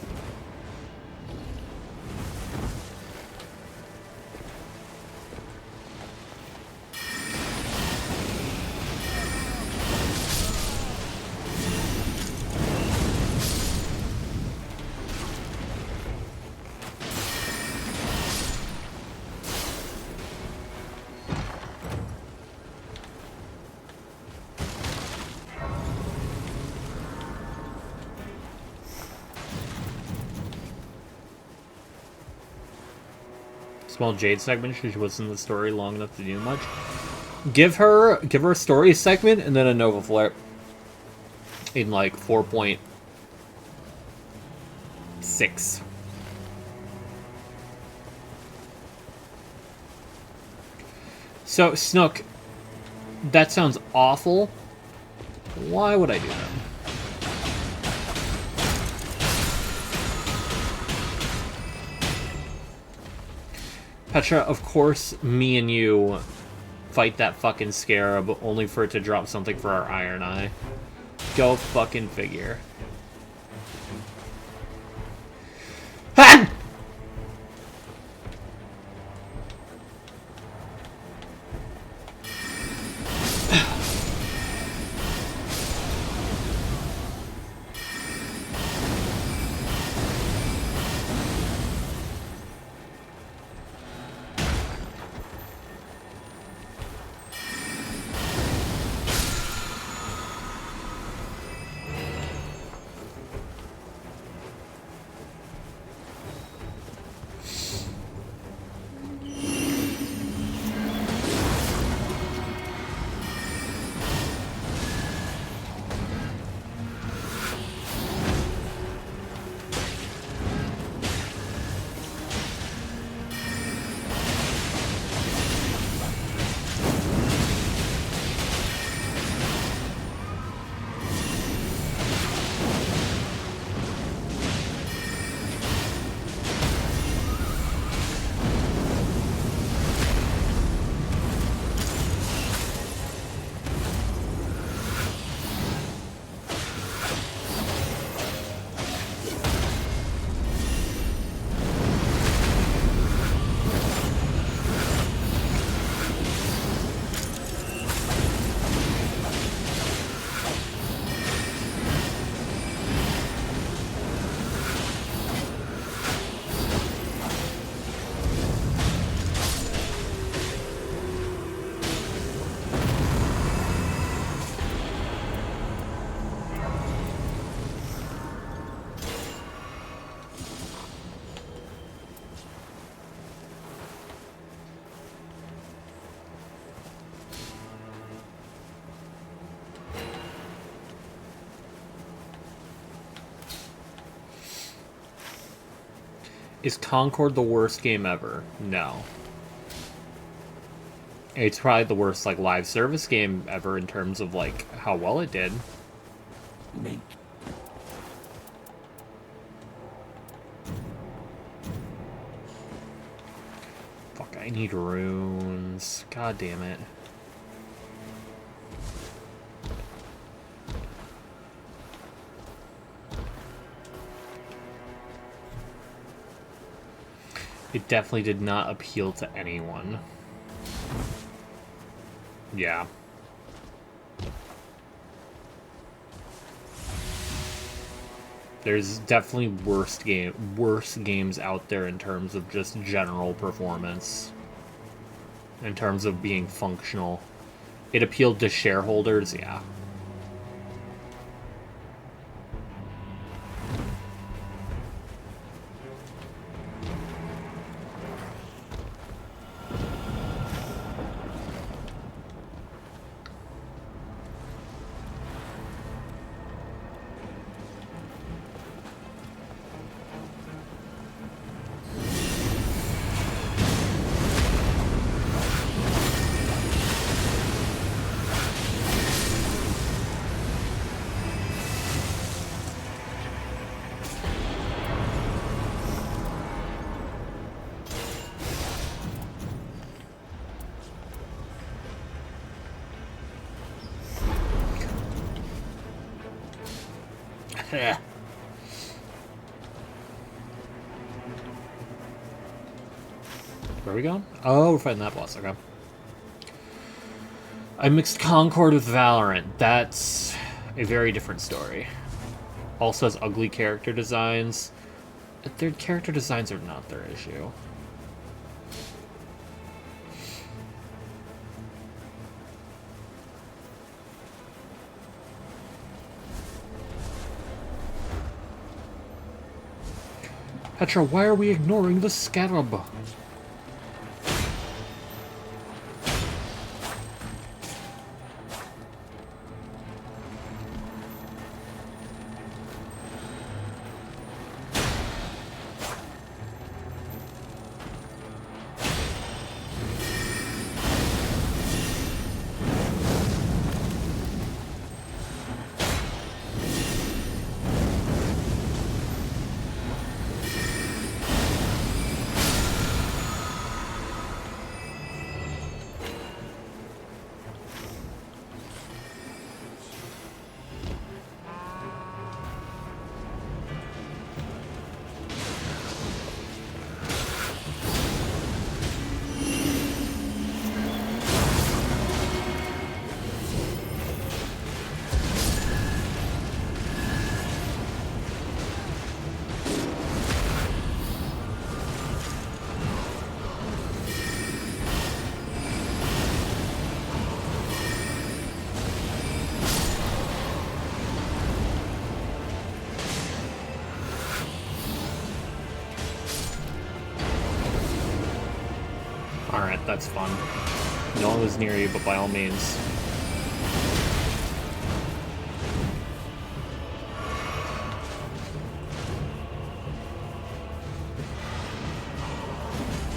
[SPEAKER 1] Small Jade segment. She wasn't in the story long enough to do much. Give her a story segment and then a Nova Flare in like 4.6. So Snook, that sounds awful. Why would I do that? Petra, of course, me and you fight that fucking scarab only for it to drop something for our Iron Eye. Go fucking figure. Ah! Is Concord the worst game ever? No. It's probably the worst like live service game ever in terms of like how well it did. Fuck, I need runes. God damn it. It definitely did not appeal to anyone. Yeah. There's definitely worse games out there in terms of just general performance. In terms of being functional. It appealed to shareholders, yeah. Where are we going? Oh, we're fighting that boss. Okay. I mixed Concord with Valorant. That's a very different story. Also has ugly character designs. Their character designs are not their issue. Petra, why are we ignoring the scarab? Alright, that's fun. No one was near you, but by all means.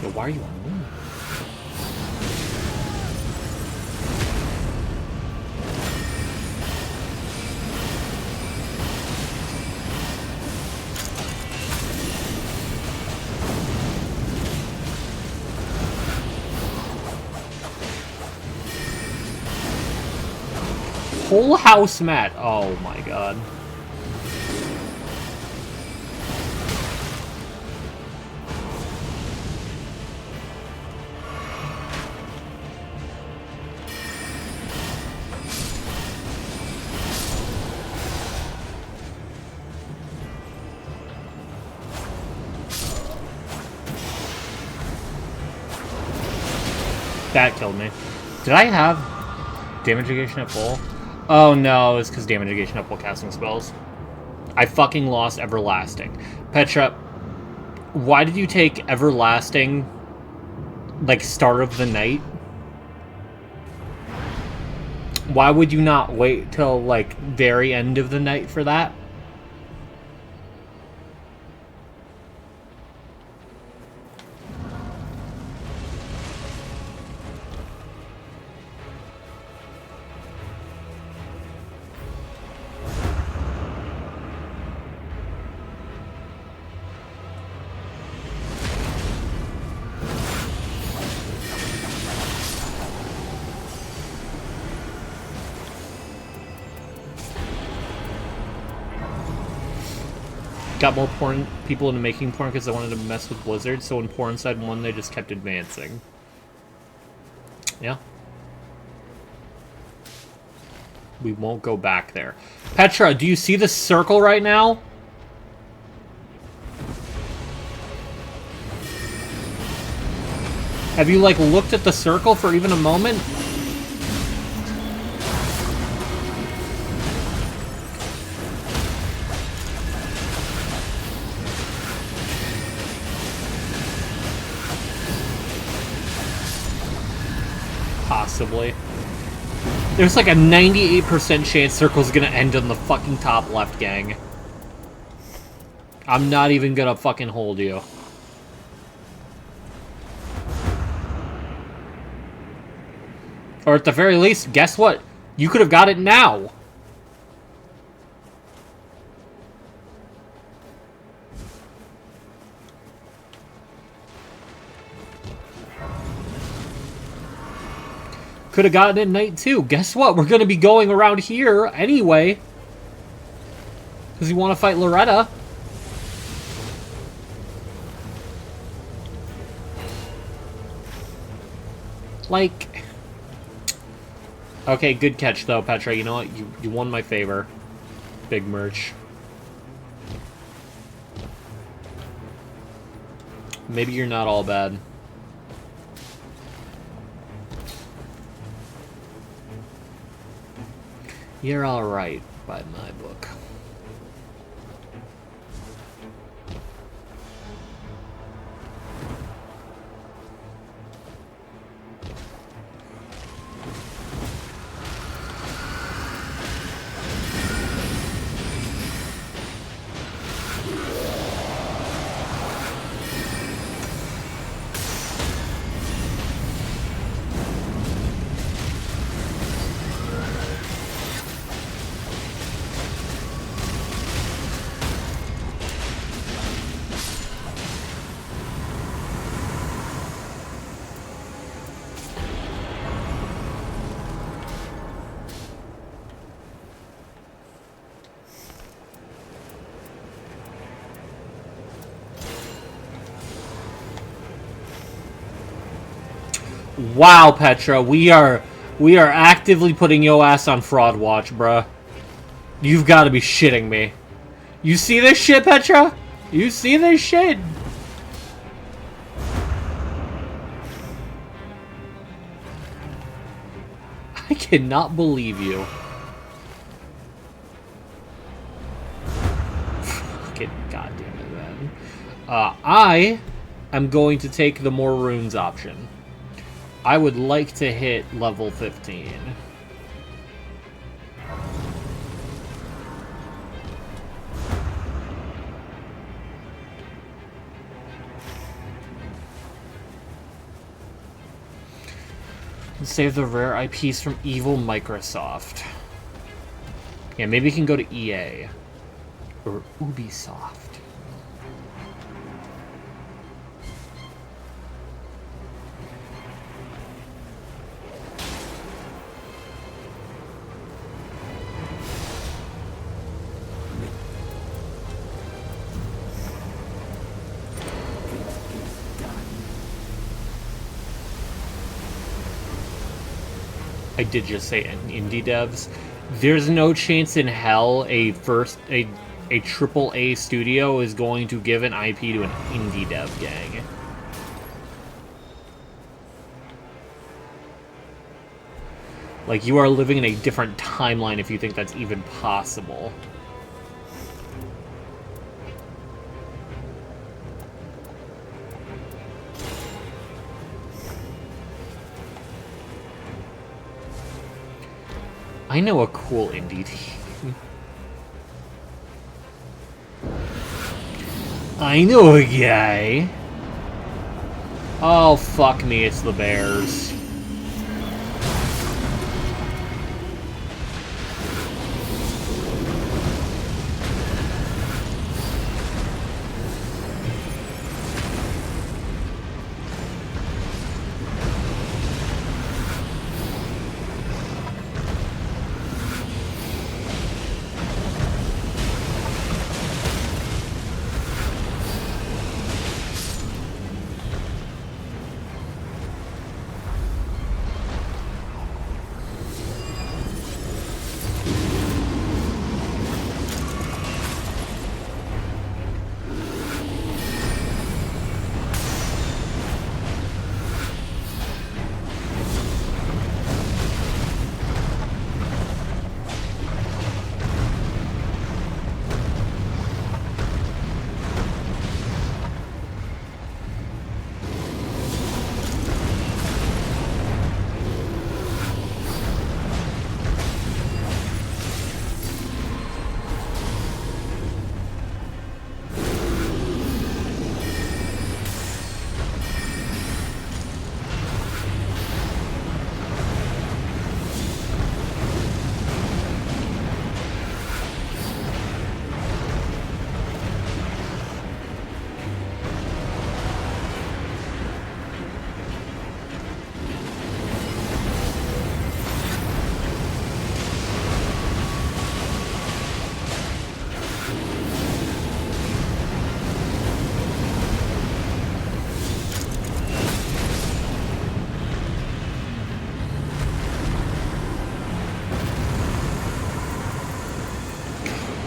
[SPEAKER 1] Yo, why are you on the moon? Whole house mat. Oh my god. That killed me. Did I have damage negation at full? Oh no, it's because damage negation up while casting spells. I fucking lost Everlasting. Petra, why did you take Everlasting, like, start of the night? Why would you not wait till, like, very end of the night for that? Got more porn people into making porn because they wanted to mess with Blizzard, so when porn side won, they just kept advancing. Yeah. We won't go back there. Petra, do you see the circle right now? Have you, like, looked at the circle for even a moment? Possibly. There's like a 98% chance Circle's gonna end on the fucking top left, gang. I'm not even gonna fucking hold you. Or at the very least, guess what? You could have got it now. Could have gotten it night 2. Guess what? We're going to be going around here anyway. Because you want to fight Loretta. Like... Okay, good catch though, Petra. You know what? You won my favor. Big merch. Maybe you're not all bad. You're alright by my book. Wow, Petra, we are actively putting yo ass on fraud watch, bruh. You've got to be shitting me. You see this shit, Petra? You see this shit? I cannot believe you. Fucking goddamn it, man. I am going to take the more runes option. I would like to hit level 15. Save the rare IPs from evil Microsoft. Yeah, maybe we can go to EA. Or Ubisoft. I did just say indie devs. There's no chance in hell a triple A studio is going to give an IP to an indie dev gang. Like, you are living in a different timeline if you think that's even possible. I know a cool indie team. I know a guy. Oh, fuck me, it's the Bears.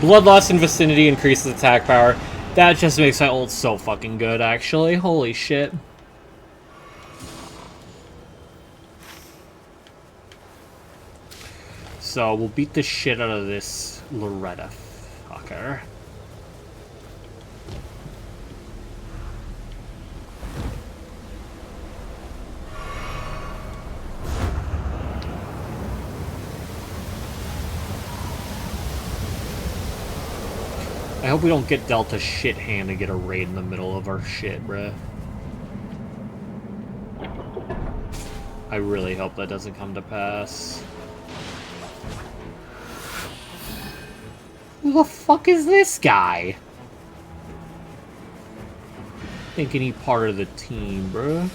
[SPEAKER 1] Bloodlust in vicinity increases attack power. That just makes my ult so fucking good, actually. Holy shit. So, we'll beat the shit out of this Loretta fucker. I hope we don't get dealt a shit hand and get a raid in the middle of our shit, bruh. I really hope that doesn't come to pass. Who the fuck is this guy? Thinking he part of the team, bruh.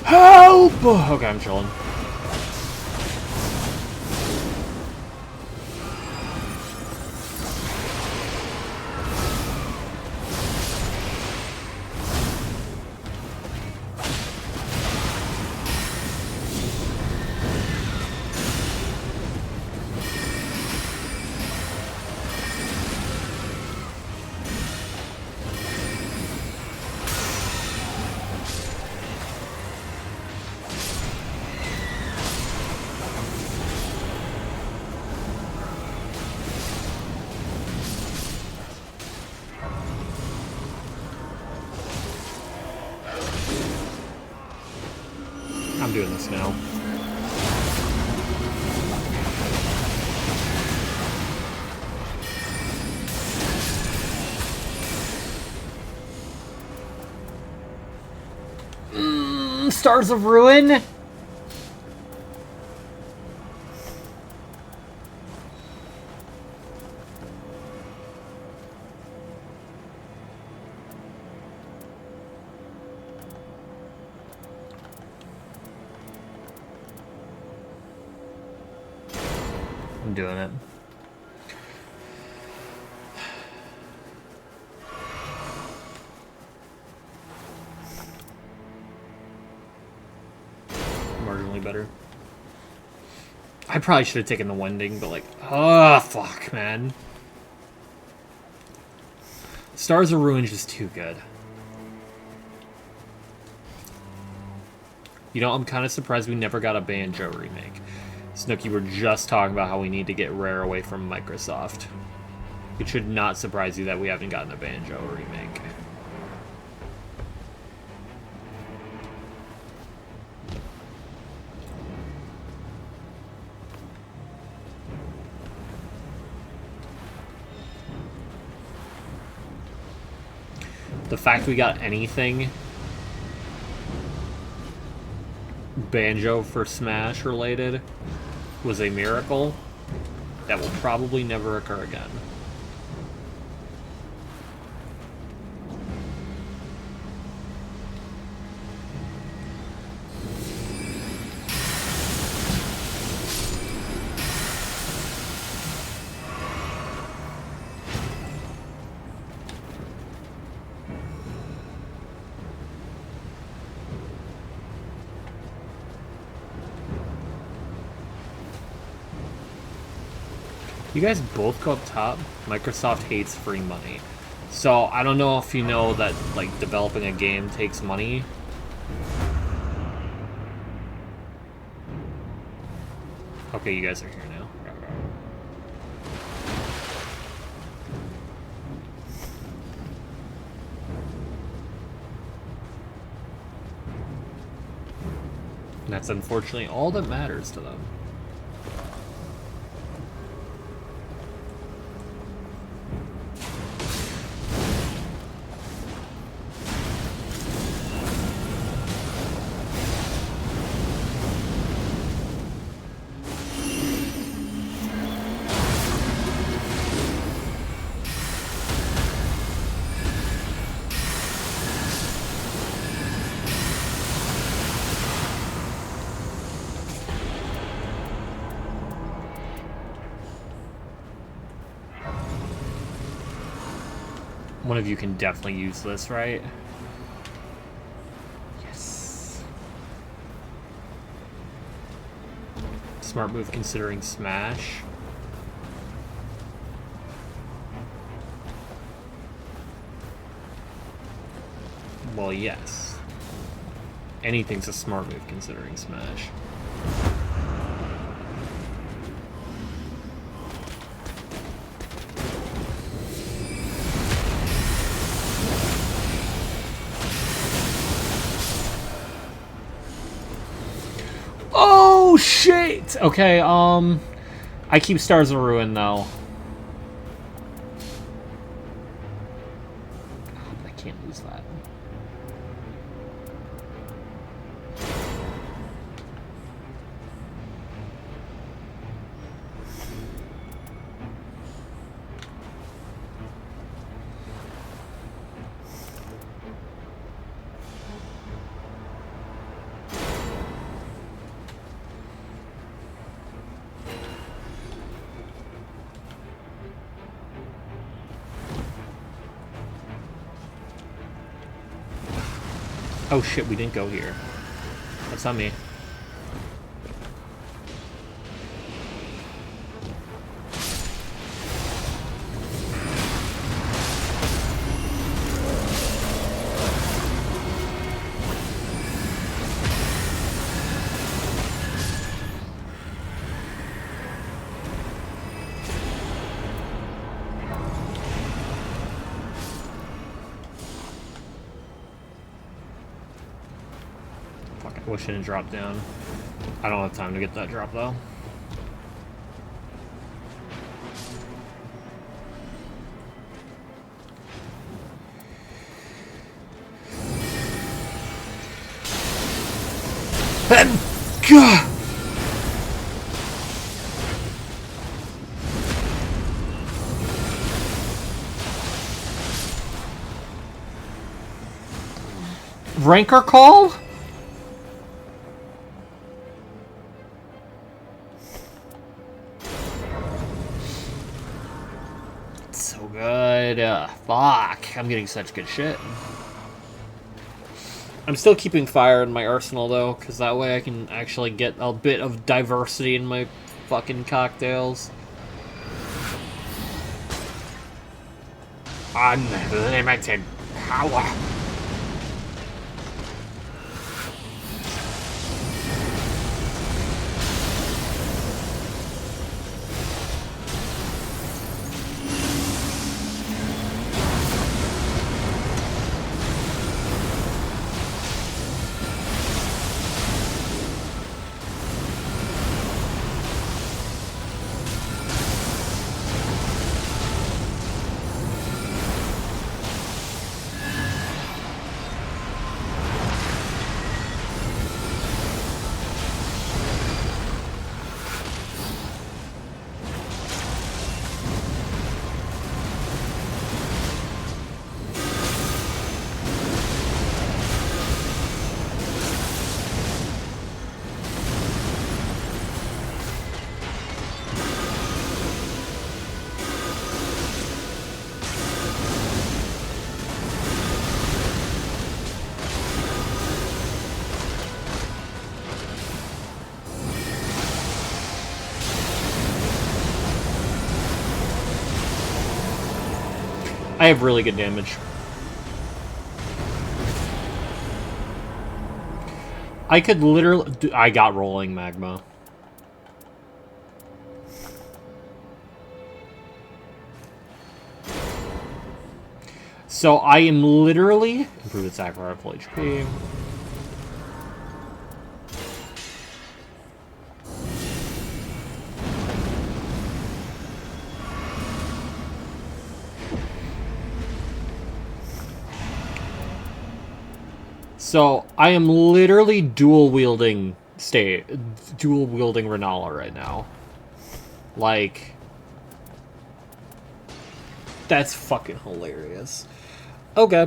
[SPEAKER 1] Help! Okay, I'm chilling. I'm doing this now. Stars of Ruin? I'm doing it. Marginally better. I probably should have taken the Wending, but like, oh fuck, man. Stars of Ruin is just too good. You know, I'm kind of surprised we never got a Banjo remake. Snooki, we're just talking about how we need to get Rare away from Microsoft. It should not surprise you that we haven't gotten a Banjo remake. The fact we got anything Banjo for Smash related was a miracle that will probably never occur again. You guys both go up top. Microsoft hates free money. So, I don't know if you know that, like, developing a game takes money. Okay, you guys are here now. And that's unfortunately all that matters to them. One of you can definitely use this, right? Yes. Smart move considering smash. Well, yes. Anything's a smart move considering smash. Oh shit! Okay, I keep Stars of Ruin though. I can't lose that. Oh shit, we didn't go here. That's on me. I wish I didn't drop down. I don't have time to get that drop though. God. Rancor call? So good. Fuck. I'm getting such good shit. I'm still keeping fire in my arsenal though, because that way I can actually get a bit of diversity in my fucking cocktails. Unlimited power. I have really good damage. I could literally... I got rolling magma. So I am literally... Improve attack for full HP. So I am literally dual wielding Renala right now. Like, that's fucking hilarious. Okay.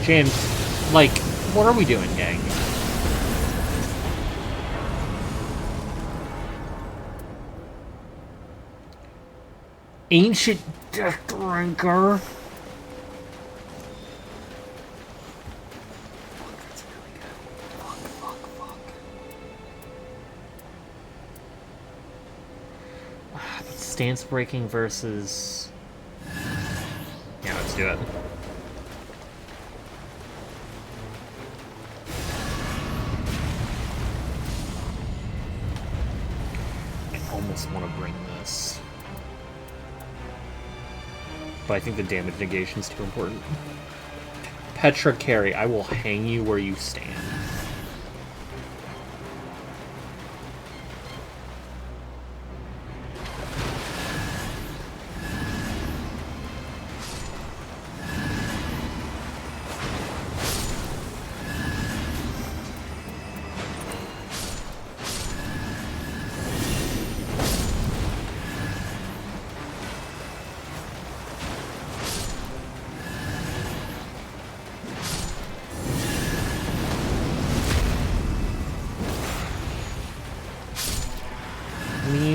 [SPEAKER 1] James, like, what are we doing, gang? Ancient Death Drinker. Stance breaking versus... Yeah, let's do it. I almost want to bring this. But I think the damage negation is too important. Petra carry, I will hang you where you stand.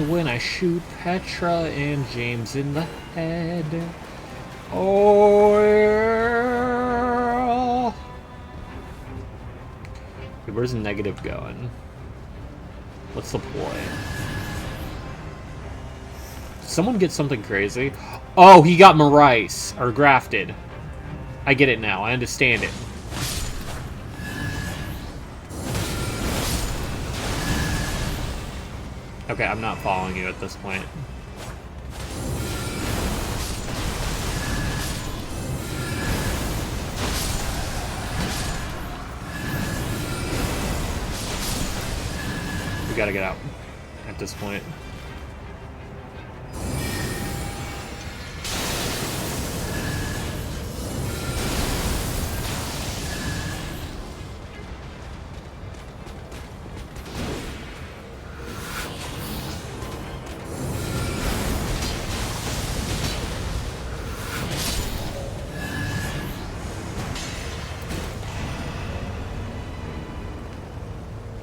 [SPEAKER 1] When I shoot Petra and James in the head. Oh, yeah. Okay, where's negative going? What's the play? Did someone get something crazy? Oh, he got Marais, or grafted. I get it now. I understand it. Okay, I'm not following you at this point. We gotta get out at this point.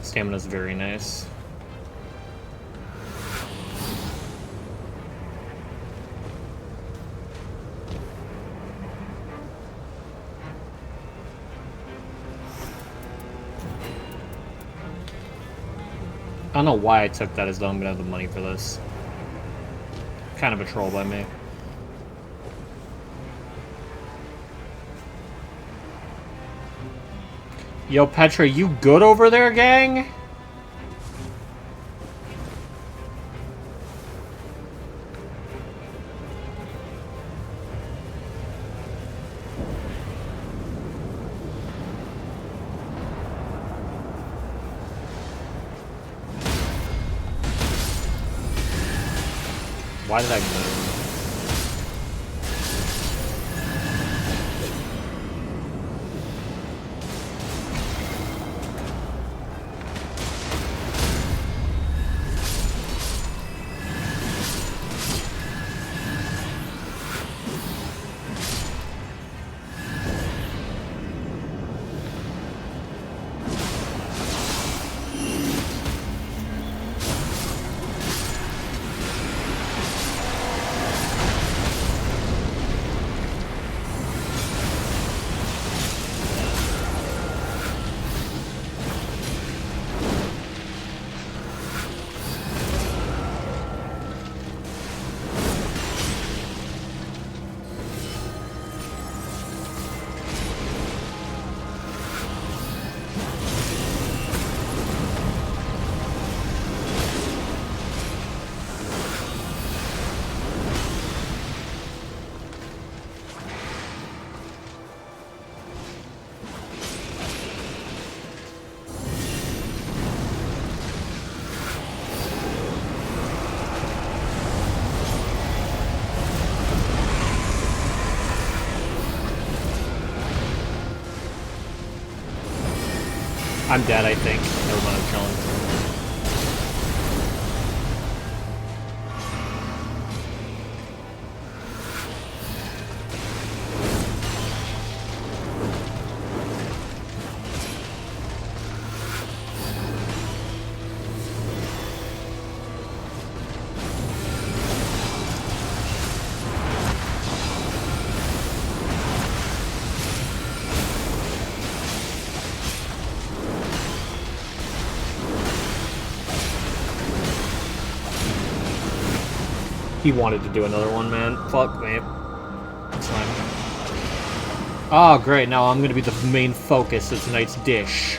[SPEAKER 1] Stamina's very nice. I don't know why I took that as though I'm gonna have the money for this. Kind of a troll by me. Yo, Petra, you good over there, gang? Why did I move? I'm dead, I think. Never mind, I'm chilling. He wanted to do another one, man. Fuck, man. It's fine. Oh, great. Now I'm gonna be the main focus of tonight's dish.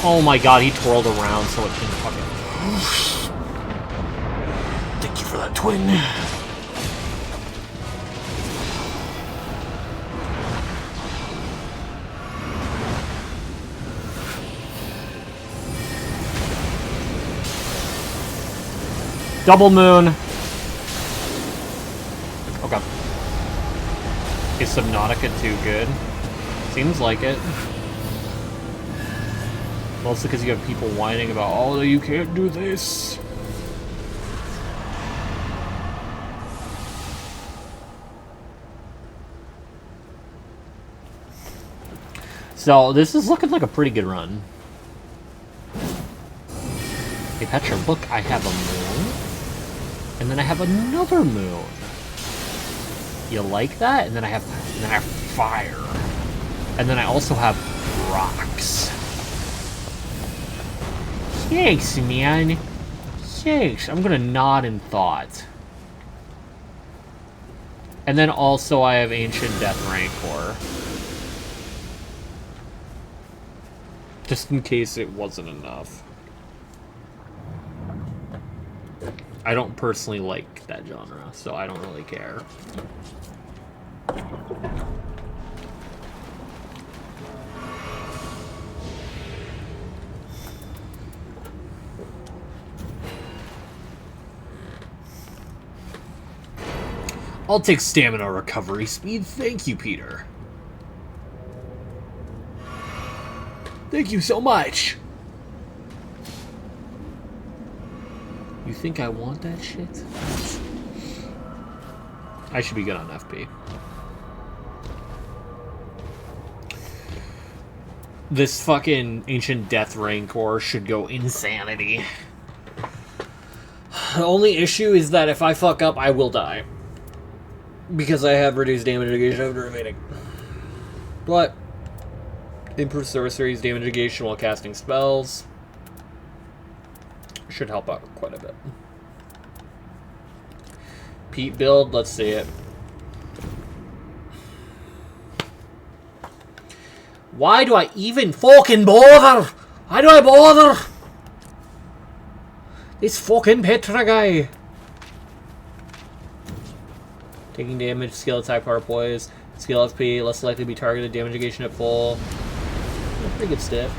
[SPEAKER 1] Oh my god, he twirled around so it didn't fucking... Thank you for that, twin. Double moon. Okay. Is Subnautica too good? Seems like it. Mostly because you have people whining about, oh, you can't do this. So, this is looking like a pretty good run. Hey, Petra, look, I have a moon. And then I have another moon. You like that? And then I have fire. And then I also have rocks. Thanks, man. Thanks. I'm gonna nod in thought. And then also I have Ancient Death Rancor. Just in case it wasn't enough. I don't personally like that genre, so I don't really care. I'll take stamina recovery speed. Thank you, Peter. Thank you so much. You think I want that shit? I should be good on FP. This fucking Ancient Death Rancor should go insanity. The only issue is that if I fuck up, I will die. Because I have reduced damage negation after evading. But improved sorceries, damage negation while casting spells. Should help out quite a bit. Pete build, let's see it. Why do I even fucking bother? Why do I bother? This fucking Petra guy. Taking damage, skill attack, power poise, skill FP, less likely to be targeted, damage negation at full. Yeah, pretty good stuff.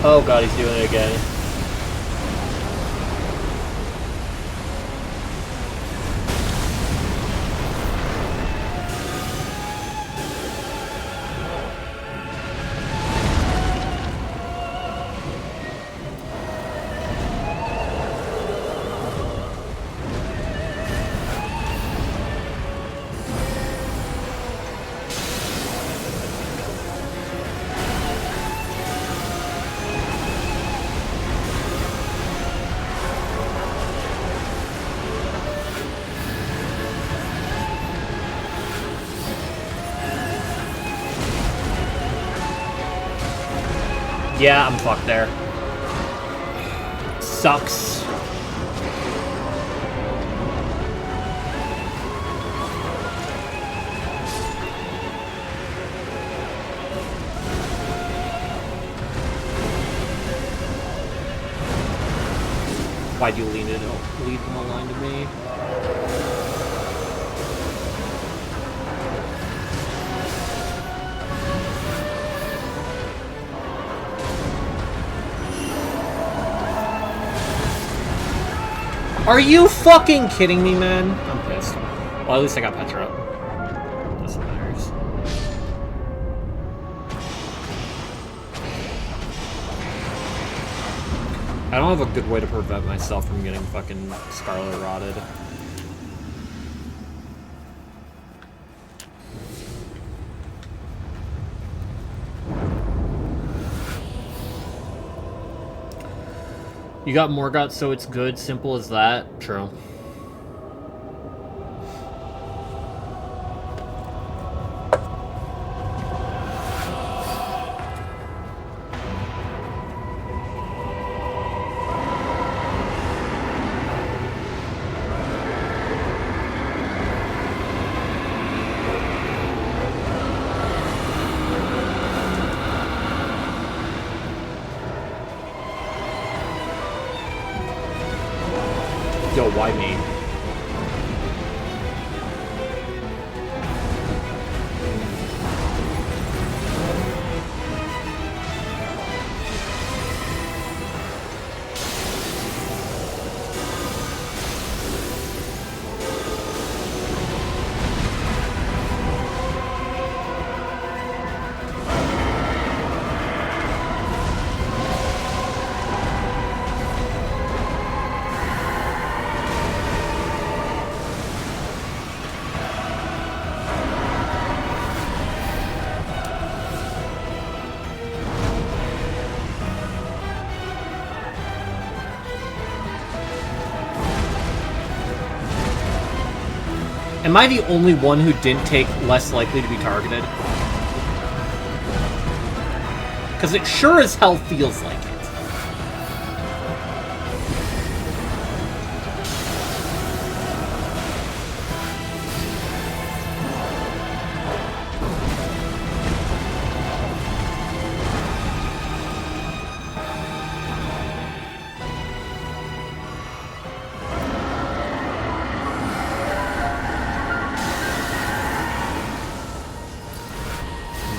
[SPEAKER 1] Oh god, he's doing it again. Yeah, I'm fucked there. Sucks. Why'd you leave them aligned to me? Are you fucking kidding me, man? I'm pissed. Well, at least I got Petra. That's what matters. I don't have a good way to prevent myself from getting fucking Scarlet Rotted. You got Morgott, so it's good. Simple as that. True. Yo, why me? Am I the only one who didn't take less likely to be targeted? Because it sure as hell feels like it.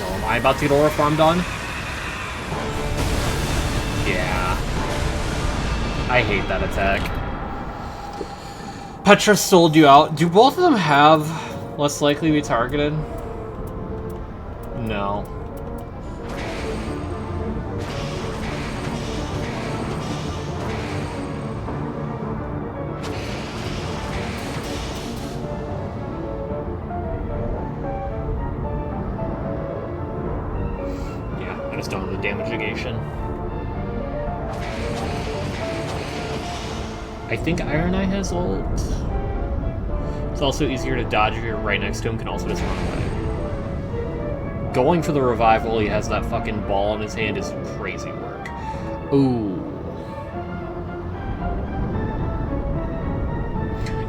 [SPEAKER 1] Am I about to get Aura Farm done? Yeah. I hate that attack. Petra sold you out. Do both of them have less likely to be targeted? No. I just don't have the damage negation. I think Iron Eye has ult. It's also easier to dodge if you're right next to him, can also just run away. Going for the revival, he has that fucking ball in his hand, is crazy work. Ooh.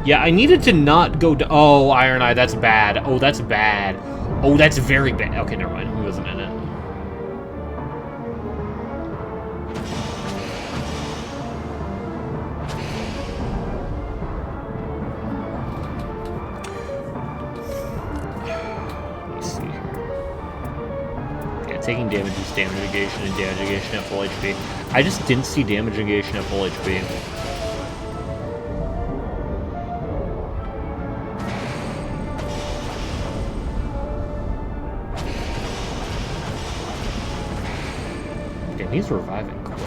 [SPEAKER 1] Yeah, I needed to not go to— oh, Iron Eye, that's bad. Oh, that's bad. Oh, that's very bad. Okay, never mind. He wasn't in it. Taking damage is damage negation and damage negation at full HP. I just didn't see damage negation at full HP. Damn, he's reviving quick.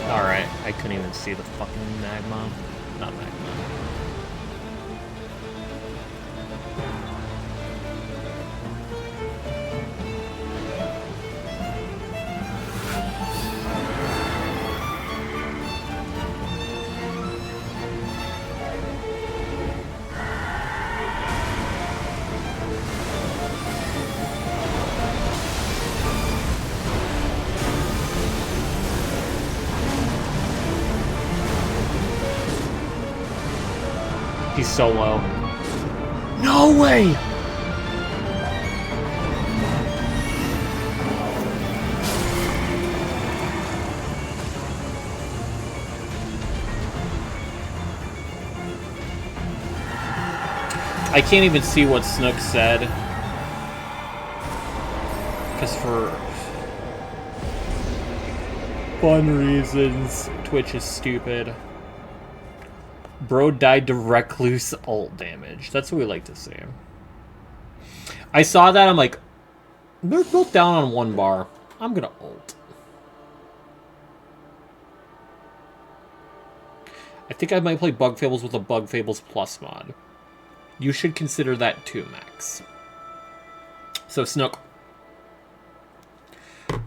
[SPEAKER 1] Alright, I couldn't even see the fucking magma. Not magma. He's so low. No way! I can't even see what Snook said. Because for fun reasons, Twitch is stupid. Bro died to recluse ult damage. That's what we like to see. I saw that, I'm like, they're both down on one bar. I'm gonna ult. I think I might play Bug Fables with a Bug Fables Plus mod. You should consider that too, Max. So, Snook.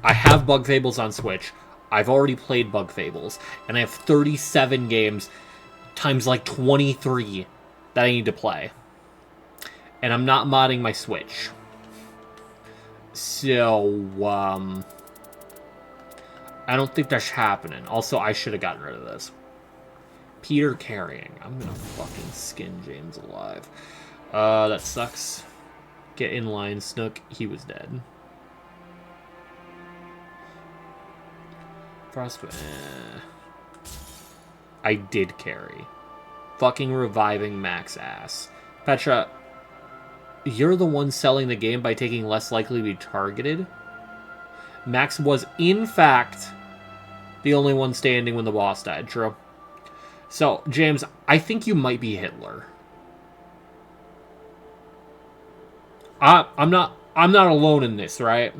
[SPEAKER 1] I have Bug Fables on Switch. I've already played Bug Fables. And I have 37 games times like 23 that I need to play. And I'm not modding my Switch. So, I don't think that's happening. Also, I should have gotten rid of this. Peter carrying. I'm gonna fucking skin James alive. That sucks. Get in line, Snook. He was dead. Frostbite. I did carry. Fucking reviving Max ass. Petra, you're the one selling the game by taking less likely to be targeted? Max was, in fact, the only one standing when the boss died. True. So, James, I think you might be Hitler. I'm not alone in this, right?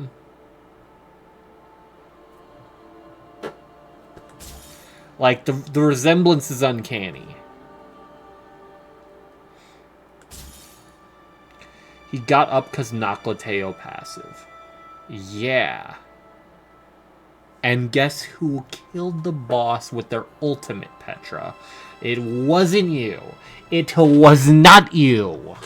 [SPEAKER 1] Like, the resemblance is uncanny. He got up because Noclateo passive. Yeah. And guess who killed the boss with their ultimate, Petra? It wasn't you. It was not you.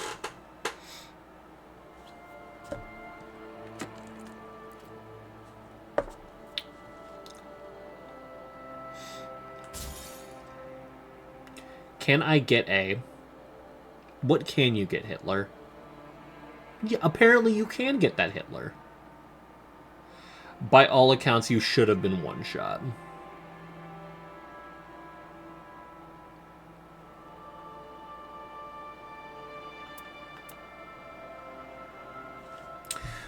[SPEAKER 1] Can I get a... What can you get, Hitler? Yeah, apparently you can get that Hitler. By all accounts, you should have been one-shot.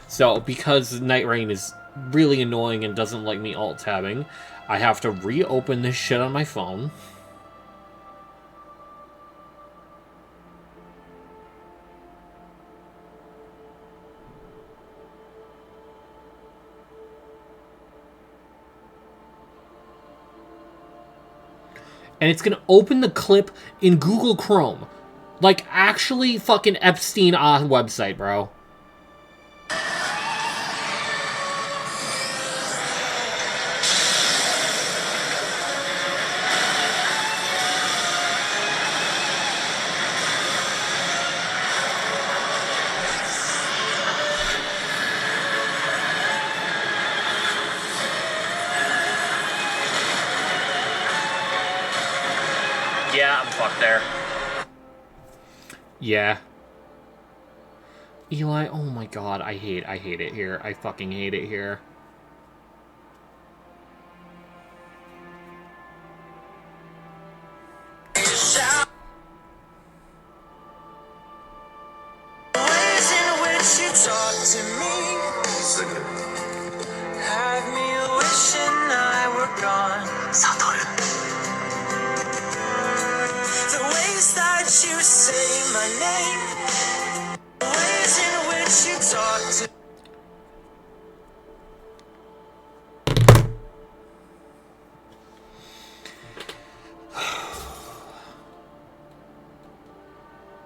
[SPEAKER 1] So, because Night Rain is really annoying and doesn't like me alt-tabbing, I have to reopen this shit on my phone. And it's gonna open the clip in Google Chrome. Like, actually fucking Epstein on website, bro. Yeah, I'm fucked there. Yeah. Eli, oh my god, I hate it here. I fucking hate it here.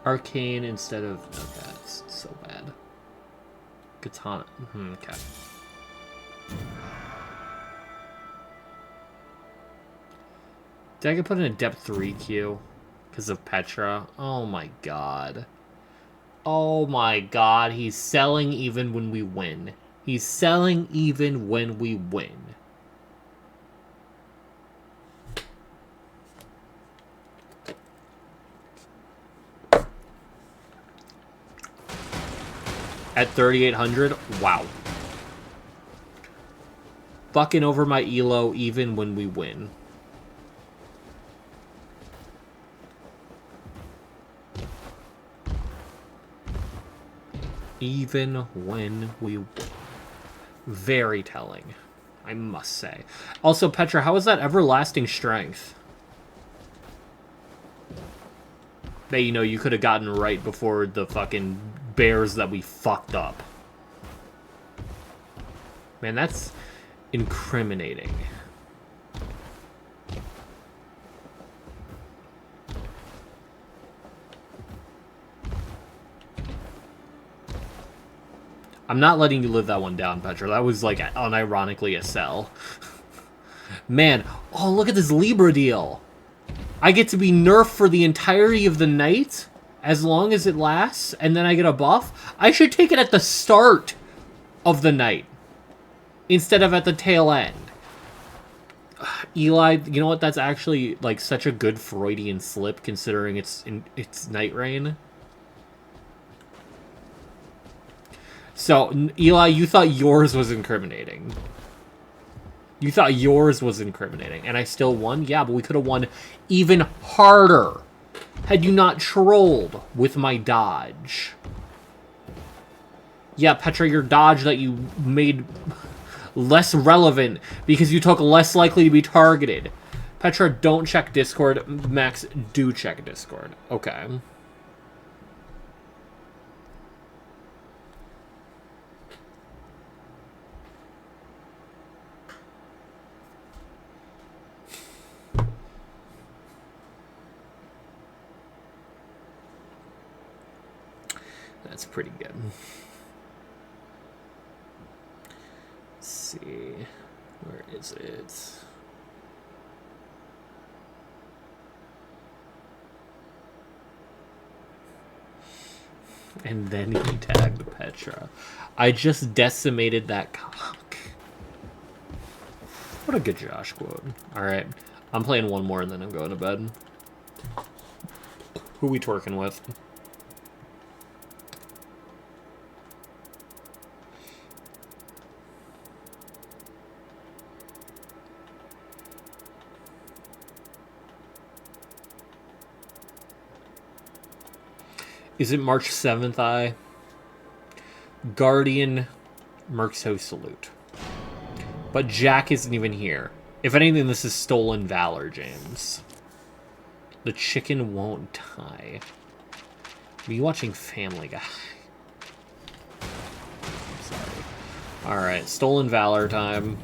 [SPEAKER 1] Arcane instead of... Okay, that's so bad. Katana. Okay. Did I get put in a depth 3 queue? Because of Petra? Oh my god. Oh my god, he's selling even when we win. He's selling even when we win. At 3,800? Wow. Fucking over my elo even when we win. Even when we win. Very telling, I must say. Also, Petra, how is that everlasting strength? That, you know, you could have gotten right before the fucking bears that we fucked up. Man, that's incriminating. I'm not letting you live that one down, Petra. That was, like, unironically a sell. Man, oh, look at this Libra deal. I get to be nerfed for the entirety of the night, as long as it lasts, and then I get a buff. I should take it at the start of the night, instead of at the tail end. Eli, you know what? That's actually, like, such a good Freudian slip, considering it's Night Rain. So, Eli, you thought yours was incriminating. You thought yours was incriminating, and I still won? Yeah, but we could have won even harder had you not trolled with my dodge. Yeah, Petra, your dodge that you made less relevant because you took less likely to be targeted. Petra, don't check Discord. Max, do check Discord. Okay. That's pretty good. Let's see. Where is it? And then he tagged Petra. I just decimated that cock. What a good Josh quote. Alright. I'm playing one more and then I'm going to bed. Who we twerking with? Is it March 7th, Guardian Merxo salute. But Jack isn't even here. If anything, this is stolen valor, James. The chicken won't die. Are you watching Family Guy? I'm sorry. Alright, stolen valor time.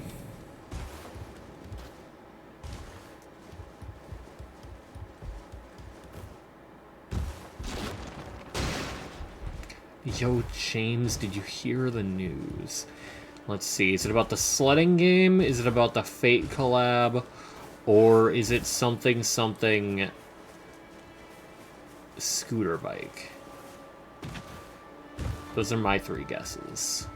[SPEAKER 1] Yo, James, did you hear the news? Let's see, is it about the sledding game? Is it about the Fate collab? Or is it something scooter bike? Those are my three guesses.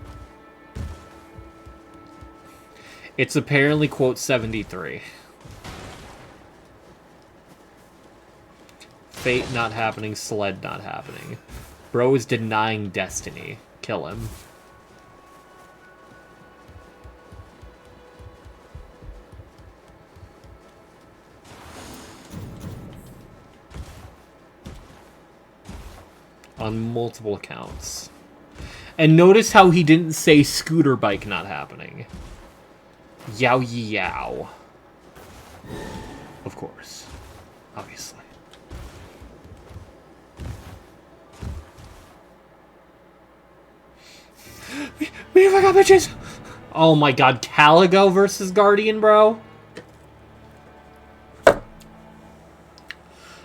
[SPEAKER 1] It's apparently quote 73. Fate not happening, sled not happening. Bro is denying destiny. Kill him. On multiple accounts. And notice how he didn't say scooter bike not happening. Yow yow. Of course. Obviously. We got bitches! Oh my god, Caligo versus Guardian, bro?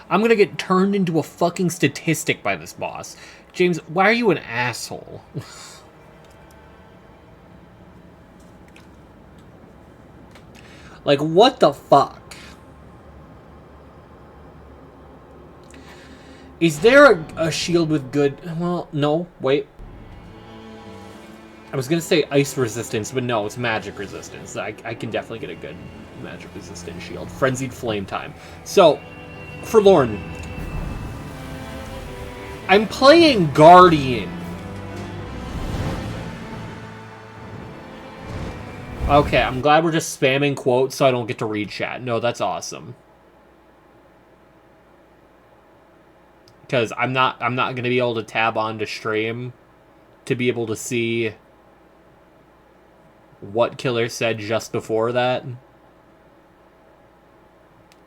[SPEAKER 1] I'm gonna get turned into a fucking statistic by this boss. James, why are you an asshole? Like, what the fuck? Is there a shield with good... Well, no, wait. I was gonna say ice resistance, but no, it's magic resistance. I can definitely get a good magic resistant shield. Frenzied flame time. So, for Lauren, I'm playing Guardian Okay, I'm glad we're just spamming quotes so I don't get to read chat. No, that's awesome. Because I'm not gonna be able to tab onto stream to be able to see what Killer said just before that.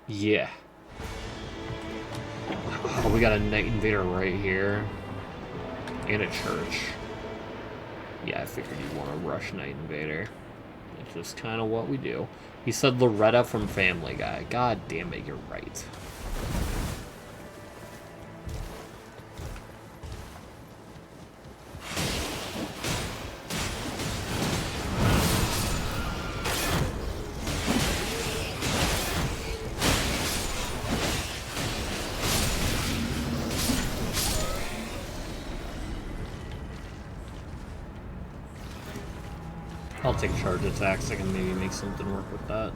[SPEAKER 1] Yeah. Oh, we got a Night Invader right here. And a church. Yeah, I figured you'd want to rush Night Invader. It's just kind of what we do. He said Loretta from Family Guy. God damn it, you're right. I'll take charge attacks. I can maybe make something work with that.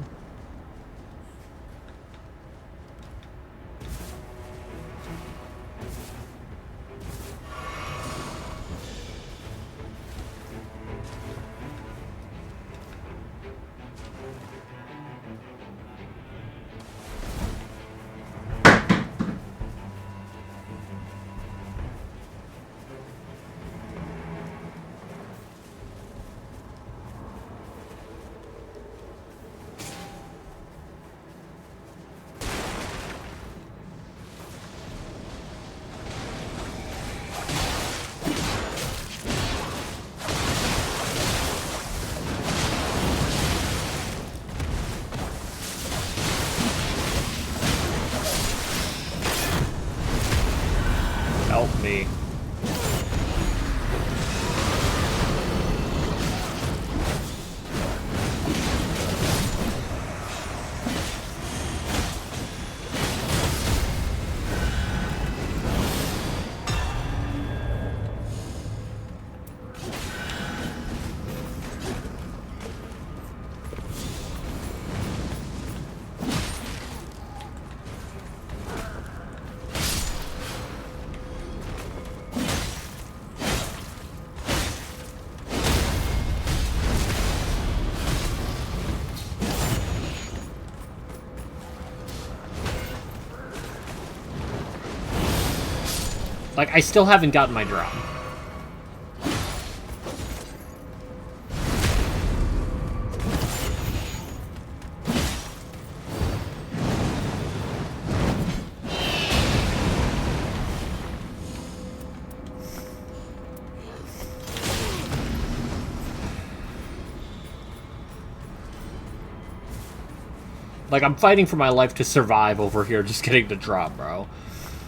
[SPEAKER 1] Help me. Like, I still haven't gotten my drop. Like, I'm fighting for my life to survive over here, just getting the drop, bro.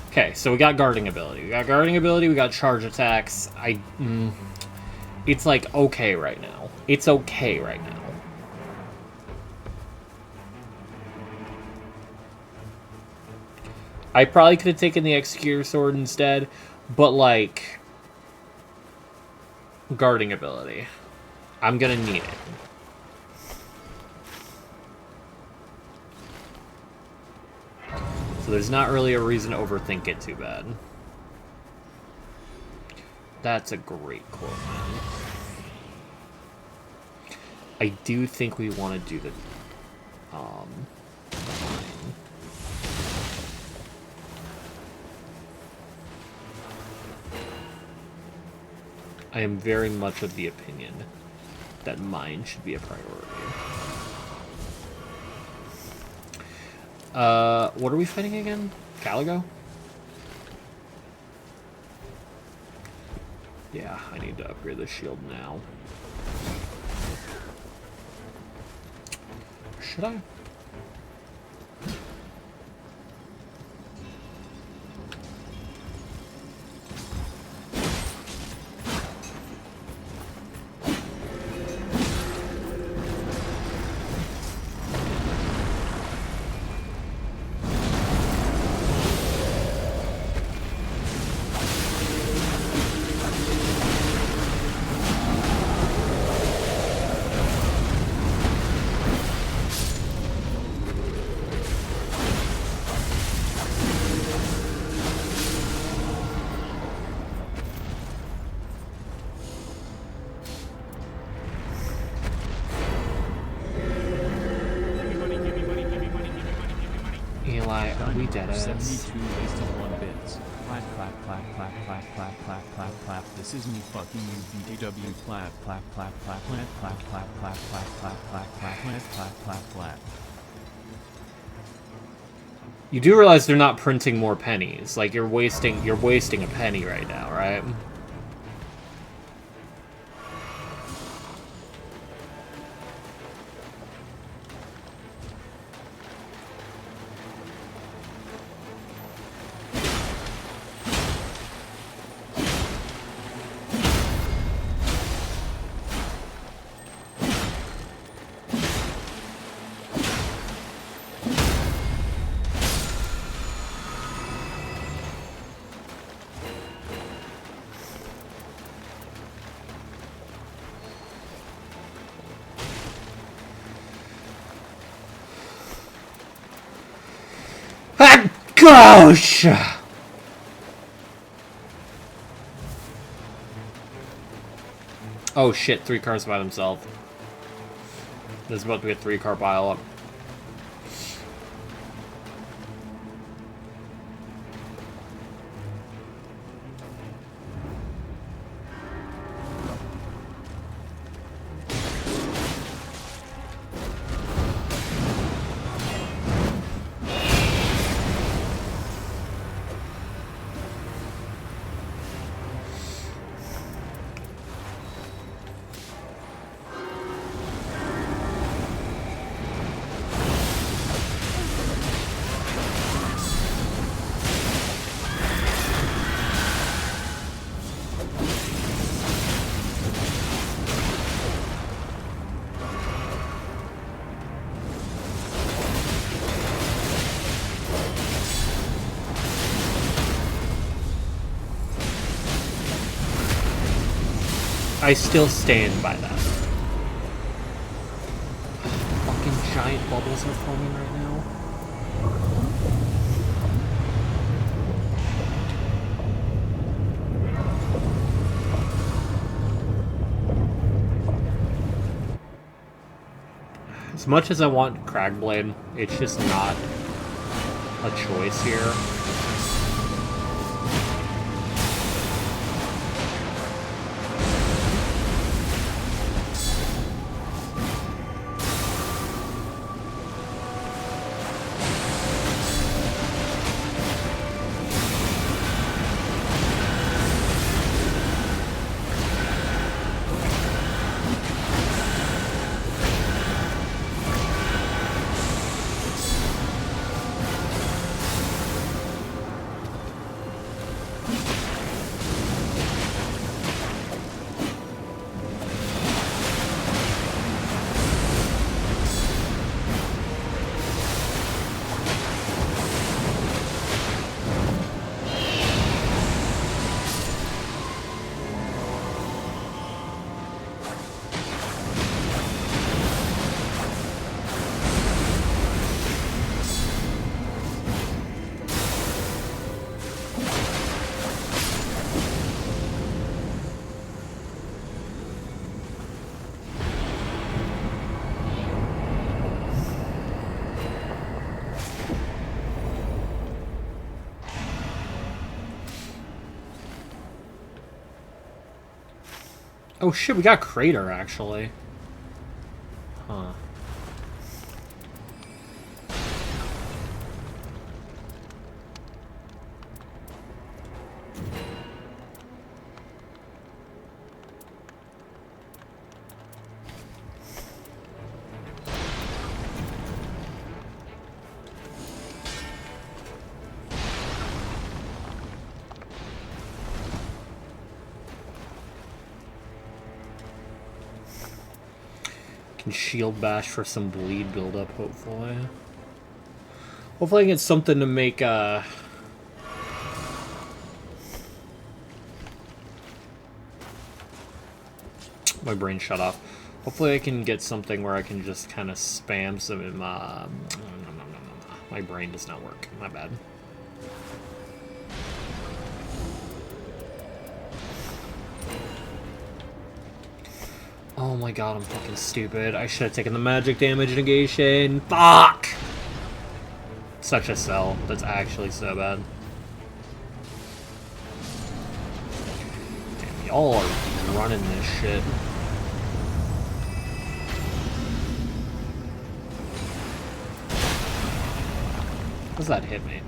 [SPEAKER 1] Okay, so we got guarding ability. We got charge attacks. It's like okay right now. It's okay right now. I probably could have taken the Executor Sword instead, but like guarding ability. I'm gonna need it. So there's not really a reason to overthink it too bad. That's a great quote, man. I do think we want to do the I am very much of the opinion that mine should be a priority. What are we fighting again? Caligo? Yeah, I need to upgrade the shield now. Should I? Like, we did it.
[SPEAKER 15] 72 based on 1 bits. Clap, clap, clap, clap, clap, clap, clap, clap, clap. This is me fucking you, BTW. Clap, clap, clap, clap, clap, clap, clap, clap, clap, clap, clap, clap, clap, clap, clap, clap.
[SPEAKER 1] You do realize they're not printing more pennies. Like, you're wasting a penny right now, right? Gosh! Oh shit, 3 cars by themselves. There's about to be a 3-car pile up. I still stand by that. Fucking giant bubbles are forming right now. As much as I want Cragblade, it's just not a choice here. Oh shit, we got Crater, actually. Huh. Can shield bash for some bleed buildup, hopefully. Hopefully I get something to make, my brain shut off. Hopefully I can get something where I can just kind of spam some, my brain does not work. My bad. Oh my god, I'm fucking stupid. I should have taken the magic damage negation. Fuck! such a sell. That's actually so bad. Damn, y'all are running this shit. Does that hit me?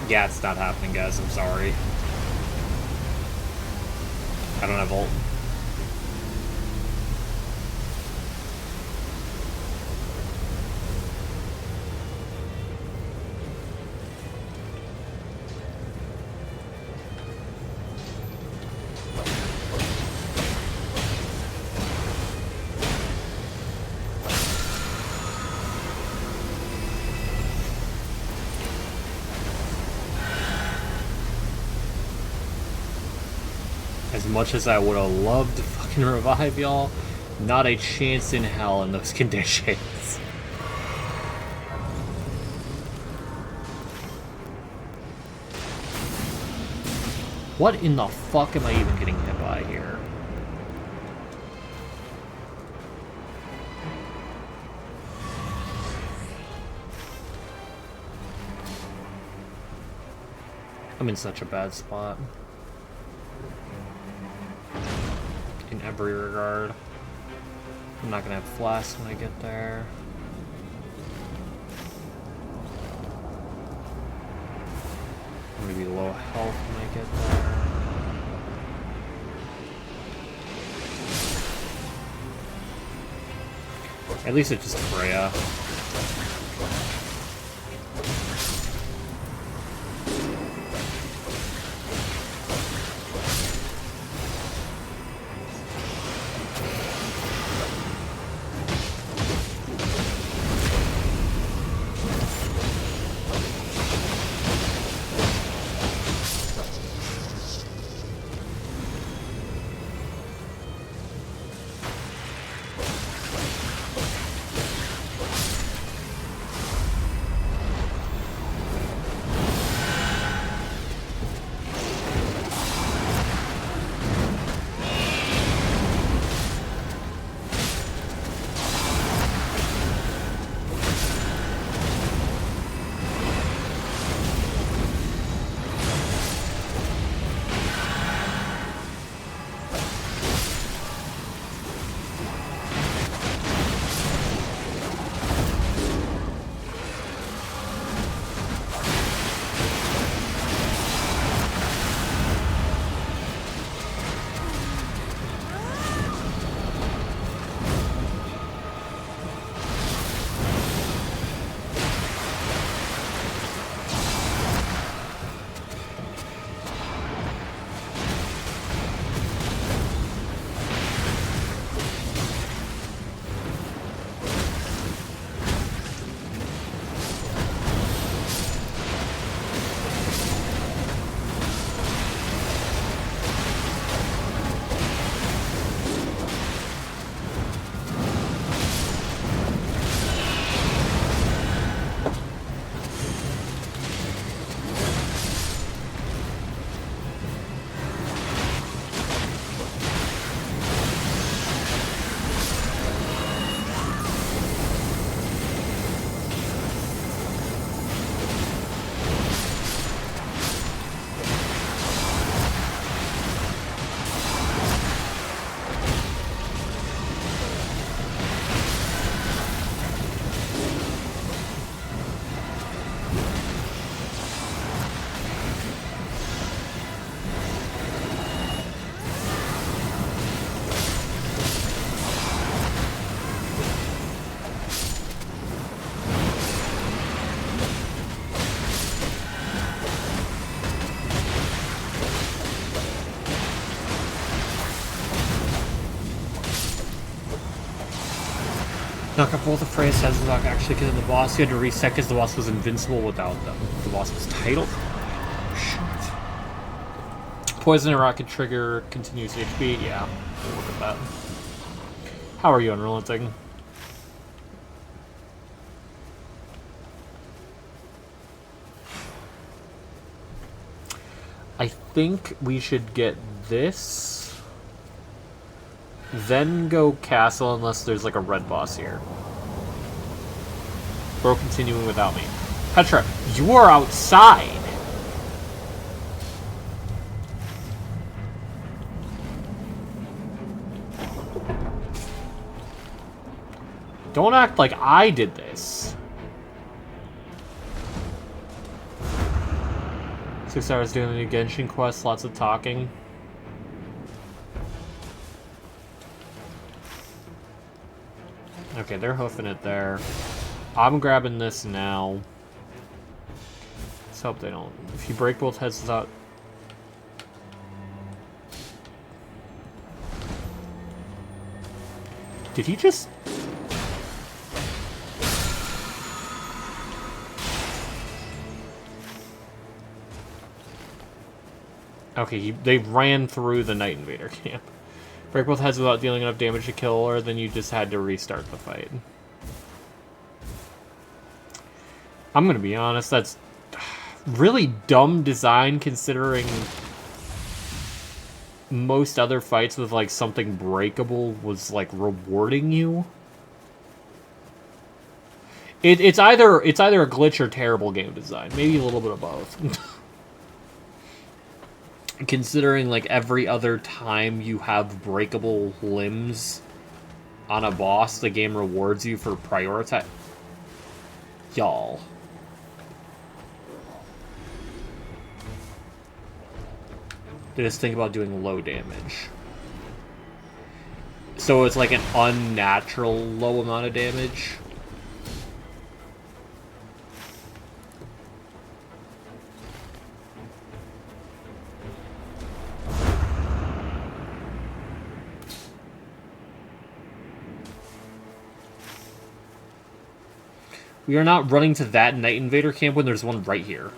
[SPEAKER 1] Yeah, it's not happening, guys. I'm sorry. I don't have ult. As much as I would have loved to fucking revive y'all, not a chance in hell in those conditions. What in the fuck am I even getting hit by here? I'm in such a bad spot. In every regard. I'm not gonna have flasks when I get there. I'm gonna be low health when I get there. At least it's just Freya. Knock off both the phrase says Knock actually killing the boss. You had to reset because the boss was invincible without them. The boss was titled. Shit. Poison and rocket trigger continues HP. Yeah, we'll look at that. How are you unrelenting? I think we should get this, then go castle unless there's like a red boss here. Bro continuing without me. Petra, you are outside! Don't act like I did this. 6 hours doing the new Genshin quest, lots of talking. Okay, they're hoofing it there. I'm grabbing this now. Let's hope they don't. If you break both heads without... Did he just... Okay, they ran through the Night Invader camp. Break both heads without dealing enough damage to kill, or then you just had to restart the fight. I'm gonna be honest, that's really dumb design considering most other fights with like something breakable was like rewarding you. It's either a glitch or terrible game design. Maybe a little bit of both. Considering like every other time you have breakable limbs on a boss, the game rewards you for prioritize. Y'all. They just think about doing low damage. So it's like an unnatural low amount of damage. We are not running to that Night Invader camp when there's one right here.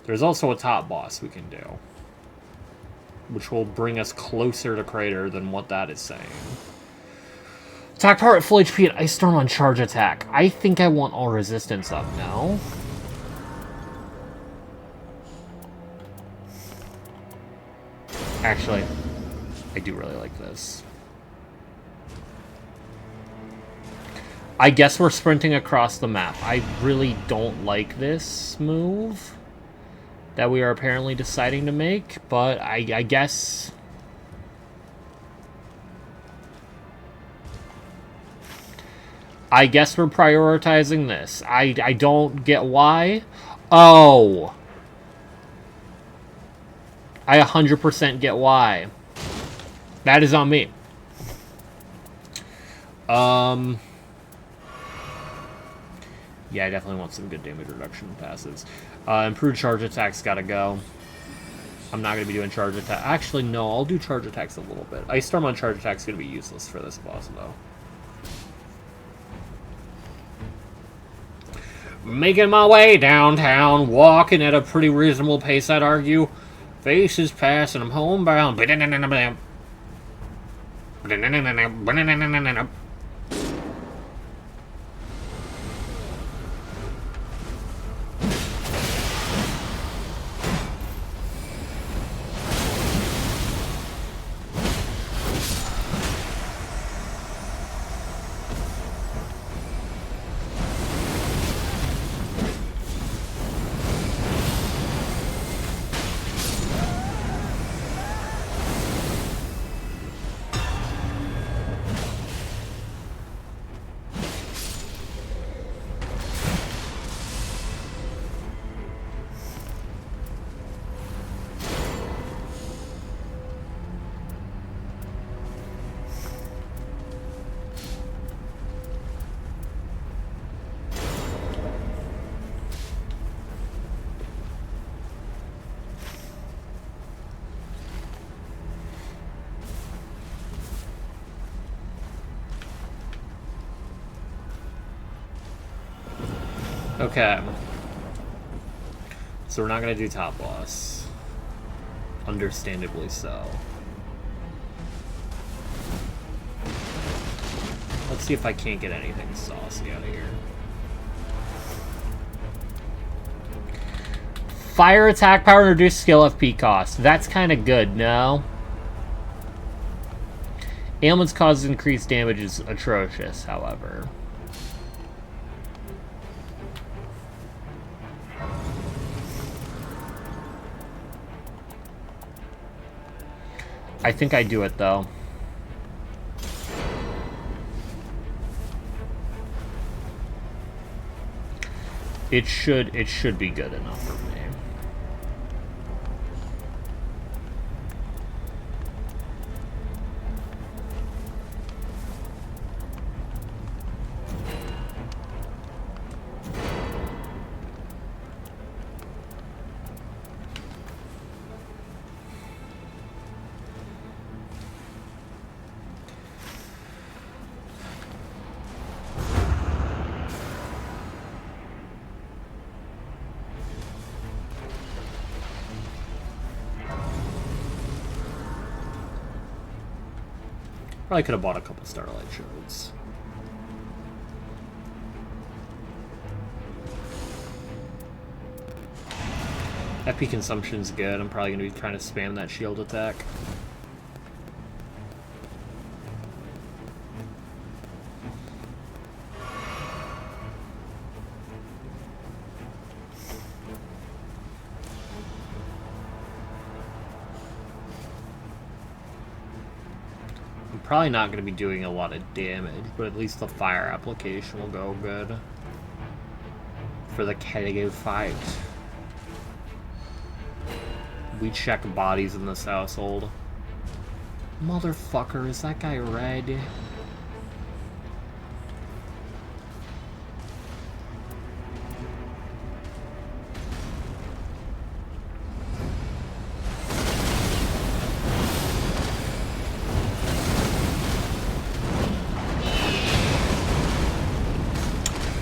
[SPEAKER 1] There's also a top boss we can do, which will bring us closer to Crater than what that is saying. Attack power at full HP and Ice Storm on charge attack. I think I want all resistance up now. Actually, I do really like this. I guess we're sprinting across the map. I really don't like this move that we are apparently deciding to make, but I guess... I guess we're prioritizing this. I don't get why. Oh! I 100% get why. That is on me. Yeah, I definitely want some good damage reduction passives. Improved charge attacks gotta go. I'm not gonna be doing charge attack. Actually, no, I'll do charge attacks a little bit. Ice Storm on charge attacks is gonna be useless for this boss, though. Making my way downtown, walking at a pretty reasonable pace, I'd argue. Faces pass and I'm homebound. Okay. So we're not gonna do top boss. Understandably so. Let's see if I can't get anything saucy out of here. Fire attack power and reduce skill FP cost. That's kind of good, no? Ailments causes increased damage is atrocious, however. I think I do it though. It should be good enough for me. Probably could have bought a couple Starlight Shards. FP consumption's good. I'm probably going to be trying to spam that shield attack. Probably not going to be doing a lot of damage, but at least the fire application will go good for the Kennego fight. We check bodies in this household. Motherfucker, is that guy red?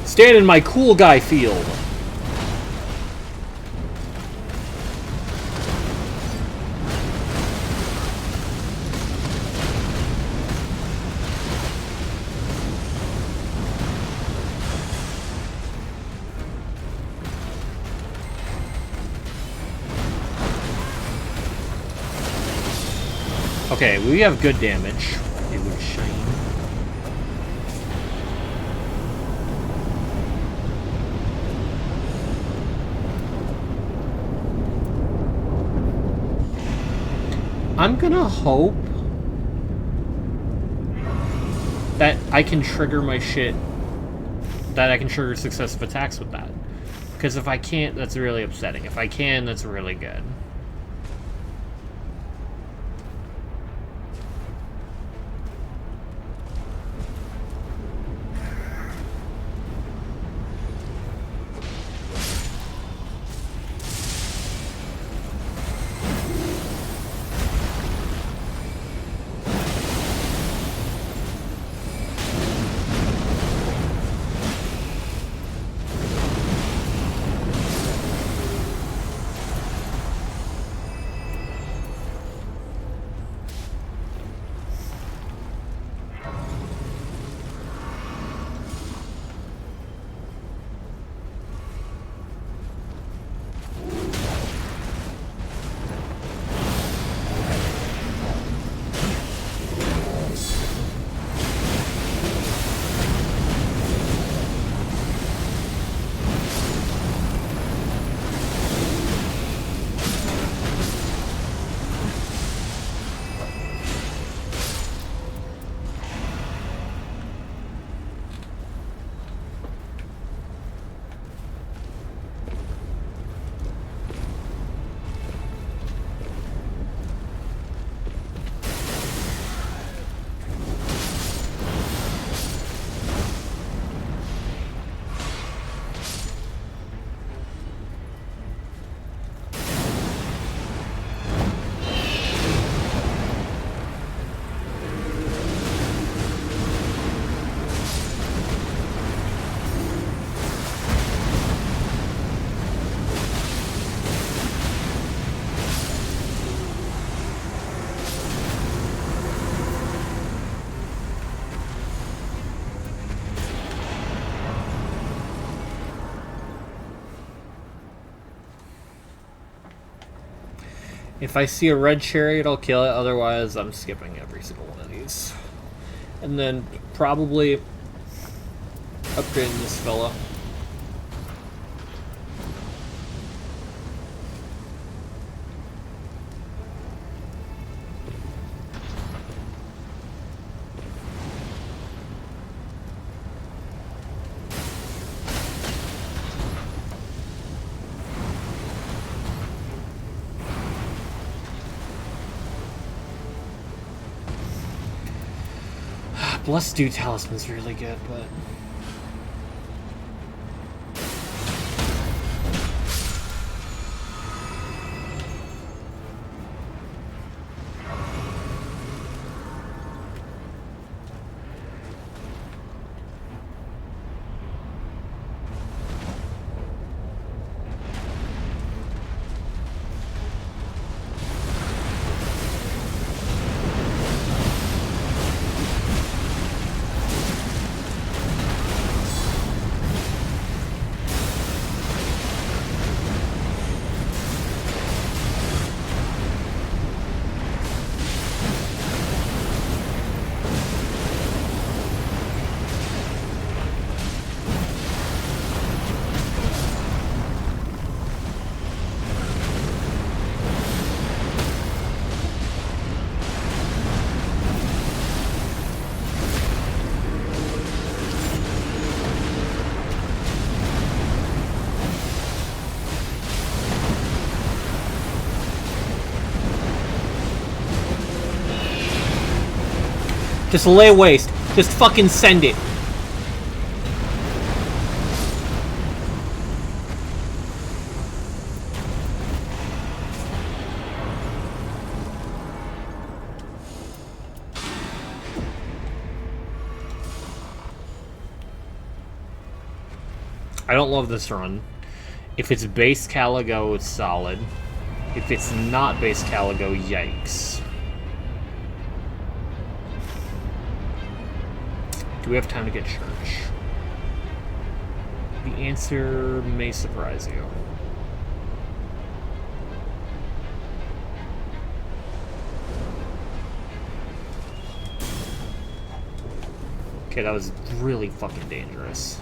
[SPEAKER 1] Stand in my cool guy field. Okay, we have good damage. It would shine. I'm gonna hope that I can trigger my shit, that I can trigger successive attacks with that. Because if I can't, that's really upsetting. If I can, that's really good. If I see a red chariot, I'll kill it. Otherwise, I'm skipping every single one of these. And then probably upgrading this fella. Blessed Dude Talisman's really good, but... Just lay waste. Just fucking send it. I don't love this run. If it's base Caligo, it's solid. If it's not base Caligo, yikes. Do we have time to get church? The answer may surprise you. Okay, that was really fucking dangerous.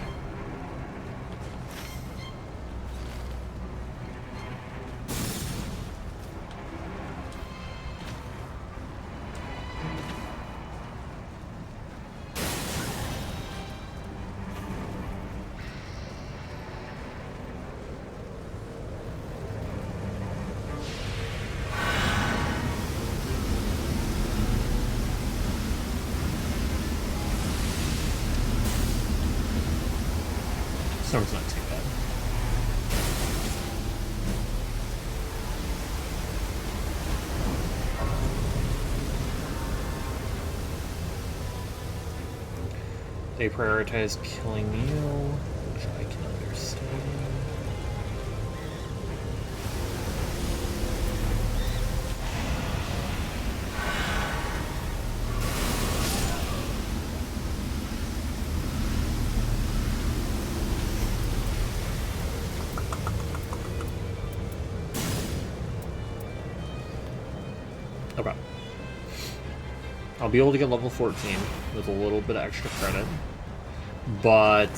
[SPEAKER 1] Storm's not too bad. They prioritize killing Neil, which I can understand. Okay. I'll be able to get level 14 with a little bit of extra credit. But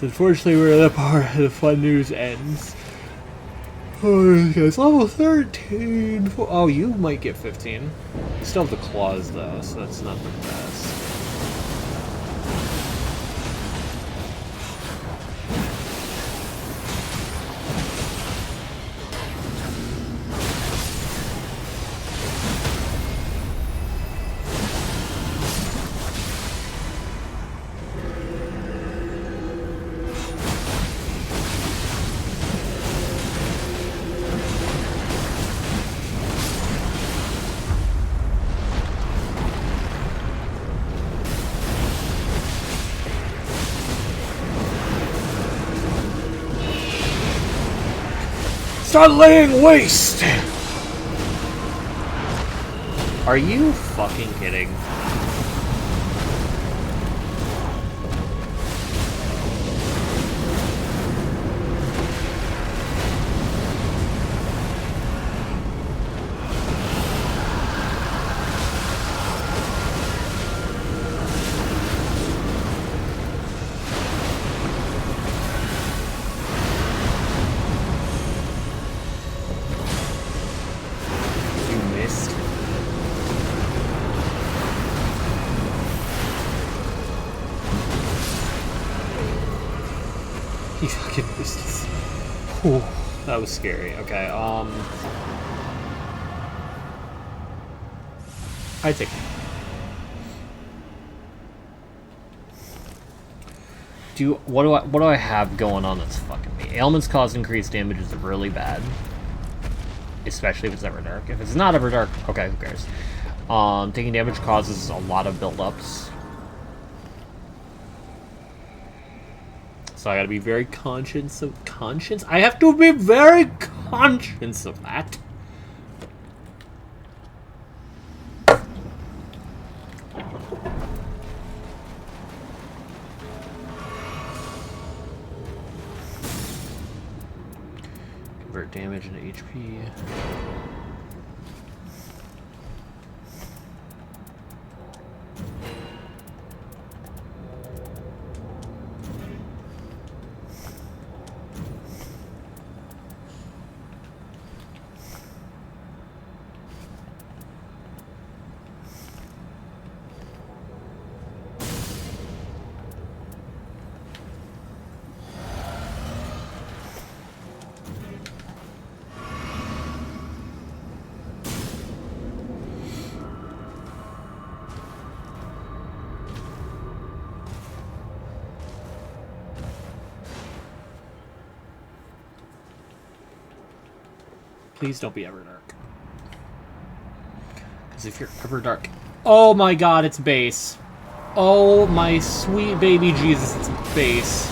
[SPEAKER 1] unfortunately where that part of the fun news ends. Oh, this guy's level 13. Oh, you might get 15. You still have the claws though, so that's not the best. Start laying waste! Are you fucking kidding? You fucking useless. Whew, that was scary. Okay, I take it. What do I have going on that's fucking me? Ailments cause increased damage is really bad. Especially if it's Everdark. If it's not Everdark, okay, who cares? Taking damage causes a lot of buildups. So I gotta be very conscious of I have to be very conscious of that. Convert damage into HP. Please don't be Everdark. Because if you're Everdark... Oh my god, it's base. Oh my sweet baby Jesus, it's base.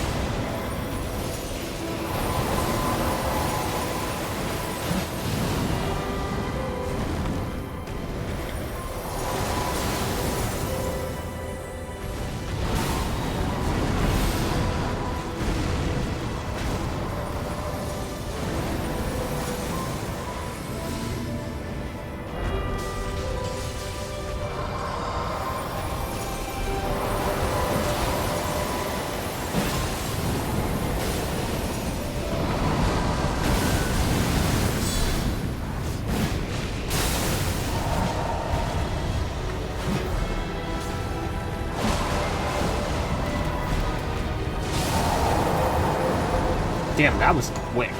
[SPEAKER 1] Damn, that was quick.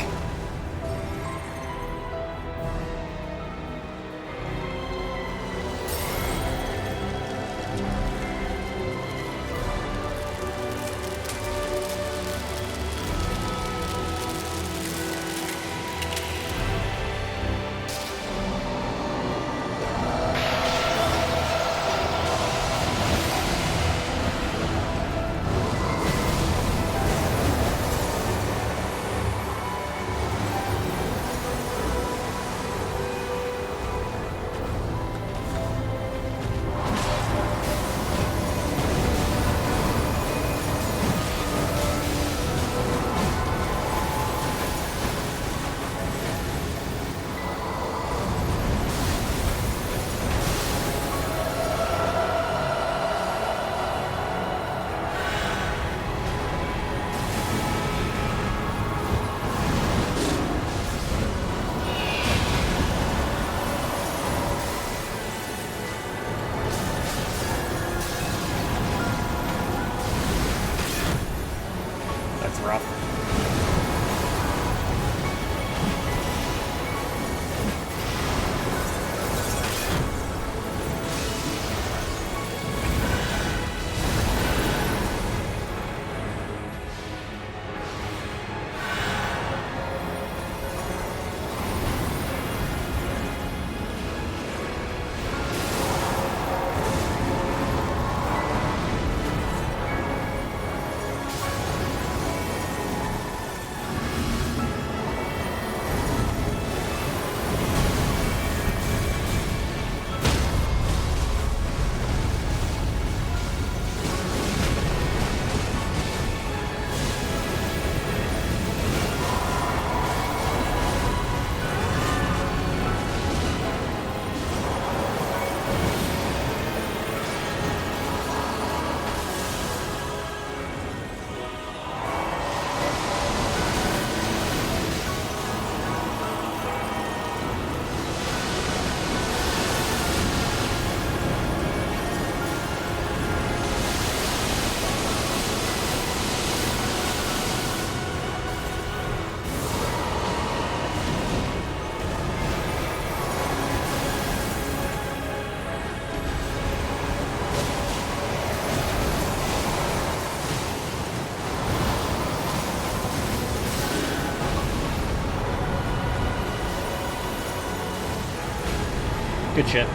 [SPEAKER 1] Good shit.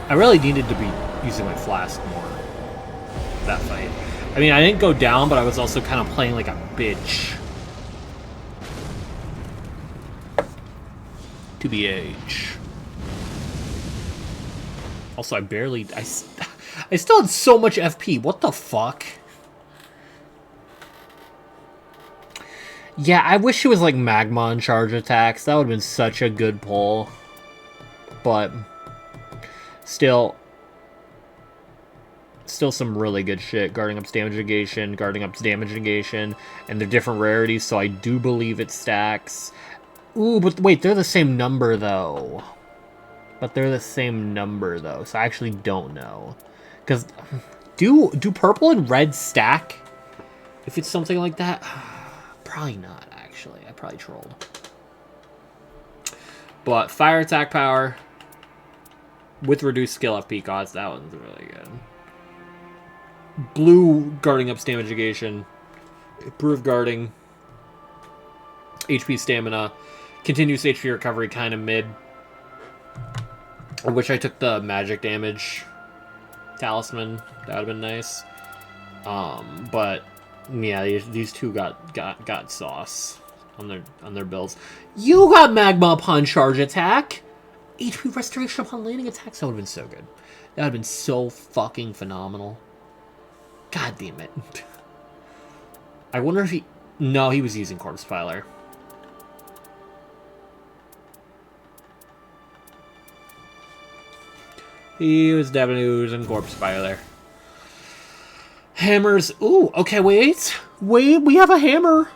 [SPEAKER 1] I really needed to be using my flask more that fight. I mean, I didn't go down, but I was also kind of playing like a bitch. To BH. Also, I still had so much FP. What the fuck? Yeah, I wish it was like magma and charge attacks. That would have been such a good pull. But still some really good shit. Guarding up's damage negation, guarding up's damage negation, and they're different rarities, so I do believe it stacks. Ooh, but wait, they're the same number though. So I actually don't know. Because do purple and red stack? If it's something like that? Probably not, actually. I probably trolled. But fire attack power with reduced skill FP cost, that one's really good. Blue guarding up's damage negation, improved guarding, HP stamina, continuous HP recovery, kind of mid. I wish I took the magic damage talisman. That would have been nice. But yeah, these two got sauce on their builds. You got magma upon charge attack. HP restoration upon landing attacks. That would have been so good. That would have been so fucking phenomenal. God damn it. I wonder if he... No, he was using Corpse Piler. He was definitely using Corpse Piler. Hammers. Ooh, okay, wait. Wait, we have a hammer.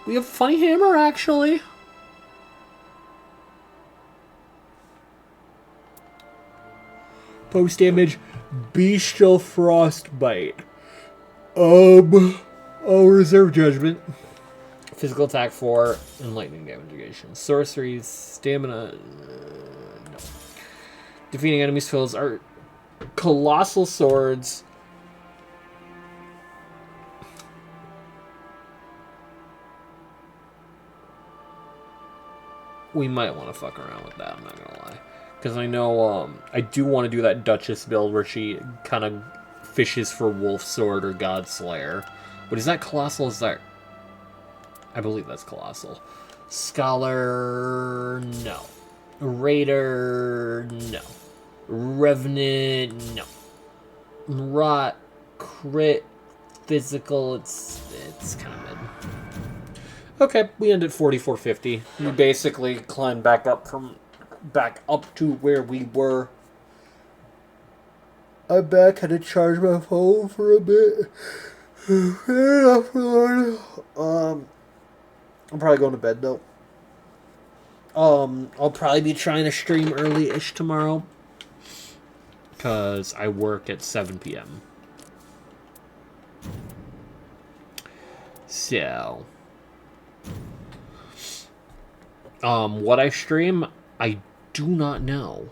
[SPEAKER 1] We have a funny hammer, actually. Post damage, Bestial Frostbite. Reserve Judgment. Physical attack 4, and lightning damage negation. Sorceries, stamina, no. Defeating enemies fills are colossal swords. We might want to fuck around with that, I'm not gonna lie. Because I know, I do want to do that Duchess build where she kind of fishes for Wolf Sword or God Slayer. But is that Colossal? Is that... I believe that's Colossal. Scholar... no. Raider... no. Revenant... no. Rot... Crit... Physical... It's kind of mid. Okay, we end at 4450. We basically climbed back up to where we were. I'm back. Had to charge my phone for a bit. I'm probably going to bed though. I'll probably be trying to stream early-ish tomorrow, cause I work at 7 p.m. So, what I stream, I do not know.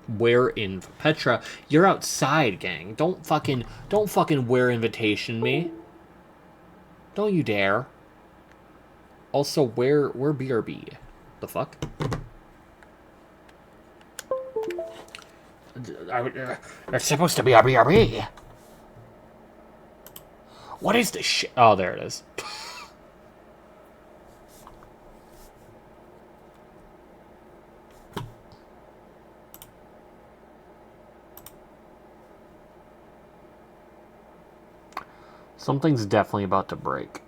[SPEAKER 1] Where in Petra? You're outside, gang. Don't fucking wear invitation me. Don't you dare. Also, where BRB? The fuck? There's supposed to be a BRB. What is this shit? Oh, there it is. Something's definitely about to break.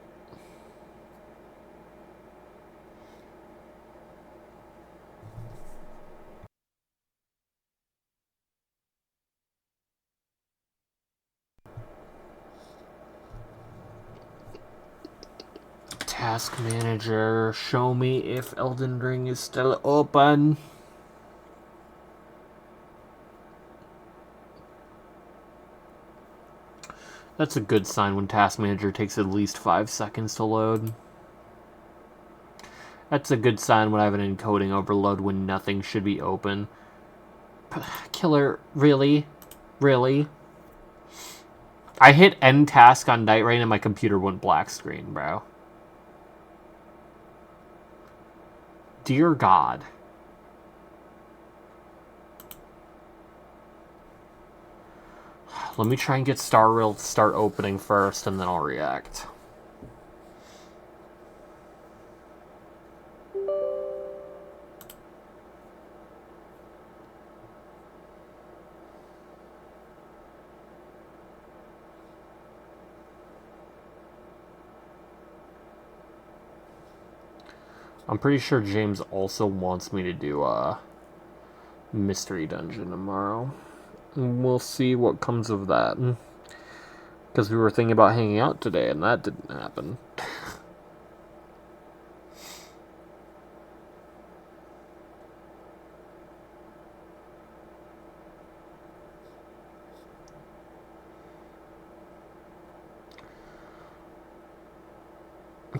[SPEAKER 1] Task Manager, show me if Elden Ring is still open. That's a good sign when Task Manager takes at least 5 seconds to load. That's a good sign when I have an encoding overload when nothing should be open. Killer, really? Really? I hit end task on Night Rain and my computer went black screen, bro. Dear God. Let me try and get Star Rail to start opening first, and then I'll react. I'm pretty sure James also wants me to do a mystery dungeon tomorrow. And we'll see what comes of that. Because we were thinking about hanging out today, and that didn't happen.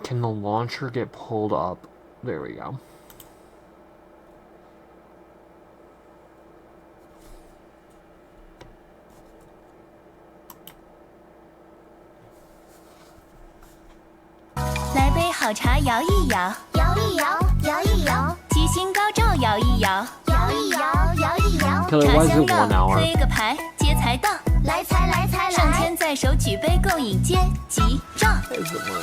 [SPEAKER 1] Can the launcher get pulled up? There we go.
[SPEAKER 5] 来杯好茶摇一摇，摇一摇，摇一摇，吉星高照摇一摇，摇一摇，摇一摇，茶香绕，推个牌，接财到，来财来财来，上签在手，举杯共饮，接吉兆。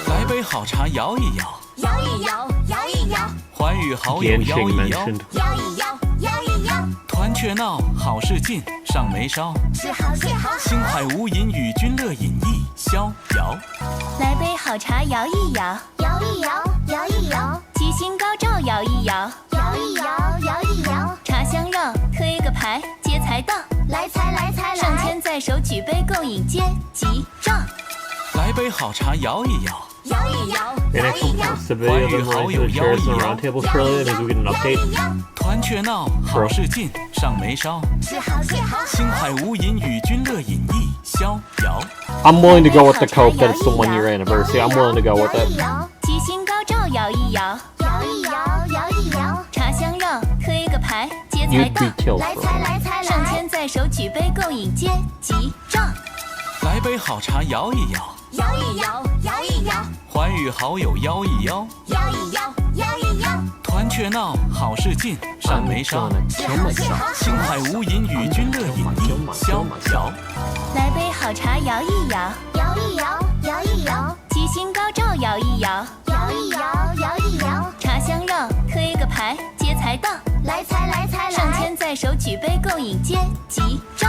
[SPEAKER 10] 来杯好茶摇一摇，
[SPEAKER 5] 摇一摇，摇一摇，
[SPEAKER 10] 欢愉好友摇一摇，
[SPEAKER 5] 摇一摇，摇一摇，
[SPEAKER 10] 团雀闹，好事近，上眉梢，
[SPEAKER 5] 是好是好，
[SPEAKER 10] 星海无垠，与君乐饮一逍遥。
[SPEAKER 5] 来杯好茶摇一摇，摇一摇，摇一摇，吉星高照摇一摇，摇一摇，摇一摇，茶香绕，推个牌，接财到，来财来财来，上签在手，举杯共饮，接吉兆。
[SPEAKER 10] 来杯好茶摇一摇，
[SPEAKER 5] 摇一摇，
[SPEAKER 1] The next one posts a video of them running through the chairs in the round table shortly. That means we get an update.
[SPEAKER 10] 团雀闹，好事近，上眉梢，
[SPEAKER 5] 是好是好，
[SPEAKER 10] 星海无垠，与君乐饮一逍遥。
[SPEAKER 1] I'm willing to go with the cope that it's the 1 year anniversary. I'm willing to go with it.
[SPEAKER 5] 吉星高照摇一摇，摇一摇，摇一摇，茶香绕，推个牌，接财到，来财来财来，上签在手，举杯共饮，接吉兆。
[SPEAKER 10] 来杯好茶摇一摇，
[SPEAKER 5] 摇一摇，摇一摇，
[SPEAKER 10] 欢愉好友摇一摇，
[SPEAKER 5] 摇一摇，摇一摇，
[SPEAKER 10] 团雀闹，好事近，上眉梢，星海无垠，与君乐饮一逍遥。
[SPEAKER 5] 来杯好茶摇一摇，摇一摇，摇一摇，吉星高照摇一摇，摇一摇，摇一摇，茶香绕，推个牌，接财到，来财来财来，上签在手，举杯共饮，接吉兆。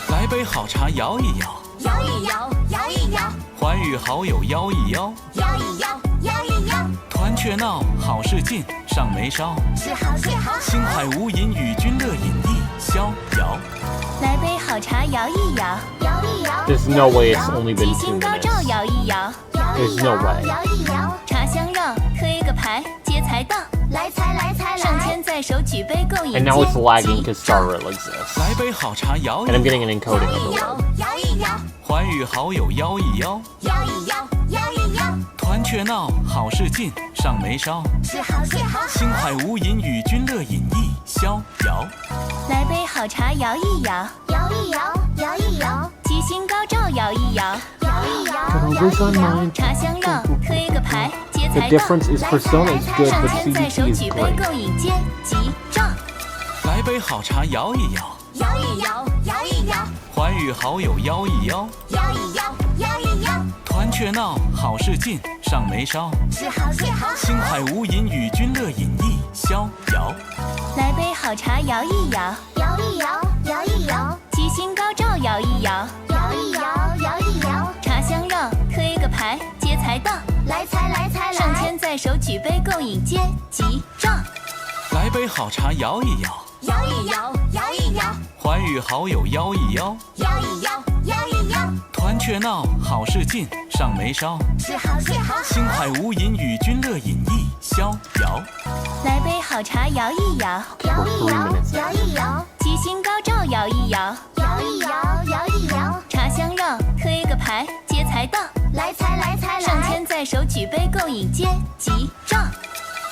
[SPEAKER 10] 来杯好茶摇一摇，
[SPEAKER 5] 摇一摇，摇一摇，
[SPEAKER 10] 欢愉好友摇一摇，
[SPEAKER 5] 摇一摇，摇一摇，
[SPEAKER 10] 团雀闹，好事近，上眉梢，
[SPEAKER 5] 是好是好，
[SPEAKER 10] 星海无垠，与君乐饮一逍遥。
[SPEAKER 5] 来杯好茶摇一摇，摇一摇，
[SPEAKER 1] There's no way it's only been
[SPEAKER 5] 吉
[SPEAKER 1] 2
[SPEAKER 5] 星高照
[SPEAKER 1] minutes.
[SPEAKER 5] 摇一摇，
[SPEAKER 1] There's no way.
[SPEAKER 5] 摇一摇，茶香绕，推个牌，接财到，来财来财来，上签在手，举杯共饮，
[SPEAKER 1] And now it's lagging because Star Rail exists.
[SPEAKER 10] 来杯好茶摇一
[SPEAKER 1] And
[SPEAKER 10] 摇，
[SPEAKER 1] I'm getting an encoding of the word.
[SPEAKER 5] 摇一摇，
[SPEAKER 10] 欢愉好友摇一摇，
[SPEAKER 5] 摇一摇，摇一摇，
[SPEAKER 10] 团雀闹，好事近，上眉梢，
[SPEAKER 5] 是好是好，
[SPEAKER 10] 星海无垠，与君乐饮一逍遥。
[SPEAKER 5] 来杯好茶摇一摇，摇一摇，摇一摇，吉星高照摇一摇，摇一摇，摇一摇，茶香绕，推个牌，接财到，
[SPEAKER 1] The difference is Persona is good,
[SPEAKER 5] 上
[SPEAKER 1] but
[SPEAKER 5] 签在手，
[SPEAKER 1] CDT is
[SPEAKER 5] 举杯
[SPEAKER 1] great.
[SPEAKER 5] 共饮，接吉兆。
[SPEAKER 10] 来杯好茶摇一摇，
[SPEAKER 5] 摇一摇，摇一摇，
[SPEAKER 10] 欢愉好友摇一摇，
[SPEAKER 5] 摇一摇，摇一摇，
[SPEAKER 10] 团雀闹，好事近，上眉梢，
[SPEAKER 5] 是好是好，
[SPEAKER 10] 星海无垠，与君乐饮一逍遥。
[SPEAKER 5] 来杯好茶摇一摇，摇一摇，摇一摇，吉星高照摇一摇，摇一摇，摇一摇，茶香绕，推个牌，接财到，来财来财来，上签在手，举杯共饮，接吉兆。
[SPEAKER 10] 来杯好茶摇一摇，
[SPEAKER 5] 摇一摇，摇一摇，
[SPEAKER 10] 欢愉好友摇一摇，
[SPEAKER 5] 摇一摇，摇一摇，
[SPEAKER 10] 团雀闹，好事近，上眉梢，
[SPEAKER 5] 是好是好，
[SPEAKER 10] 星海无垠，与君乐饮一逍遥。
[SPEAKER 5] 来杯好茶摇一摇，摇一摇，摇一摇，吉星高照摇一摇，摇一摇，摇一摇，茶香绕，推个牌，接财到，来财来财来，上签在手，举杯共饮，接吉兆。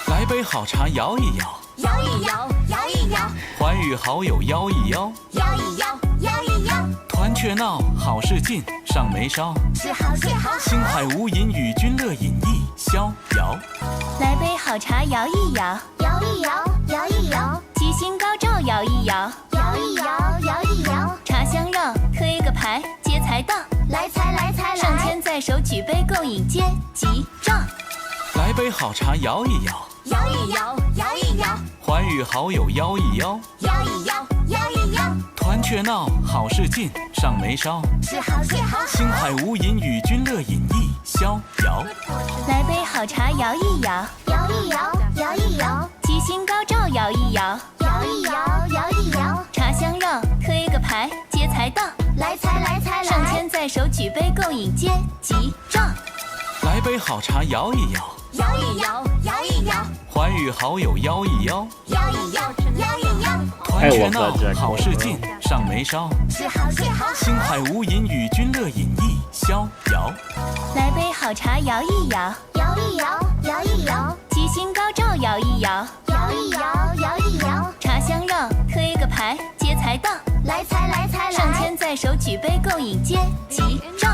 [SPEAKER 10] 来杯好茶摇一摇，
[SPEAKER 5] 摇一摇，摇一摇，
[SPEAKER 10] 欢愉好友摇一摇，
[SPEAKER 5] 摇一摇，摇一摇，
[SPEAKER 10] 团雀闹，好事近，上眉梢，星海无垠，与君乐饮一逍遥。
[SPEAKER 5] 来杯好茶摇一摇，摇一摇，摇一摇。吉星高照摇一摇，摇一摇，摇一摇。茶香绕，推个牌，接财到。来财来财来，上签在手，举杯共饮，接吉兆。
[SPEAKER 10] 来杯好茶摇一摇，
[SPEAKER 5] 摇一摇，摇一摇。
[SPEAKER 10] 欢与好友邀一邀，
[SPEAKER 5] 摇一摇，摇一摇。
[SPEAKER 10] 团雀闹，好事尽，上眉梢。
[SPEAKER 5] 是好是好，
[SPEAKER 10] 星海无垠，与君乐饮一逍遥。
[SPEAKER 5] 来杯好茶摇一摇，摇一摇，摇一摇。吉星高照摇一摇，摇一摇，摇一摇。茶香绕，推个牌，接财到。来财来财来，上签在手，举杯共饮，接吉兆。
[SPEAKER 10] 来杯好茶摇一摇，
[SPEAKER 5] 摇一摇，摇一摇。
[SPEAKER 10] 欢与好友邀一邀，
[SPEAKER 5] 摇一摇，摇一摇。
[SPEAKER 10] 团雀闹，好事尽，上眉梢。
[SPEAKER 5] 是好是好，
[SPEAKER 10] 星海无垠，与君乐饮一逍遥。
[SPEAKER 5] 来杯好茶摇一摇，摇一摇，摇一摇。吉星高照摇一摇，摇一摇，摇一摇。茶香绕，推个牌，接财到。来财来财来，上签在手，举杯共饮，接吉兆。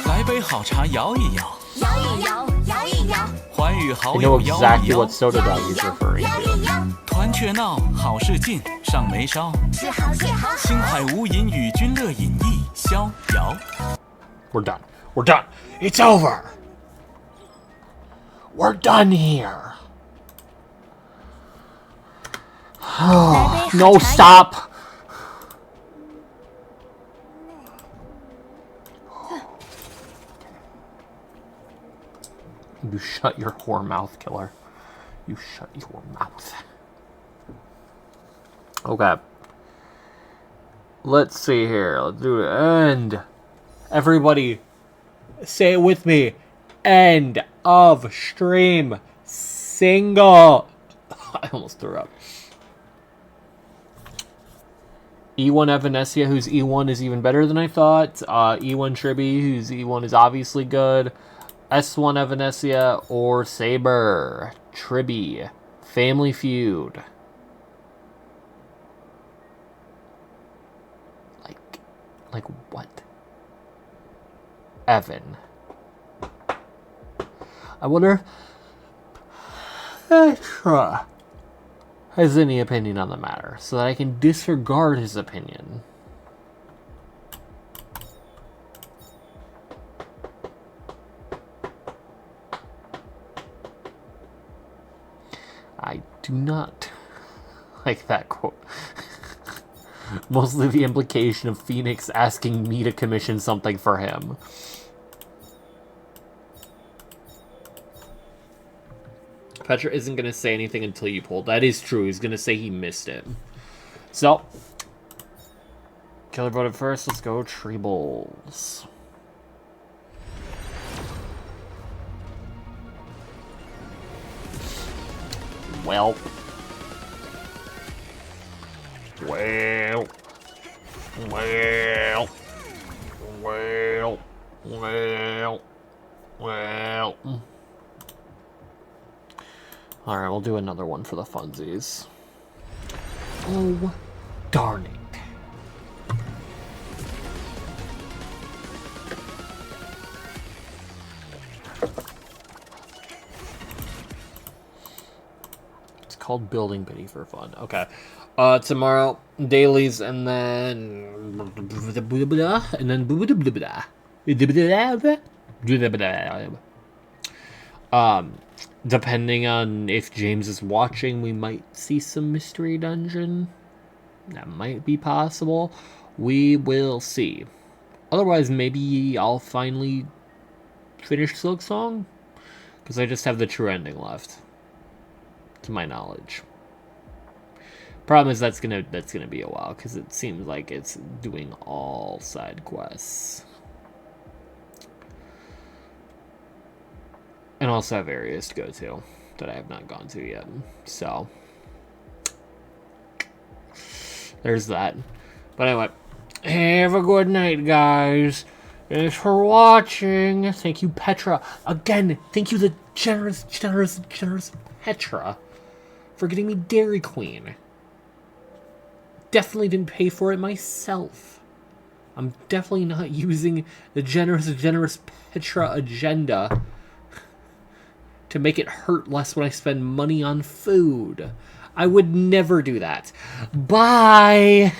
[SPEAKER 10] 来杯好茶摇一摇，
[SPEAKER 5] 摇一摇，摇一摇。
[SPEAKER 10] 欢与好
[SPEAKER 1] I
[SPEAKER 10] 友
[SPEAKER 1] know
[SPEAKER 10] 邀
[SPEAKER 1] exactly
[SPEAKER 10] 一邀
[SPEAKER 1] what，Soda Dog is referring to.
[SPEAKER 10] 团雀闹，好事尽，上眉梢。
[SPEAKER 5] 是好是好，
[SPEAKER 10] 星海无垠，与君乐饮一逍遥。
[SPEAKER 1] We're done. We're done. It's over. We're done here. No, stop. You shut your whore mouth, killer. You shut your mouth. Okay. Let's see here. Let's do it. End. Everybody, say it with me. End of stream. Single. I almost threw up. E1 Evanescia, whose E1 is even better than I thought. E1 Tribby, whose E1 is obviously good. S1 Evanescia or Saber. Tribby. Family Feud. Like what? Evan. I wonder if Petra has any opinion on the matter, so that I can disregard his opinion. I do not like that quote. Mostly the implication of Phoenix asking me to commission something for him. Petra isn't going to say anything until you pull. That is true. He's going to say he missed it. So, Killer voted first. Let's go Treebles. Well. Alright, we'll do another one for the funsies. Oh, darn it. It's called Building Biddy for fun. Okay. Tomorrow, dailies, and then... depending on if James is watching, we might see some mystery dungeon. That might be possible. We will see. Otherwise, maybe I'll finally finish Silksong, because I just have the true ending left, to my knowledge. Problem is that's gonna be a while, because it seems like it's doing all side quests. And also have areas to go to that I have not gone to yet. So there's that. But anyway, have a good night, guys. Thanks for watching. Thank you, Petra. Again, thank you, the generous Petra, for getting me Dairy Queen. Definitely didn't pay for it myself. I'm definitely not using the generous Petra agenda to make it hurt less when I spend money on food. I would never do that. Bye!